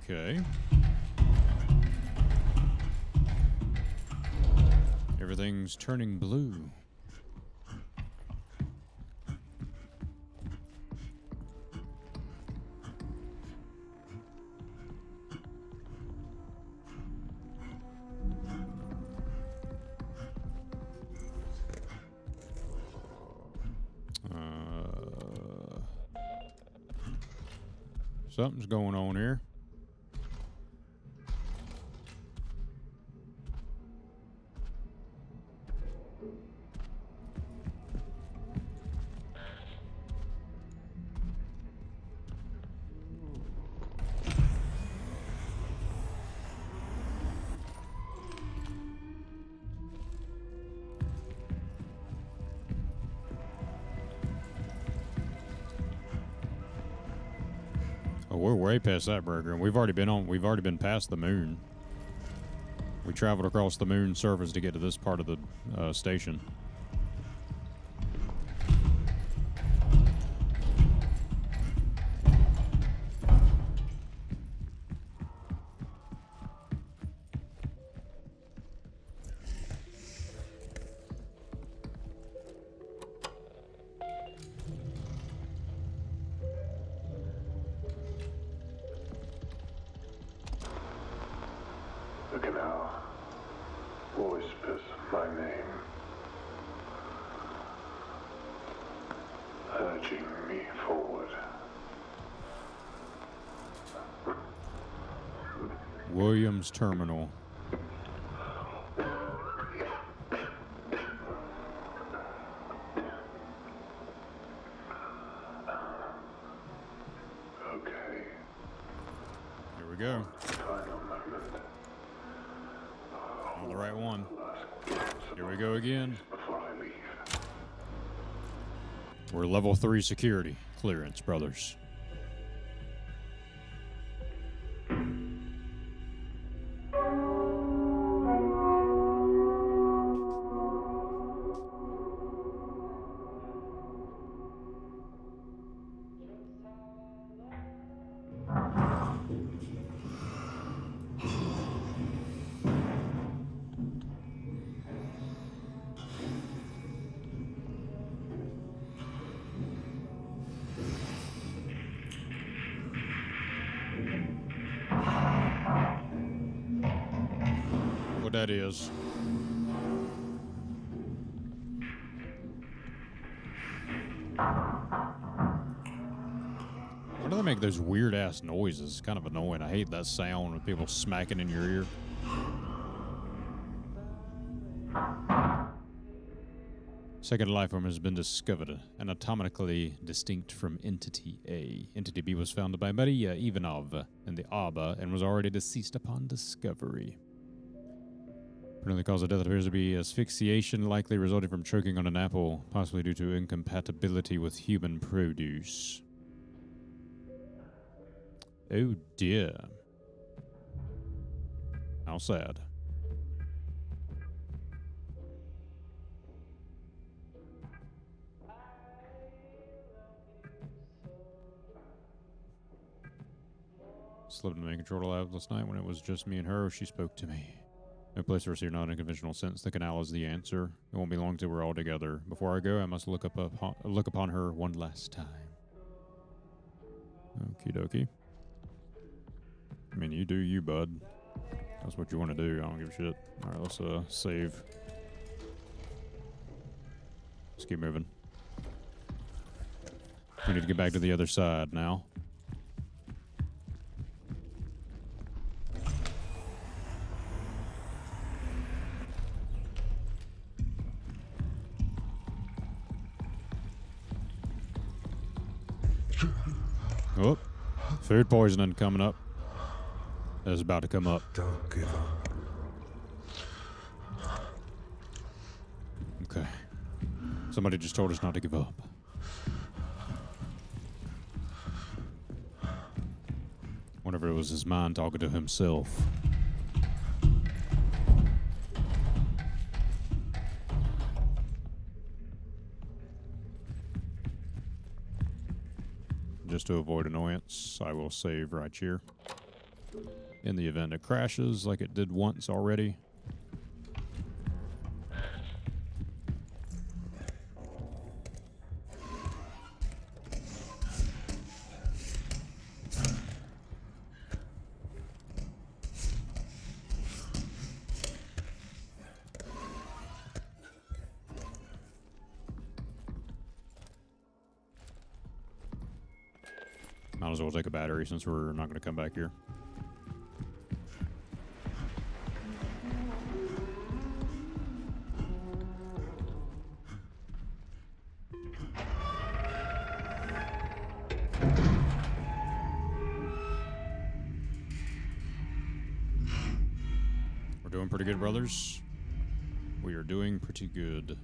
Okay. Everything's turning blue. Something's going on here. Oh, we're way past that burger, and we've already been past the moon. We traveled across the moon surface to get to this part of the station. The canal whispers my name, urging me forward. Williams Terminal. Okay, Here we go. final moment. On the right one. Last Here we go again. before I leave. We're level 3 security clearance, brothers. that is. Why do they make those weird ass noises? It's kind of annoying. I hate that sound with people smacking in your ear. Second life form has been discovered, anatomically distinct from Entity A. Entity B was founded by Maria Ivanov in the Arbor and was already deceased upon discovery. The cause of death appears to be asphyxiation, likely resulting from choking on an apple, possibly due to incompatibility with human produce. Oh dear. How sad. Slept in the main control lab last night when it was just me and her. She spoke to me. No place for us here, not in a conventional sense. The canal is the answer. It won't be long till we're all together. Before I go, I must look upon her one last time. Okie dokie. I mean, you do you, bud. That's what you want to do. I don't give a shit. All right, let's save. Let's keep moving. We need to get back to the other side now. Oh, food poisoning coming up. It's about to come up. Don't give up. Okay. Somebody just told us not to give up. Whenever it was his mind talking to himself. Just to avoid annoyance, I will save right here. In the event it crashes like it did once already. Might as well take a battery since we're not going to come back here. We're doing pretty good, brothers. We are doing pretty good.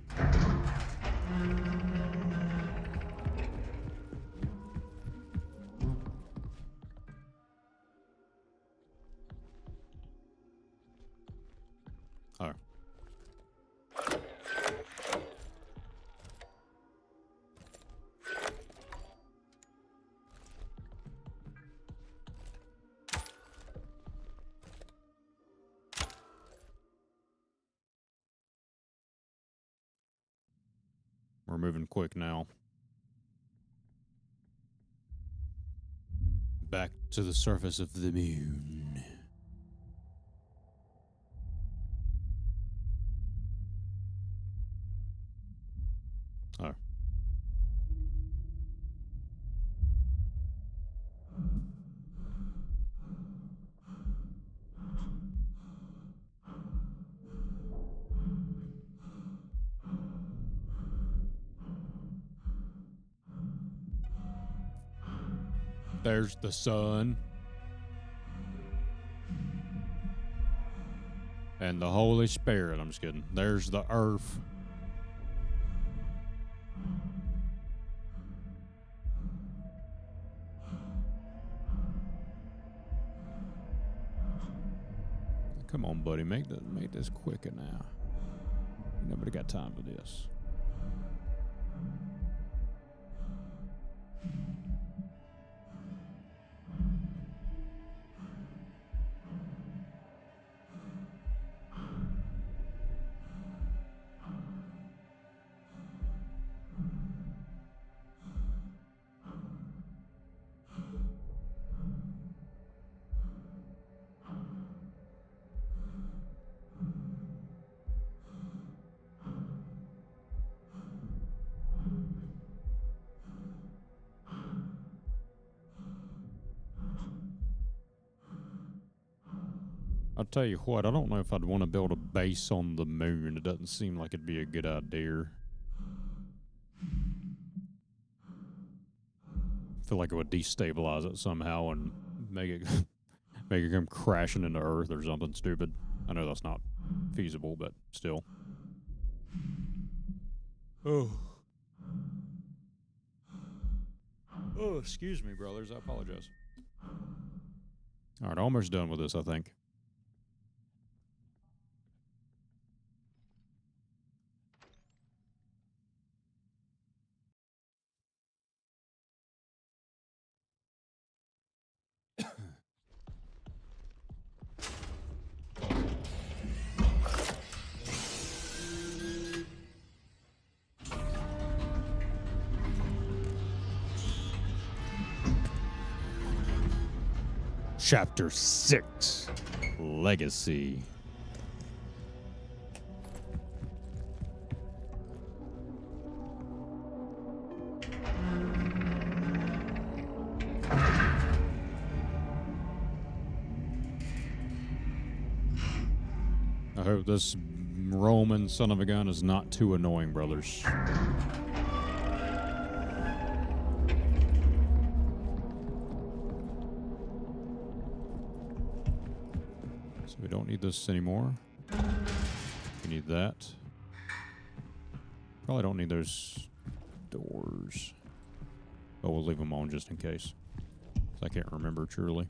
Oh. We're moving quick now. Back to the surface of the moon. Oh. There's the sun. And the Holy Spirit. I'm just kidding. There's the earth. Come on, buddy. Make this quicker now. Nobody got time for this. I'll tell you what, I don't know if I'd want to build a base on the moon. It doesn't seem like it'd be a good idea. I feel like it would destabilize it somehow and make it make it come crashing into Earth or something stupid. I know that's not feasible, but still. Oh. Oh, excuse me, brothers. I apologize. All right, almost done with this, I think. Chapter 6, Legacy. I hope this Roman son of a gun is not too annoying, brothers. So we don't need this anymore. We need that. Probably don't need those doors. But we'll leave them on just in case. 'Cause I can't remember truly.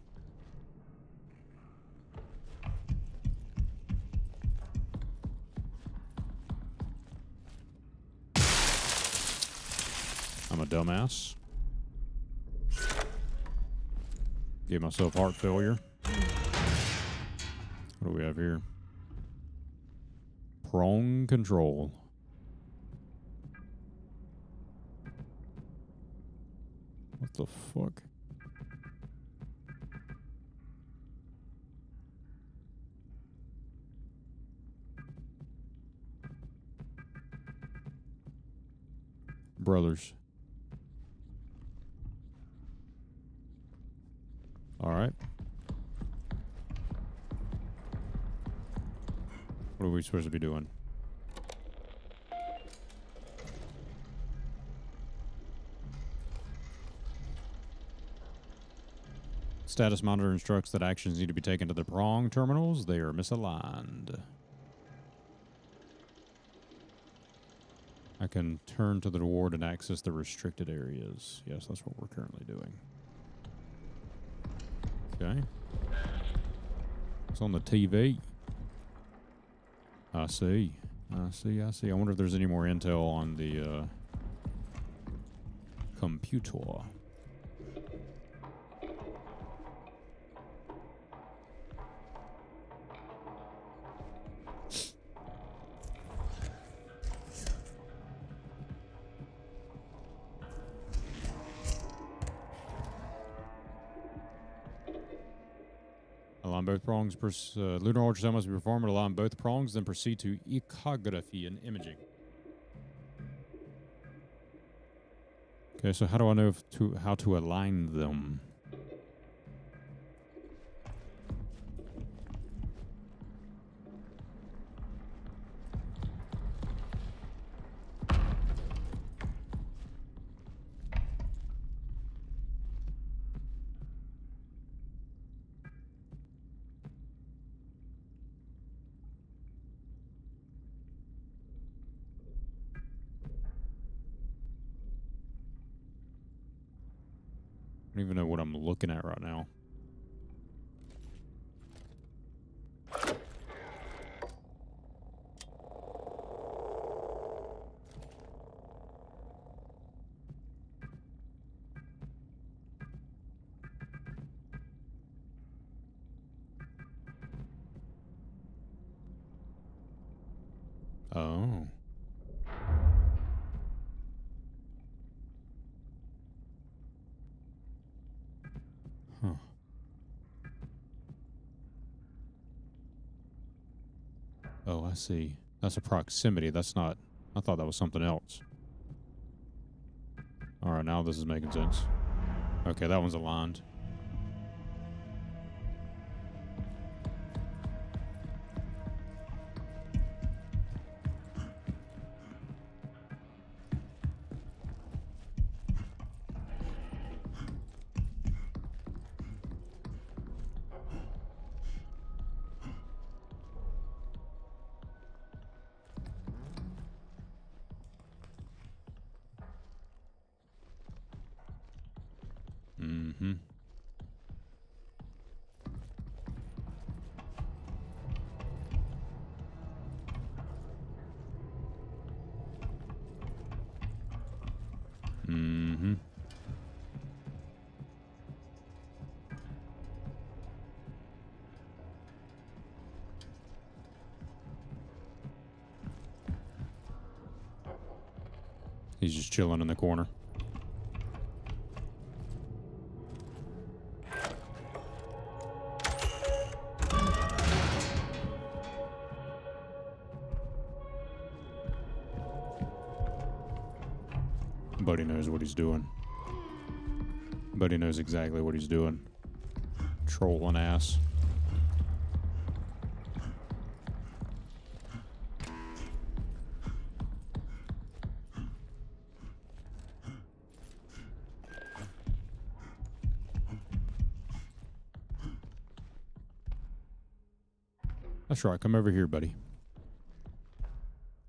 I'm a dumbass. Gave myself heart failure. What do we have here? Prong control. What the fuck? Brothers. All right. What are we supposed to be doing? Status monitor instructs that actions need to be taken to the prong terminals. They are misaligned. I can turn to the reward and access the restricted areas. Yes, that's what we're currently doing. Okay. It's on the TV. I see. I see. I see. I wonder if there's any more intel on the computer. Align both prongs. Lunar ultrasound must be performed. Align both prongs, then proceed to echography and imaging. Okay, so how do I know how to align them? I don't even know what I'm looking at right now. Oh. Huh. Oh, I see. That's a proximity. That's not... I thought that was something else. Alright, now this is making sense. Okay, that one's aligned. He's just chilling in the corner. Buddy knows what he's doing. Buddy knows exactly what he's doing. Trolling ass. That's right. Come over here, buddy.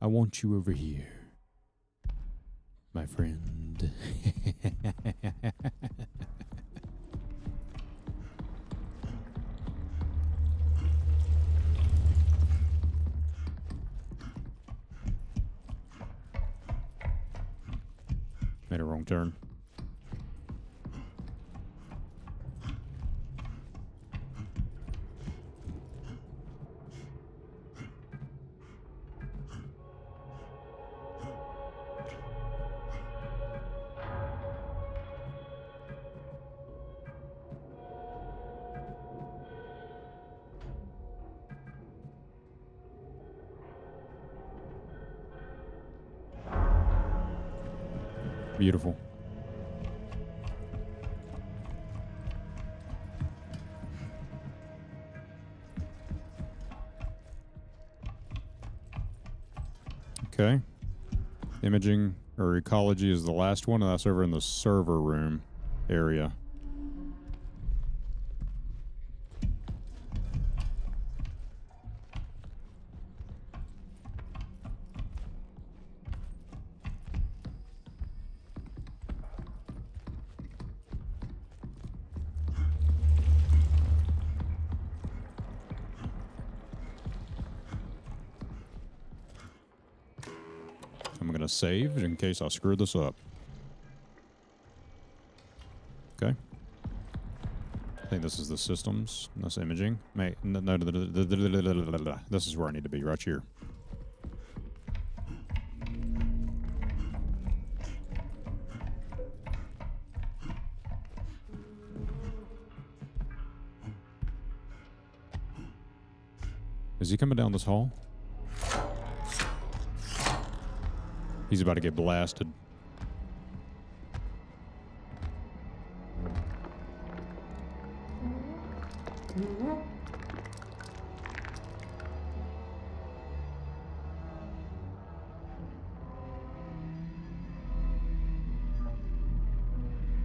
I want you over here, my friend. Made a wrong turn. Beautiful. Okay. Imaging or ecology is the last one, and that's over in the server room area. I'm going to save in case I screw this up. Okay. I think this is the systems. That's imaging. This is where I need to be, right here. Is he coming down this hall? He's about to get blasted.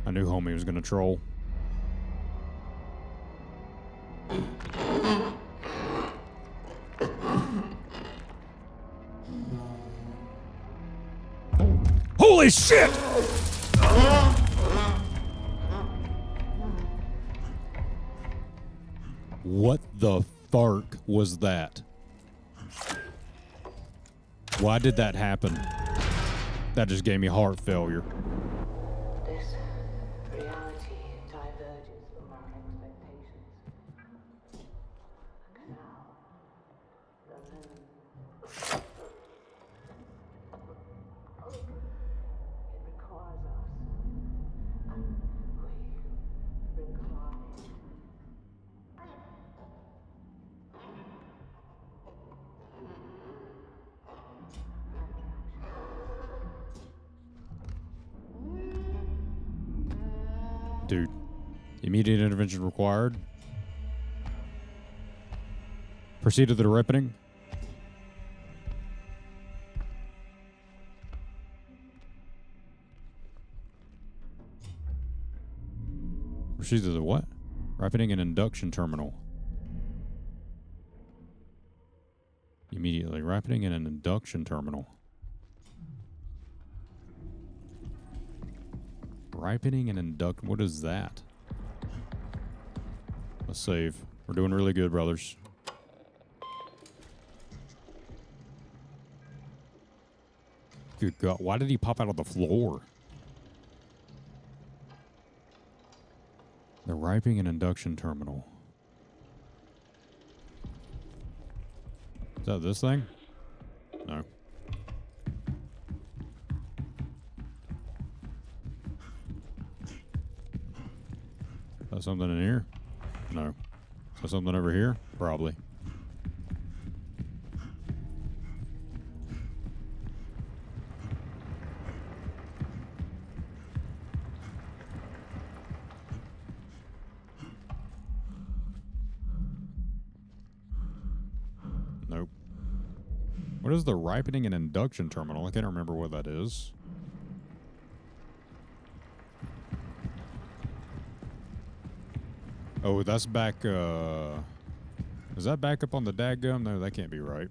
I knew homie was gonna troll. Holy shit! What the fuck was that? Why did that happen? That just gave me heart failure. This reality diverges from our expectations. And now, the moon. It requires us. And we require it. Dude, immediate intervention required. Proceed to the ripening. Proceed to the what? Ripening and induction terminal. Immediately. Ripening and an induction terminal. Ripening and induct. What is that? Let's save. We're doing really good, brothers. Good God. Why did he pop out of the floor? The ripening and induction terminal. Is that this thing? No. something in here? No. Is there something over here? Probably. Nope. What is the ripening and induction terminal? I can't remember what that is. Oh, that's back, is that back up on the dadgum? No, that can't be right.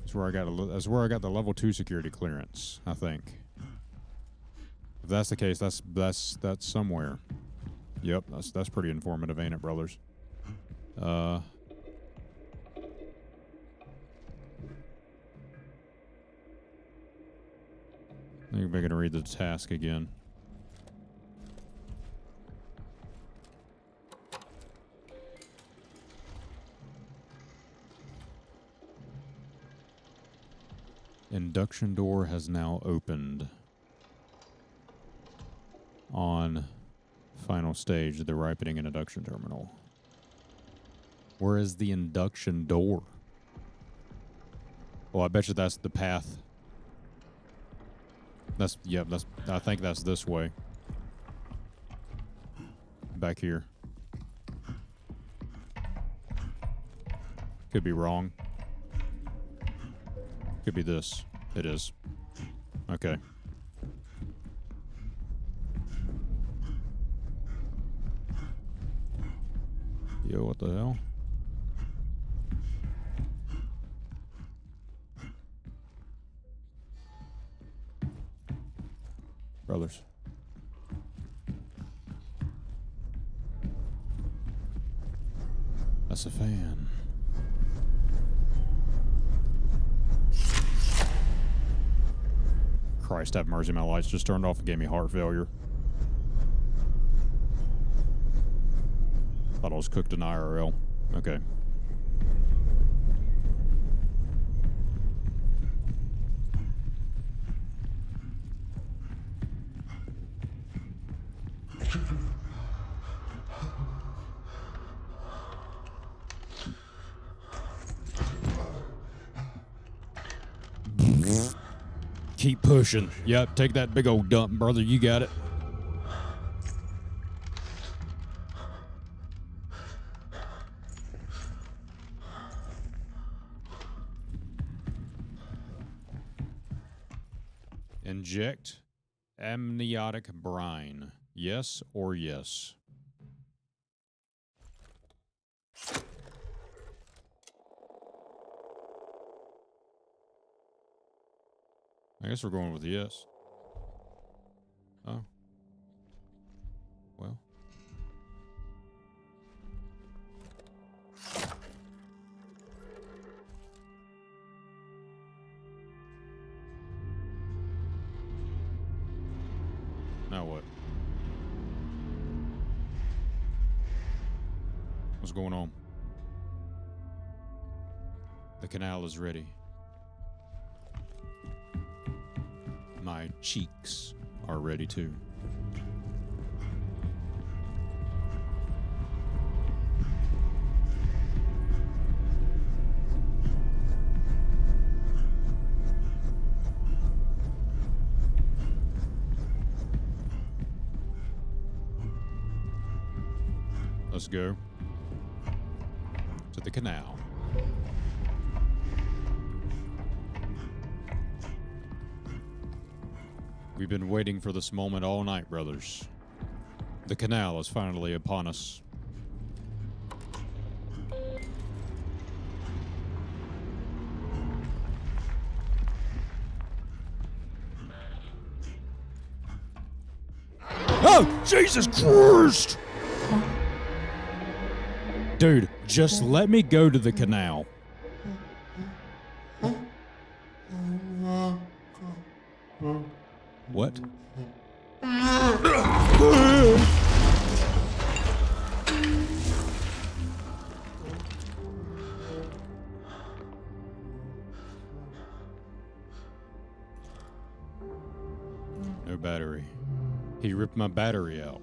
That's where I got the level 2 security clearance, I think. If that's the case, that's somewhere. Yep, that's pretty informative, ain't it, brothers? I think we're gonna read the task again. Induction door has now opened. On final stage, the ripening and induction terminal. Where is the induction door? Well, I bet you that's the path. I think that's this way. Back here. Could be wrong. Could be this. It is. Okay. Yo, what the hell? Brothers. That's a fan. Christ have mercy, my lights just turned off and gave me heart failure. Thought I was cooked in IRL. Okay. Keep pushing. Yep, take that big old dump, brother. You got it. Inject amniotic brine. Yes or yes? I guess we're going with yes. Oh. Well. Now what? What's going on? The canal is ready. My cheeks are ready too. Let's go to the canal. We've been waiting for this moment all night, brothers. The canal is finally upon us. Oh, Jesus Christ! Dude, just let me go to the canal. What? No battery. He ripped my battery out.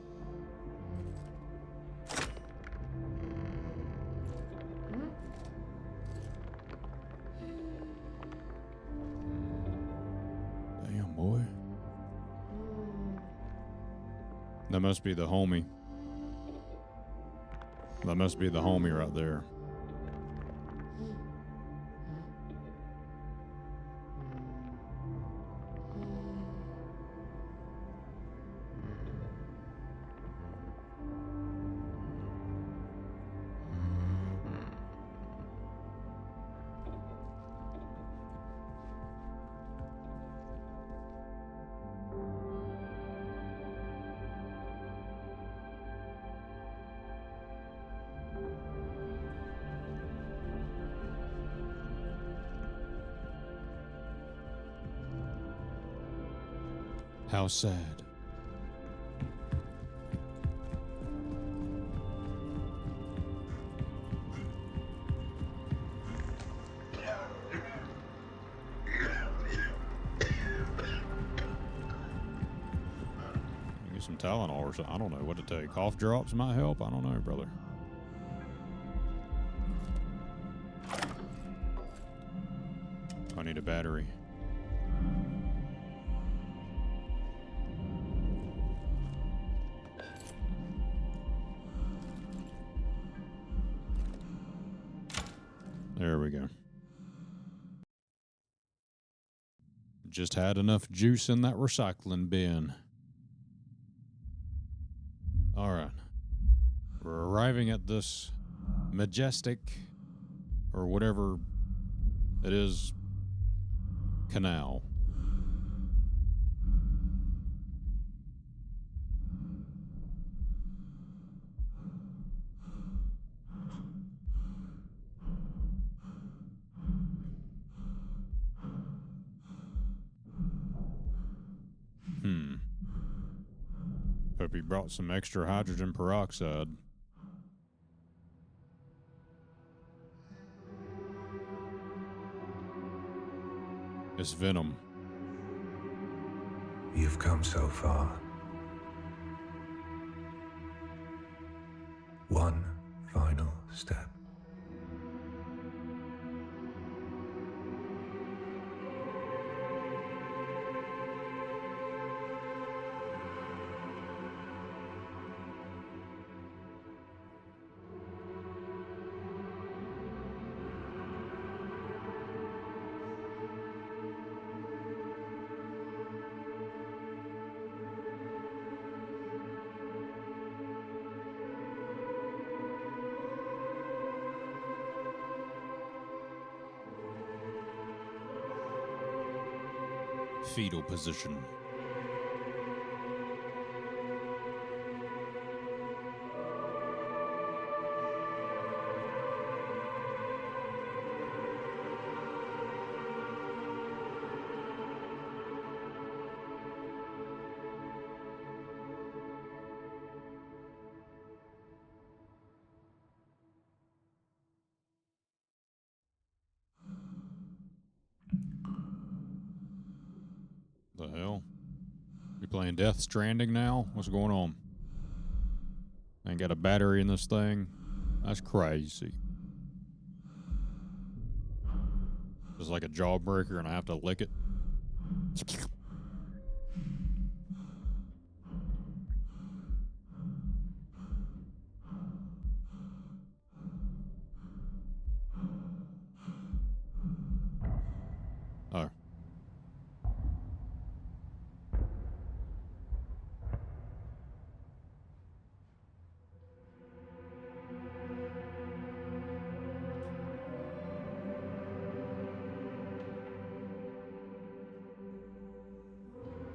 That must be the homie. That must be the homie right there. How sad. Get some Tylenol or something. I don't know what to tell you. Cough drops might help. I don't know, brother. I need a battery. There we go. Just had enough juice in that recycling bin. All right. We're arriving at this majestic, or whatever it is, canal. Hope he brought some extra hydrogen peroxide. It's venom. You've come so far. One final step. Fetal position. The hell? You playing Death Stranding now? What's going on? Ain't got a battery in this thing? That's crazy. It's like a jawbreaker and I have to lick it. Oh.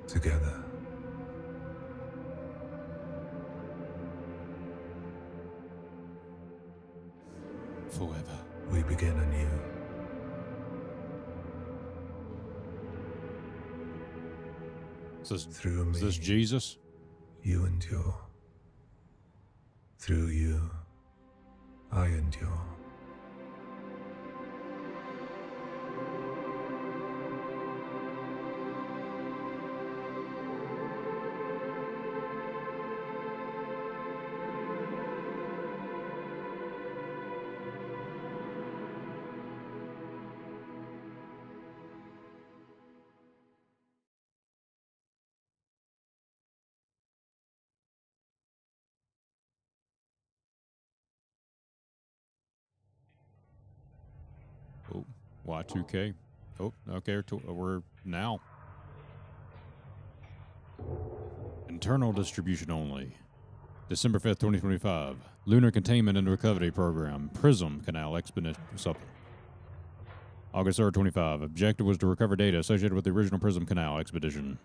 Together. Forever. We begin anew. Through Is this me, Jesus? you endure. Through you, I endure. Y2K. Oh, okay. We're now. Internal distribution only. December 5th, 2025. Lunar Containment and Recovery Program. Prism Canal Expedition. Something. August 3rd, 25. Objective was to recover data associated with the original Prism Canal expedition.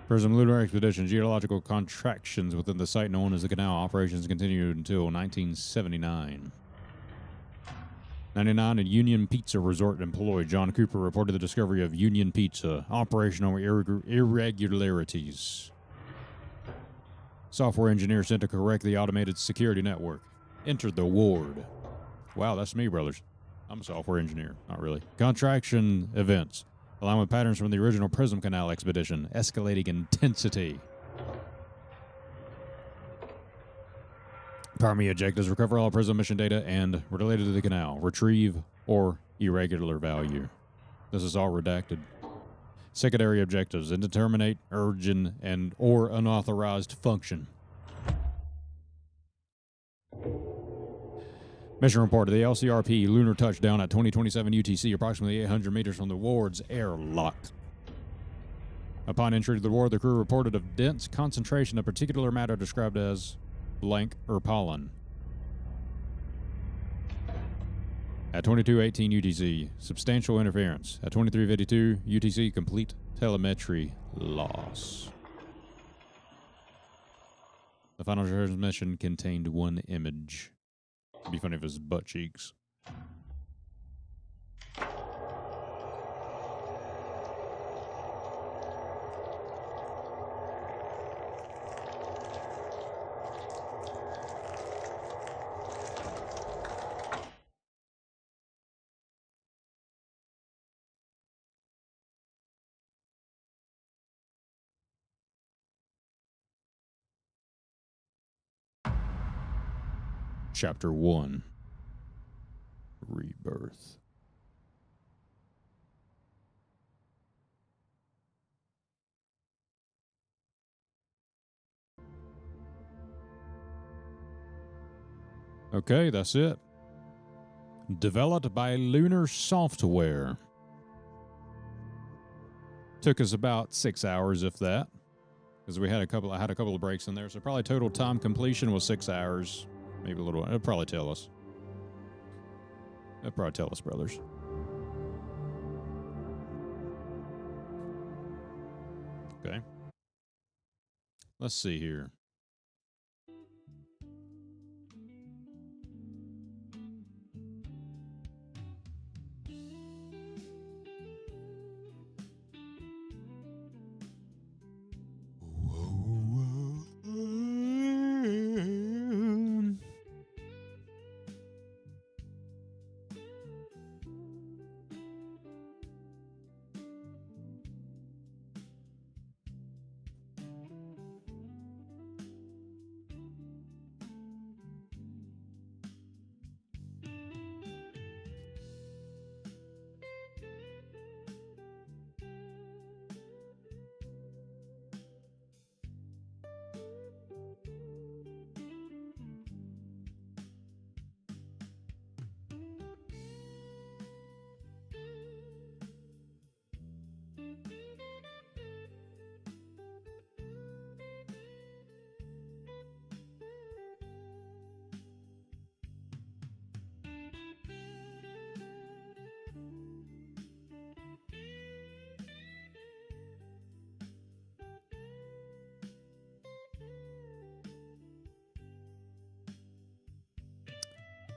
Prism Lunar Expedition. Geological contractions within the site known as the canal. Operations continued until 1979. 99. A Union Pizza Resort employee, John Cooper, reported the discovery of Union Pizza. Operational irregularities. Software engineer sent to correct the automated security network. Entered the ward. Wow, that's me, brothers. I'm a software engineer. Not really. Contraction events. Along with patterns from the original Prism Canal expedition. Escalating intensity. Primary objectives: recover all Prism mission data and related to the canal. Retrieve or irregular value. This is all redacted. Secondary objectives: indeterminate, urgent, and or unauthorized function. Mission report: the LCRP lunar touchdown at 2027 UTC, approximately 800 meters from the ward's airlock. Upon entry to the ward, the crew reported a dense concentration of particular matter described as blank or pollen. At 2218 UTC, substantial interference. At 2352 UTC, complete telemetry loss. The final transmission contained one image. It'd be funny if it was butt cheeks. Chapter 1. Rebirth. Okay, that's it. Developed by Lunar Software. Took us about 6 hours, if that, because I had a couple of breaks in there. So probably total time completion was 6 hours. Maybe a little. It'll probably tell us. It'll probably tell us, brothers. Okay. Let's see here.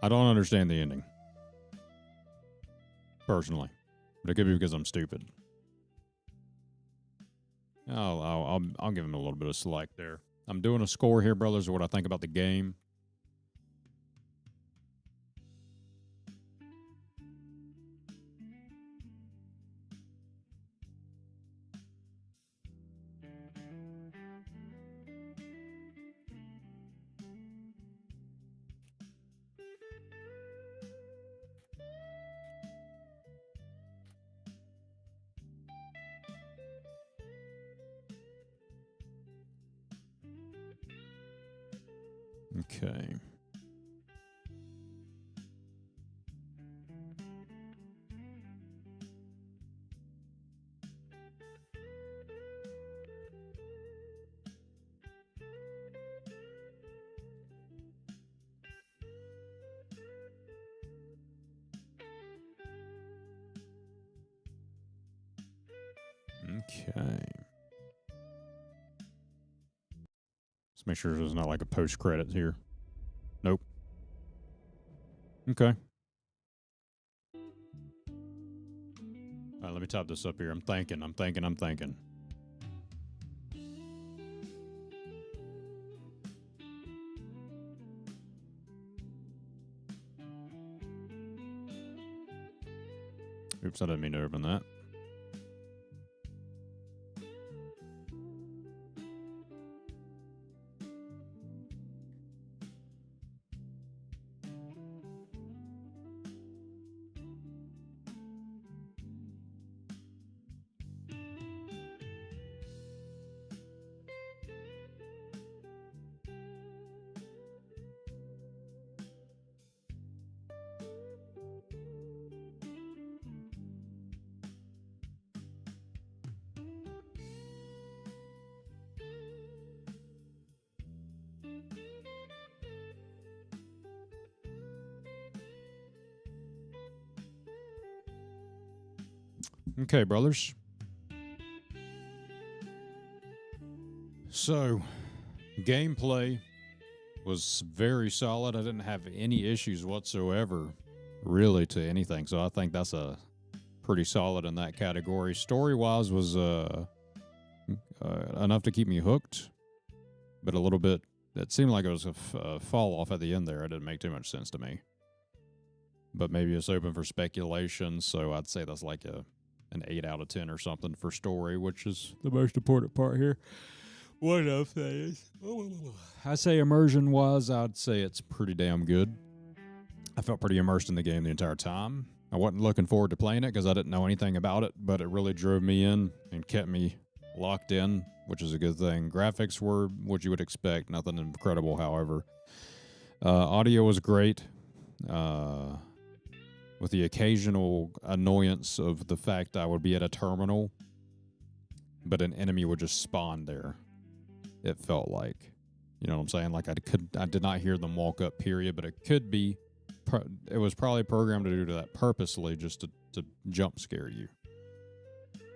I don't understand the ending, personally, but it could be because I'm stupid. I'll give him a little bit of slack there. I'm doing a score here, brothers, of what I think about the game. Okay. Okay. Let's make sure there's not like a post credits here. Nope. Okay. All right, let me top this up here. I'm thinking. Oops, I didn't mean to open that. Okay, brothers. So, gameplay was very solid. I didn't have any issues whatsoever, really, to anything. So I think that's a pretty solid in that category. Story-wise was enough to keep me hooked, but a little bit. It seemed like it was a fall off at the end there. It didn't make too much sense to me. But maybe it's open for speculation, so I'd say that's like an 8 out of 10 or something for story, which is the most important part here. One of things. I say immersion-wise, I'd say it's pretty damn good. I felt pretty immersed in the game the entire time. I wasn't looking forward to playing it because I didn't know anything about it, but it really drove me in and kept me locked in, which is a good thing. Graphics were what you would expect. Nothing incredible, however. Audio was great. With the occasional annoyance of the fact I would be at a terminal, but an enemy would just spawn there. It felt like, you know what I'm saying? Like I did not hear them walk up, period, but it could be, it was probably programmed to do that purposely just to jump scare you.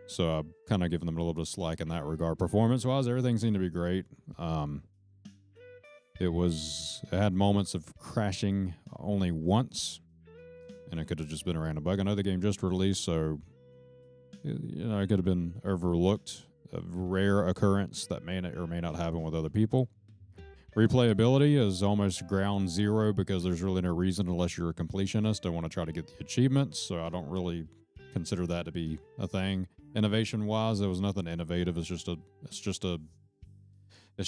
So I'm kind of giving them a little bit of slack in that regard. Performance-wise, everything seemed to be great. It had moments of crashing only once, and it could have just been a random bug. I know the game just released, so it could have been overlooked. A rare occurrence that may or may not happen with other people. Replayability is almost ground zero because there's really no reason unless you're a completionist and want to try to get the achievements. So I don't really consider that to be a thing. Innovation-wise, there was nothing innovative. It's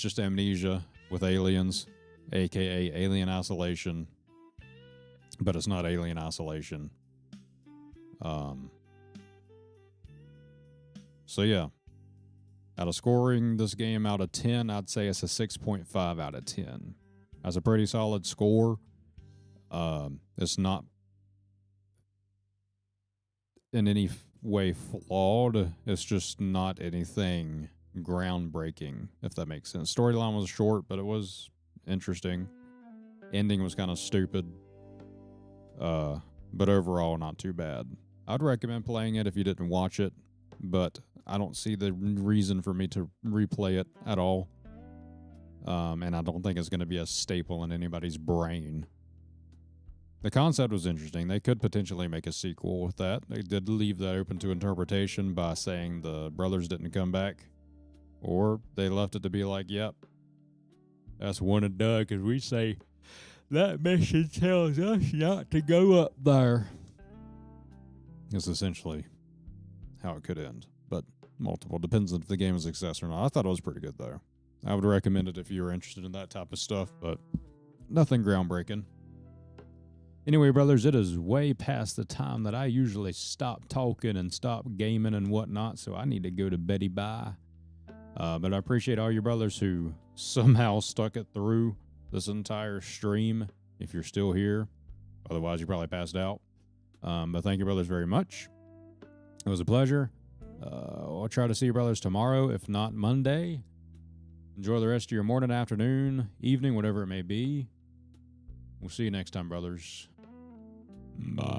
just Amnesia with aliens, aka Alien Isolation. But it's not Alien Isolation. So yeah. Out of scoring this game out of 10, I'd say it's a 6.5 out of 10. That's a pretty solid score. It's not in any way flawed. It's just not anything groundbreaking, if that makes sense. Storyline was short, but it was interesting. Ending was kind of stupid. But overall, not too bad. I'd recommend playing it if you didn't watch it, but I don't see the reason for me to replay it at all. And I don't think it's going to be a staple in anybody's brain. The concept was interesting. They could potentially make a sequel with that. They did leave that open to interpretation by saying the brothers didn't come back. Or they left it to be like, yep, that's one and done, because we say that mission tells us not to go up there. It's essentially how it could end. But multiple. Depends if the game is a success or not. I thought it was pretty good, though. I would recommend it if you were interested in that type of stuff, but nothing groundbreaking. Anyway, brothers, it is way past the time that I usually stop talking and stop gaming and whatnot, so I need to go to beddy bye. But I appreciate all you brothers who somehow stuck it through this entire stream, if you're still here. Otherwise, you probably passed out. But thank you, brothers, very much. It was a pleasure. I'll try to see you brothers tomorrow, if not Monday. Enjoy the rest of your morning, afternoon, evening, whatever it may be. We'll see you next time, brothers. Bye.